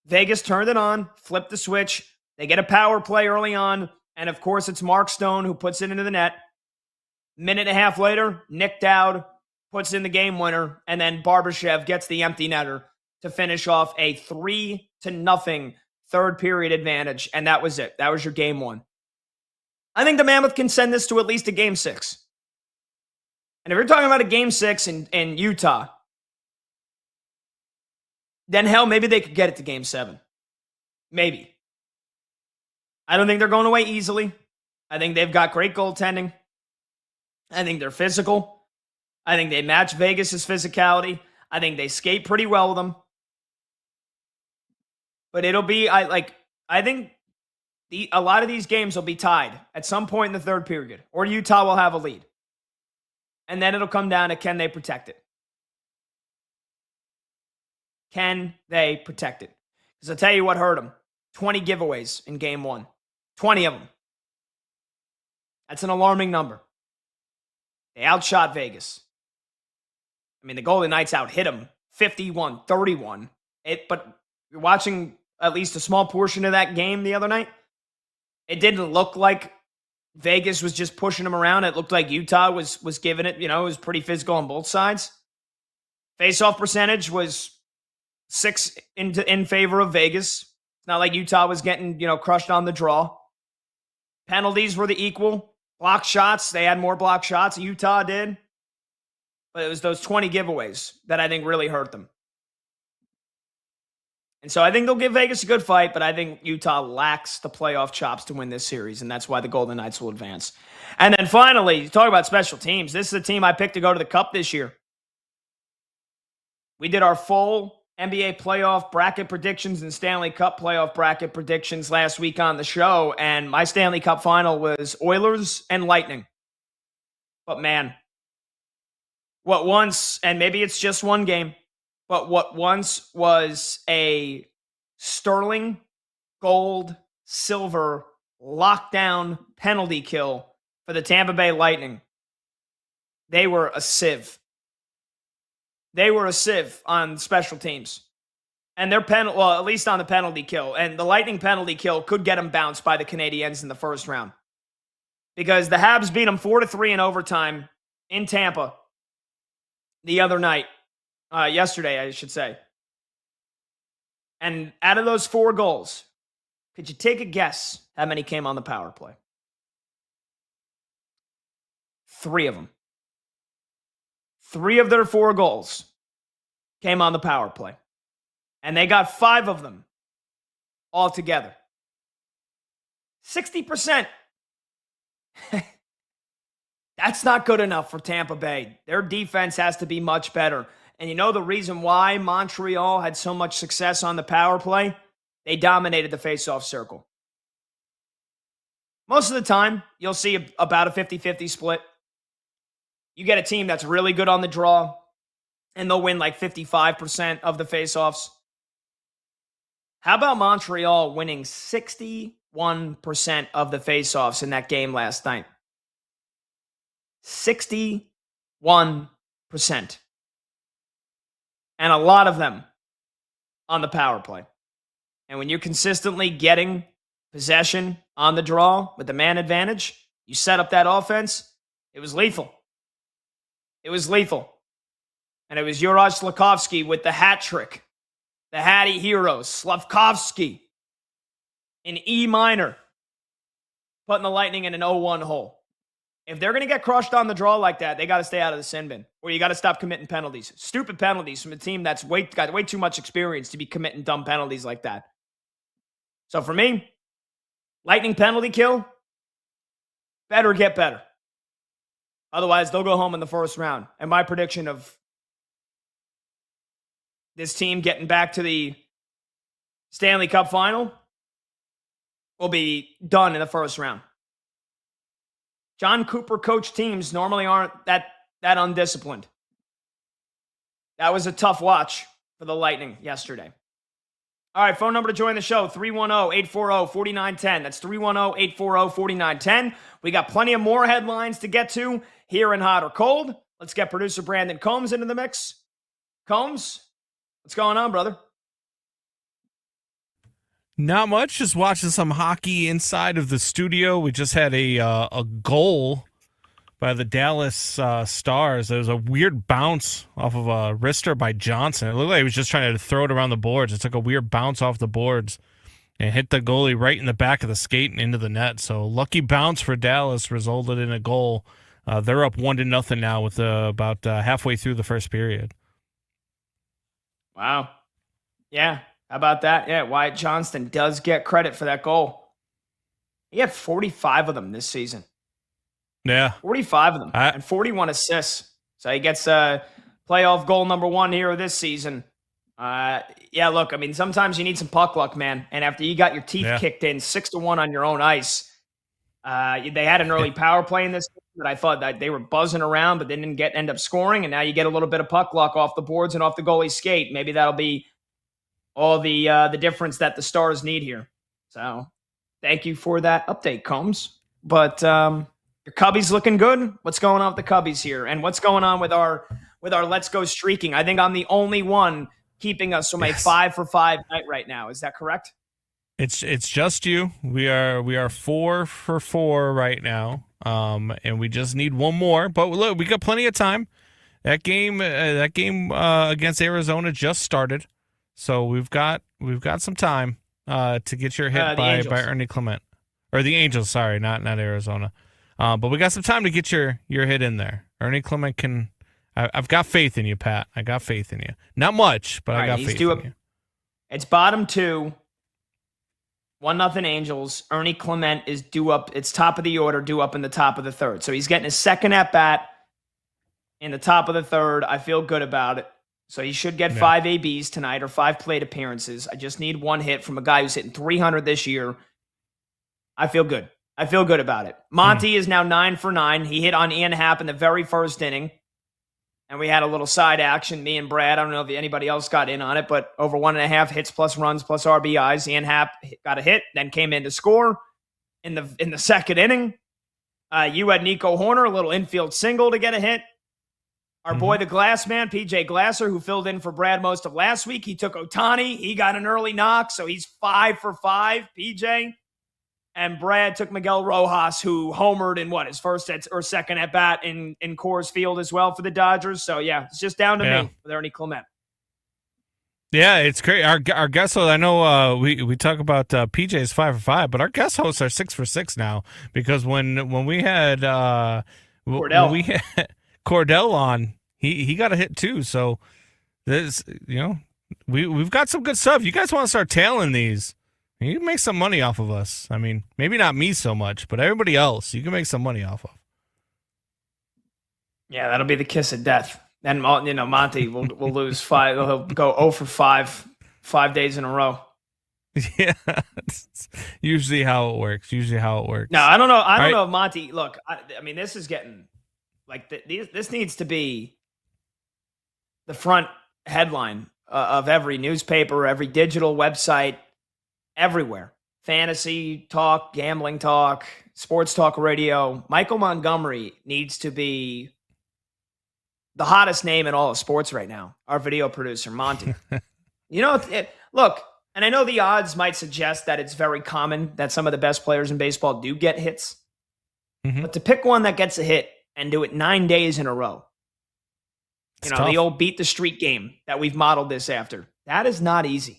Vegas turned it on, flipped the switch. They get a power play early on. And of course, it's Mark Stone who puts it into the net. Minute and a half later, Nick Dowd puts in the game winner. And then Barbashev gets the empty netter to finish off a 3-0 third period advantage. And that was it. That was your game 1. I think the Mammoth can send this to at least a game 6. And if you're talking about a game 6 in Utah, then hell, maybe they could get it to game 7. Maybe. I don't think they're going away easily. I think they've got great goaltending. I think they're physical. I think they match Vegas's physicality. I think they skate pretty well with them. But it'll be, I think a lot of these games will be tied at some point in the third period, or Utah will have a lead. And then it'll come down to, can they protect it? Can they protect it? Because I'll tell you what hurt them. 20 giveaways in game one. 20 of them. That's an alarming number. They outshot Vegas. I mean, the Golden Knights out-hit them 51-31. But you're watching at least a small portion of that game the other night. It didn't look like Vegas was just pushing them around. It looked like Utah was giving it, it was pretty physical on both sides. Face-off percentage was 6 in favor of Vegas. It's not like Utah was getting, crushed on the draw. Penalties were the equal. Block shots, they had more block shots. Utah did. But it was those 20 giveaways that I think really hurt them. And so I think they'll give Vegas a good fight, but I think Utah lacks the playoff chops to win this series, and that's why the Golden Knights will advance. And then finally, talk about special teams. This is a team I picked to go to the Cup this year. We did our full NBA playoff bracket predictions and Stanley Cup playoff bracket predictions last week on the show, and my Stanley Cup final was Oilers and Lightning. But man, what once, and maybe it's just one game, but what once was a sterling, gold, silver, lockdown penalty kill for the Tampa Bay Lightning, they were a sieve. They were a sieve on special teams. And their at least on the penalty kill. And the Lightning penalty kill could get them bounced by the Canadiens in the first round. Because the Habs beat them 4-3 in overtime in Tampa the other night. Yesterday, I should say. And out of those 4 goals, could you take a guess how many came on the power play? 3 of them. 3 of their 4 goals came on the power play. And they got 5 of them altogether. 60%. That's not good enough for Tampa Bay. Their defense has to be much better. And you know the reason why Montreal had so much success on the power play? They dominated the faceoff circle. Most of the time, you'll see about a 50-50 split. You get a team that's really good on the draw, and they'll win like 55% of the faceoffs. How about Montreal winning 61% of the faceoffs in that game last night? 61%. And a lot of them on the power play. And when you're consistently getting possession on the draw with the man advantage, you set up that offense, it was lethal. It was lethal. And it was Juraj Slafkovsky with the hat trick. The Hattie heroes, Slafkovsky in E minor, putting the Lightning in an 0-1 hole. If they're going to get crushed on the draw like that, they got to stay out of the sin bin, or you got to stop committing penalties. Stupid penalties from a team that's got way too much experience to be committing dumb penalties like that. So for me, Lightning penalty kill, better get better. Otherwise, they'll go home in the first round. And my prediction of this team getting back to the Stanley Cup final will be done in the first round. John Cooper coached teams normally aren't that undisciplined. That was a tough watch for the Lightning yesterday. All right, phone number to join the show, 310-840-4910. That's 310-840-4910. We got plenty of more headlines to get to here in Hot or Cold. Let's get producer Brandon Combs into the mix. Combs, what's going on, brother? Not much. Just watching some hockey inside of the studio. We just had a goal by the Dallas Stars. There was a weird bounce off of a wrister by Johnson. It looked like he was just trying to throw it around the boards. It took a weird bounce off the boards and hit the goalie right in the back of the skate and into the net. So lucky bounce for Dallas resulted in a goal. They're up 1-0 now with about halfway through the first period. Wow. Yeah. How about that? Yeah, Wyatt Johnston does get credit for that goal. He had 45 of them this season. Yeah. 45 of them and 41 assists. So he gets playoff goal number 1 here this season. Yeah, look, I mean, sometimes you need some puck luck, man. And after you got your teeth kicked in 6-1 on your own ice, they had an early power play in this game that I thought that they were buzzing around, but they didn't end up scoring. And now you get a little bit of puck luck off the boards and off the goalie skate. Maybe that'll be all the difference that the Stars need here. So thank you for that update, Combs. But your Cubbies looking good. What's going on with the Cubbies here? And what's going on with our Let's Go streaking? I think I'm the only one keeping us from a 5-for-5 night right now. Is that correct? It's just you. We are 4 for 4 right now, and we just need one more. But look, we got plenty of time. That game against Arizona just started, so we've got some time to get your hit by Ernie Clement, or the Angels. Sorry, not Arizona. But we got some time to get your hit in there. Ernie Clement can. I've got faith in you, Pat. I got faith in you. Not much, but I got faith in you. It's bottom 2. 1-0 Angels. Ernie Clement is due up. It's top of the order, due up in the top of the third. So he's getting his second at bat in the top of the third. I feel good about it. So he should get 5 ABs tonight or 5 plate appearances. I just need one hit from a guy who's hitting 300 this year. I feel good. I feel good about it. Monty is now 9 for 9. He hit on Ian Happ in the very first inning. And we had a little side action, me and Brad. I don't know if anybody else got in on it, but over 1.5 hits plus runs plus RBIs. Ian Happ got a hit, then came in to score in the second inning. You had Nico Horner, a little infield single to get a hit. Our boy, the Glass Man, PJ Glasser, who filled in for Brad most of last week. He took Ohtani. He got an early knock, so he's 5 for 5, PJ. And Brad took Miguel Rojas, who homered in his first or second at bat in Coors Field as well for the Dodgers. So yeah, it's just down to me with Ernie Clement. Yeah, it's great. Our guest host, I know we talk about PJ's 5 for 5, but our guest hosts are 6 for 6 now because when we had Cordell on, he got a hit too. So this we've got some good stuff. You guys want to start tailing these? You can make some money off of us. I mean, maybe not me so much, but everybody else, you can make some money off of. Yeah, that'll be the kiss of death. And Monty will lose 5. He'll go 0 for 5 days in a row. Yeah, that's usually how it works. No, I don't know. I don't know if Monty. Look, I mean, this is getting like this needs to be the front headline of every newspaper, every digital website. Everywhere. Fantasy talk, gambling talk, sports talk radio. Michael Montgomery needs to be the hottest name in all of sports right now. Our video producer, Monty. Look, and I know the odds might suggest that it's very common that some of the best players in baseball do get hits. But to pick one that gets a hit and do it 9 days in a row, the old beat the streak game that we've modeled this after, that is not easy.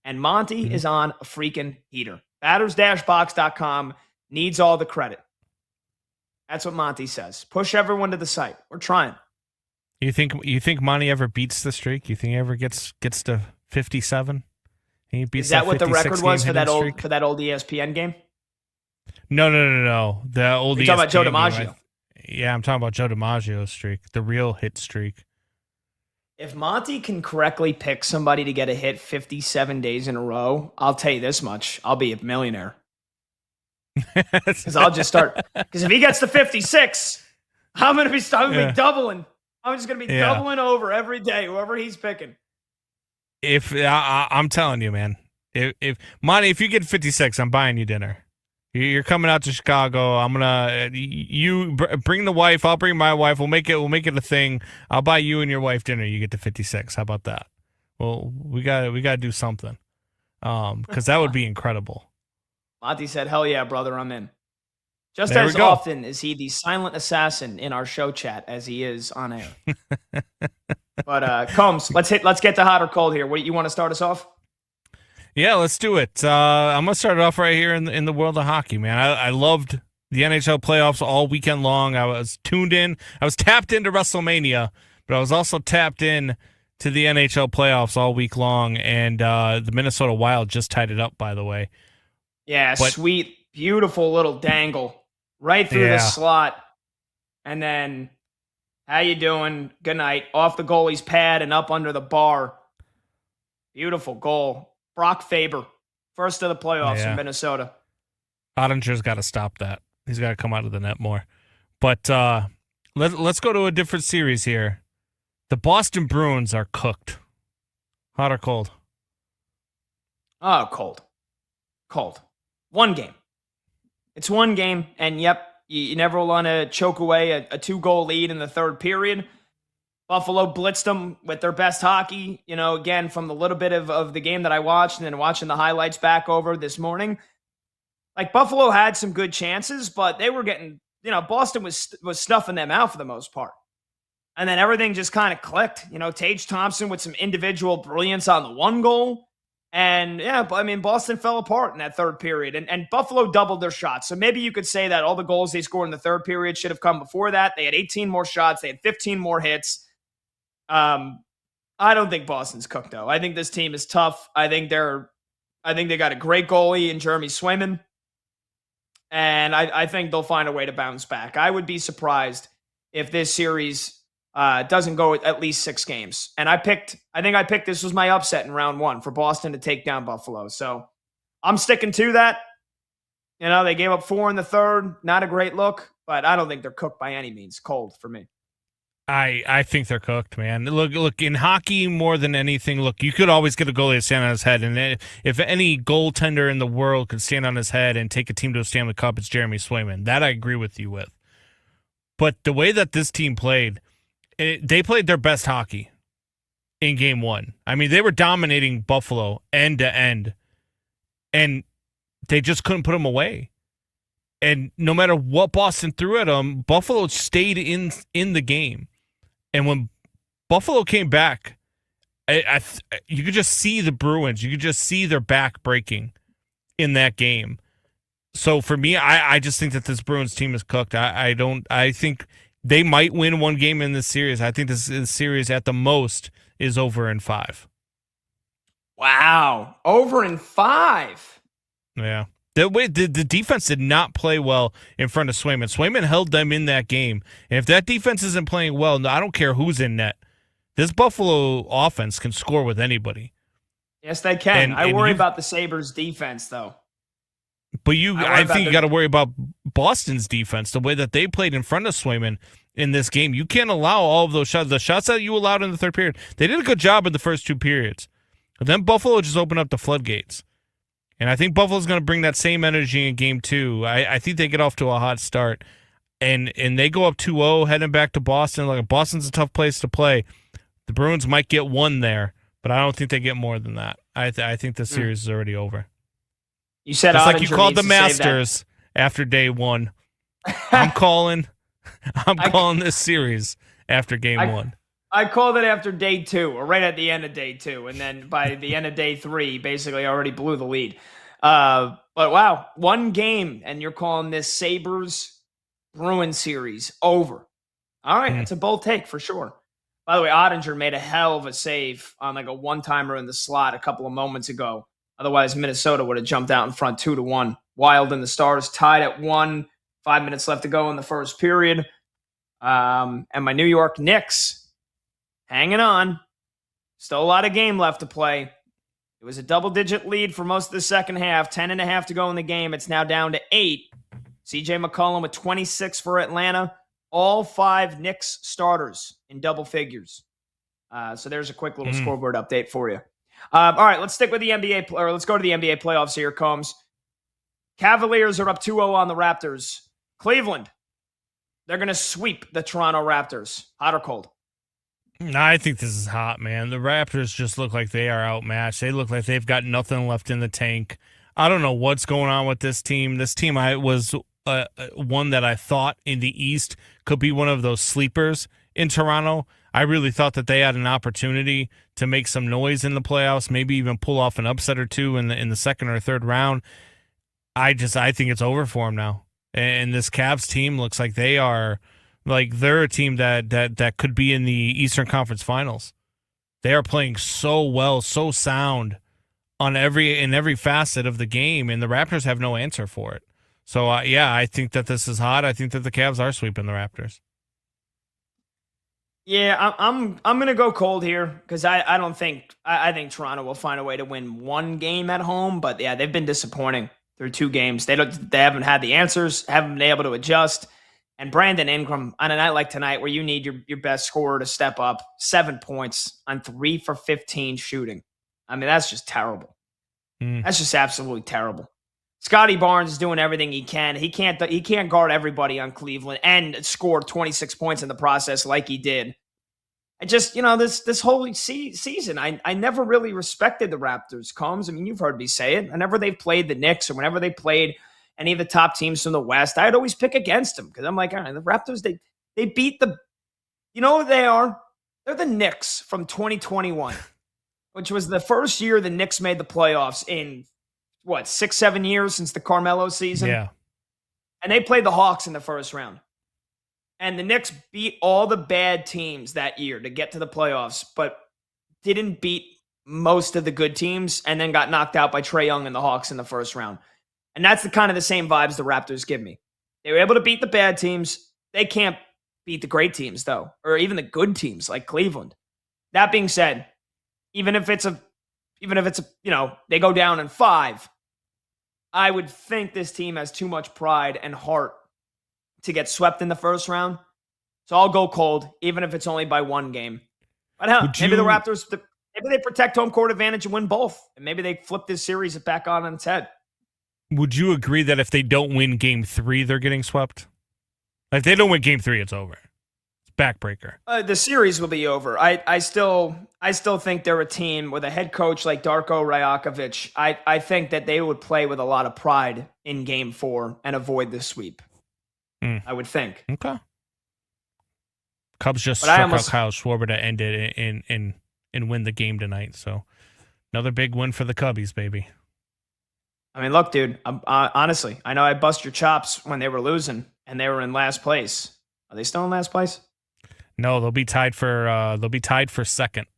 And Monty is on a freaking heater. Batters-box.com needs all the credit. That's what Monty says. Push everyone to the site. We're trying. You think Monty ever beats the streak? You think he ever gets to 57? He beats Is that what the record was for that streak? old ESPN game? No. The old. You're talking about Joe DiMaggio. Yeah, I'm talking about Joe DiMaggio's streak, the real hit streak. If Monty can correctly pick somebody to get a hit 57 days in a row, I'll tell you this much. I'll be a millionaire. Because I'll just start. Because if he gets to 56, I'm going to be doubling. I'm just going to be doubling over every day, whoever he's picking. If I'm telling you, man, if Monty, if you get 56, I'm buying you dinner. You're coming out to Chicago. I'm gonna bring the wife. I'll bring my wife. We'll make it a thing. I'll buy you and your wife dinner. You get to 56. How about that? Well, we gotta do something, because that would be incredible. Monty said, "Hell yeah, brother, I'm in." Just there as often is he the silent assassin in our show chat as he is on air. But Combs, let's get to hot or cold here. What you want to start us off? Yeah, let's do it. I'm going to start it off right here in the world of hockey, man. I loved the NHL playoffs all weekend long. I was tuned in. I was tapped into WrestleMania, but I was also tapped in to the NHL playoffs all week long, and the Minnesota Wild just tied it up, by the way. Yeah, But sweet, beautiful little dangle right through the slot. And then, how you doing? Good night. Off the goalie's pad and up under the bar. Beautiful goal. Brock Faber, first of the playoffs in Minnesota. Ottinger's got to stop that. He's got to come out of the net more. But let's go to a different series here. The Boston Bruins are cooked. Hot or cold? Oh, cold. Cold. One game. It's one game, and yep, you never want to choke away a 2-goal lead in the third period. Buffalo blitzed them with their best hockey. Again, from the little bit of the game that I watched and then watching the highlights back over this morning, like Buffalo had some good chances, but they were getting, Boston was snuffing them out for the most part. And then everything just kind of clicked. Tage Thompson with some individual brilliance on the one goal. And Boston fell apart in that third period, and Buffalo doubled their shots. So maybe you could say that all the goals they scored in the third period should have come before that. They had 18 more shots. They had 15 more hits. I don't think Boston's cooked though. I think this team is tough. I think they got a great goalie in Jeremy Swayman, and I think they'll find a way to bounce back. I would be surprised if this series doesn't go at least 6 games. And I think I picked this was my upset in round 1 for Boston to take down Buffalo. So I'm sticking to that. They gave up 4 in the third. Not a great look, but I don't think they're cooked by any means. Cold for me. I think they're cooked, man. Look, in hockey more than anything, look, you could always get a goalie to stand on his head. And if any goaltender in the world could stand on his head and take a team to a Stanley Cup, it's Jeremy Swayman. That I agree with you with. But the way that this team played, they played their best hockey in game 1. I mean, they were dominating Buffalo end to end, and they just couldn't put them away. And no matter what Boston threw at them, Buffalo stayed in the game. And when Buffalo came back, you could just see the Bruins. You could just see their back breaking in that game. So for me, I just think that this Bruins team is cooked. I think they might win one game in this series. I think this series at the most is over in 5. Wow. Over in 5. Yeah. The defense did not play well in front of Swayman. Swayman held them in that game. And if that defense isn't playing well, I don't care who's in net. This Buffalo offense can score with anybody. Yes, they can. I worry about the Sabres defense, though. But I think you got to worry about Boston's defense, the way that they played in front of Swayman in this game. You can't allow all of those shots. The shots that you allowed in the third period, they did a good job in the first 2 periods. But then Buffalo just opened up the floodgates. And I think Buffalo's going to bring that same energy in game 2. I think they get off to a hot start. And they go up 2-0, heading back to Boston. Like, Boston's a tough place to play. The Bruins might get 1 there, but I don't think they get more than that. I think the series is already over. You said it's like you called the Masters after day 1. I'm calling this series after game 1. I called it after day 2, or right at the end of day 2, and then by the end of day 3, basically already blew the lead. But wow, 1 game, and you're calling this Sabres-Bruins series over. All right, that's a bold take for sure. By the way, Ottinger made a hell of a save on like a one-timer in the slot a couple of moments ago. Otherwise, Minnesota would have jumped out in front 2-1. Wild and the Stars tied at 1. 5 minutes left to go in the first period. And my New York Knicks hanging on. Still a lot of game left to play. It was a double-digit lead for most of the second half. 10.5 to go in the game. It's now down to 8. CJ McCollum with 26 for Atlanta. All 5 Knicks starters in double figures. So there's a quick little scoreboard update for you. All right, let's stick with the NBA, or let's go to the NBA playoffs here, Combs. Cavaliers are up 2-0 on the Raptors. Cleveland, they're going to sweep the Toronto Raptors. Hot or cold? I think this is hot, man. The Raptors just look like they are outmatched. They look like they've got nothing left in the tank. I don't know what's going on with this team. This team was one that I thought in the East could be one of those sleepers in Toronto. I really thought that they had an opportunity to make some noise in the playoffs, maybe even pull off an upset or two in the second or third round. I think it's over for them now. And this Cavs team looks like they're a team that could be in the Eastern Conference Finals. They are playing so well, so sound in every facet of the game, and the Raptors have no answer for it. So I think that this is hot. I think that the Cavs are sweeping the Raptors. Yeah, I'm gonna go cold here because I don't think I think Toronto will find a way to win one game at home, but yeah, they've been disappointing through 2 games. They haven't had the answers, haven't been able to adjust. And Brandon Ingram on a night like tonight, where you need your best scorer to step up, 7 points on 3 for 15 shooting. I mean, that's just terrible. That's just absolutely terrible. Scotty Barnes is doing everything he can. He can't guard everybody on Cleveland and score 26 points in the process like he did. I just, this whole season, I never really respected the Raptors, Combs. I mean, you've heard me say it. Whenever they've played the Knicks or whenever they played any of the top teams from the West, I'd always pick against them because I'm like, all right, the Raptors, they beat you know what they are? They're the Knicks from 2021, which was the first year the Knicks made the playoffs in, 6-7 years since the Carmelo season? Yeah. And they played the Hawks in the first round. And the Knicks beat all the bad teams that year to get to the playoffs, but didn't beat most of the good teams and then got knocked out by Trae Young and the Hawks in the first round. And that's the same vibes the Raptors give me. They were able to beat the bad teams. They can't beat the great teams, though, or even the good teams like Cleveland. That being said, even if it's they go down in 5, I would think this team has too much pride and heart to get swept in the first round. So I'll go cold, even if it's only by 1 game. But hell, maybe the Raptors, maybe they protect home court advantage and win both. And maybe they flip this series back on its head. Would you agree that if they don't win game 3, they're getting swept? Like, if they don't win game 3, it's over. It's backbreaker. The series will be over. I still think they're a team with a head coach like Darko Rajakovic. I think that they would play with a lot of pride in game 4 and avoid the sweep. I would think. Okay. Cubs just struck out Kyle Schwarber to end it and win the game tonight. So another big win for the Cubbies, baby. I mean, look, dude. Honestly, I know I bust your chops when they were losing and they were in last place. Are they still in last place? No, they'll be tied for second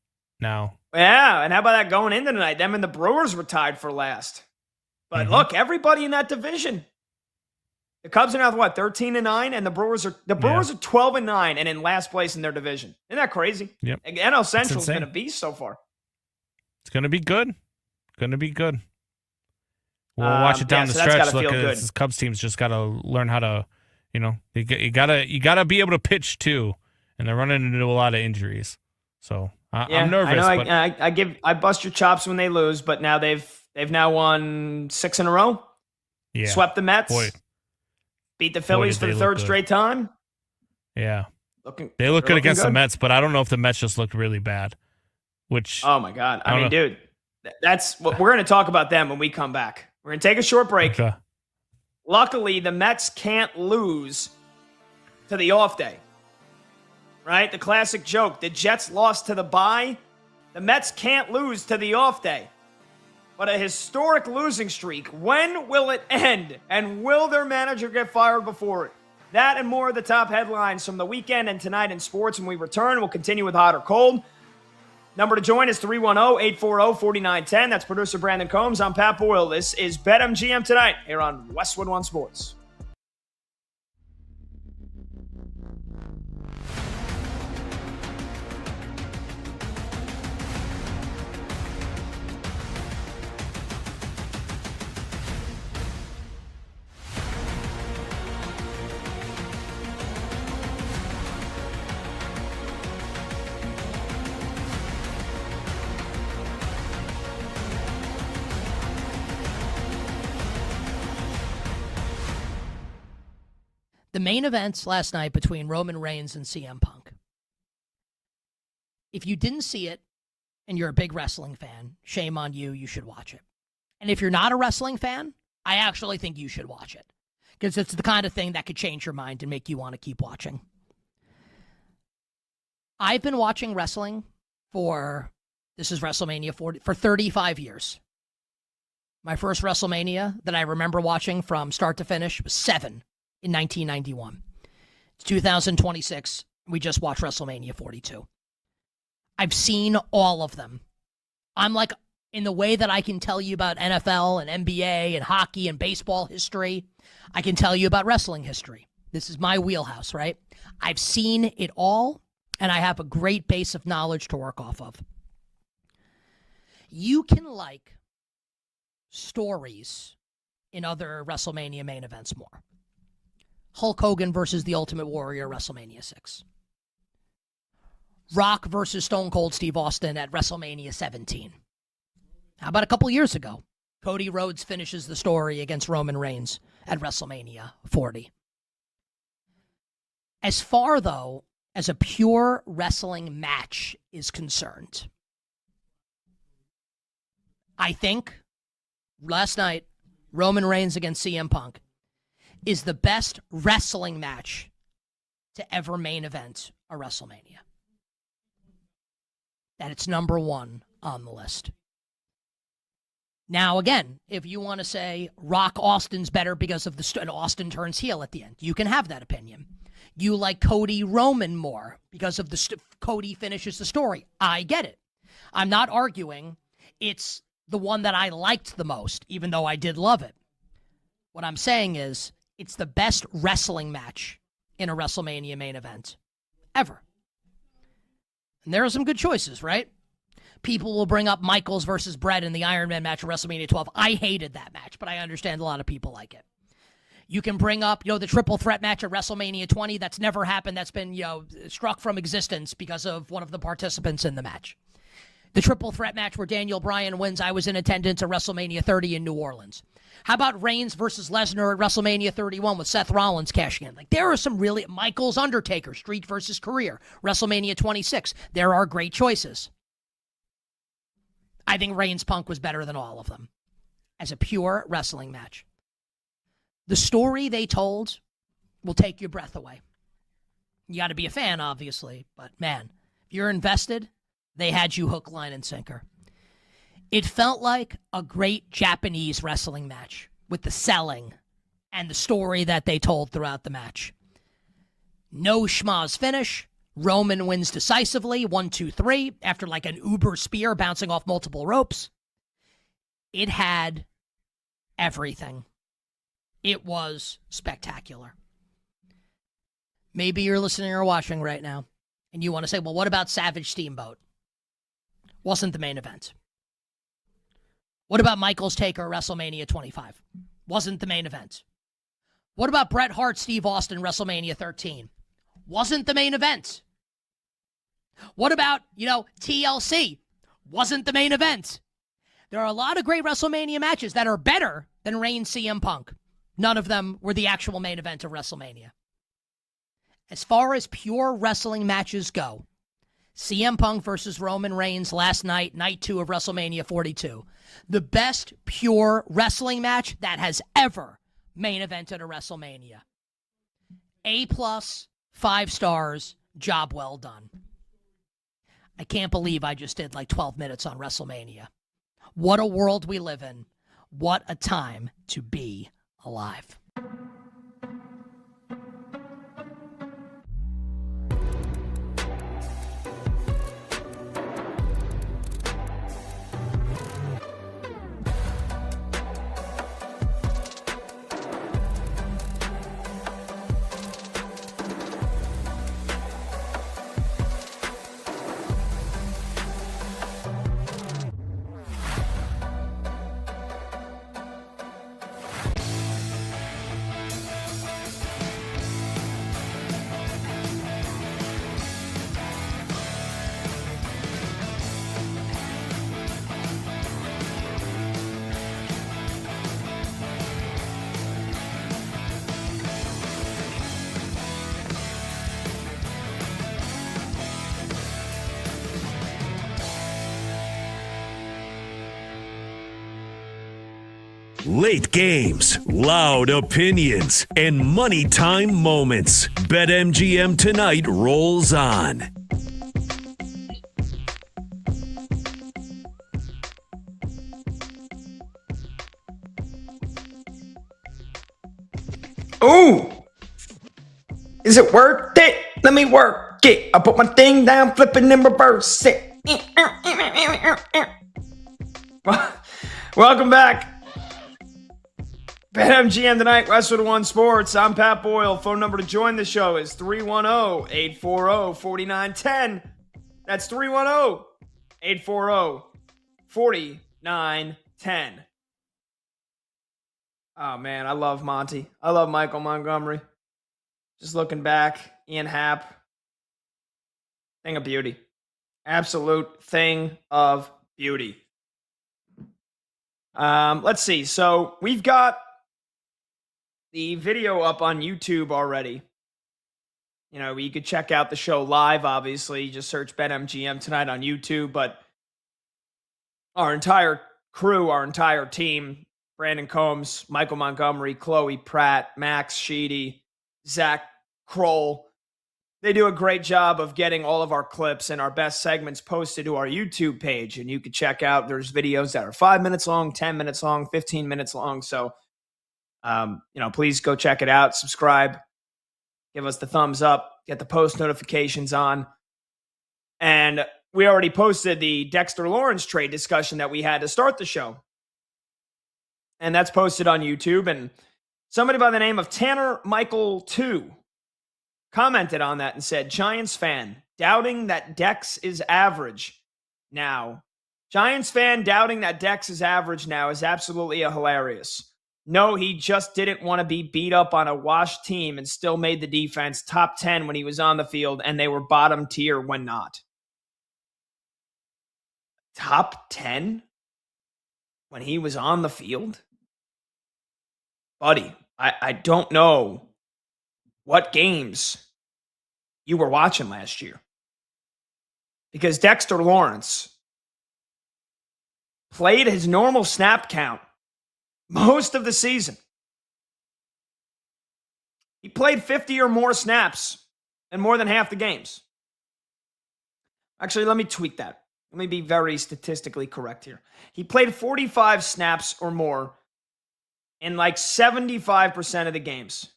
now. Yeah, and how about that going into tonight? Them and the Brewers were tied for last. But look, everybody in that division. The Cubs are now 13-9, and the Brewers are 12-9 and in last place in their division. Isn't that crazy? Yep. NL Central's been a beast so far. It's gonna be good. We'll watch it down the stretch. Look, this Cubs team's just got to learn how to, you gotta be able to pitch too, and they're running into a lot of injuries. So I'm nervous. I know. I bust your chops when they lose, but now they've now won 6 in a row. Yeah, swept the Mets. Boy. Beat the Phillies for the 3rd straight time. Yeah. They look good against the Mets, but I don't know if the Mets just looked really bad. Oh, my God. I mean, dude, that's what we're going to talk about them when we come back. We're going to take a short break. Okay. Luckily, the Mets can't lose to the off day. Right? The classic joke. The Jets lost to the bye. The Mets can't lose to the off day. But a historic losing streak. When will it end? And will their manager get fired before it? That and more of the top headlines from the weekend and tonight in sports. When we return, we'll continue with Hot or Cold. Number to join is 310-840-4910. That's producer Brandon Combs. I'm Pat Boyle. This is BetMGM Tonight here on Westwood One Sports. The main events last night between Roman Reigns and CM Punk. If you didn't see it and you're a big wrestling fan, shame on you. You should watch it. And if you're not a wrestling fan, I actually think you should watch it because it's the kind of thing that could change your mind and make you want to keep watching. I've been watching wrestling this is WrestleMania 40, for 35 years. My first WrestleMania that I remember watching from start to finish was 7. In 1991. It's 2026. We just watched WrestleMania 42. I've seen all of them. I'm like In the way that I can tell you about NFL and NBA and hockey and baseball history, I can tell you about wrestling history. This is my wheelhouse, right? I've seen it all, and I have a great base of knowledge to work off of. You can like stories in other WrestleMania main events more. Hulk Hogan versus The Ultimate Warrior, WrestleMania 6. Rock versus Stone Cold Steve Austin at WrestleMania 17. How about a couple years ago? Cody Rhodes finishes the story against Roman Reigns at WrestleMania 40. As far, though, as a pure wrestling match is concerned, I think last night, Roman Reigns against CM Punk is the best wrestling match to ever main event a WrestleMania. That it's number one on the list. Now, again, if you want to say Rock Austin's better because of and Austin turns heel at the end, you can have that opinion. You like Cody Roman more because of Cody finishes the story. I get it. I'm not arguing it's the one that I liked the most, even though I did love it. What I'm saying is it's the best wrestling match in a WrestleMania main event ever. And there are some good choices, right? People will bring up Michaels versus Bret in the Iron Man match at WrestleMania 12. I hated that match, but I understand a lot of people like it. You can bring up, the triple threat match at WrestleMania 20. That's never happened. That's been, struck from existence because of one of the participants in the match. The triple threat match where Daniel Bryan wins. I was in attendance at WrestleMania 30 in New Orleans. How about Reigns versus Lesnar at WrestleMania 31 with Seth Rollins cashing in? Like, there are some really... Michaels Undertaker, Street versus Career, WrestleMania 26. There are great choices. I think Reigns Punk was better than all of them as a pure wrestling match. The story they told will take your breath away. You got to be a fan, obviously, but man, if you're invested, they had you hook, line, and sinker. It felt like a great Japanese wrestling match with the selling and the story that they told throughout the match. No schmaz finish. Roman wins decisively, 1, 2, 3, after like an uber spear bouncing off multiple ropes. It had everything. It was spectacular. Maybe you're listening or watching right now, and you want to say, well, what about Savage Steamboat? Wasn't the main event. What about Michaels Taker WrestleMania 25? Wasn't the main event. What about Bret Hart Steve Austin WrestleMania 13? Wasn't the main event. What about, TLC? Wasn't the main event. There are a lot of great WrestleMania matches that are better than Reigns CM Punk. None of them were the actual main event of WrestleMania. As far as pure wrestling matches go, CM Punk versus Roman Reigns last night, night 2 of WrestleMania 42. The best pure wrestling match that has ever main evented a WrestleMania. A+, 5 stars, job well done. I can't believe I just did like 12 minutes on WrestleMania. What a world we live in. What a time to be alive. Late games, loud opinions, and money time moments. BetMGM Tonight rolls on. Ooh! Is it worth it? Let me work it. I put my thing down, flipping and reverse it. Welcome back. BetMGM tonight, Westwood One Sports. I'm Pat Boyle. Phone number to join the show is 310-840-4910. That's 310-840-4910. Oh, man, I love Monty. I love Michael Montgomery. Just looking back, Ian Happ. Thing of beauty. Absolute thing of beauty. Let's see. So we've got the video up on YouTube already. You know, you could check out the show live, obviously. Just search BetMGM tonight on YouTube. But our entire crew, our entire team, Brandon Combs, Michael Montgomery, Chloe Pratt, Max Sheedy, Zach Kroll, they do a great job of getting all of our clips and our best segments posted to our YouTube page. And you can check out, there's videos that are 5 minutes long, 10 minutes long, 15 minutes long. So, please go check it out. Subscribe. Give us the thumbs up. Get the post notifications on. And we already posted the Dexter Lawrence trade discussion that we had to start the show. And that's posted on YouTube. And somebody by the name of Tanner Michael 2 commented on that and said, Giants fan, doubting that Dex is average now. Giants fan doubting that Dex is average now is absolutely hilarious. No, he just didn't want to be beat up on a washed team and still made the defense top 10 when he was on the field, and they were bottom tier when not. Top 10 when he was on the field? Buddy, I don't know what games you were watching last year. Because Dexter Lawrence played his normal snap count most of the season. He played 50 or more snaps in more than half the games. Actually, let me tweak that. Let me be very statistically correct here. He played 45 snaps or more in like 75% of the games.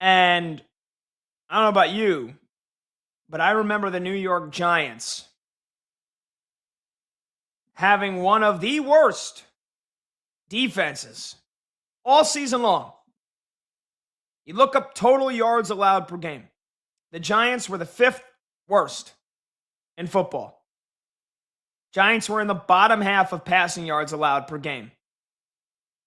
And I don't know about you, but I remember the New York Giants having one of the worst defenses all season long. You look up total yards allowed per game. The Giants were the 5th worst in football. Giants were in the bottom half of passing yards allowed per game.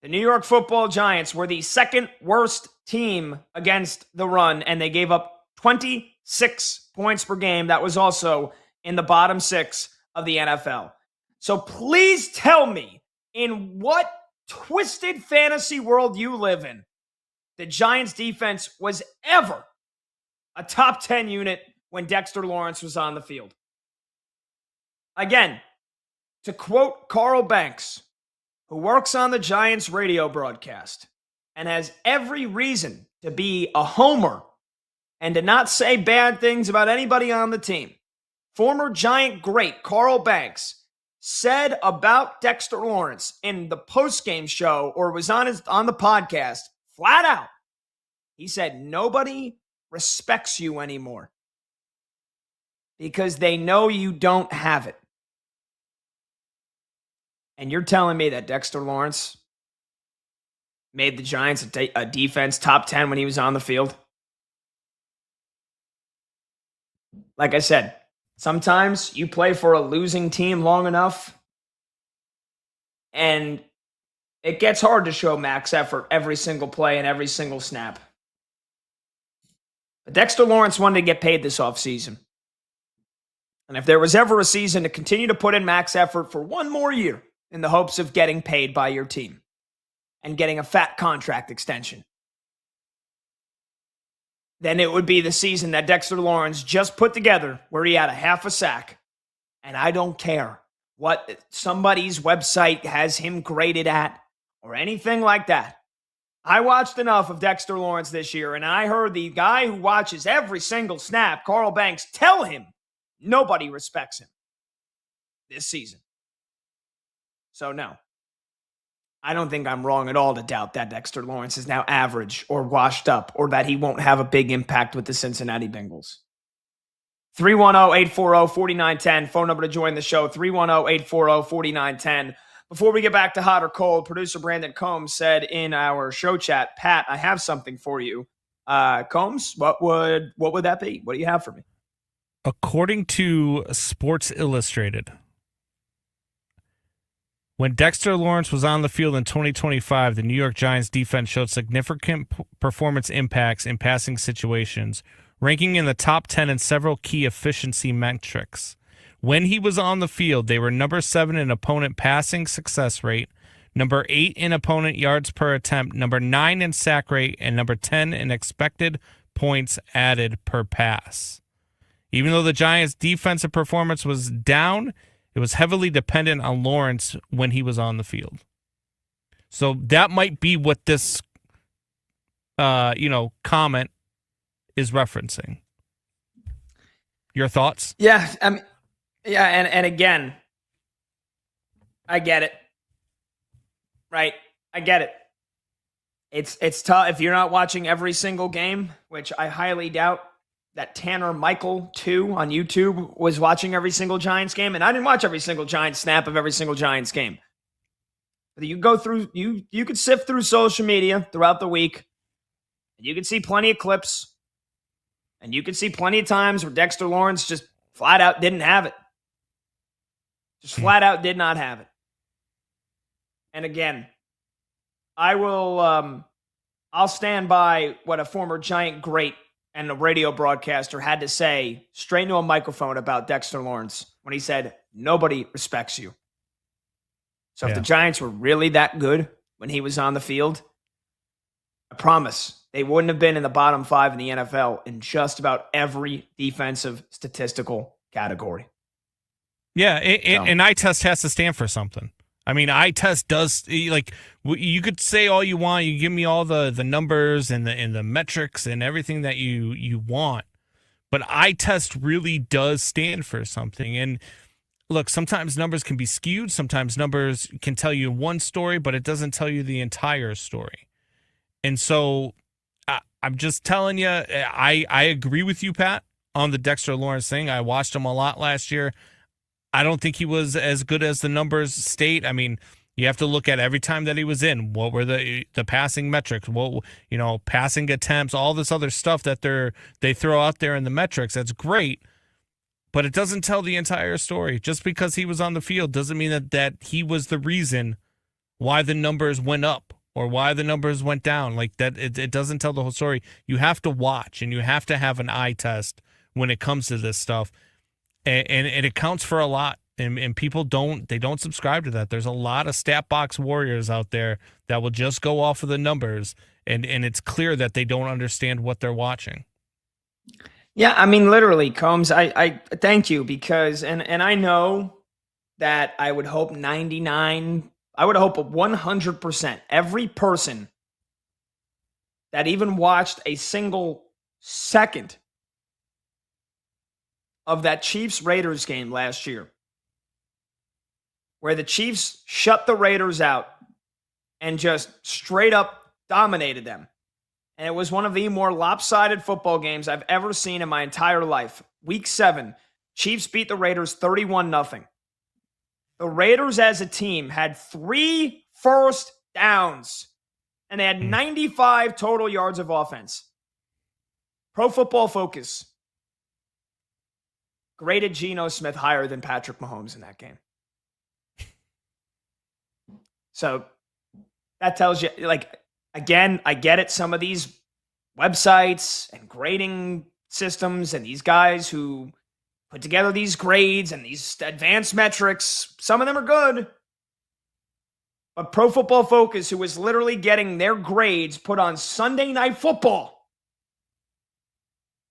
The New York Football Giants were the 2nd worst team against the run, and they gave up 26 points per game. That was also in the bottom 6 of the NFL. So please tell me, in what twisted fantasy world you live in, the Giants defense was ever a top 10 unit when Dexter Lawrence was on the field. Again, to quote Carl Banks, who works on the Giants radio broadcast and has every reason to be a homer and to not say bad things about anybody on the team, former Giant great Carl Banks said about Dexter Lawrence in the postgame show, or was on the podcast, flat out, he said, nobody respects you anymore because they know you don't have it. And you're telling me that Dexter Lawrence made the Giants a defense top 10 when he was on the field? Like I said, sometimes you play for a losing team long enough, and it gets hard to show max effort every single play and every single snap. But Dexter Lawrence wanted to get paid this offseason. And if there was ever a season to continue to put in max effort for one more year in the hopes of getting paid by your team and getting a fat contract extension, then it would be the season that Dexter Lawrence just put together where he had a half a sack. And I don't care what somebody's website has him graded at or anything like that. I watched enough of Dexter Lawrence this year, and I heard the guy who watches every single snap, Carl Banks, tell him nobody respects him this season. So no, I don't think I'm wrong at all to doubt that Dexter Lawrence is now average or washed up or that he won't have a big impact with the Cincinnati Bengals. 310-840-4910. Phone number to join the show, 310-840-4910. Before we get back to hot or cold, producer Brandon Combs said in our show chat, Pat, I have something for you. Combs, what would that be? What do you have for me? According to Sports Illustrated, when Dexter Lawrence was on the field in 2025, the New York Giants defense showed significant performance impacts in passing situations, ranking in the top 10 in several key efficiency metrics. When he was on the field, they were number 7 in opponent passing success rate, number 8 in opponent yards per attempt, number 9 in sack rate, and number 10 in expected points added per pass. Even though the Giants' defensive performance was down, it was heavily dependent on Lawrence when he was on the field. So that might be what this, comment is referencing. Your thoughts? Yeah, and again, I get it. Right? I get it. It's tough if you're not watching every single game, which I highly doubt that Tanner Michael 2 on YouTube was watching every single Giants game, and I didn't watch every single Giants snap of every single Giants game. But you go through, you could sift through social media throughout the week, and you can see plenty of clips, and you can see plenty of times where Dexter Lawrence just flat out didn't have it. Just flat out did not have it. And again, I'll stand by what a former Giant great and a radio broadcaster had to say straight into a microphone about Dexter Lawrence when he said, nobody respects you. So if the Giants were really that good when he was on the field, I promise they wouldn't have been in the bottom 5 in the NFL in just about every defensive statistical category. Yeah, an eye test has to stand for something. I mean, eye test does, like, you could say all you want. You give me all the numbers and the metrics and everything that you want. But eye test really does stand for something. And look, sometimes numbers can be skewed. Sometimes numbers can tell you one story, but it doesn't tell you the entire story. And so I'm just telling you, I agree with you, Pat, on the Dexter Lawrence thing. I watched him a lot last year. I don't think he was as good as the numbers state. I mean, you have to look at every time that he was in. What were the passing metrics? What, passing attempts, all this other stuff that they throw out there in the metrics. That's great, but it doesn't tell the entire story. Just because he was on the field doesn't mean that he was the reason why the numbers went up or why the numbers went down. Like that, it doesn't tell the whole story. You have to watch and you have to have an eye test when it comes to this stuff. And it counts for a lot, and people don't subscribe to that. There's a lot of stat box warriors out there that will just go off of the numbers, and it's clear that they don't understand what they're watching. Yeah, I mean, literally, Combs, I thank you because, and I know that I would hope 100%, every person that even watched a single second of that Chiefs-Raiders game last year, where the Chiefs shut the Raiders out and just straight up dominated them. And it was one of the more lopsided football games I've ever seen in my entire life. Week 7, Chiefs beat the Raiders 31-0. The Raiders as a team had 3 first downs, and they had 95 total yards of offense. Pro Football Focus graded Geno Smith higher than Patrick Mahomes in that game. So that tells you, like, again, I get it. Some of these websites and grading systems and these guys who put together these grades and these advanced metrics, some of them are good. But Pro Football Focus, who was literally getting their grades put on Sunday Night Football,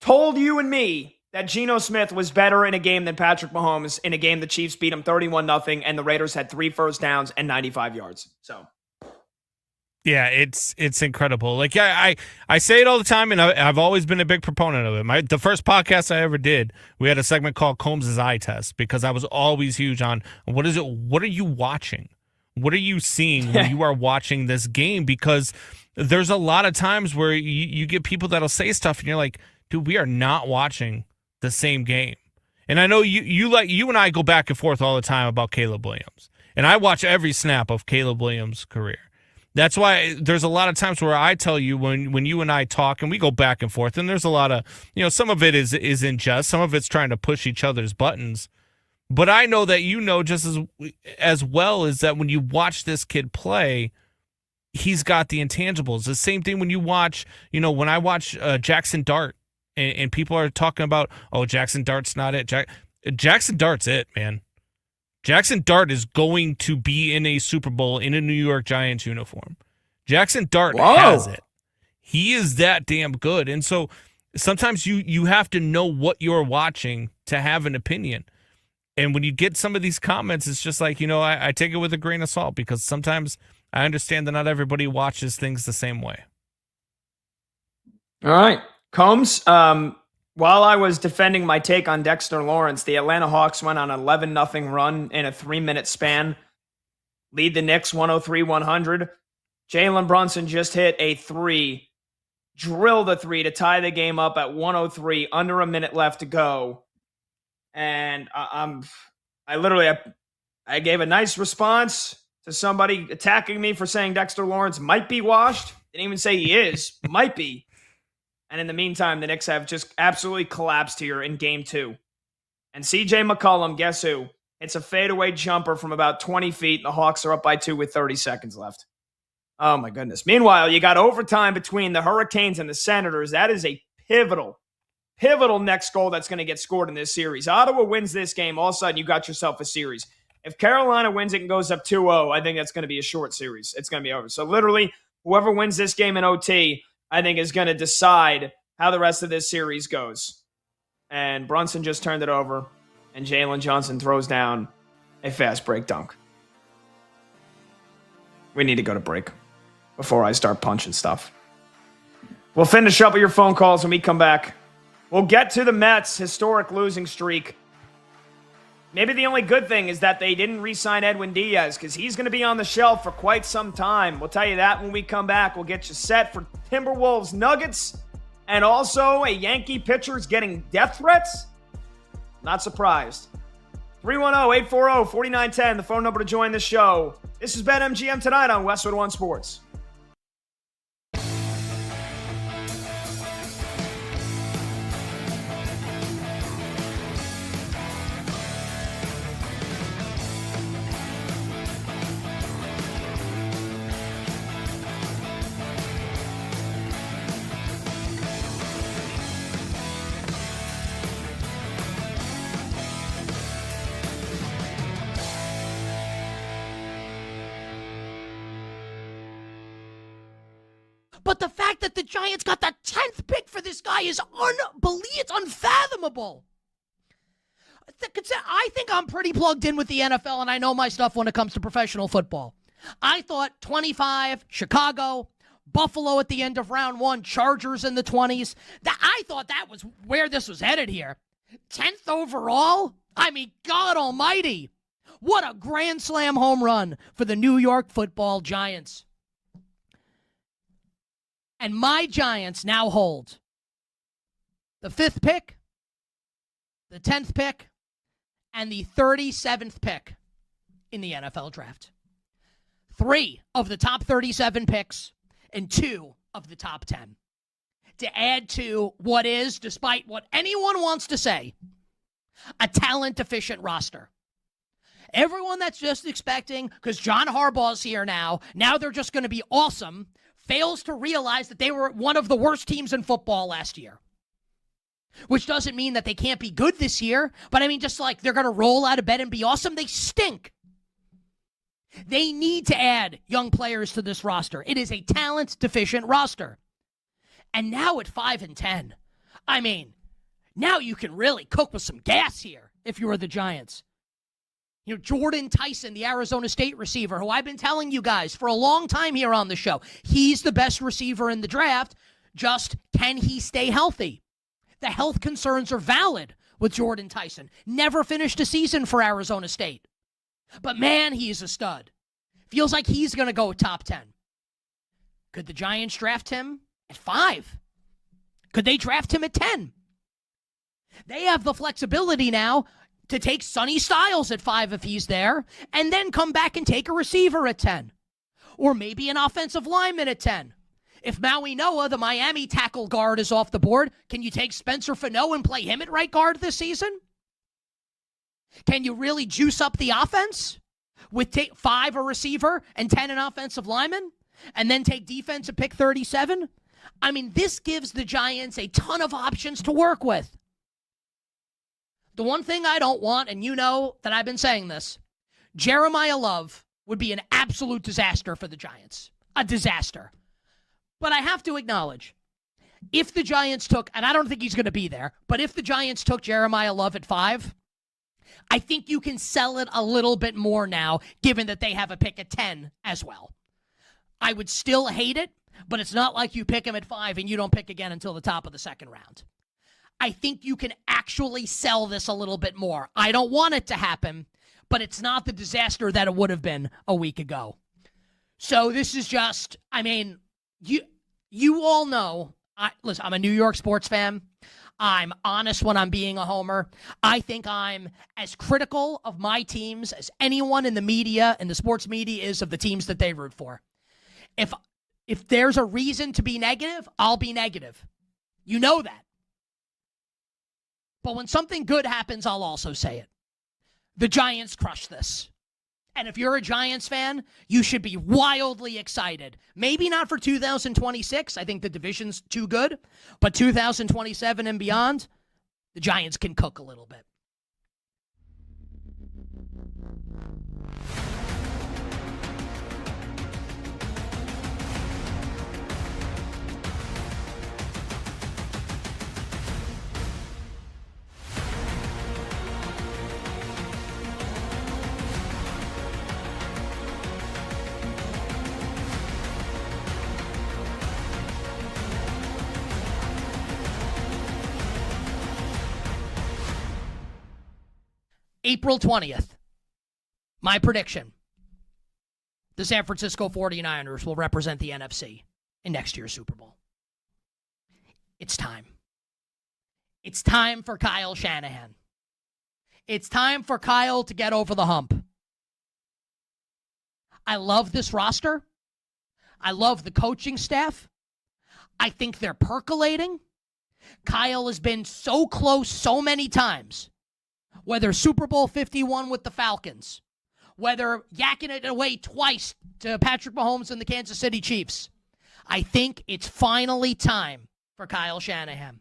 told you and me that Geno Smith was better in a game than Patrick Mahomes in a game the Chiefs beat him 31-0 and the Raiders had 3 first downs and 95 yards. So, yeah, it's incredible. Like I say it all the time, and I've always been a big proponent of it. The first podcast I ever did, we had a segment called Combs' Eye Test because I was always huge on what is it? What are you watching? What are you seeing when you are watching this game? Because there's a lot of times where you get people that'll say stuff and you're like, dude, we are not watching the same game. And I know you and I go back and forth all the time about Caleb Williams. And I watch every snap of Caleb Williams' career. That's why there's a lot of times where I tell you when you and I talk and we go back and forth, and there's a lot of, some of it is unjust, some of it's trying to push each other's buttons. But I know that just as well as that when you watch this kid play, he's got the intangibles. The same thing when you watch, when I watch Jackson Dart and people are talking about, oh, Jackson Dart's not it. Jackson Dart's it, man. Jackson Dart is going to be in a Super Bowl in a New York Giants uniform. Jackson Dart has it. He is that damn good. And so sometimes you have to know what you're watching to have an opinion. And when you get some of these comments, it's just like, I take it with a grain of salt because sometimes I understand that not everybody watches things the same way. All right. Combs, while I was defending my take on Dexter Lawrence, the Atlanta Hawks went on an 11-0 run in a 3-minute span. Lead the Knicks 103-100. Jalen Brunson just hit a three, drilled a three to tie the game up at 103, under a minute left to go. And I gave a nice response to somebody attacking me for saying Dexter Lawrence might be washed. Didn't even say he is, might be. And in the meantime, the Knicks have just absolutely collapsed here in game 2. And CJ McCollum, guess who? It's a fadeaway jumper from about 20 feet. The Hawks are up by 2 with 30 seconds left. Oh, my goodness. Meanwhile, you got overtime between the Hurricanes and the Senators. That is a pivotal next goal that's going to get scored in this series. Ottawa wins this game. All of a sudden, you got yourself a series. If Carolina wins it and goes up 2-0, I think that's going to be a short series. It's going to be over. So literally, whoever wins this game in OT, I think is going to decide how the rest of this series goes. And Brunson just turned it over, and Jalen Johnson throws down a fast break dunk. We need to go to break before I start punching stuff. We'll finish up with your phone calls when we come back. We'll get to the Mets' historic losing streak. Maybe the only good thing is that they didn't re-sign Edwin Diaz because he's going to be on the shelf for quite some time. We'll tell you that when we come back. We'll get you set for Timberwolves Nuggets and also a Yankee pitcher's getting death threats. Not surprised. 310-840-4910, the phone number to join the show. This is BetMGM tonight on Westwood One Sports. But the fact that the Giants got the 10th pick for this guy is unbelievable. It's unfathomable. I think I'm pretty plugged in with the NFL, and I know my stuff when it comes to professional football. I thought 25, Chicago, Buffalo at the end of round 1, Chargers in the 20s. I thought that was where this was headed here. 10th overall? I mean, God almighty. What a grand slam home run for the New York Football Giants. And my Giants now hold the 5th pick, the 10th pick, and the 37th pick in the NFL draft. 3 of the top 37 picks and 2 of the top 10. To add to what is, despite what anyone wants to say, a talent-deficient roster. Everyone that's just expecting, because John Harbaugh's here now they're just going to be awesome, fails to realize that they were one of the worst teams in football last year. Which doesn't mean that they can't be good this year, but I mean, just like they're going to roll out of bed and be awesome, they stink. They need to add young players to this roster. It is a talent-deficient roster. And now at 5-10, I mean, now you can really cook with some gas here if you were the Giants. You know, Jordan Tyson, the Arizona State receiver, who I've been telling you guys for a long time here on the show, he's the best receiver in the draft. Just, can he stay healthy? The health concerns are valid with Jordan Tyson. Never finished a season for Arizona State. But man, he's a stud. Feels like he's going to go top 10. Could the Giants draft him at 5? Could they draft him at 10? They have the flexibility now to take Sonny Styles at 5 if he's there, and then come back and take a receiver at 10. Or maybe an offensive lineman at 10. If Maui Noah, the Miami tackle guard, is off the board, can you take Spencer Fano and play him at right guard this season? Can you really juice up the offense with 5 a receiver and 10 an offensive lineman, and then take defense at pick 37? I mean, this gives the Giants a ton of options to work with. The one thing I don't want, and you know that I've been saying this, Jeremiah Love would be an absolute disaster for the Giants. A disaster. But I have to acknowledge, if the Giants took, and I don't think he's going to be there, but if the Giants took Jeremiah Love at 5, I think you can sell it a little bit more now, given that they have a pick at 10 as well. I would still hate it, but it's not like you pick him at 5 and you don't pick again until the top of the second round. I think you can actually sell this a little bit more. I don't want it to happen, but it's not the disaster that it would have been a week ago. So this is just, I mean, you all know, listen, I'm a New York sports fan. I'm honest when I'm being a homer. I think I'm as critical of my teams as anyone in the media and the sports media is of the teams that they root for. If there's a reason to be negative, I'll be negative. You know that. But when something good happens, I'll also say it. The Giants crushed this. And if you're a Giants fan, you should be wildly excited. Maybe not for 2026. I think the division's too good. But 2027 and beyond, the Giants can cook a little bit. April 20th, my prediction, the San Francisco 49ers will represent the NFC in next year's Super Bowl. It's time. It's time for Kyle Shanahan. It's time for Kyle to get over the hump. I love this roster. I love the coaching staff. I think they're percolating. Kyle has been so close so many times. Whether Super Bowl 51 with the Falcons, whether yakking it away twice to Patrick Mahomes and the Kansas City Chiefs, I think it's finally time for Kyle Shanahan.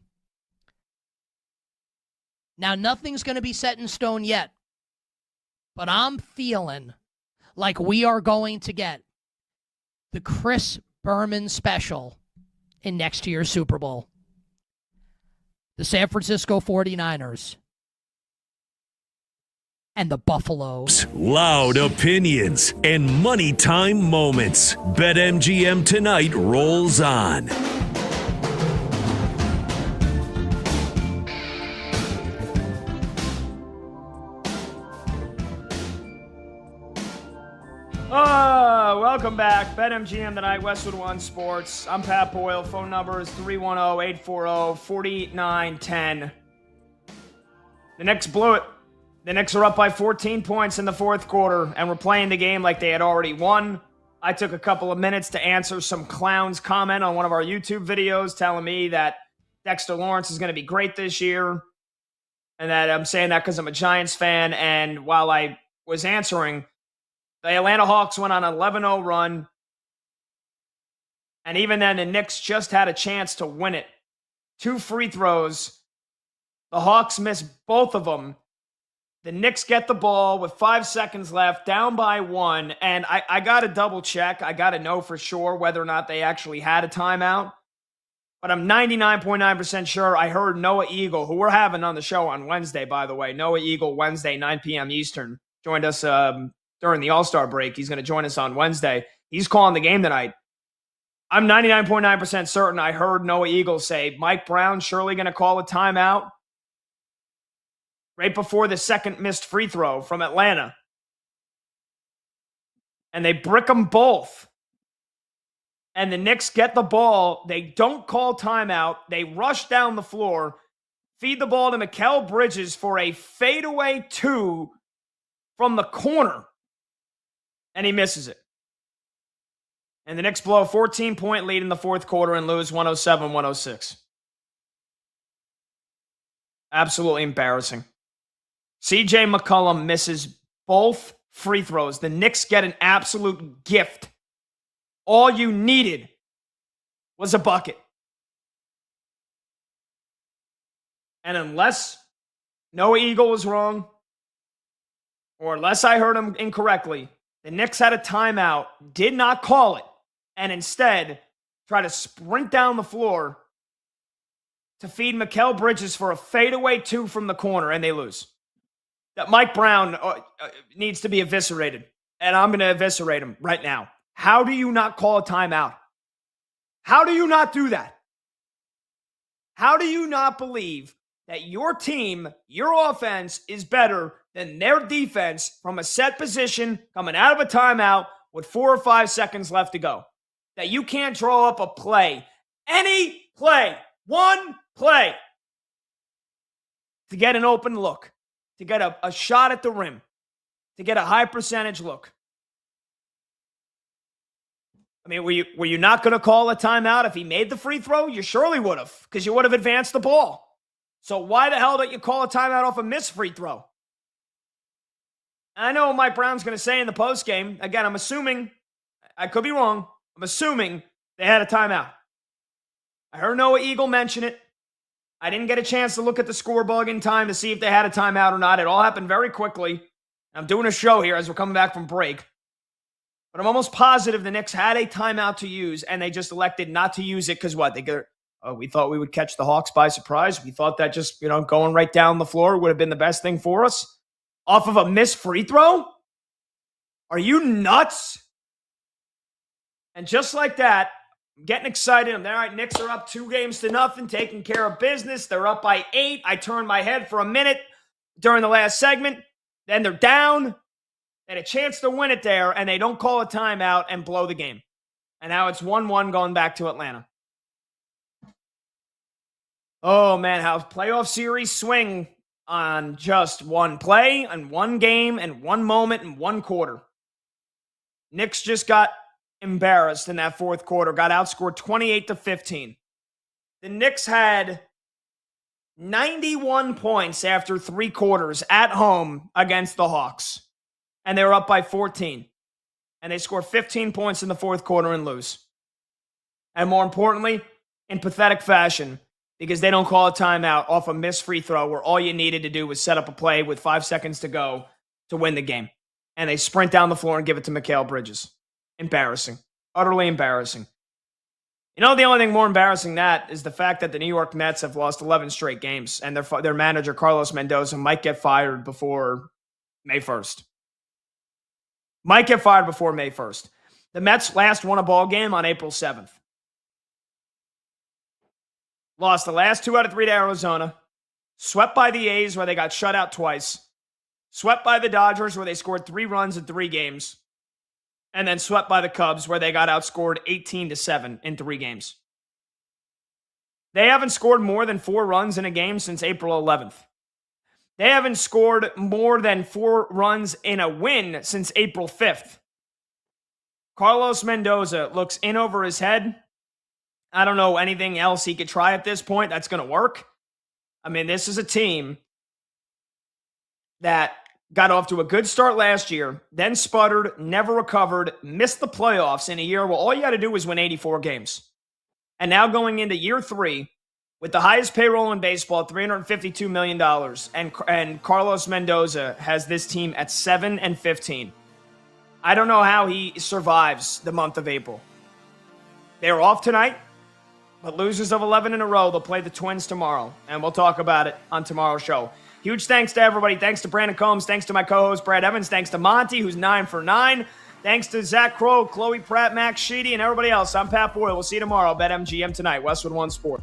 Now, nothing's going to be set in stone yet, but I'm feeling like we are going to get the Chris Berman special in next year's Super Bowl. The San Francisco 49ers and the Buffalo. Loud opinions and money time moments. BetMGM tonight rolls on. Welcome back. BetMGM tonight, Westwood One Sports. I'm Pat Boyle. Phone number is 310-840-4910. The Knicks blew it. The Knicks are up by 14 points in the fourth quarter, and we're playing the game like they had already won. I took a couple of minutes to answer some clown's comment on one of our YouTube videos telling me that Dexter Lawrence is going to be great this year, and that I'm saying that because I'm a Giants fan. And while I was answering, the Atlanta Hawks went on an 11-0 run, and even then, the Knicks just had a chance to win it. 2 free throws. The Hawks missed both of them. The Knicks get the ball with 5 seconds left, down by 1, and I got to double check. I got to know for sure whether or not they actually had a timeout. But I'm 99.9% sure I heard Noah Eagle, who we're having on the show on Wednesday, by the way. Noah Eagle, Wednesday, 9 p.m. Eastern. Joined us during the All-Star break. He's going to join us on Wednesday. He's calling the game tonight. I'm 99.9% certain I heard Noah Eagle say, Mike Brown surely going to call a timeout right before the second missed free throw from Atlanta. And they brick them both. And the Knicks get the ball. They don't call timeout. They rush down the floor. feed the ball to Mikal Bridges for a fadeaway 2 from the corner, and he misses it. And the Knicks blow a 14-point lead in the fourth quarter and lose 107-106. Absolutely embarrassing. CJ McCollum misses both free throws. The Knicks get an absolute gift. All you needed was a bucket. And unless Noah Eagle was wrong, or unless I heard him incorrectly, the Knicks had a timeout, did not call it, and instead try to sprint down the floor to feed Mikal Bridges for a fadeaway 2 from the corner, and they lose. That Mike Brown needs to be eviscerated, and I'm going to eviscerate him right now. How do you not call a timeout? How do you not do that? How do you not believe that your team, your offense, is better than their defense from a set position coming out of a timeout with 4 or 5 seconds left to go? That you can't draw up a play, any play, one play, to get an open look, to get a shot at the rim, to get a high percentage look. I mean, were you not going to call a timeout if he made the free throw? You surely would have, because you would have advanced the ball. So why the hell don't you call a timeout off a missed free throw? I know what Mike Brown's going to say in the postgame. Again, I'm assuming, I could be wrong, I'm assuming they had a timeout. I heard Noah Eagle mention it. I didn't get a chance to look at the scorebook in time to see if they had a timeout or not. It all happened very quickly. I'm doing a show here as we're coming back from break. But I'm almost positive the Knicks had a timeout to use, and they just elected not to use it because what? We thought we would catch the Hawks by surprise. We thought that just, going right down the floor would have been the best thing for us. Off of a missed free throw? Are you nuts? And just like that, I'm getting excited. I'm there. All right, Knicks are up 2-0, taking care of business. They're up by 8. I turned my head for a minute during the last segment. Then they're down. They had a chance to win it there, and they don't call a timeout and blow the game. And now it's 1-1 going back to Atlanta. Oh, man, how playoff series swing on just one play and one game and one moment and one quarter. Knicks just got embarrassed in that fourth quarter, got outscored 28-15. The Knicks had 91 points after 3 quarters at home against the Hawks, and they were up by 14. And they scored 15 points in the fourth quarter and lose. And more importantly, in pathetic fashion, because they don't call a timeout off a missed free throw where all you needed to do was set up a play with 5 seconds to go to win the game. And they sprint down the floor and give it to Mikal Bridges. Embarrassing. Utterly embarrassing. The only thing more embarrassing than that is the fact that the New York Mets have lost 11 straight games, and their manager, Carlos Mendoza, might get fired before May 1st. Might get fired before May 1st. The Mets last won a ball game on April 7th. Lost the last 2 out of 3 to Arizona. Swept by the A's, where they got shut out twice. Swept by the Dodgers, where they scored 3 runs in 3 games. And then swept by the Cubs, where they got outscored 18-7 in 3 games. They haven't scored more than 4 runs in a game since April 11th. They haven't scored more than 4 runs in a win since April 5th. Carlos Mendoza looks in over his head. I don't know anything else he could try at this point that's going to work. I mean, this is a team that got off to a good start last year, then sputtered, never recovered, missed the playoffs in a year where all you had to do was win 84 games. And now going into year 3 with the highest payroll in baseball, $352 million, and Carlos Mendoza has this team at 7-15. I don't know how he survives the month of April. They're off tonight, but losers of 11 in a row, they'll play the Twins tomorrow, and we'll talk about it on tomorrow's show. Huge thanks to everybody. Thanks to Brandon Combs. Thanks to my co-host, Brad Evans. Thanks to Monty, who's 9 for 9. Thanks to Zach Crow, Chloe Pratt, Max Sheedy, and everybody else. I'm Pat Boyle. We'll see you tomorrow. BetMGM tonight. Westwood One Sport.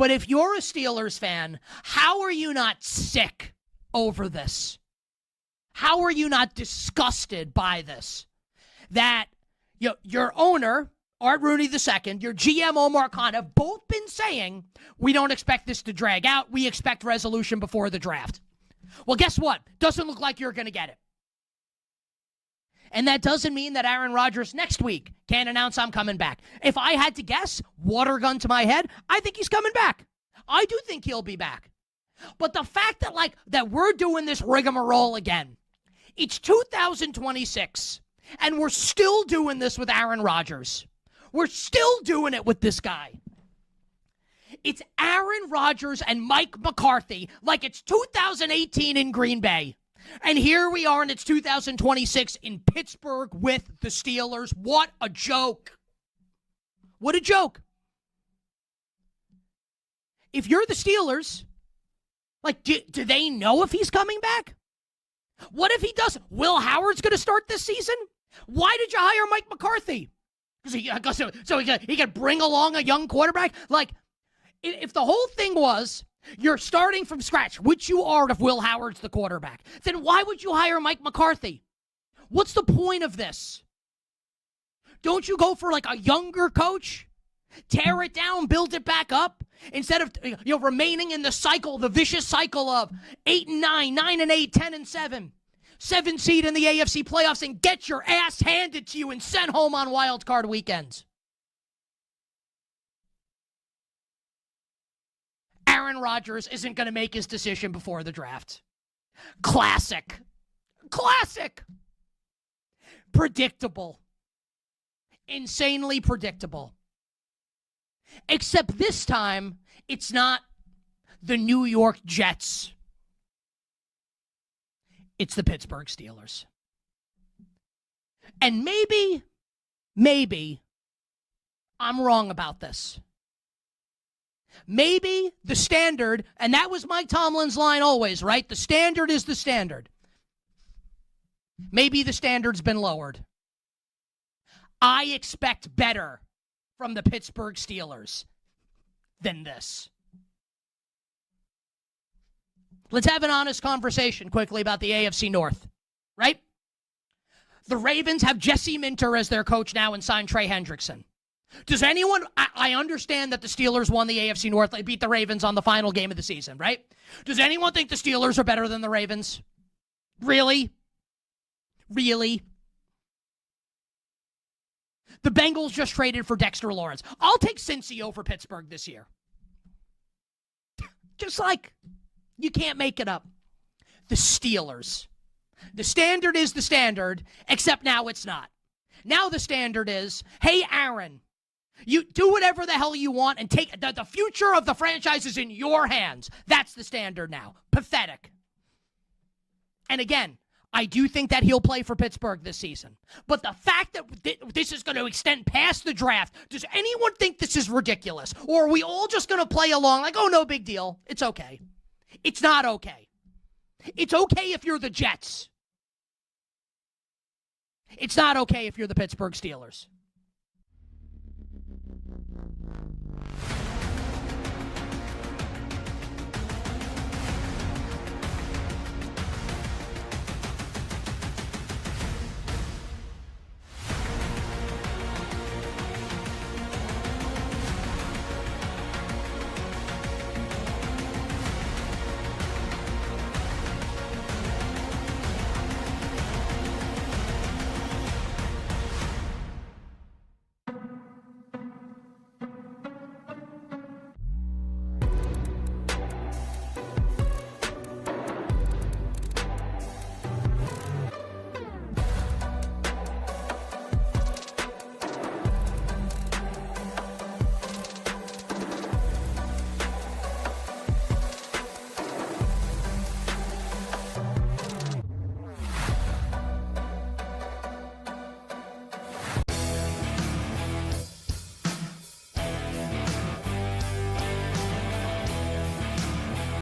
But if you're a Steelers fan, how are you not sick over this? How are you not disgusted by this? That your owner, Art Rooney II, your GM, Omar Khan, have both been saying, we don't expect this to drag out. We expect resolution before the draft. Well, guess what? Doesn't look like you're going to get it. And that doesn't mean that Aaron Rodgers next week can't announce I'm coming back. If I had to guess, water gun to my head, I think he's coming back. I do think he'll be back. But the fact that that we're doing this rigmarole again, it's 2026, and we're still doing this with Aaron Rodgers. We're still doing it with this guy. It's Aaron Rodgers and Mike McCarthy like it's 2018 in Green Bay. And here we are, and it's 2026 in Pittsburgh with the Steelers. What a joke. What a joke. If you're the Steelers, do they know if he's coming back? What if he doesn't? Will Howard's going to start this season? Why did you hire Mike McCarthy? So he could bring along a young quarterback? If the whole thing was you're starting from scratch, which you are if Will Howard's the quarterback, then why would you hire Mike McCarthy? What's the point of this? Don't you go for a younger coach? Tear it down, build it back up, instead of remaining in the cycle, the vicious cycle of 8-9, 9-8, 10-7, 7 seed in the AFC playoffs, and get your ass handed to you and sent home on wild card weekends. Aaron Rodgers isn't going to make his decision before the draft. Classic. Predictable. Insanely predictable. Except this time, it's not the New York Jets. It's the Pittsburgh Steelers. And maybe, I'm wrong about this. Maybe the standard, and that was Mike Tomlin's line always, right? The standard is the standard. Maybe the standard's been lowered. I expect better from the Pittsburgh Steelers than this. Let's have an honest conversation quickly about the AFC North, right? The Ravens have Jesse Minter as their coach now and signed Trey Hendrickson. Does anyone, I understand that the Steelers won the AFC North. They beat the Ravens on the final game of the season, right? Does anyone think the Steelers are better than the Ravens? Really? The Bengals just traded for Dexter Lawrence. I'll take Cincy over Pittsburgh this year. Just you can't make it up. The Steelers. The standard is the standard, except now it's not. Now the standard is, hey, Aaron, you do whatever the hell you want and take the future of the franchise is in your hands. That's the standard now. Pathetic. And again, I do think that he'll play for Pittsburgh this season. But the fact that this is going to extend past the draft, does anyone think this is ridiculous? Or are we all just going to play along oh, no big deal. It's okay. It's not okay. It's okay if you're the Jets. It's not okay if you're the Pittsburgh Steelers.